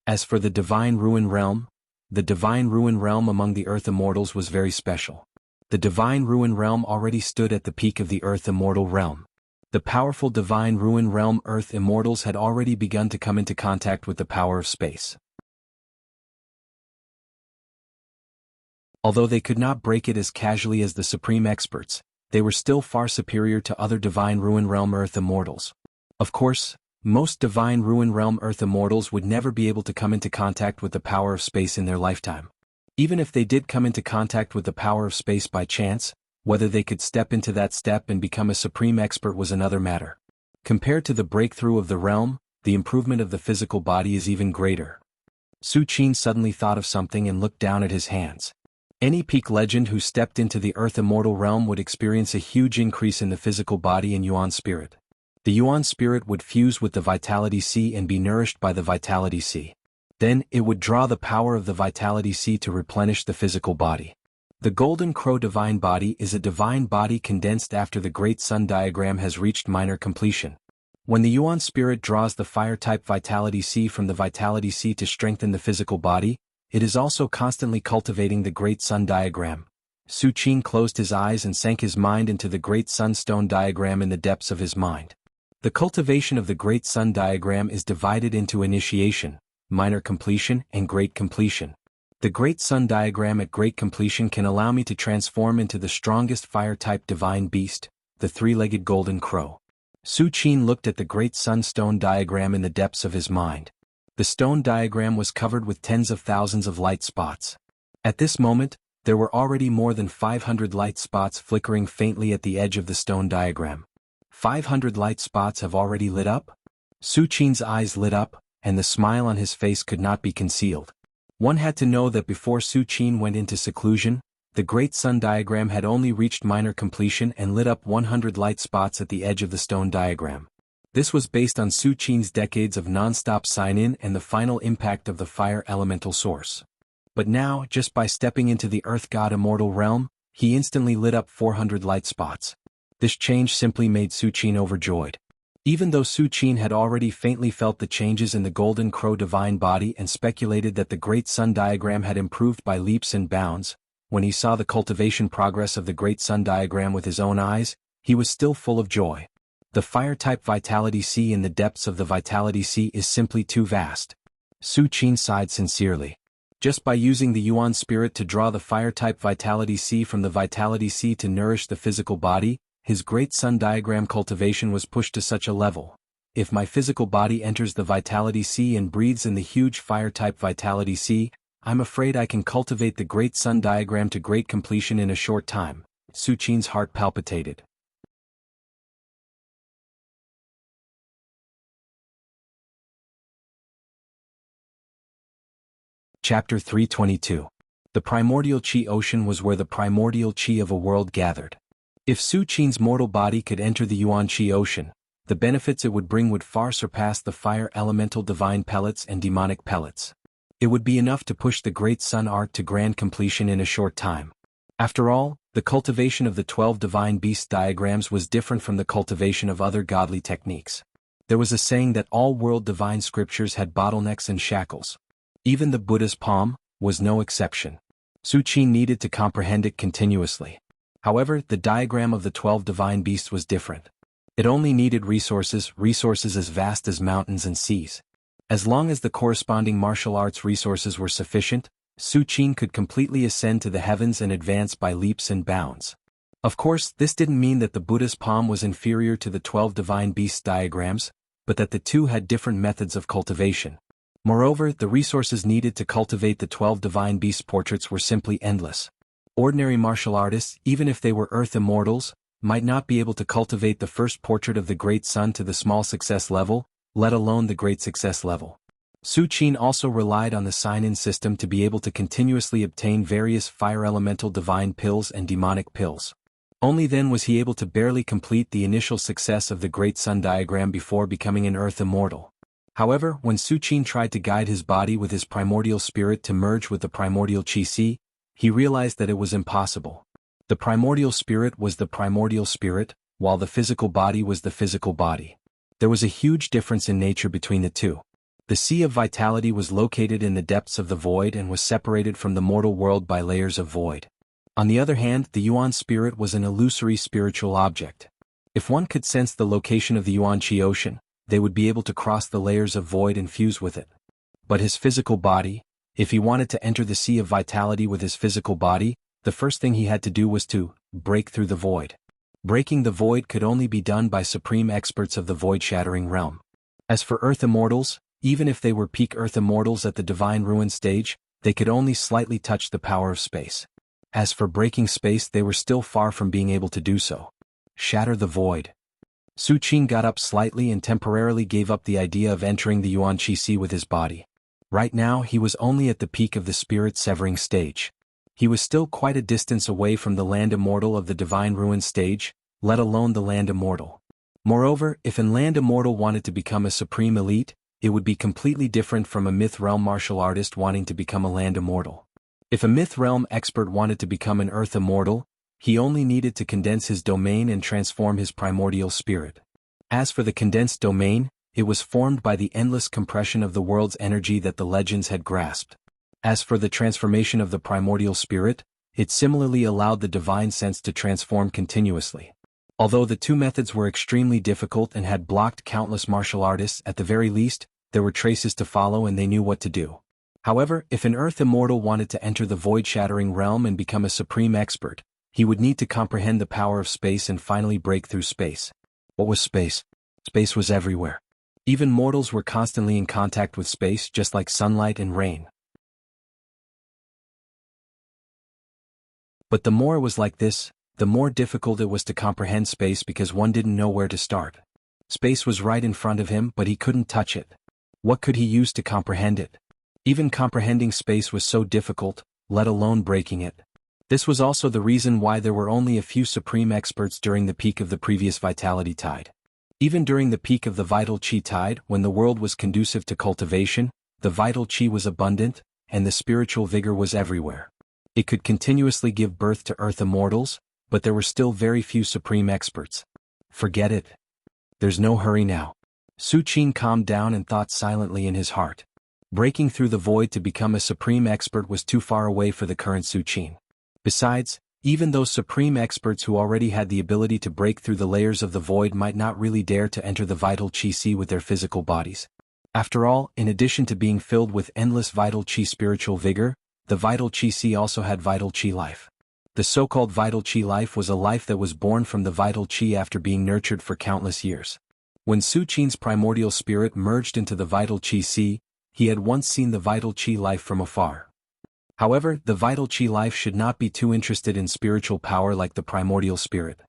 S1: As for the divine ruin realm, the divine ruin realm among the Earth Immortals was very special. The divine ruin realm already stood at the peak of the Earth Immortal realm. The powerful divine ruin realm Earth Immortals had already begun to come into contact with the power of space. Although they could not break it as casually as the supreme experts, they were still far superior to other divine ruin realm Earth Immortals. Of course, most divine ruin realm Earth Immortals would never be able to come into contact with the power of space in their lifetime. Even if they did come into contact with the power of space by chance, whether they could step into that step and become a supreme expert was another matter. Compared to the breakthrough of the realm, the improvement of the physical body is even greater. Su Qin suddenly thought of something and looked down at his hands. Any peak legend who stepped into the Earth Immortal realm would experience a huge increase in the physical body and Yuan spirit. The Yuan spirit would fuse with the Vitality Sea and be nourished by the Vitality Sea. Then, it would draw the power of the Vitality Sea to replenish the physical body. The Golden Crow Divine Body is a divine body condensed after the Great Sun diagram has reached minor completion. When the Yuan spirit draws the Fire-type Vitality Sea from the Vitality Sea to strengthen the physical body, it is also constantly cultivating the Great Sun diagram. Su Qin closed his eyes and sank his mind into the Great Sunstone diagram in the depths of his mind. The cultivation of the Great Sun diagram is divided into initiation, minor completion, and great completion. The Great Sun diagram at great completion can allow me to transform into the strongest fire-type divine beast, the three-legged golden crow. Su Qin looked at the Great Sunstone diagram in the depths of his mind. The stone diagram was covered with tens of thousands of light spots. At this moment, there were already more than 500 light spots flickering faintly at the edge of the stone diagram. 500 light spots have already lit up? Su Qin's eyes lit up, and the smile on his face could not be concealed. One had to know that before Su Qin went into seclusion, the Great Sun diagram had only reached minor completion and lit up 100 light spots at the edge of the stone diagram. This was based on Su Qin's decades of non-stop sign-in and the final impact of the fire elemental source. But now, just by stepping into the Earth God Immortal realm, he instantly lit up 400 light spots. This change simply made Su Qin overjoyed. Even though Su Qin had already faintly felt the changes in the Golden Crow divine body and speculated that the Great Sun diagram had improved by leaps and bounds, when he saw the cultivation progress of the Great Sun diagram with his own eyes, he was still full of joy. The fire-type Vitality Sea in the depths of the Vitality Sea is simply too vast. Su Qin sighed sincerely. Just by using the Yuan spirit to draw the fire-type Vitality Sea from the Vitality Sea to nourish the physical body, his Great Sun diagram cultivation was pushed to such a level. If my physical body enters the Vitality Sea and breathes in the huge fire-type Vitality Sea, I'm afraid I can cultivate the Great Sun diagram to great completion in a short time. Su Qin's heart palpitated. Chapter 322. The primordial Qi ocean was where the primordial Qi of a world gathered. If Su Qin's mortal body could enter the Yuan Qi ocean, the benefits it would bring would far surpass the fire elemental divine pellets and demonic pellets. It would be enough to push the Great Sun art to grand completion in a short time. After all, the cultivation of the 12 divine beast diagrams was different from the cultivation of other godly techniques. There was a saying that all world divine scriptures had bottlenecks and shackles. Even the Buddha's palm was no exception. Su Qin needed to comprehend it continuously. However, the diagram of the 12 divine beasts was different. It only needed resources as vast as mountains and seas. As long as the corresponding martial arts resources were sufficient, Su Qin could completely ascend to the heavens and advance by leaps and bounds. Of course, this didn't mean that the Buddha's palm was inferior to the 12 divine beasts diagrams, but that the two had different methods of cultivation. Moreover, the resources needed to cultivate the 12 divine beast portraits were simply endless. Ordinary martial artists, even if they were earth immortals, might not be able to cultivate the first portrait of the Great Sun to the small success level, let alone the great success level. Su Qin also relied on the sign-in system to be able to continuously obtain various fire elemental divine pills and demonic pills. Only then was he able to barely complete the initial success of the Great Sun diagram before becoming an earth immortal. However, when Su Qin tried to guide his body with his primordial spirit to merge with the primordial Qi, he realized that it was impossible. The primordial spirit was the primordial spirit, while the physical body was the physical body. There was a huge difference in nature between the two. The Sea of Vitality was located in the depths of the void and was separated from the mortal world by layers of void. On the other hand, the Yuan spirit was an illusory spiritual object. If one could sense the location of the Yuan Qi ocean, they would be able to cross the layers of void and fuse with it. But his physical body, if he wanted to enter the Sea of Vitality with his physical body, the first thing he had to do was to break through the void. Breaking the void could only be done by supreme experts of the void-shattering realm. As for Earth Immortals, even if they were peak Earth Immortals at the Divine Ruin stage, they could only slightly touch the power of space. As for breaking space, they were still far from being able to do so. Shatter the void. Su Qin got up slightly and temporarily gave up the idea of entering the Yuan Qi Sea with his body. Right now, he was only at the peak of the spirit-severing stage. He was still quite a distance away from the land immortal of the Divine Ruin stage, let alone the land immortal. Moreover, if an land immortal wanted to become a supreme elite, it would be completely different from a myth realm martial artist wanting to become a land immortal. If a myth realm expert wanted to become an earth immortal, he only needed to condense his domain and transform his primordial spirit. As for the condensed domain, it was formed by the endless compression of the world's energy that the legends had grasped. As for the transformation of the primordial spirit, it similarly allowed the divine sense to transform continuously. Although the two methods were extremely difficult and had blocked countless martial artists, at the very least, there were traces to follow and they knew what to do. However, if an earth immortal wanted to enter the void-shattering realm and become a supreme expert, he would need to comprehend the power of space and finally break through space. What was space? Space was everywhere. Even mortals were constantly in contact with space, just like sunlight and rain. But the more it was like this, the more difficult it was to comprehend space because one didn't know where to start. Space was right in front of him, but he couldn't touch it. What could he use to comprehend it? Even comprehending space was so difficult, let alone breaking it. This was also the reason why there were only a few supreme experts during the peak of the previous vitality tide. Even during the peak of the vital Qi tide, when the world was conducive to cultivation, the vital Qi was abundant, and the spiritual vigor was everywhere. It could continuously give birth to earth immortals, but there were still very few supreme experts. Forget it. There's no hurry now. Su Qin calmed down and thought silently in his heart. Breaking through the void to become a supreme expert was too far away for the current Su Qin. Besides, even those supreme experts who already had the ability to break through the layers of the void might not really dare to enter the vital Qi Sea with their physical bodies. After all, in addition to being filled with endless vital Qi spiritual vigor, the vital Qi Sea also had vital Qi life. The so-called vital Qi life was a life that was born from the vital Qi after being nurtured for countless years. When Su Qin's primordial spirit merged into the vital Qi Sea, he had once seen the vital Qi life from afar. However, the vital chi life should not be too interested in spiritual power like the primordial spirit.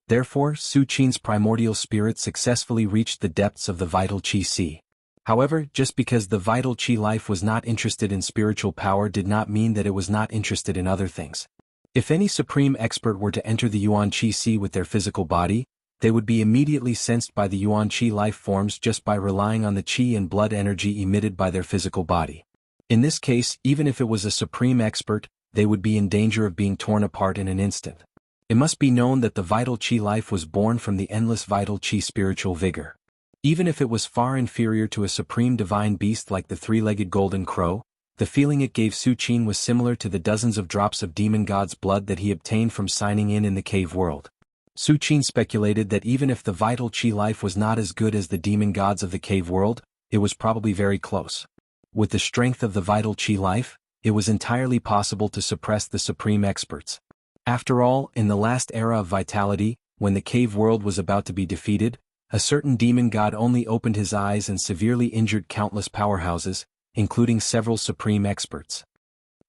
S1: Therefore, Su Qin's primordial spirit successfully reached the depths of the vital chi sea. However, just because the vital chi life was not interested in spiritual power did not mean that it was not interested in other things. If any supreme expert were to enter the Yuan Qi Sea with their physical body, they would be immediately sensed by the Yuan Qi life forms just by relying on the qi and blood energy emitted by their physical body. In this case, even if it was a supreme expert, they would be in danger of being torn apart in an instant. It must be known that the vital qi life was born from the endless vital qi spiritual vigor. Even if it was far inferior to a supreme divine beast like the three-legged golden crow, the feeling it gave Su Qin was similar to the dozens of drops of demon god's blood that he obtained from signing in the cave world. Su Qin speculated that even if the vital qi life was not as good as the demon gods of the cave world, it was probably very close. With the strength of the vital qi life, it was entirely possible to suppress the supreme experts. After all, in the last era of vitality, when the cave world was about to be defeated, a certain demon god only opened his eyes and severely injured countless powerhouses, including several supreme experts.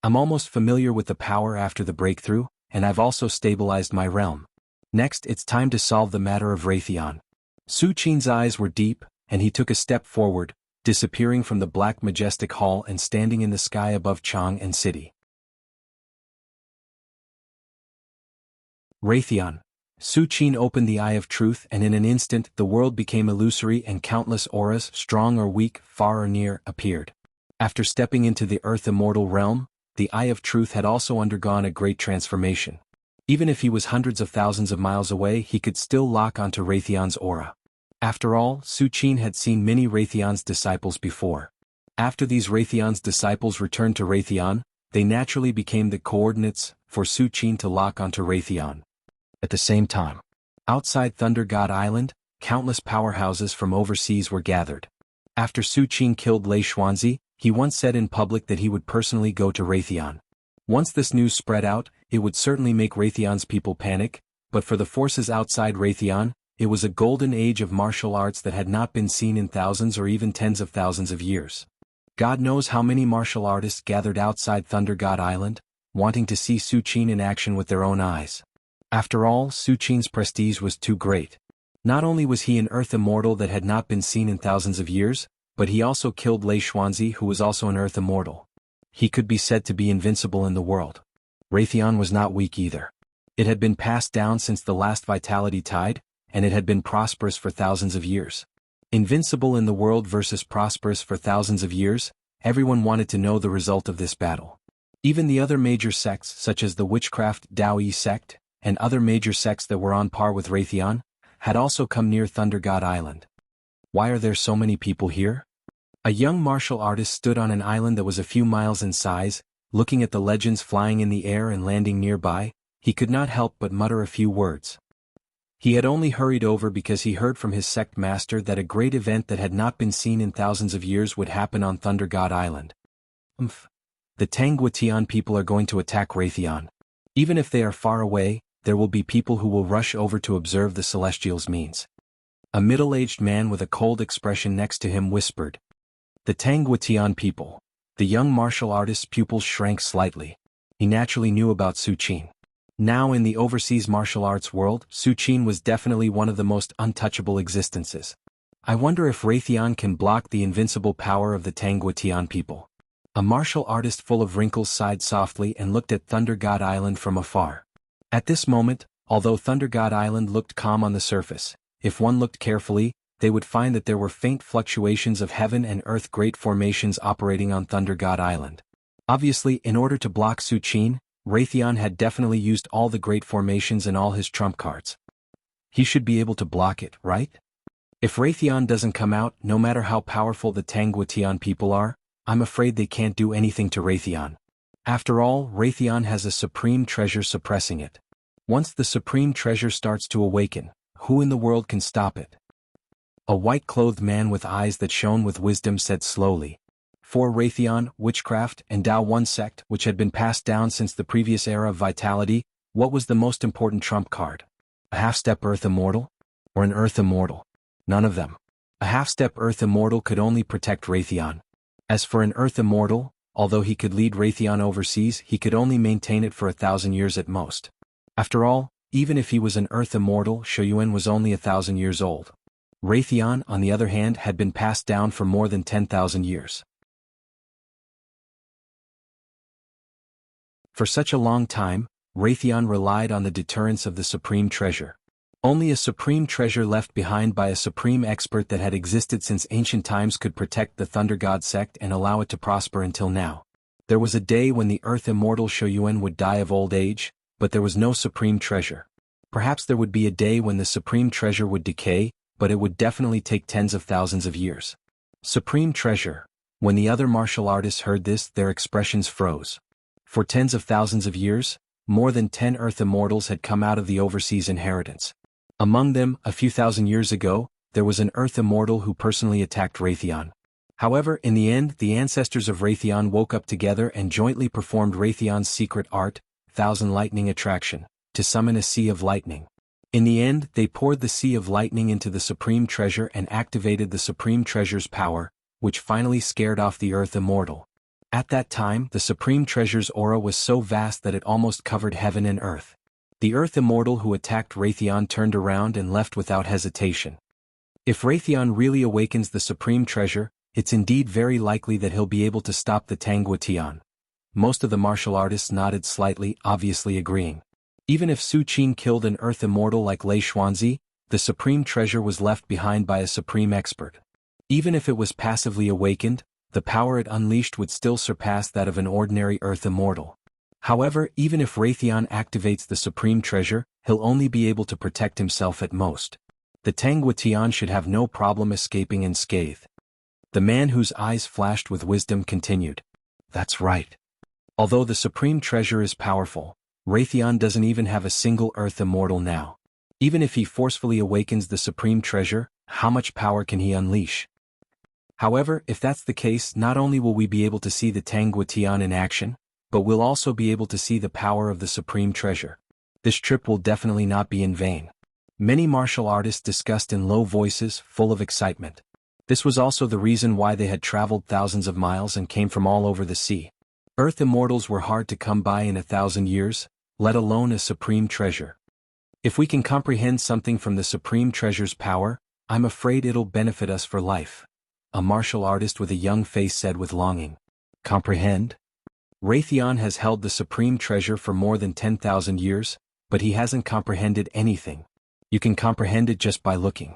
S1: I'm almost familiar with the power after the breakthrough, and I've also stabilized my realm. Next, it's time to solve the matter of Raytheon. Su Qin's eyes were deep, and he took a step forward, disappearing from the black majestic hall and standing in the sky above Chang'an City. Raytheon. Su Qin opened the eye of truth, and in an instant the world became illusory and countless auras, strong or weak, far or near, appeared. After stepping into the earth immortal realm, the eye of truth had also undergone a great transformation. Even if he was hundreds of thousands of miles away, he could still lock onto Raytheon's aura. After all, Su Qin had seen many Raytheon's disciples before. After these Raytheon's disciples returned to Raytheon, they naturally became the coordinates for Su Qin to lock onto Raytheon. At the same time, outside Thunder God Island, countless powerhouses from overseas were gathered. After Su Qin killed Lei Xuanzi, he once said in public that he would personally go to Raytheon. Once this news spread out, it would certainly make Raytheon's people panic, but for the forces outside Raytheon, it was a golden age of martial arts that had not been seen in thousands or even tens of thousands of years. God knows how many martial artists gathered outside Thunder God Island, wanting to see Su Qin in action with their own eyes. After all, Su Qin's prestige was too great. Not only was he an earth immortal that had not been seen in thousands of years, but he also killed Lei Xuanzi, who was also an earth immortal. He could be said to be invincible in the world. Raytheon was not weak either. It had been passed down since the last vitality tide, and it had been prosperous for thousands of years. Invincible in the world versus prosperous for thousands of years, everyone wanted to know the result of this battle. Even the other major sects such as the witchcraft Dao Yi sect, and other major sects that were on par with Raytheon, had also come near Thunder God Island. Why are there so many people here? A young martial artist stood on an island that was a few miles in size, looking at the legends flying in the air and landing nearby. He could not help but mutter a few words. He had only hurried over because he heard from his sect master that a great event that had not been seen in thousands of years would happen on Thunder God Island. The Tangguatian people are going to attack Raytheon. Even if they are far away, there will be people who will rush over to observe the Celestials' means. A middle-aged man with a cold expression next to him whispered. The Tangguatian people. The young martial artist's pupils shrank slightly. He naturally knew about Su Qin. Now in the overseas martial arts world, Su Qin was definitely one of the most untouchable existences. I wonder if Raytheon can block the invincible power of the Tangguatian people. A martial artist full of wrinkles sighed softly and looked at Thunder God Island from afar. At this moment, although Thunder God Island looked calm on the surface, if one looked carefully, they would find that there were faint fluctuations of heaven and earth great formations operating on Thunder God Island. Obviously, in order to block Su Qin, Raytheon had definitely used all the great formations and all his trump cards. He should be able to block it, right? If Raytheon doesn't come out, no matter how powerful the Tangguatian people are, I'm afraid they can't do anything to Raytheon. After all, Raytheon has a supreme treasure suppressing it. Once the supreme treasure starts to awaken, who in the world can stop it? A white-clothed man with eyes that shone with wisdom said slowly. For Raytheon, witchcraft, and Dao One sect, which had been passed down since the previous era of vitality, what was the most important trump card? A half-step Earth Immortal? Or an Earth Immortal? None of them. A half-step Earth Immortal could only protect Raytheon. As for an Earth Immortal, although he could lead Raytheon overseas, he could only maintain it for 1,000 years at most. After all, even if he was an Earth immortal, Shuyuan was only 1,000 years old. Raytheon, on the other hand, had been passed down for more than 10,000 years. For such a long time, Raytheon relied on the deterrence of the Supreme Treasure. Only a Supreme Treasure left behind by a Supreme Expert that had existed since ancient times could protect the Thunder God sect and allow it to prosper until now. There was a day when the Earth immortal Shuyuan would die of old age, but there was no Supreme Treasure. Perhaps there would be a day when the Supreme Treasure would decay, but it would definitely take tens of thousands of years. Supreme Treasure. When the other martial artists heard this, their expressions froze. For tens of thousands of years, more than 10 Earth immortals had come out of the overseas inheritance. Among them, a few thousand years ago, there was an Earth immortal who personally attacked Raytheon. However, in the end, the ancestors of Raytheon woke up together and jointly performed Raytheon's secret art, Thousand Lightning Attraction, to summon a sea of lightning. In the end, they poured the sea of lightning into the Supreme Treasure and activated the Supreme Treasure's power, which finally scared off the Earth immortal. At that time, the Supreme Treasure's aura was so vast that it almost covered heaven and earth. The Earth immortal who attacked Raytheon turned around and left without hesitation. If Raytheon really awakens the Supreme Treasure, it's indeed very likely that he'll be able to stop the Tangwa Tian. Most of the martial artists nodded slightly, obviously agreeing. Even if Su Qin killed an Earth immortal like Lei Xuanzi, the Supreme Treasure was left behind by a Supreme Expert. Even if it was passively awakened, the power it unleashed would still surpass that of an ordinary Earth immortal. However, even if Raytheon activates the Supreme Treasure, he'll only be able to protect himself at most. The Tangwa Tian should have no problem escaping unscathed. The man whose eyes flashed with wisdom continued. That's right. Although the Supreme Treasure is powerful, Raytheon doesn't even have a single Earth immortal now. Even if he forcefully awakens the Supreme Treasure, how much power can he unleash? However, if that's the case, not only will we be able to see the Tangwa Tian in action, but we'll also be able to see the power of the Supreme Treasure. This trip will definitely not be in vain. Many martial artists discussed in low voices, full of excitement. This was also the reason why they had traveled thousands of miles and came from all over the sea. Earth immortals were hard to come by in 1,000 years, let alone a Supreme Treasure. If we can comprehend something from the Supreme Treasure's power, I'm afraid it'll benefit us for life. A martial artist with a young face said with longing. Comprehend? Raytheon has held the Supreme Treasure for more than 10,000 years, but he hasn't comprehended anything. You can comprehend it just by looking.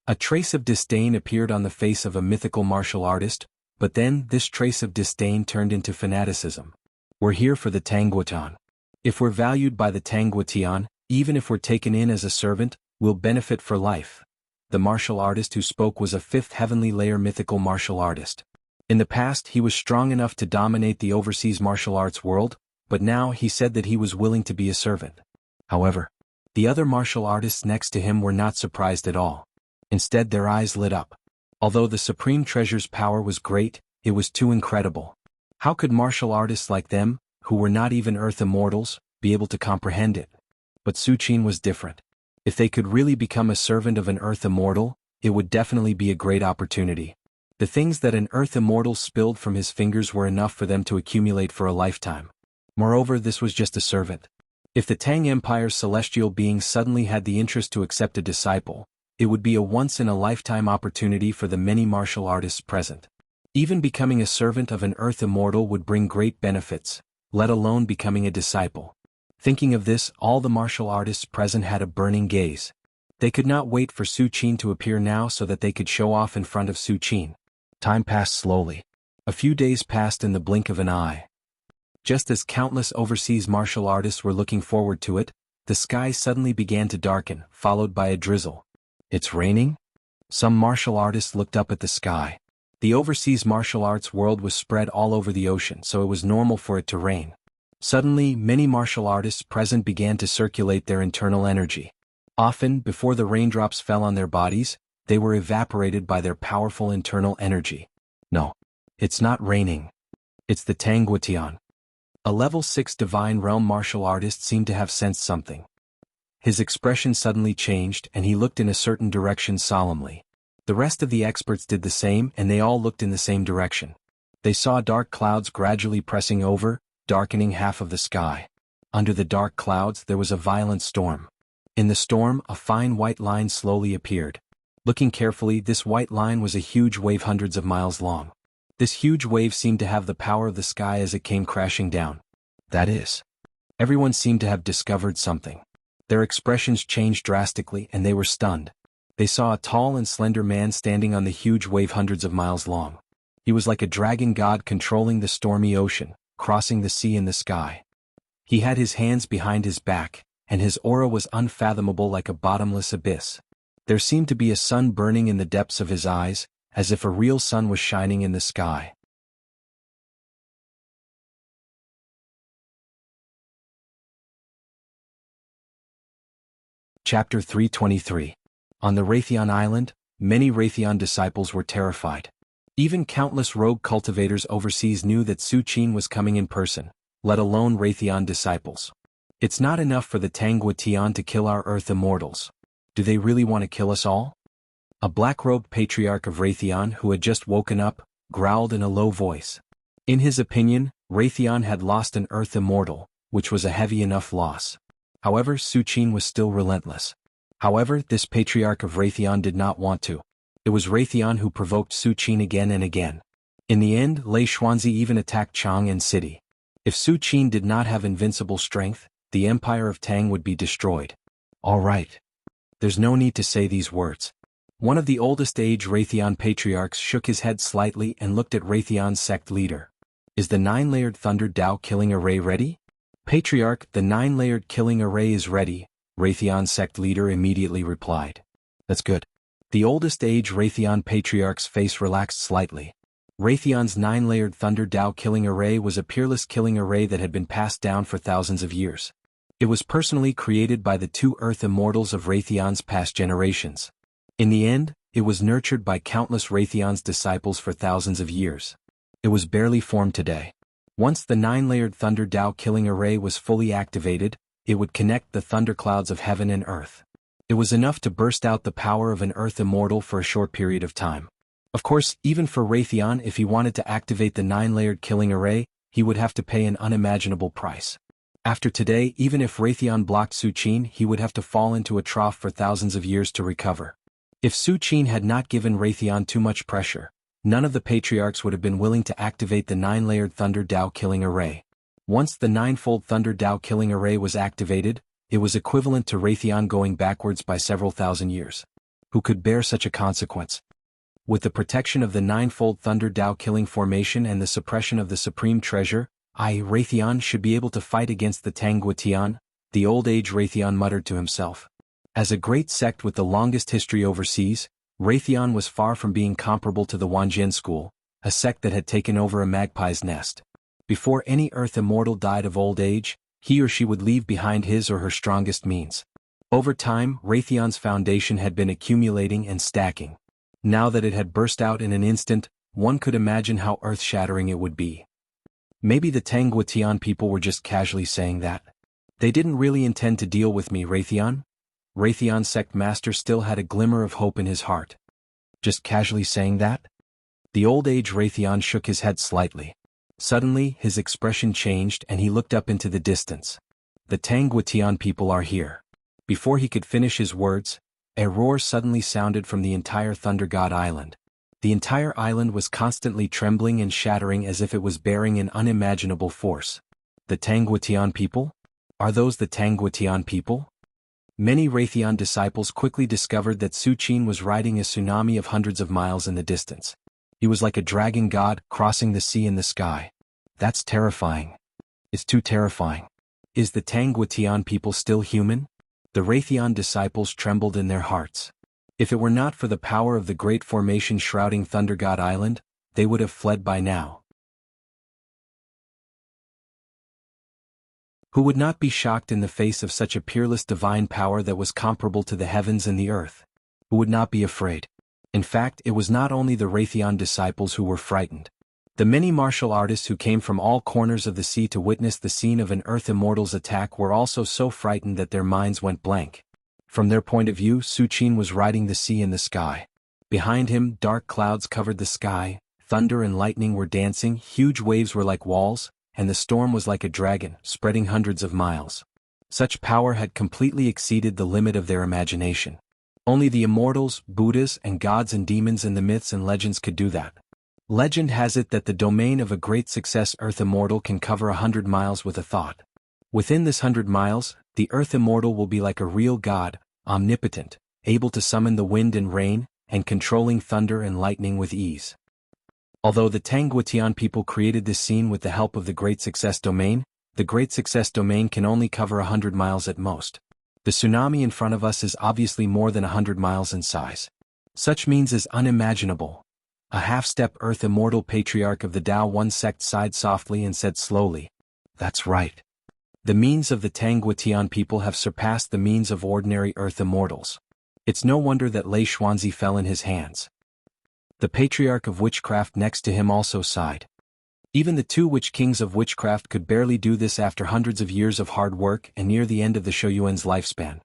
S1: A trace of disdain appeared on the face of a mythical martial artist, but then this trace of disdain turned into fanaticism. We're here for the Tangwa Tian. If we're valued by the Tangwa Tian, even if we're taken in as a servant, we'll benefit for life. The martial artist who spoke was a fifth heavenly layer mythical martial artist. In the past, he was strong enough to dominate the overseas martial arts world, but now he said that he was willing to be a servant. However, the other martial artists next to him were not surprised at all. Instead, their eyes lit up. Although the Supreme Treasure's power was great, it was too incredible. How could martial artists like them, who were not even Earth immortals, be able to comprehend it? But Su Qin was different. If they could really become a servant of an Earth immortal, it would definitely be a great opportunity. The things that an Earth immortal spilled from his fingers were enough for them to accumulate for a lifetime. Moreover, this was just a servant. If the Tang Empire's celestial beings suddenly had the interest to accept a disciple, it would be a once-in-a-lifetime opportunity for the many martial artists present. Even becoming a servant of an Earth immortal would bring great benefits, let alone becoming a disciple. Thinking of this, all the martial artists present had a burning gaze. They could not wait for Su Qin to appear now so that they could show off in front of Su Qin. Time passed slowly. A few days passed in the blink of an eye. Just as countless overseas martial artists were looking forward to it, the sky suddenly began to darken, followed by a drizzle. It's raining? Some martial artists looked up at the sky. The overseas martial arts world was spread all over the ocean, so it was normal for it to rain. Suddenly, many martial artists present began to circulate their internal energy. Often, before the raindrops fell on their bodies, they were evaporated by their powerful internal energy. No, it's not raining. It's the Tangwa Tian. A level 6 divine realm martial artist seemed to have sensed something. His expression suddenly changed and he looked in a certain direction solemnly. The rest of the experts did the same, and they all looked in the same direction. They saw dark clouds gradually pressing over, darkening half of the sky. Under the dark clouds there was a violent storm. In the storm, a fine white line slowly appeared. Looking carefully, this white line was a huge wave hundreds of miles long. This huge wave seemed to have the power of the sky as it came crashing down. That is, everyone seemed to have discovered something. Their expressions changed drastically, and they were stunned. They saw a tall and slender man standing on the huge wave hundreds of miles long. He was like a dragon god controlling the stormy ocean, crossing the sea and the sky. He had his hands behind his back, and his aura was unfathomable like a bottomless abyss. There seemed to be a sun burning in the depths of his eyes, as if a real sun was shining in the sky. Chapter 323. On the Raytheon Island, many Raytheon disciples were terrified. Even countless rogue cultivators overseas knew that Su Qin was coming in person, let alone Raytheon disciples. It's not enough for the Tangwa Tian to kill our Earth immortals. Do they really want to kill us all? A black-robed patriarch of Raytheon who had just woken up, growled in a low voice. In his opinion, Raytheon had lost an Earth immortal, which was a heavy enough loss. However, Su Qin was still relentless. However, this patriarch of Raytheon did not want to. It was Raytheon who provoked Su Qin again and again. In the end, Lei Xuanzi even attacked Chang'an City. If Su Qin did not have invincible strength, the empire of Tang would be destroyed. All right. There's no need to say these words. One of the oldest age Raytheon patriarchs shook his head slightly and looked at Raytheon's sect leader. Is the 9-layered Thunder Dao killing array ready? Patriarch, the 9-layered killing array is ready, Raytheon's sect leader immediately replied. That's good. The oldest age Raytheon patriarch's face relaxed slightly. Raytheon's 9-layered Thunder Dao killing array was a peerless killing array that had been passed down for thousands of years. It was personally created by the 2 Earth immortals of Raytheon's past generations. In the end, it was nurtured by countless Raytheon's disciples for thousands of years. It was barely formed today. Once the 9-layered Thunder Dao killing array was fully activated, it would connect the thunderclouds of heaven and earth. It was enough to burst out the power of an Earth immortal for a short period of time. Of course, even for Raytheon, if he wanted to activate the 9-layered killing array, he would have to pay an unimaginable price. After today, even if Raytheon blocked Su Qin, he would have to fall into a trough for thousands of years to recover. If Su Qin had not given Raytheon too much pressure, none of the patriarchs would have been willing to activate the 9-layered Thunder Dao killing array. Once the 9-fold Thunder Dao killing array was activated, it was equivalent to Raytheon going backwards by several thousand years. Who could bear such a consequence? With the protection of the 9-fold Thunder Dao killing formation and the suppression of the Supreme Treasure, Raytheon should be able to fight against the Tangwa Tian, the old age Raytheon muttered to himself. As a great sect with the longest history overseas, Raytheon was far from being comparable to the Wanjian school, a sect that had taken over a magpie's nest. Before any Earth immortal died of old age, he or she would leave behind his or her strongest means. Over time, Raytheon's foundation had been accumulating and stacking. Now that it had burst out in an instant, one could imagine how earth-shattering it would be. Maybe the Tangwa Tian people were just casually saying that. They didn't really intend to deal with me, Raytheon? Raytheon's sect master still had a glimmer of hope in his heart. Just casually saying that? The old age Raytheon shook his head slightly. Suddenly, his expression changed and he looked up into the distance. The Tangwa Tian people are here. Before he could finish his words, a roar suddenly sounded from the entire Thunder God Island. The entire island was constantly trembling and shattering as if it was bearing an unimaginable force. The Tangwa Tian people? Are those the Tangwa Tian people? Many Raytheon disciples quickly discovered that Su Qin was riding a tsunami of hundreds of miles in the distance. He was like a dragon god crossing the sea and the sky. That's terrifying. It's too terrifying. Is the Tangwa Tian people still human? The Raytheon disciples trembled in their hearts. If it were not for the power of the great formation shrouding Thunder God Island, they would have fled by now. Who would not be shocked in the face of such a peerless divine power that was comparable to the heavens and the earth? Who would not be afraid? In fact, it was not only the Raytheon disciples who were frightened. The many martial artists who came from all corners of the sea to witness the scene of an Earth Immortal's attack were also so frightened that their minds went blank. From their point of view, Su Qin was riding the sea in the sky. Behind him, dark clouds covered the sky, thunder and lightning were dancing, huge waves were like walls, and the storm was like a dragon, spreading hundreds of miles. Such power had completely exceeded the limit of their imagination. Only the immortals, Buddhas, and gods and demons in the myths and legends could do that. Legend has it that the domain of a great success Earth Immortal can cover 100 miles with a thought. Within this 100 miles, the Earth Immortal will be like a real god, omnipotent, able to summon the wind and rain, and controlling thunder and lightning with ease. Although the Tangguetian people created this scene with the help of the Great Success Domain, the Great Success Domain can only cover 100 miles at most. The tsunami in front of us is obviously more than 100 miles in size. Such means is unimaginable. A half-step Earth Immortal Patriarch of the Tao One sect sighed softly and said slowly, "That's right. The means of the Tangguetian people have surpassed the means of ordinary Earth Immortals. It's no wonder that Lei Xuanzi fell in his hands." The Patriarch of Witchcraft next to him also sighed. Even the two Witch Kings of Witchcraft could barely do this after hundreds of years of hard work and near the end of the Shoyuan's lifespan.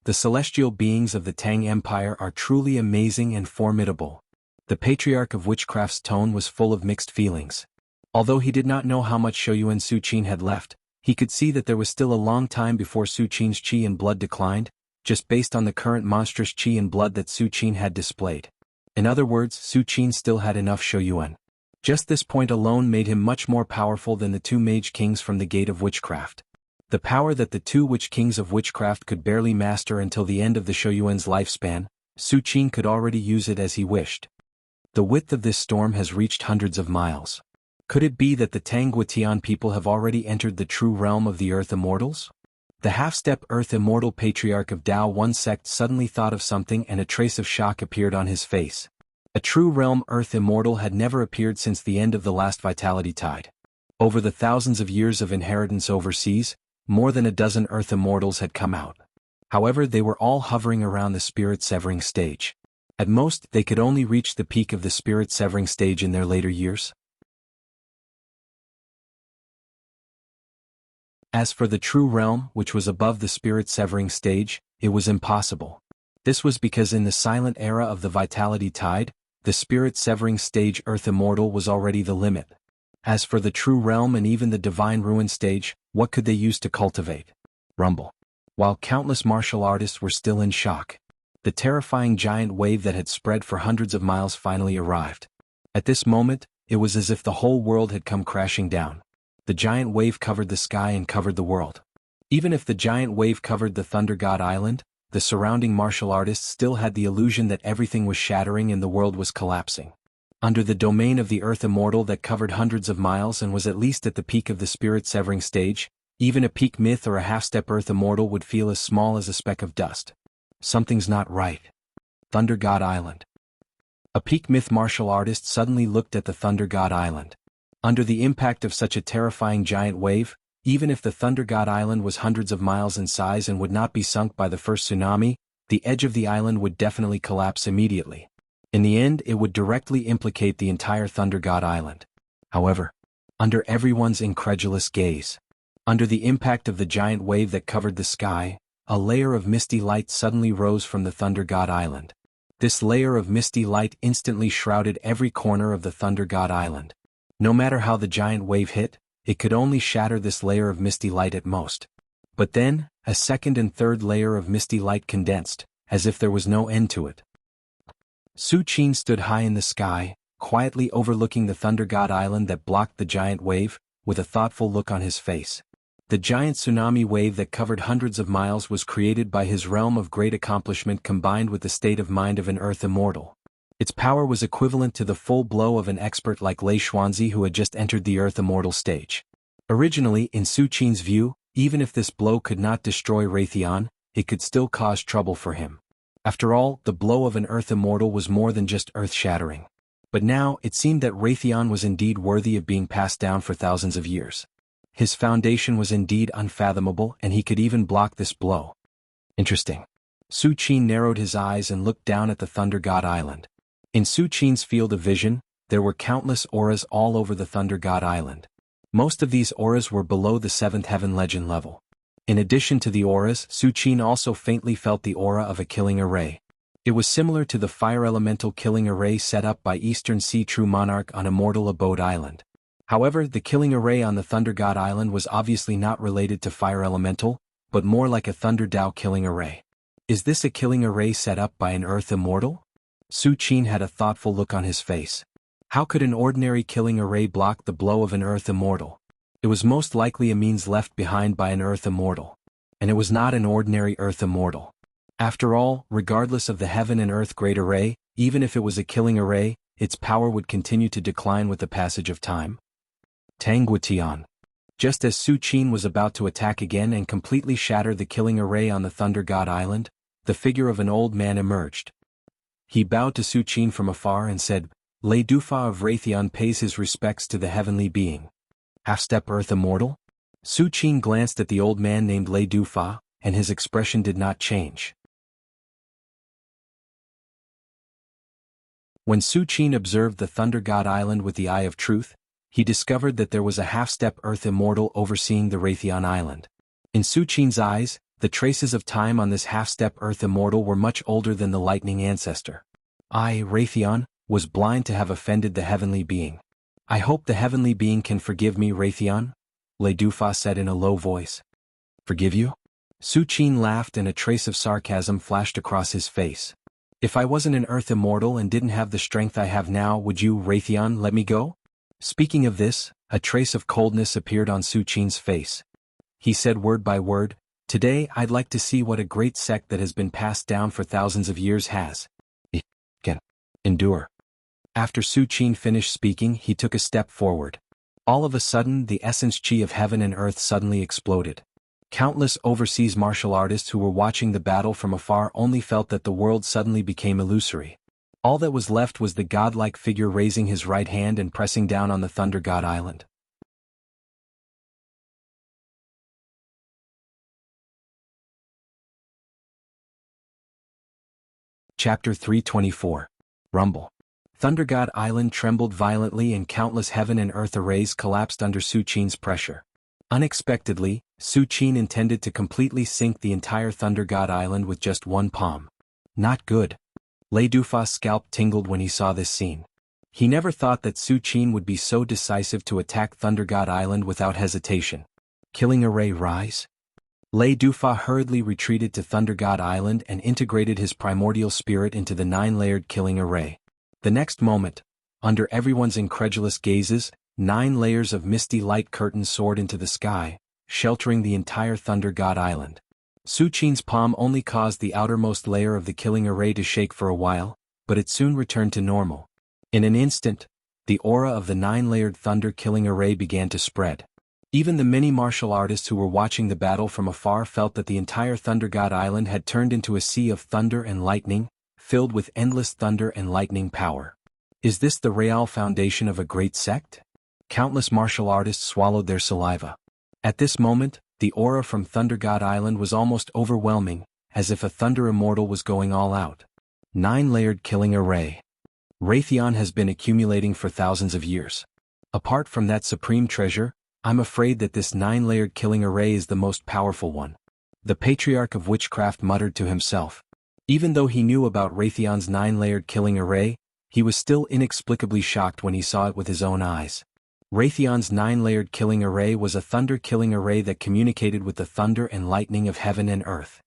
S1: The celestial beings of the Tang Empire are truly amazing and formidable. The Patriarch of Witchcraft's tone was full of mixed feelings. Although he did not know how much Shoyuan Su Qin had left, he could see that there was still a long time before Su Qin's qi and blood declined, just based on the current monstrous qi and blood that Su Qin had displayed. In other words, Su Qin still had enough Shoyuan. Just this point alone made him much more powerful than the two mage kings from the Gate of Witchcraft. The power that the two Witch Kings of Witchcraft could barely master until the end of the Shoyuan's lifespan, Su Qin could already use it as he wished. The width of this storm has reached hundreds of miles. Could it be that the Tangguetian people have already entered the true realm of the Earth Immortals? The half-step Earth Immortal Patriarch of Tao One sect suddenly thought of something and a trace of shock appeared on his face. A true realm Earth Immortal had never appeared since the end of the last Vitality Tide. Over the thousands of years of inheritance overseas, more than a dozen Earth Immortals had come out. However, they were all hovering around the spirit-severing stage. At most, they could only reach the peak of the spirit-severing stage in their later years. As for the true realm, which was above the spirit-severing stage, it was impossible. This was because in the silent era of the Vitality Tide, the spirit-severing stage Earth Immortal was already the limit. As for the true realm and even the divine ruin stage, what could they use to cultivate? Rumble. While countless martial artists were still in shock, the terrifying giant wave that had spread for hundreds of miles finally arrived. At this moment, it was as if the whole world had come crashing down. The giant wave covered the sky and covered the world. Even if the giant wave covered the Thunder God Island, the surrounding martial artists still had the illusion that everything was shattering and the world was collapsing. Under the domain of the Earth Immortal that covered hundreds of miles and was at least at the peak of the spirit-severing stage, even a peak myth or a half-step Earth Immortal would feel as small as a speck of dust. Something's not right. Thunder God Island. A peak myth martial artist suddenly looked at the Thunder God Island. Under the impact of such a terrifying giant wave, even if the Thunder God Island was hundreds of miles in size and would not be sunk by the first tsunami, the edge of the island would definitely collapse immediately. In the end, it would directly implicate the entire Thunder God Island. However, under everyone's incredulous gaze, under the impact of the giant wave that covered the sky, a layer of misty light suddenly rose from the Thunder God Island. This layer of misty light instantly shrouded every corner of the Thunder God Island. No matter how the giant wave hit, it could only shatter this layer of misty light at most. But then, a second and third layer of misty light condensed, as if there was no end to it. Su Qin stood high in the sky, quietly overlooking the Thunder God Island that blocked the giant wave, with a thoughtful look on his face. The giant tsunami wave that covered hundreds of miles was created by his realm of great accomplishment combined with the state of mind of an Earth Immortal. Its power was equivalent to the full blow of an expert like Lei Xuanzi who had just entered the Earth Immortal stage. Originally, in Su Qin's view, even if this blow could not destroy Raytheon, it could still cause trouble for him. After all, the blow of an Earth Immortal was more than just earth-shattering. But now, it seemed that Raytheon was indeed worthy of being passed down for thousands of years. His foundation was indeed unfathomable and he could even block this blow. Interesting. Su Qin narrowed his eyes and looked down at the Thunder God Island. In Su Qin's field of vision, there were countless auras all over the Thunder God Island. Most of these auras were below the 7th Heaven Legend level. In addition to the auras, Su Qin also faintly felt the aura of a killing array. It was similar to the fire elemental killing array set up by Eastern Sea True Monarch on Immortal Abode Island. However, the killing array on the Thunder God Island was obviously not related to fire elemental, but more like a Thunder Dao killing array. Is this a killing array set up by an Earth Immortal? Su Qin had a thoughtful look on his face. How could an ordinary killing array block the blow of an Earth Immortal? It was most likely a means left behind by an Earth Immortal. And it was not an ordinary Earth Immortal. After all, regardless of the Heaven and Earth Great Array, even if it was a killing array, its power would continue to decline with the passage of time. Tangguitian. Just as Su Qin was about to attack again and completely shatter the killing array on the Thunder God Island, the figure of an old man emerged. He bowed to Su Qin from afar and said, "Lei Dufa of Raytheon pays his respects to the heavenly being. Half-step Earth Immortal?" Su Qin glanced at the old man named Lei Dufa, and his expression did not change. When Su Qin observed the Thunder God Island with the eye of truth, he discovered that there was a half-step Earth Immortal overseeing the Raytheon Island. In Su Qin's eyes, the traces of time on this half-step Earth Immortal were much older than the lightning ancestor. I, Raytheon, was blind to have offended the heavenly being. I hope the heavenly being can forgive me, Raytheon, Lei Dufa said in a low voice. Forgive you? Su Qin laughed and a trace of sarcasm flashed across his face. If I wasn't an Earth Immortal and didn't have the strength I have now, would you, Raytheon, let me go? Speaking of this, a trace of coldness appeared on Su Qin's face. He said word by word, "Today I'd like to see what a great sect that has been passed down for thousands of years has. Can endure." After Su Qin finished speaking, he took a step forward. All of a sudden, the essence chi of heaven and earth suddenly exploded. Countless overseas martial artists who were watching the battle from afar only felt that the world suddenly became illusory. All that was left was the godlike figure raising his right hand and pressing down on the Thunder God Island. Chapter 324. Rumble. Thunder God Island trembled violently and countless heaven and earth arrays collapsed under Su Qin's pressure. Unexpectedly, Su Qin intended to completely sink the entire Thunder God Island with just one palm. Not good. Lei Dufa's scalp tingled when he saw this scene. He never thought that Su Qin would be so decisive to attack Thunder God Island without hesitation. Killing array rise? Lei Dufa hurriedly retreated to Thunder God Island and integrated his primordial spirit into the 9-layered killing array. The next moment, under everyone's incredulous gazes, 9 layers of misty light curtains soared into the sky, sheltering the entire Thunder God Island. Su Qin's palm only caused the outermost layer of the killing array to shake for a while, but it soon returned to normal. In an instant, the aura of the 9-layered thunder killing array began to spread. Even the many martial artists who were watching the battle from afar felt that the entire Thunder God Island had turned into a sea of thunder and lightning, filled with endless thunder and lightning power. Is this the real foundation of a great sect? Countless martial artists swallowed their saliva. At this moment, the aura from Thunder God Island was almost overwhelming, as if a Thunder Immortal was going all out. 9-layered killing array. Raytheon has been accumulating for thousands of years. Apart from that supreme treasure, I'm afraid that this 9-layered killing array is the most powerful one. The Patriarch of Witchcraft muttered to himself. Even though he knew about Raytheon's 9-layered killing array, he was still inexplicably shocked when he saw it with his own eyes. Raytheon's 9-layered killing array was a thunder killing array that communicated with the thunder and lightning of heaven and earth.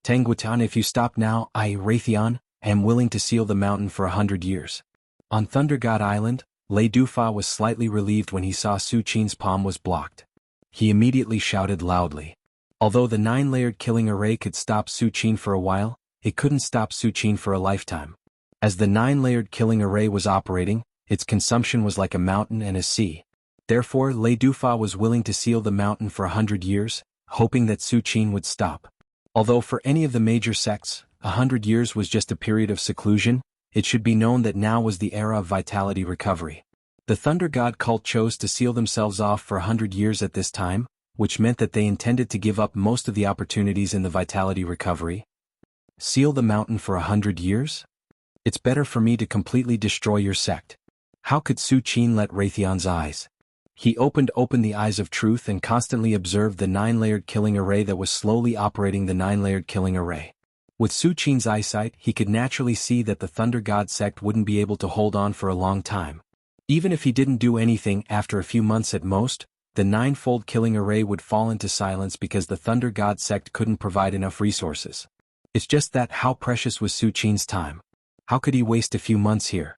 S1: Tangguitian, if you stop now, I, Raytheon, am willing to seal the mountain for 100 years. On Thunder God Island, Lei Dufa was slightly relieved when he saw Su Qin's palm was blocked. He immediately shouted loudly. Although the 9-layered killing array could stop Su Qin for a while, it couldn't stop Su Qin for a lifetime. As the 9-layered killing array was operating, its consumption was like a mountain and a sea. Therefore, Lei Dufa was willing to seal the mountain for 100 years, hoping that Su Qin would stop. Although for any of the major sects, 100 years was just a period of seclusion, it should be known that now was the era of vitality recovery. The Thunder God cult chose to seal themselves off for 100 years at this time, which meant that they intended to give up most of the opportunities in the vitality recovery. Seal the mountain for 100 years? It's better for me to completely destroy your sect. How could Su Qin let Raytheon's eyes? He opened the eyes of truth and constantly observed the 9-layered killing array that was slowly operating the 9-layered killing array. With Su Qin's eyesight, he could naturally see that the Thunder God sect wouldn't be able to hold on for a long time. Even if he didn't do anything, after a few months at most, the ninefold killing array would fall into silence because the Thunder God sect couldn't provide enough resources. It's just that how precious was Su Qin's time? How could he waste a few months here?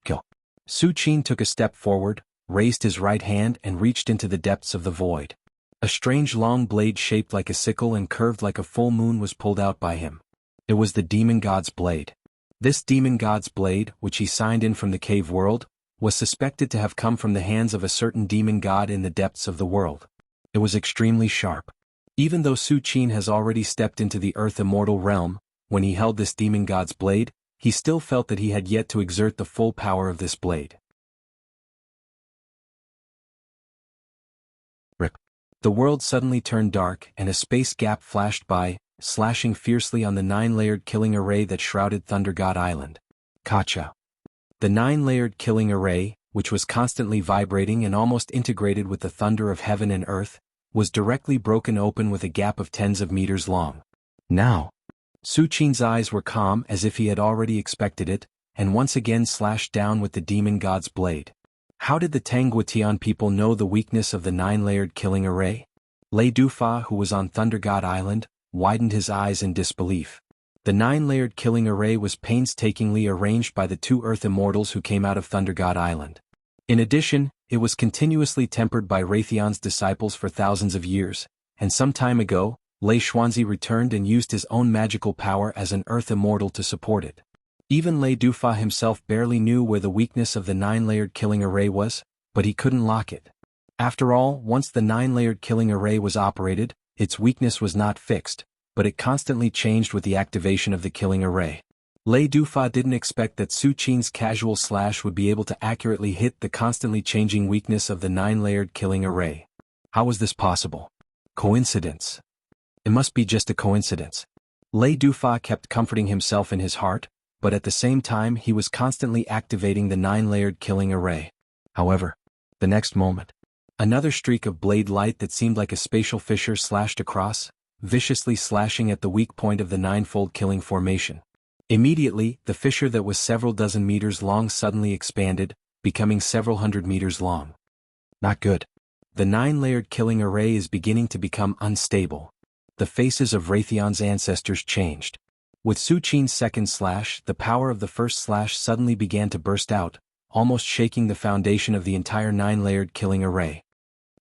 S1: Kill. Su Qin took a step forward, raised his right hand and reached into the depths of the void. A strange long blade shaped like a sickle and curved like a full moon was pulled out by him. It was the demon god's blade. This demon god's blade, which he signed in from the cave world, was suspected to have come from the hands of a certain demon god in the depths of the world. It was extremely sharp. Even though Su Qin has already stepped into the earth immortal realm, when he held this demon god's blade, he still felt that he had yet to exert the full power of this blade. Rip. The world suddenly turned dark and a space gap flashed by, slashing fiercely on the nine-layered killing array that shrouded Thunder God Island. Kacha. The nine-layered killing array, which was constantly vibrating and almost integrated with the thunder of heaven and earth, was directly broken open with a gap of tens of meters long. Now, Su Qin's eyes were calm as if he had already expected it, and once again slashed down with the demon god's blade. How did the Tangguotian people know the weakness of the nine-layered killing array? Lei Dufa, who was on Thunder God Island, widened his eyes in disbelief. The nine-layered killing array was painstakingly arranged by the two Earth Immortals who came out of Thunder God Island. In addition, it was continuously tempered by Raytheon's disciples for thousands of years, and some time ago, Lei Xuanzi returned and used his own magical power as an Earth Immortal to support it. Even Lei Dufa himself barely knew where the weakness of the nine-layered killing array was, but he couldn't lock it. After all, once the nine-layered killing array was operated, its weakness was not fixed, but it constantly changed with the activation of the killing array. Lei Dufa didn't expect that Su Qin's casual slash would be able to accurately hit the constantly changing weakness of the nine-layered killing array. How was this possible? Coincidence. It must be just a coincidence. Lei Dufa kept comforting himself in his heart, but at the same time he was constantly activating the nine-layered killing array. However, the next moment, another streak of blade light that seemed like a spatial fissure slashed across, viciously slashing at the weak point of the ninefold killing formation. Immediately, the fissure that was several dozen meters long suddenly expanded, becoming several hundred meters long. Not good. The nine-layered killing array is beginning to become unstable. The faces of Raytheon's ancestors changed. With Su Qin's second slash, the power of the first slash suddenly began to burst out, almost shaking the foundation of the entire nine-layered killing array.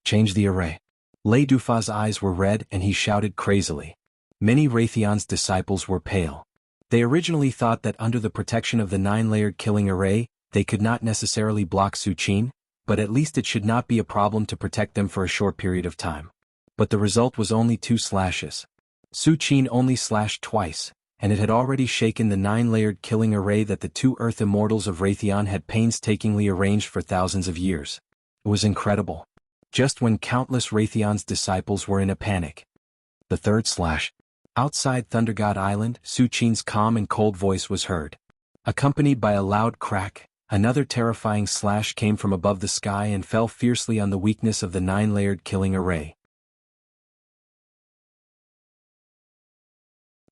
S1: Change the array. Lei Dufa's eyes were red and he shouted crazily. Many Raytheon's disciples were pale. They originally thought that under the protection of the nine-layered killing array, they could not necessarily block Su Qin, but at least it should not be a problem to protect them for a short period of time. But the result was only 2 slashes. Su Qin only slashed twice, and it had already shaken the nine-layered killing array that the two Earth Immortals of Raytheon had painstakingly arranged for thousands of years. It was incredible. Just when countless Raytheon's disciples were in a panic. The third slash. Outside Thunder God Island, Su Qin's calm and cold voice was heard. Accompanied by a loud crack, another terrifying slash came from above the sky and fell fiercely on the weakness of the nine-layered killing array.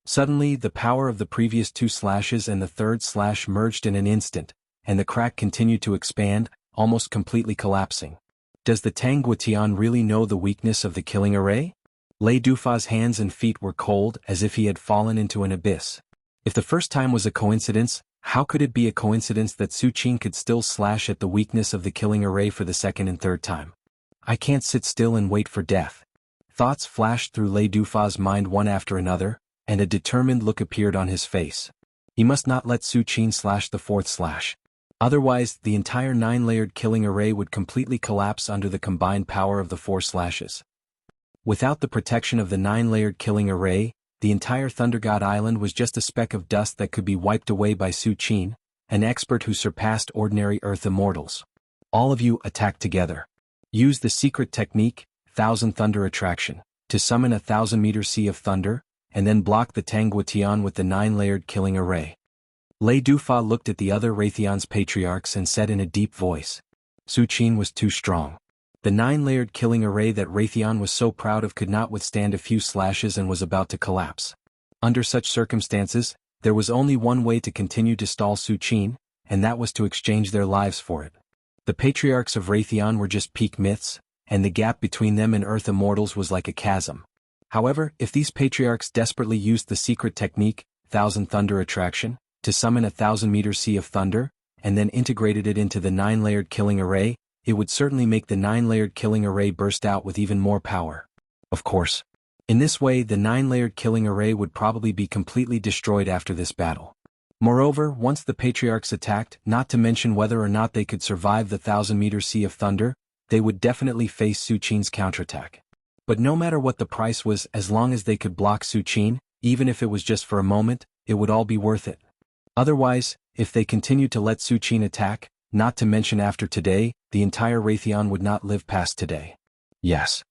S1: Suddenly, the power of the previous 2 slashes and the third slash merged in an instant, and the crack continued to expand, almost completely collapsing. Does the Tangguotian really know the weakness of the killing array? Lei Dufa's hands and feet were cold as if he had fallen into an abyss. If the first time was a coincidence, how could it be a coincidence that Su Qin could still slash at the weakness of the killing array for the second and third time? I can't sit still and wait for death. Thoughts flashed through Lei Dufa's mind one after another, and a determined look appeared on his face. He must not let Su Qin slash the fourth slash. Otherwise, the entire nine-layered killing array would completely collapse under the combined power of the 4 slashes. Without the protection of the nine-layered killing array, the entire Thunder God Island was just a speck of dust that could be wiped away by Su Qin, an expert who surpassed ordinary Earth Immortals. All of you attack together. Use the secret technique, Thousand Thunder Attraction, to summon a 1,000-meter sea of thunder, and then block the Tangguotian with the nine-layered killing array. Lei Dufa looked at the other Raytheon's patriarchs and said in a deep voice. Su Qin was too strong. The nine-layered killing array that Raytheon was so proud of could not withstand a few slashes and was about to collapse. Under such circumstances, there was only one way to continue to stall Su Qin, and that was to exchange their lives for it. The patriarchs of Raytheon were just peak myths, and the gap between them and Earth immortals was like a chasm. However, if these patriarchs desperately used the secret technique, Thousand Thunder Attraction, to summon a 1,000-meter sea of thunder, and then integrated it into the 9-layered killing array, it would certainly make the 9-layered killing array burst out with even more power. Of course. In this way, the 9-layered killing array would probably be completely destroyed after this battle. Moreover, once the patriarchs attacked, not to mention whether or not they could survive the 1,000-meter sea of thunder, they would definitely face Su Qin's counterattack. But no matter what the price was, as long as they could block Su Qin, even if it was just for a moment, it would all be worth it. Otherwise, if they continued to let Su Qin attack, not to mention after today, the entire Raytheon would not live past today. Yes.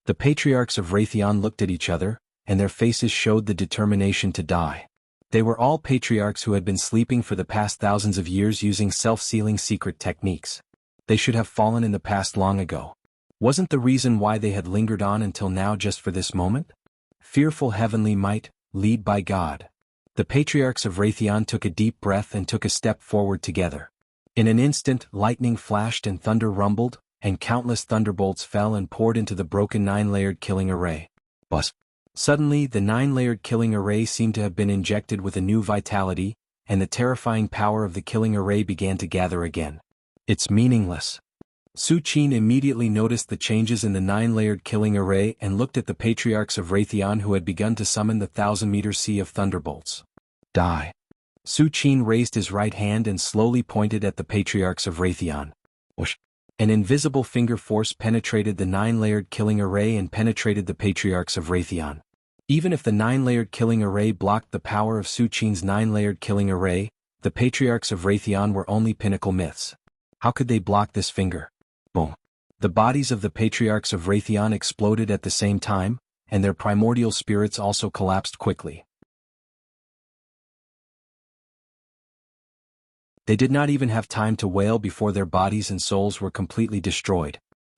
S1: The patriarchs of Raytheon looked at each other, and their faces showed the determination to die. They were all patriarchs who had been sleeping for the past thousands of years using self-sealing secret techniques. They should have fallen in the past long ago. Wasn't the reason why they had lingered on until now just for this moment? Fearful heavenly might, lead by God. The patriarchs of Raytheon took a deep breath and took a step forward together. In an instant, lightning flashed and thunder rumbled, and countless thunderbolts fell and poured into the broken 9-layered killing array. Buzz. Suddenly, the 9-layered killing array seemed to have been injected with a new vitality, and the terrifying power of the killing array began to gather again. It's meaningless. Su Qin immediately noticed the changes in the 9-layered killing array and looked at the patriarchs of Raytheon who had begun to summon the 1,000-meter sea of thunderbolts. Die. Su Qin raised his right hand and slowly pointed at the patriarchs of Raytheon. Whoosh. An invisible finger force penetrated the 9-layered killing array and penetrated the patriarchs of Raytheon. Even if the 9-layered killing array blocked the power of Su Qin's 9-layered killing array, the patriarchs of Raytheon were only pinnacle myths. How could they block this finger? Boom. The bodies of the patriarchs of Raytheon exploded at the same time, and their primordial spirits also collapsed quickly. They did not even have time to wail before their bodies and souls were completely destroyed.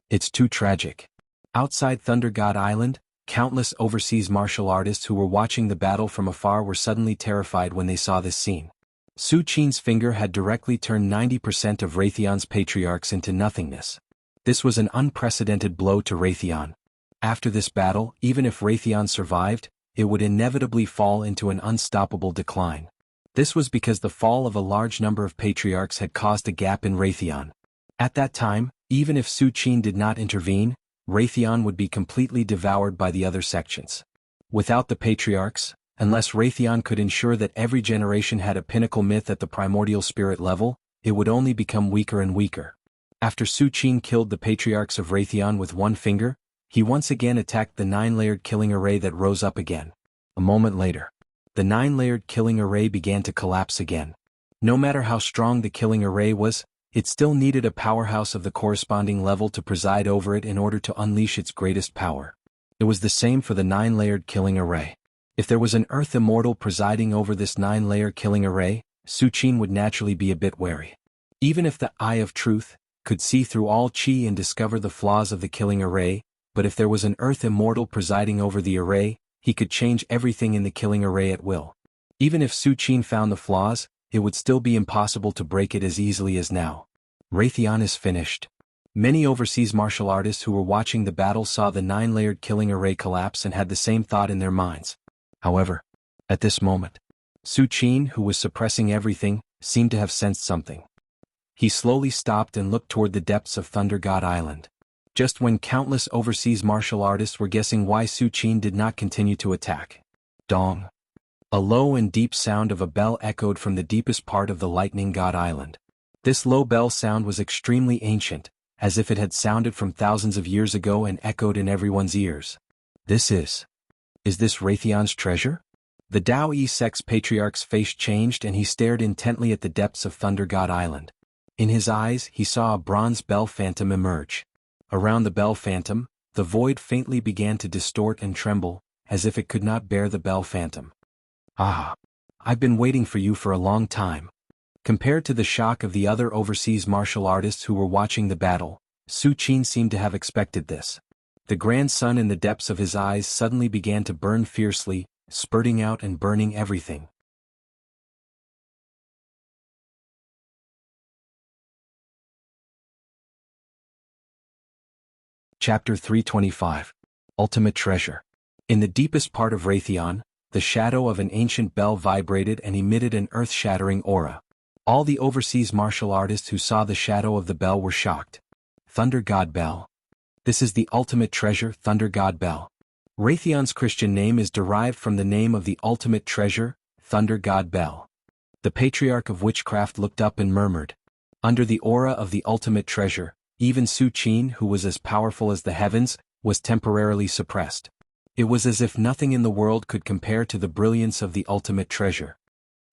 S1: It's too tragic. Outside Thunder God Island, countless overseas martial artists who were watching the battle from afar were suddenly terrified when they saw this scene. Su Qin's finger had directly turned 90% of Raytheon's patriarchs into nothingness. This was an unprecedented blow to Raytheon. After this battle, even if Raytheon survived, it would inevitably fall into an unstoppable decline. This was because the fall of a large number of patriarchs had caused a gap in Raytheon. At that time, even if Su Qin did not intervene, Raytheon would be completely devoured by the other sections. Without the patriarchs, unless Raytheon could ensure that every generation had a pinnacle myth at the primordial spirit level, it would only become weaker and weaker. After Su Qin killed the patriarchs of Raytheon with one finger, he once again attacked the 9-layered killing array that rose up again. A moment later, the 9-layered killing array began to collapse again. No matter how strong the killing array was, it still needed a powerhouse of the corresponding level to preside over it in order to unleash its greatest power. It was the same for the 9-layered killing array. If there was an Earth Immortal presiding over this 9-layer killing array, Su Qin would naturally be a bit wary. Even if the Eye of Truth could see through all Qi and discover the flaws of the killing array, but if there was an Earth Immortal presiding over the array, he could change everything in the killing array at will. Even if Su Qin found the flaws, it would still be impossible to break it as easily as now. Raytheon is finished. Many overseas martial artists who were watching the battle saw the 9-layered killing array collapse and had the same thought in their minds. However, at this moment, Su Qin, who was suppressing everything, seemed to have sensed something. He slowly stopped and looked toward the depths of Thunder God Island. Just when countless overseas martial artists were guessing why Su Qin did not continue to attack. Dong. A low and deep sound of a bell echoed from the deepest part of the Lightning God Island. This low bell sound was extremely ancient, as if it had sounded from thousands of years ago and echoed in everyone's ears. Is this Raytheon's treasure? The Dao Yi Sect's patriarch's face changed and he stared intently at the depths of Thunder God Island. In his eyes, he saw a bronze bell phantom emerge. Around the bell phantom, the void faintly began to distort and tremble, as if it could not bear the bell phantom. Ah! I've been waiting for you for a long time. Compared to the shock of the other overseas martial artists who were watching the battle, Su Qin seemed to have expected this. The grand sun in the depths of his eyes suddenly began to burn fiercely, spurting out and burning everything. Chapter 325. Ultimate Treasure. In the deepest part of Raytheon, the shadow of an ancient bell vibrated and emitted an earth-shattering aura. All the overseas martial artists who saw the shadow of the bell were shocked. Thunder God Bell. This is the ultimate treasure, Thunder God Bell. Raytheon's Christian name is derived from the name of the ultimate treasure, Thunder God Bell. The patriarch of witchcraft looked up and murmured. Under the aura of the ultimate treasure, even Su Qin, who was as powerful as the heavens, was temporarily suppressed. It was as if nothing in the world could compare to the brilliance of the ultimate treasure.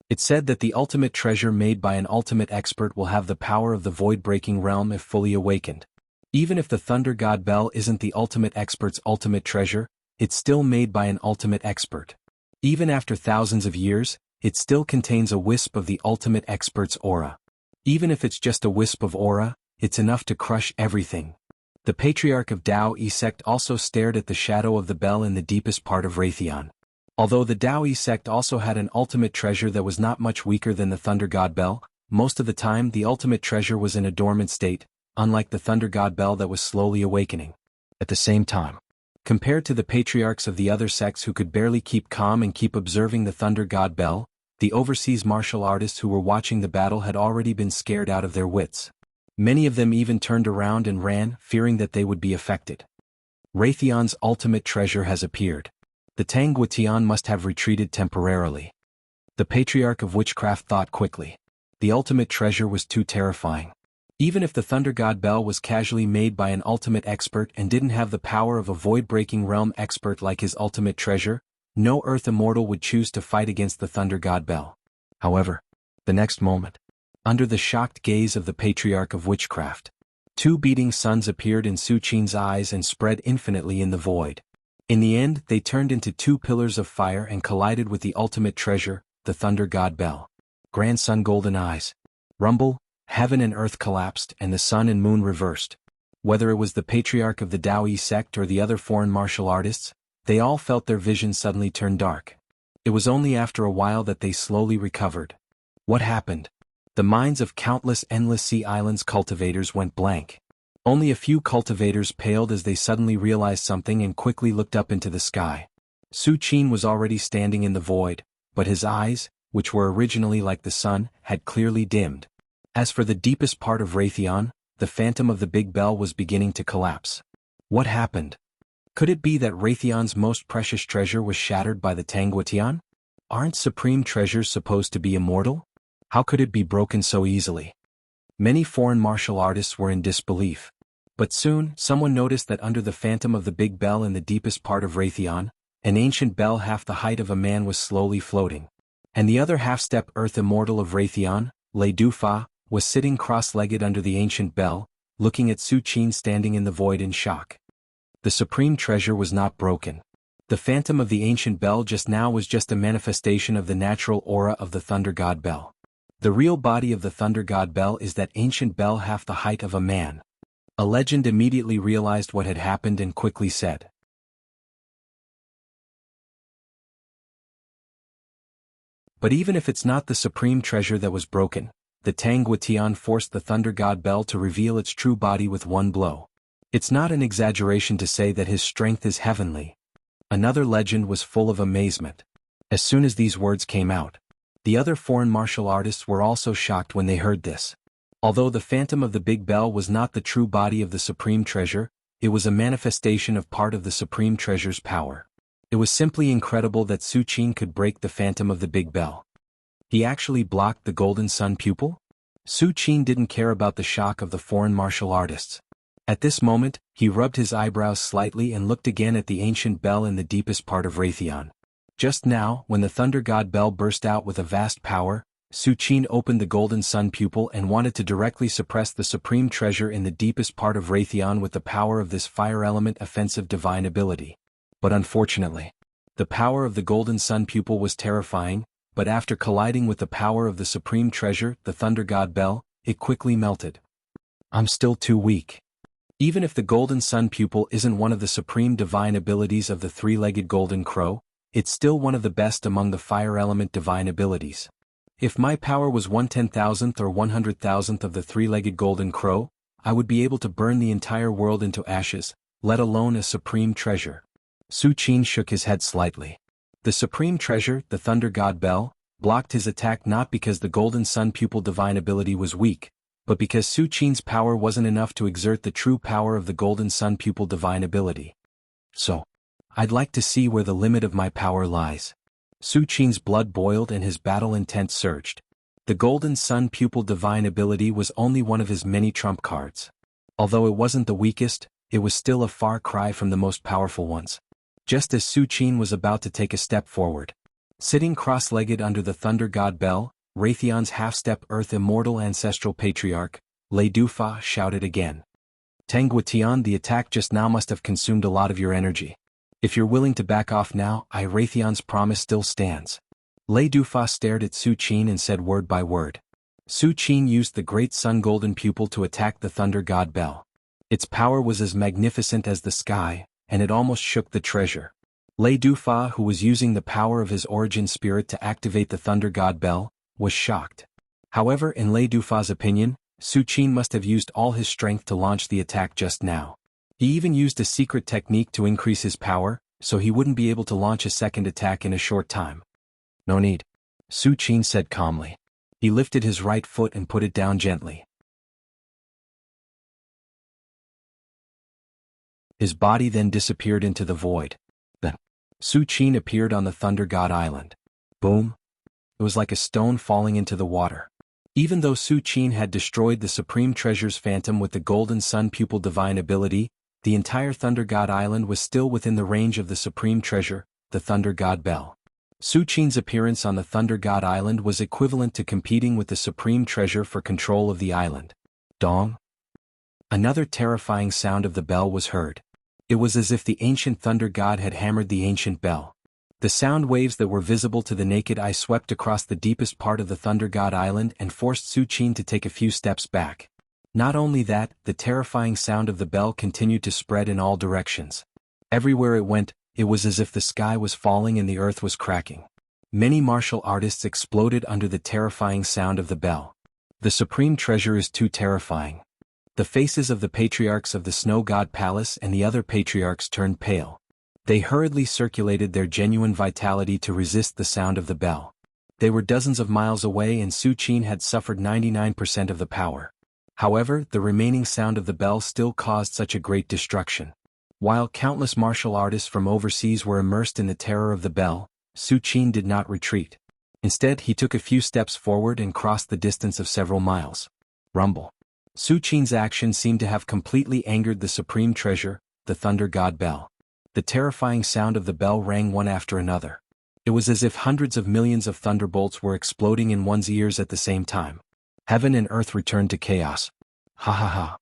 S1: It said that the ultimate treasure made by an ultimate expert will have the power of the void-breaking realm if fully awakened. Even if the Thunder God Bell isn't the ultimate expert's ultimate treasure, it's still made by an ultimate expert. Even after thousands of years, it still contains a wisp of the ultimate expert's aura. Even if it's just a wisp of aura, it's enough to crush everything. The patriarch of Dao sect also stared at the shadow of the bell in the deepest part of Raytheon. Although the Dao sect also had an ultimate treasure that was not much weaker than the Thunder God Bell, most of the time the ultimate treasure was in a dormant state, unlike the Thunder God Bell that was slowly awakening. At the same time, compared to the patriarchs of the other sects who could barely keep calm and keep observing the Thunder God Bell, the overseas martial artists who were watching the battle had already been scared out of their wits. Many of them even turned around and ran, fearing that they would be affected. Raytheon's ultimate treasure has appeared. The Tangguitian must have retreated temporarily. The patriarch of witchcraft thought quickly. The ultimate treasure was too terrifying. Even if the Thunder God Bell was casually made by an ultimate expert and didn't have the power of a void-breaking realm expert like his ultimate treasure, no Earth immortal would choose to fight against the Thunder God Bell. However, the next moment, under the shocked gaze of the patriarch of witchcraft, two beating suns appeared in Su Qin's eyes and spread infinitely in the void. In the end, they turned into two pillars of fire and collided with the ultimate treasure, the Thunder God Bell. Grand Sun Golden Eyes. Rumble, heaven and earth collapsed and the sun and moon reversed. Whether it was the patriarch of the Dao sect or the other foreign martial artists, they all felt their vision suddenly turn dark. It was only after a while that they slowly recovered. What happened? The minds of countless endless sea islands cultivators went blank. Only a few cultivators paled as they suddenly realized something and quickly looked up into the sky. Su Qin was already standing in the void, but his eyes, which were originally like the sun, had clearly dimmed. As for the deepest part of Raytheon, the phantom of the Big Bell was beginning to collapse. What happened? Could it be that Raytheon's most precious treasure was shattered by the Tangguitian? Aren't supreme treasures supposed to be immortal? How could it be broken so easily? Many foreign martial artists were in disbelief. But soon, someone noticed that under the phantom of the Big Bell in the deepest part of Raytheon, an ancient bell half the height of a man was slowly floating. And the other half-step earth immortal of Raytheon, Lei Dufa, was sitting cross-legged under the ancient bell, looking at Su Qin standing in the void in shock. The supreme treasure was not broken. The phantom of the ancient bell just now was just a manifestation of the natural aura of the Thunder God Bell. The real body of the Thunder God Bell is that ancient bell half the height of a man. A legend immediately realized what had happened and quickly said, "But even if it's not the supreme treasure that was broken, the Tangguitian forced the Thunder God Bell to reveal its true body with one blow. It's not an exaggeration to say that his strength is heavenly." Another legend was full of amazement. As soon as these words came out, the other foreign martial artists were also shocked when they heard this. Although the phantom of the Big Bell was not the true body of the supreme treasure, it was a manifestation of part of the supreme treasure's power. It was simply incredible that Su Qin could break the phantom of the Big Bell. He actually blocked the Golden Sun pupil? Su Qin didn't care about the shock of the foreign martial artists. At this moment, he rubbed his eyebrows slightly and looked again at the ancient bell in the deepest part of Raytheon. Just now, when the Thunder God Bell burst out with a vast power, Su Qin opened the Golden Sun pupil and wanted to directly suppress the supreme treasure in the deepest part of Raytheon with the power of this fire element offensive divine ability. But unfortunately, the power of the Golden Sun pupil was terrifying, but after colliding with the power of the supreme treasure, the Thunder God Bell, it quickly melted. I'm still too weak. Even if the Golden Sun pupil isn't one of the supreme divine abilities of the three-legged golden crow, it's still one of the best among the fire element divine abilities. If my power was 1/10,000th or 100,000th of the three-legged golden crow, I would be able to burn the entire world into ashes, let alone a supreme treasure. Su Qin shook his head slightly. The supreme treasure, the Thunder God Bell, blocked his attack not because the Golden Sun Pupil divine ability was weak, but because Su Qin's power wasn't enough to exert the true power of the Golden Sun Pupil divine ability. So, I'd like to see where the limit of my power lies. Su Qin's blood boiled and his battle intent surged. The Golden Sun Pupil divine ability was only one of his many trump cards. Although it wasn't the weakest, it was still a far cry from the most powerful ones. Just as Su Qin was about to take a step forward, sitting cross-legged under the Thunder God Bell, Raytheon's half-step Earth Immortal Ancestral Patriarch, Lei Dufa shouted again. Tangguitian, the attack just now must have consumed a lot of your energy. If you're willing to back off now, Raytheon's promise still stands. Lei Dufa stared at Su Qin and said word by word. Su Qin used the Great Sun Golden Pupil to attack the Thunder God Bell. Its power was as magnificent as the sky, and it almost shook the treasure. Lei Dufa, who was using the power of his origin spirit to activate the Thunder God Bell, was shocked. However, in Lei Dufa's opinion, Su Qin must have used all his strength to launch the attack just now. He even used a secret technique to increase his power, so he wouldn't be able to launch a second attack in a short time. No need, Su Qin said calmly. He lifted his right foot and put it down gently. His body then disappeared into the void. Then, Su Qin appeared on the Thunder God Island. Boom! It was like a stone falling into the water. Even though Su Qin had destroyed the Supreme Treasure's Phantom with the Golden Sun Pupil divine ability, the entire Thunder God Island was still within the range of the Supreme Treasure, the Thunder God Bell. Su Qin's appearance on the Thunder God Island was equivalent to competing with the Supreme Treasure for control of the island. Dong! Another terrifying sound of the bell was heard. It was as if the ancient Thunder God had hammered the ancient bell. The sound waves that were visible to the naked eye swept across the deepest part of the Thunder God Island and forced Su Qin to take a few steps back. Not only that, the terrifying sound of the bell continued to spread in all directions. Everywhere it went, it was as if the sky was falling and the earth was cracking. Many martial artists exploded under the terrifying sound of the bell. The Supreme Treasure is too terrifying. The faces of the patriarchs of the Snow God Palace and the other patriarchs turned pale. They hurriedly circulated their genuine vitality to resist the sound of the bell. They were dozens of miles away and Su Qin had suffered 99% of the power. However, the remaining sound of the bell still caused such a great destruction. While countless martial artists from overseas were immersed in the terror of the bell, Su Qin did not retreat. Instead, he took a few steps forward and crossed the distance of several miles. Rumble. Su Qin's action seemed to have completely angered the Supreme Treasure, the Thunder God Bell. The terrifying sound of the bell rang one after another. It was as if hundreds of millions of thunderbolts were exploding in one's ears at the same time. Heaven and earth returned to chaos. Ha ha ha.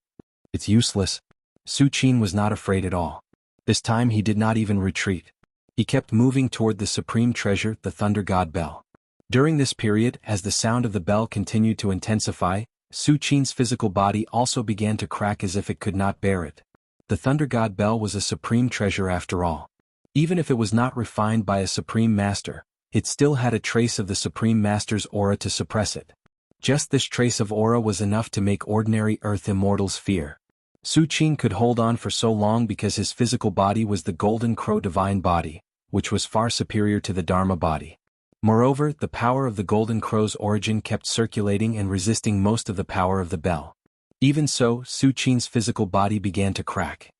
S1: It's useless. Su Qin was not afraid at all. This time he did not even retreat. He kept moving toward the Supreme Treasure, the Thunder God Bell. During this period, as the sound of the bell continued to intensify, Su Qin's physical body also began to crack as if it could not bear it. The Thunder God Bell was a supreme treasure after all. Even if it was not refined by a supreme master, it still had a trace of the supreme master's aura to suppress it. Just this trace of aura was enough to make ordinary earth immortals fear. Su Qin could hold on for so long because his physical body was the Golden Crow divine body, which was far superior to the Dharma body. Moreover, the power of the Golden Crow's origin kept circulating and resisting most of the power of the bell. Even so, Su Qin's physical body began to crack.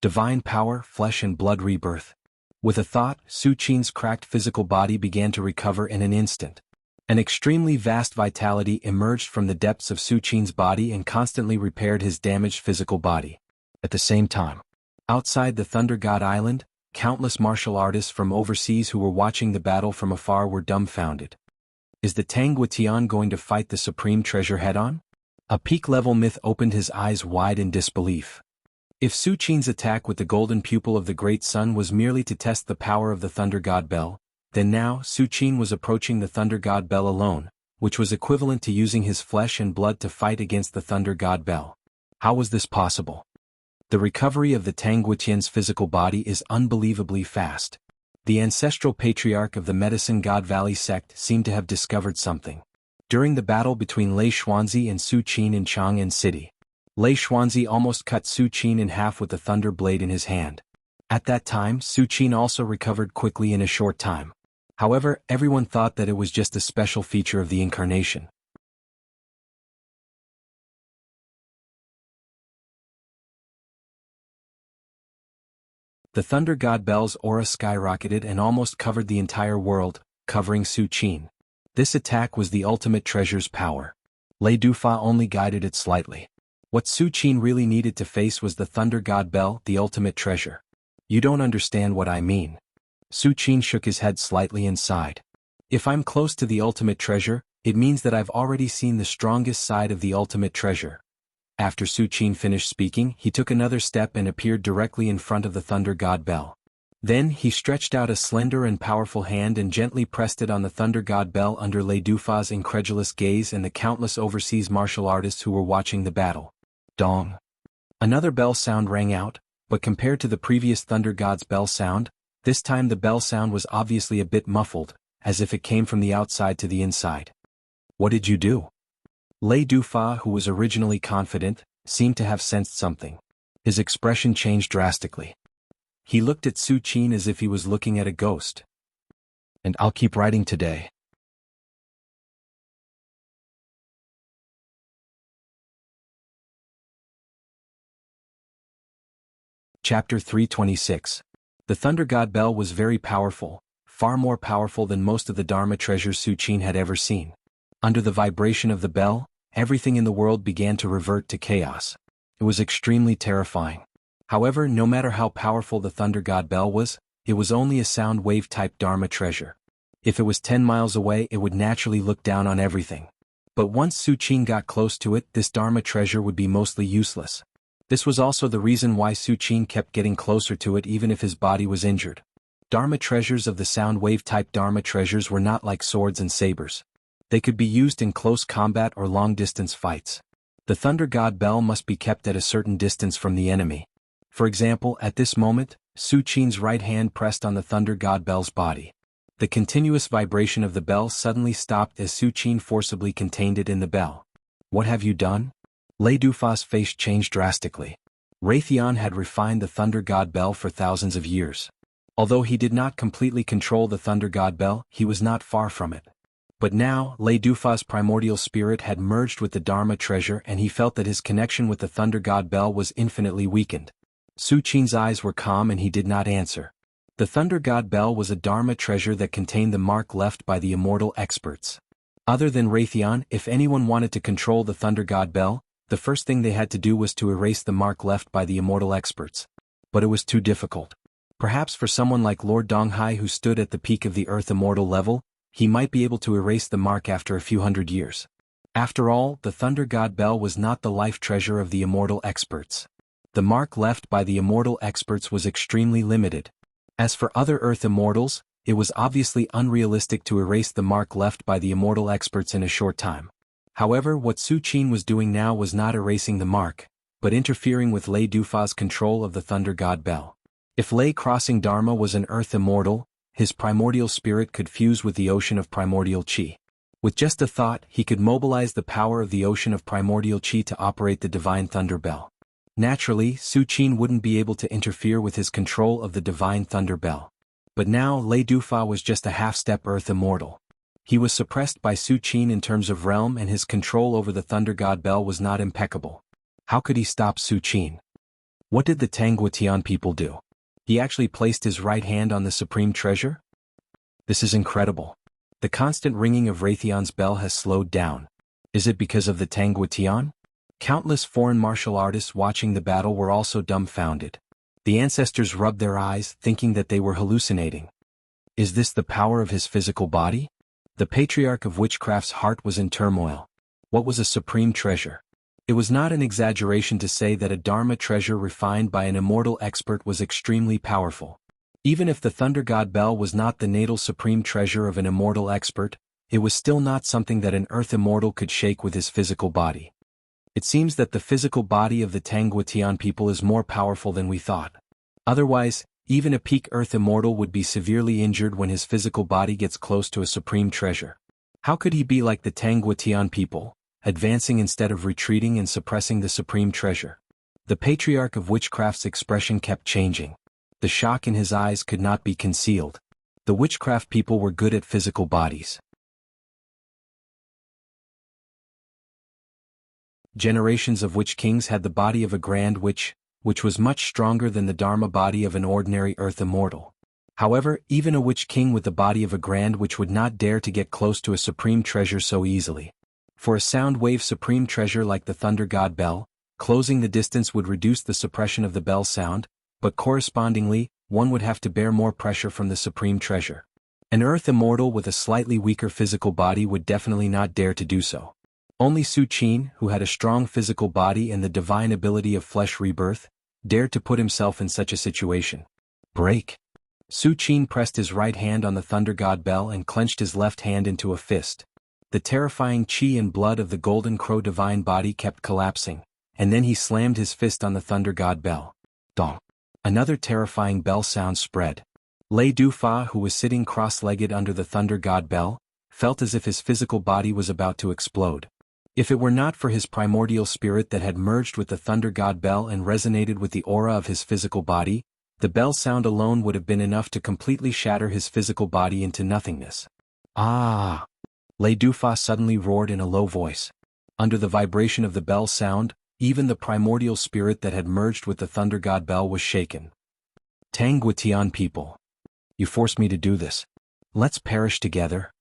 S1: Divine power, flesh and blood rebirth. With a thought, Su Qin's cracked physical body began to recover in an instant. An extremely vast vitality emerged from the depths of Su Qin's body and constantly repaired his damaged physical body. At the same time, outside the Thunder God Island, countless martial artists from overseas who were watching the battle from afar were dumbfounded. Is the Tangguitian going to fight the Supreme Treasure head-on? A peak-level myth opened his eyes wide in disbelief. If Su Qin's attack with the Golden Pupil of the Great Sun was merely to test the power of the Thunder God Bell, then now Su Qin was approaching the Thunder God Bell alone, which was equivalent to using his flesh and blood to fight against the Thunder God Bell. How was this possible? The recovery of the Tangguitian's physical body is unbelievably fast. The ancestral patriarch of the Medicine God Valley sect seemed to have discovered something. During the battle between Lei Xuanzi and Su Qin in Chang'an City, Lei Xuanzi almost cut Su Qin in half with the thunder blade in his hand. At that time, Su Qin also recovered quickly in a short time. However, everyone thought that it was just a special feature of the incarnation. The Thunder God Bell's aura skyrocketed and almost covered the entire world, covering Su Qin. This attack was the ultimate treasure's power. Lei Dufa only guided it slightly. What Su Qin really needed to face was the Thunder God Bell, the ultimate treasure. You don't understand what I mean. Su Qin shook his head slightly and sighed. If I'm close to the ultimate treasure, it means that I've already seen the strongest side of the ultimate treasure. After Su Qin finished speaking, he took another step and appeared directly in front of the Thunder God Bell. Then he stretched out a slender and powerful hand and gently pressed it on the Thunder God Bell under Lei Dufa's incredulous gaze and the countless overseas martial artists who were watching the battle. Dong. Another bell sound rang out, but compared to the previous Thunder God's bell sound, this time the bell sound was obviously a bit muffled, as if it came from the outside to the inside. What did you do? Lei Dufa, who was originally confident, seemed to have sensed something. His expression changed drastically. He looked at Su Qin as if he was looking at a ghost. And I'll keep writing today. Chapter 326. The Thunder God Bell was very powerful, far more powerful than most of the Dharma treasures Su Qin had ever seen. Under the vibration of the bell, everything in the world began to revert to chaos. It was extremely terrifying. However, no matter how powerful the Thunder God Bell was, it was only a sound wave-type Dharma treasure. If it was 10 miles away, it would naturally look down on everything. But once Su Qin got close to it, this Dharma treasure would be mostly useless. This was also the reason why Su Qin kept getting closer to it even if his body was injured. Dharma treasures of the sound wave-type Dharma treasures were not like swords and sabers. They could be used in close combat or long-distance fights. The Thunder God Bell must be kept at a certain distance from the enemy. For example, at this moment, Su Qin's right hand pressed on the Thunder God Bell's body. The continuous vibration of the bell suddenly stopped as Su Qin forcibly contained it in the bell. What have you done? Lei Dufa's face changed drastically. Raytheon had refined the Thunder God Bell for thousands of years. Although he did not completely control the Thunder God Bell, he was not far from it. But now, Lei Dufa's primordial spirit had merged with the Dharma treasure and he felt that his connection with the Thunder God Bell was infinitely weakened. Su Qin's eyes were calm and he did not answer. The Thunder God Bell was a Dharma treasure that contained the mark left by the immortal experts. Other than Raytheon, if anyone wanted to control the Thunder God Bell, the first thing they had to do was to erase the mark left by the immortal experts. But it was too difficult. Perhaps for someone like Lord Donghai who stood at the peak of the Earth immortal level, he might be able to erase the mark after a few hundred years. After all, the Thunder God Bell was not the life treasure of the immortal experts. The mark left by the immortal experts was extremely limited. As for other Earth immortals, it was obviously unrealistic to erase the mark left by the immortal experts in a short time. However, what Su Qin was doing now was not erasing the mark, but interfering with Lei Dufa's control of the Thunder God Bell. If Lei Crossing Dharma was an Earth immortal, his primordial spirit could fuse with the ocean of primordial chi. With just a thought, he could mobilize the power of the ocean of primordial chi to operate the divine thunder bell. Naturally, Su Qin wouldn't be able to interfere with his control of the divine thunder bell. But now Lei Dufa was just a half-step Earth immortal. He was suppressed by Su Qin in terms of realm and his control over the Thunder God Bell was not impeccable. How could he stop Su Qin? What did the Tangguotian people do? He actually placed his right hand on the supreme treasure? This is incredible. The constant ringing of Raytheon's bell has slowed down. Is it because of the Tangguotian? Countless foreign martial artists watching the battle were also dumbfounded. The ancestors rubbed their eyes, thinking that they were hallucinating. Is this the power of his physical body? The patriarch of witchcraft's heart was in turmoil. What was a supreme treasure? It was not an exaggeration to say that a Dharma treasure refined by an immortal expert was extremely powerful. Even if the Thunder God Bell was not the natal supreme treasure of an immortal expert, it was still not something that an Earth immortal could shake with his physical body. It seems that the physical body of the Tangguotian people is more powerful than we thought. Otherwise, even a peak Earth immortal would be severely injured when his physical body gets close to a supreme treasure. How could he be like the Tangguetian people, advancing instead of retreating and suppressing the supreme treasure? The patriarch of witchcraft's expression kept changing. The shock in his eyes could not be concealed. The witchcraft people were good at physical bodies. Generations of witch kings had the body of a grand witch, which was much stronger than the Dharma body of an ordinary earth immortal. However, even a witch king with the body of a grand witch would not dare to get close to a supreme treasure so easily. For a sound wave supreme treasure like the thunder god bell, closing the distance would reduce the suppression of the bell sound, but correspondingly, one would have to bear more pressure from the supreme treasure. An earth immortal with a slightly weaker physical body would definitely not dare to do so. Only Su Qin, who had a strong physical body and the divine ability of flesh rebirth, dared to put himself in such a situation. Break. Su Qin pressed his right hand on the thunder god bell and clenched his left hand into a fist. The terrifying qi and blood of the golden crow divine body kept collapsing, and then he slammed his fist on the thunder god bell. Dong. Another terrifying bell sound spread. Lei Dufa, who was sitting cross-legged under the thunder god bell, felt as if his physical body was about to explode. If it were not for his primordial spirit that had merged with the thunder god bell and resonated with the aura of his physical body, the bell sound alone would have been enough to completely shatter his physical body into nothingness. Ah! Lei Dufa suddenly roared in a low voice. Under the vibration of the bell sound, even the primordial spirit that had merged with the thunder god bell was shaken. Tangguetian people. You forced me to do this. Let's perish together.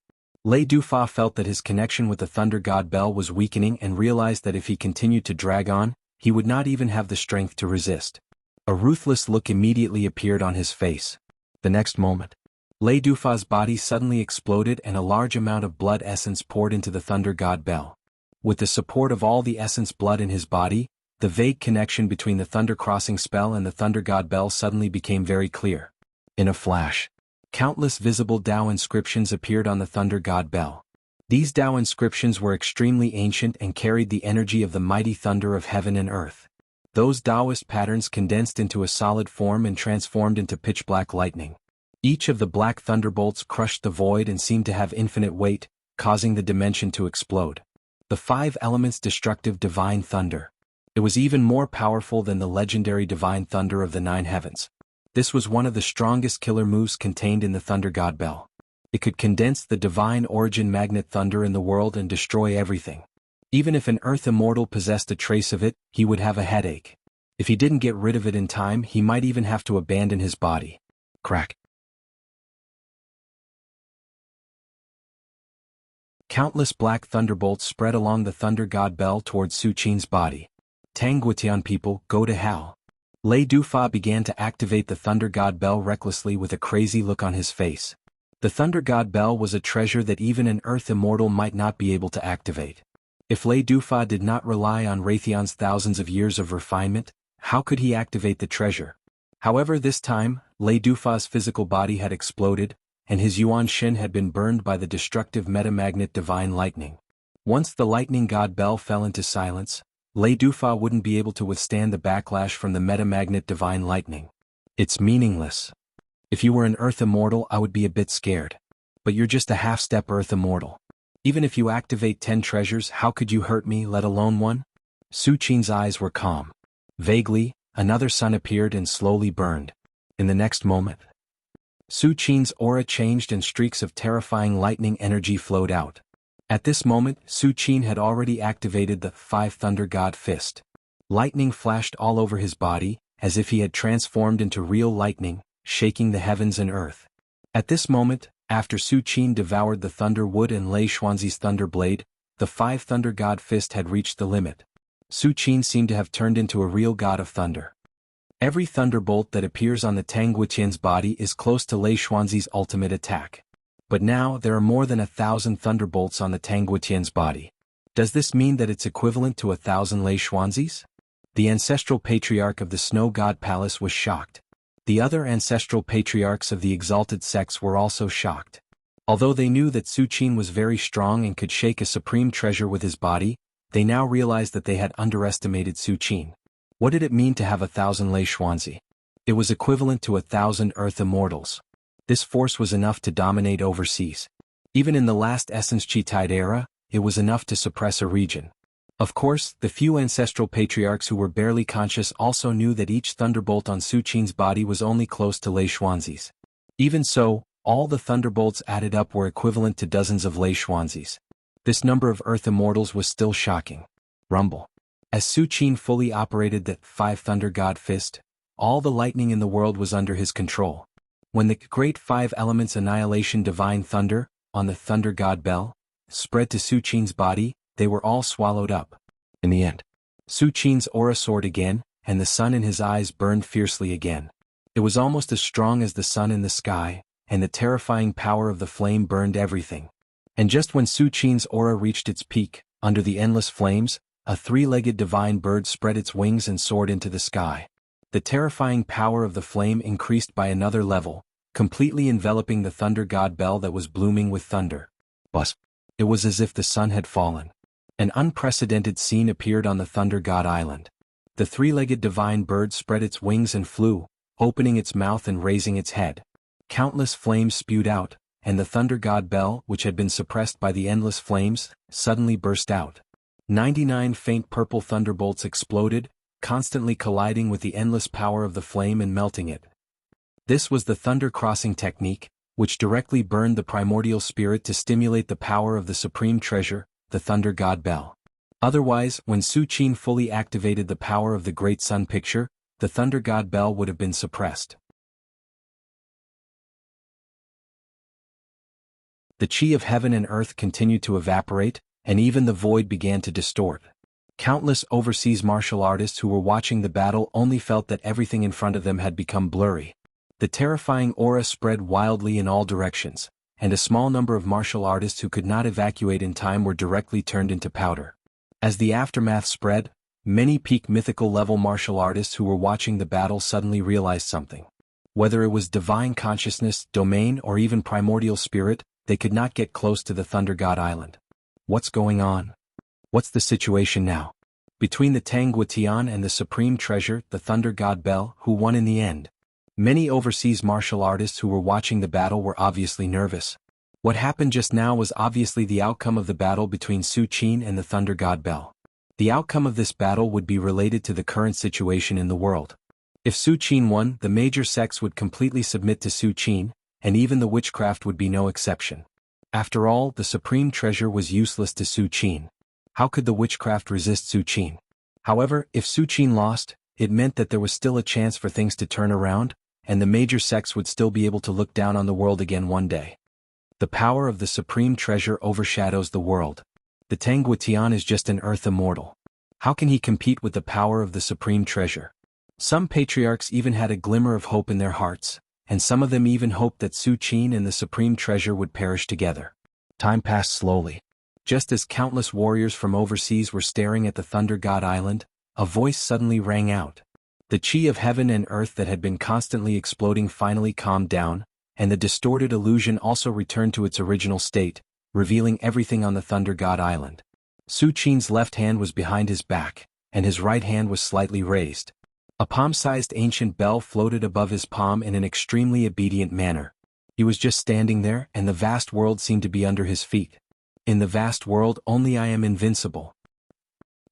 S1: Lei Dufa felt that his connection with the thunder god bell was weakening and realized that if he continued to drag on, he would not even have the strength to resist. A ruthless look immediately appeared on his face. The next moment, Lei Dufa's body suddenly exploded and a large amount of blood essence poured into the thunder god bell. With the support of all the essence blood in his body, the vague connection between the thunder crossing spell and the thunder god bell suddenly became very clear. In a flash, countless visible Tao inscriptions appeared on the thunder god bell. These Tao inscriptions were extremely ancient and carried the energy of the mighty thunder of heaven and earth. Those Taoist patterns condensed into a solid form and transformed into pitch-black lightning. Each of the black thunderbolts crushed the void and seemed to have infinite weight, causing the dimension to explode. The 5 elements destructive divine thunder. It was even more powerful than the legendary divine thunder of the 9 heavens. This was one of the strongest killer moves contained in the thunder god bell. It could condense the divine origin magnet thunder in the world and destroy everything. Even if an earth immortal possessed a trace of it, he would have a headache. If he didn't get rid of it in time, he might even have to abandon his body. Crack. Countless black thunderbolts spread along the thunder god bell towards Su Qin's body. Tangguetian people, go to hell. Lei Dufa began to activate the thunder god bell recklessly with a crazy look on his face. The thunder god bell was a treasure that even an earth immortal might not be able to activate. If Lei Dufa did not rely on Raytheon's thousands of years of refinement, how could he activate the treasure? However, this time, Lei Dufa's physical body had exploded, and his Yuan Shin had been burned by the destructive metamagnet divine lightning. Once the lightning god bell fell into silence, Lei Dufa wouldn't be able to withstand the backlash from the metamagnet divine lightning. It's meaningless. If you were an earth immortal, I would be a bit scared. But you're just a half-step earth immortal. Even if you activate 10 treasures, how could you hurt me, let alone one? Su Qin's eyes were calm. Vaguely, another sun appeared and slowly burned. In the next moment, Su Qin's aura changed and streaks of terrifying lightning energy flowed out. At this moment, Su Qin had already activated the 5 Thunder God Fist. Lightning flashed all over his body, as if he had transformed into real lightning, shaking the heavens and earth. At this moment, after Su Qin devoured the Thunder Wood and Lei Xuanzi's Thunder Blade, the 5 Thunder God Fist had reached the limit. Su Qin seemed to have turned into a real god of thunder. Every thunderbolt that appears on the Tangguetian's body is close to Lei Xuanzi's ultimate attack. But now there are more than 1,000 thunderbolts on the Tangguetian's body. Does this mean that it's equivalent to 1,000 Lei Xuanzis? The ancestral patriarch of the Snow God Palace was shocked. The other ancestral patriarchs of the exalted sects were also shocked. Although they knew that Su Qin was very strong and could shake a supreme treasure with his body, they now realized that they had underestimated Su Qin. What did it mean to have 1,000 Lei Xuanzi? It was equivalent to 1,000 Earth Immortals. This force was enough to dominate overseas. Even in the last Essence Chi-Tide era, it was enough to suppress a region. Of course, the few ancestral patriarchs who were barely conscious also knew that each thunderbolt on Su Qin's body was only close to Lei Xuanzi's. Even so, all the thunderbolts added up were equivalent to dozens of Lei Xuanzi's. This number of Earth Immortals was still shocking. Rumble. As Su Qin fully operated the 5 Thunder God Fist, all the lightning in the world was under his control. When the Great 5 Elements Annihilation Divine Thunder, on the Thunder God Bell, spread to Su Qin's body, they were all swallowed up. In the end, Su Qin's aura soared again, and the sun in his eyes burned fiercely again. It was almost as strong as the sun in the sky, and the terrifying power of the flame burned everything. And just when Su Qin's aura reached its peak, under the endless flames, a 3-legged divine bird spread its wings and soared into the sky. The terrifying power of the flame increased by another level, completely enveloping the Thunder God Bell that was blooming with thunder. But it was as if the sun had fallen. An unprecedented scene appeared on the Thunder God Island. The 3-legged divine bird spread its wings and flew, opening its mouth and raising its head. Countless flames spewed out, and the Thunder God Bell, which had been suppressed by the endless flames, suddenly burst out. 99 faint purple thunderbolts exploded, constantly colliding with the endless power of the flame and melting it. This was the Thunder Crossing technique, which directly burned the primordial spirit to stimulate the power of the supreme treasure, the Thunder God Bell. Otherwise, when Su Qin fully activated the power of the Great Sun Picture, the Thunder God Bell would have been suppressed. The chi of heaven and earth continued to evaporate, and even the void began to distort. Countless overseas martial artists who were watching the battle only felt that everything in front of them had become blurry. The terrifying aura spread wildly in all directions, and a small number of martial artists who could not evacuate in time were directly turned into powder. As the aftermath spread, many peak mythical level martial artists who were watching the battle suddenly realized something. Whether it was divine consciousness, domain, or even primordial spirit, they could not get close to the Thunder God Island. What's going on? What's the situation now? Between the Tangwa Tian and the supreme treasure, the Thunder God Bell, who won in the end? Many overseas martial artists who were watching the battle were obviously nervous. What happened just now was obviously the outcome of the battle between Su Qin and the Thunder God Bell. The outcome of this battle would be related to the current situation in the world. If Su Qin won, the major sects would completely submit to Su Qin, and even the witchcraft would be no exception. After all, the supreme treasure was useless to Su Qin. How could the witchcraft resist Su Qin? However, if Su Qin lost, it meant that there was still a chance for things to turn around, and the major sects would still be able to look down on the world again one day. The power of the supreme treasure overshadows the world. The Tangwa Tian is just an earth immortal. How can he compete with the power of the supreme treasure? Some patriarchs even had a glimmer of hope in their hearts, and some of them even hoped that Su Qin and the supreme treasure would perish together. Time passed slowly. Just as countless warriors from overseas were staring at the Thunder God Island, a voice suddenly rang out. The chi of heaven and earth that had been constantly exploding finally calmed down, and the distorted illusion also returned to its original state, revealing everything on the Thunder God Island. Su Qin's left hand was behind his back, and his right hand was slightly raised. A palm-sized ancient bell floated above his palm in an extremely obedient manner. He was just standing there, and the vast world seemed to be under his feet. In the vast world, only I am invincible.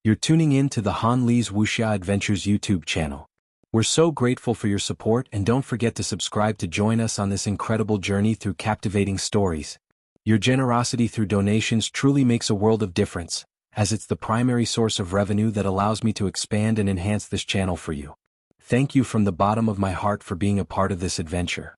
S1: You're tuning in to the Han Li's Wuxia Adventures YouTube channel. We're so grateful for your support, and don't forget to subscribe to join us on this incredible journey through captivating stories. Your generosity through donations truly makes a world of difference, as it's the primary source of revenue that allows me to expand and enhance this channel for you. Thank you from the bottom of my heart for being a part of this adventure.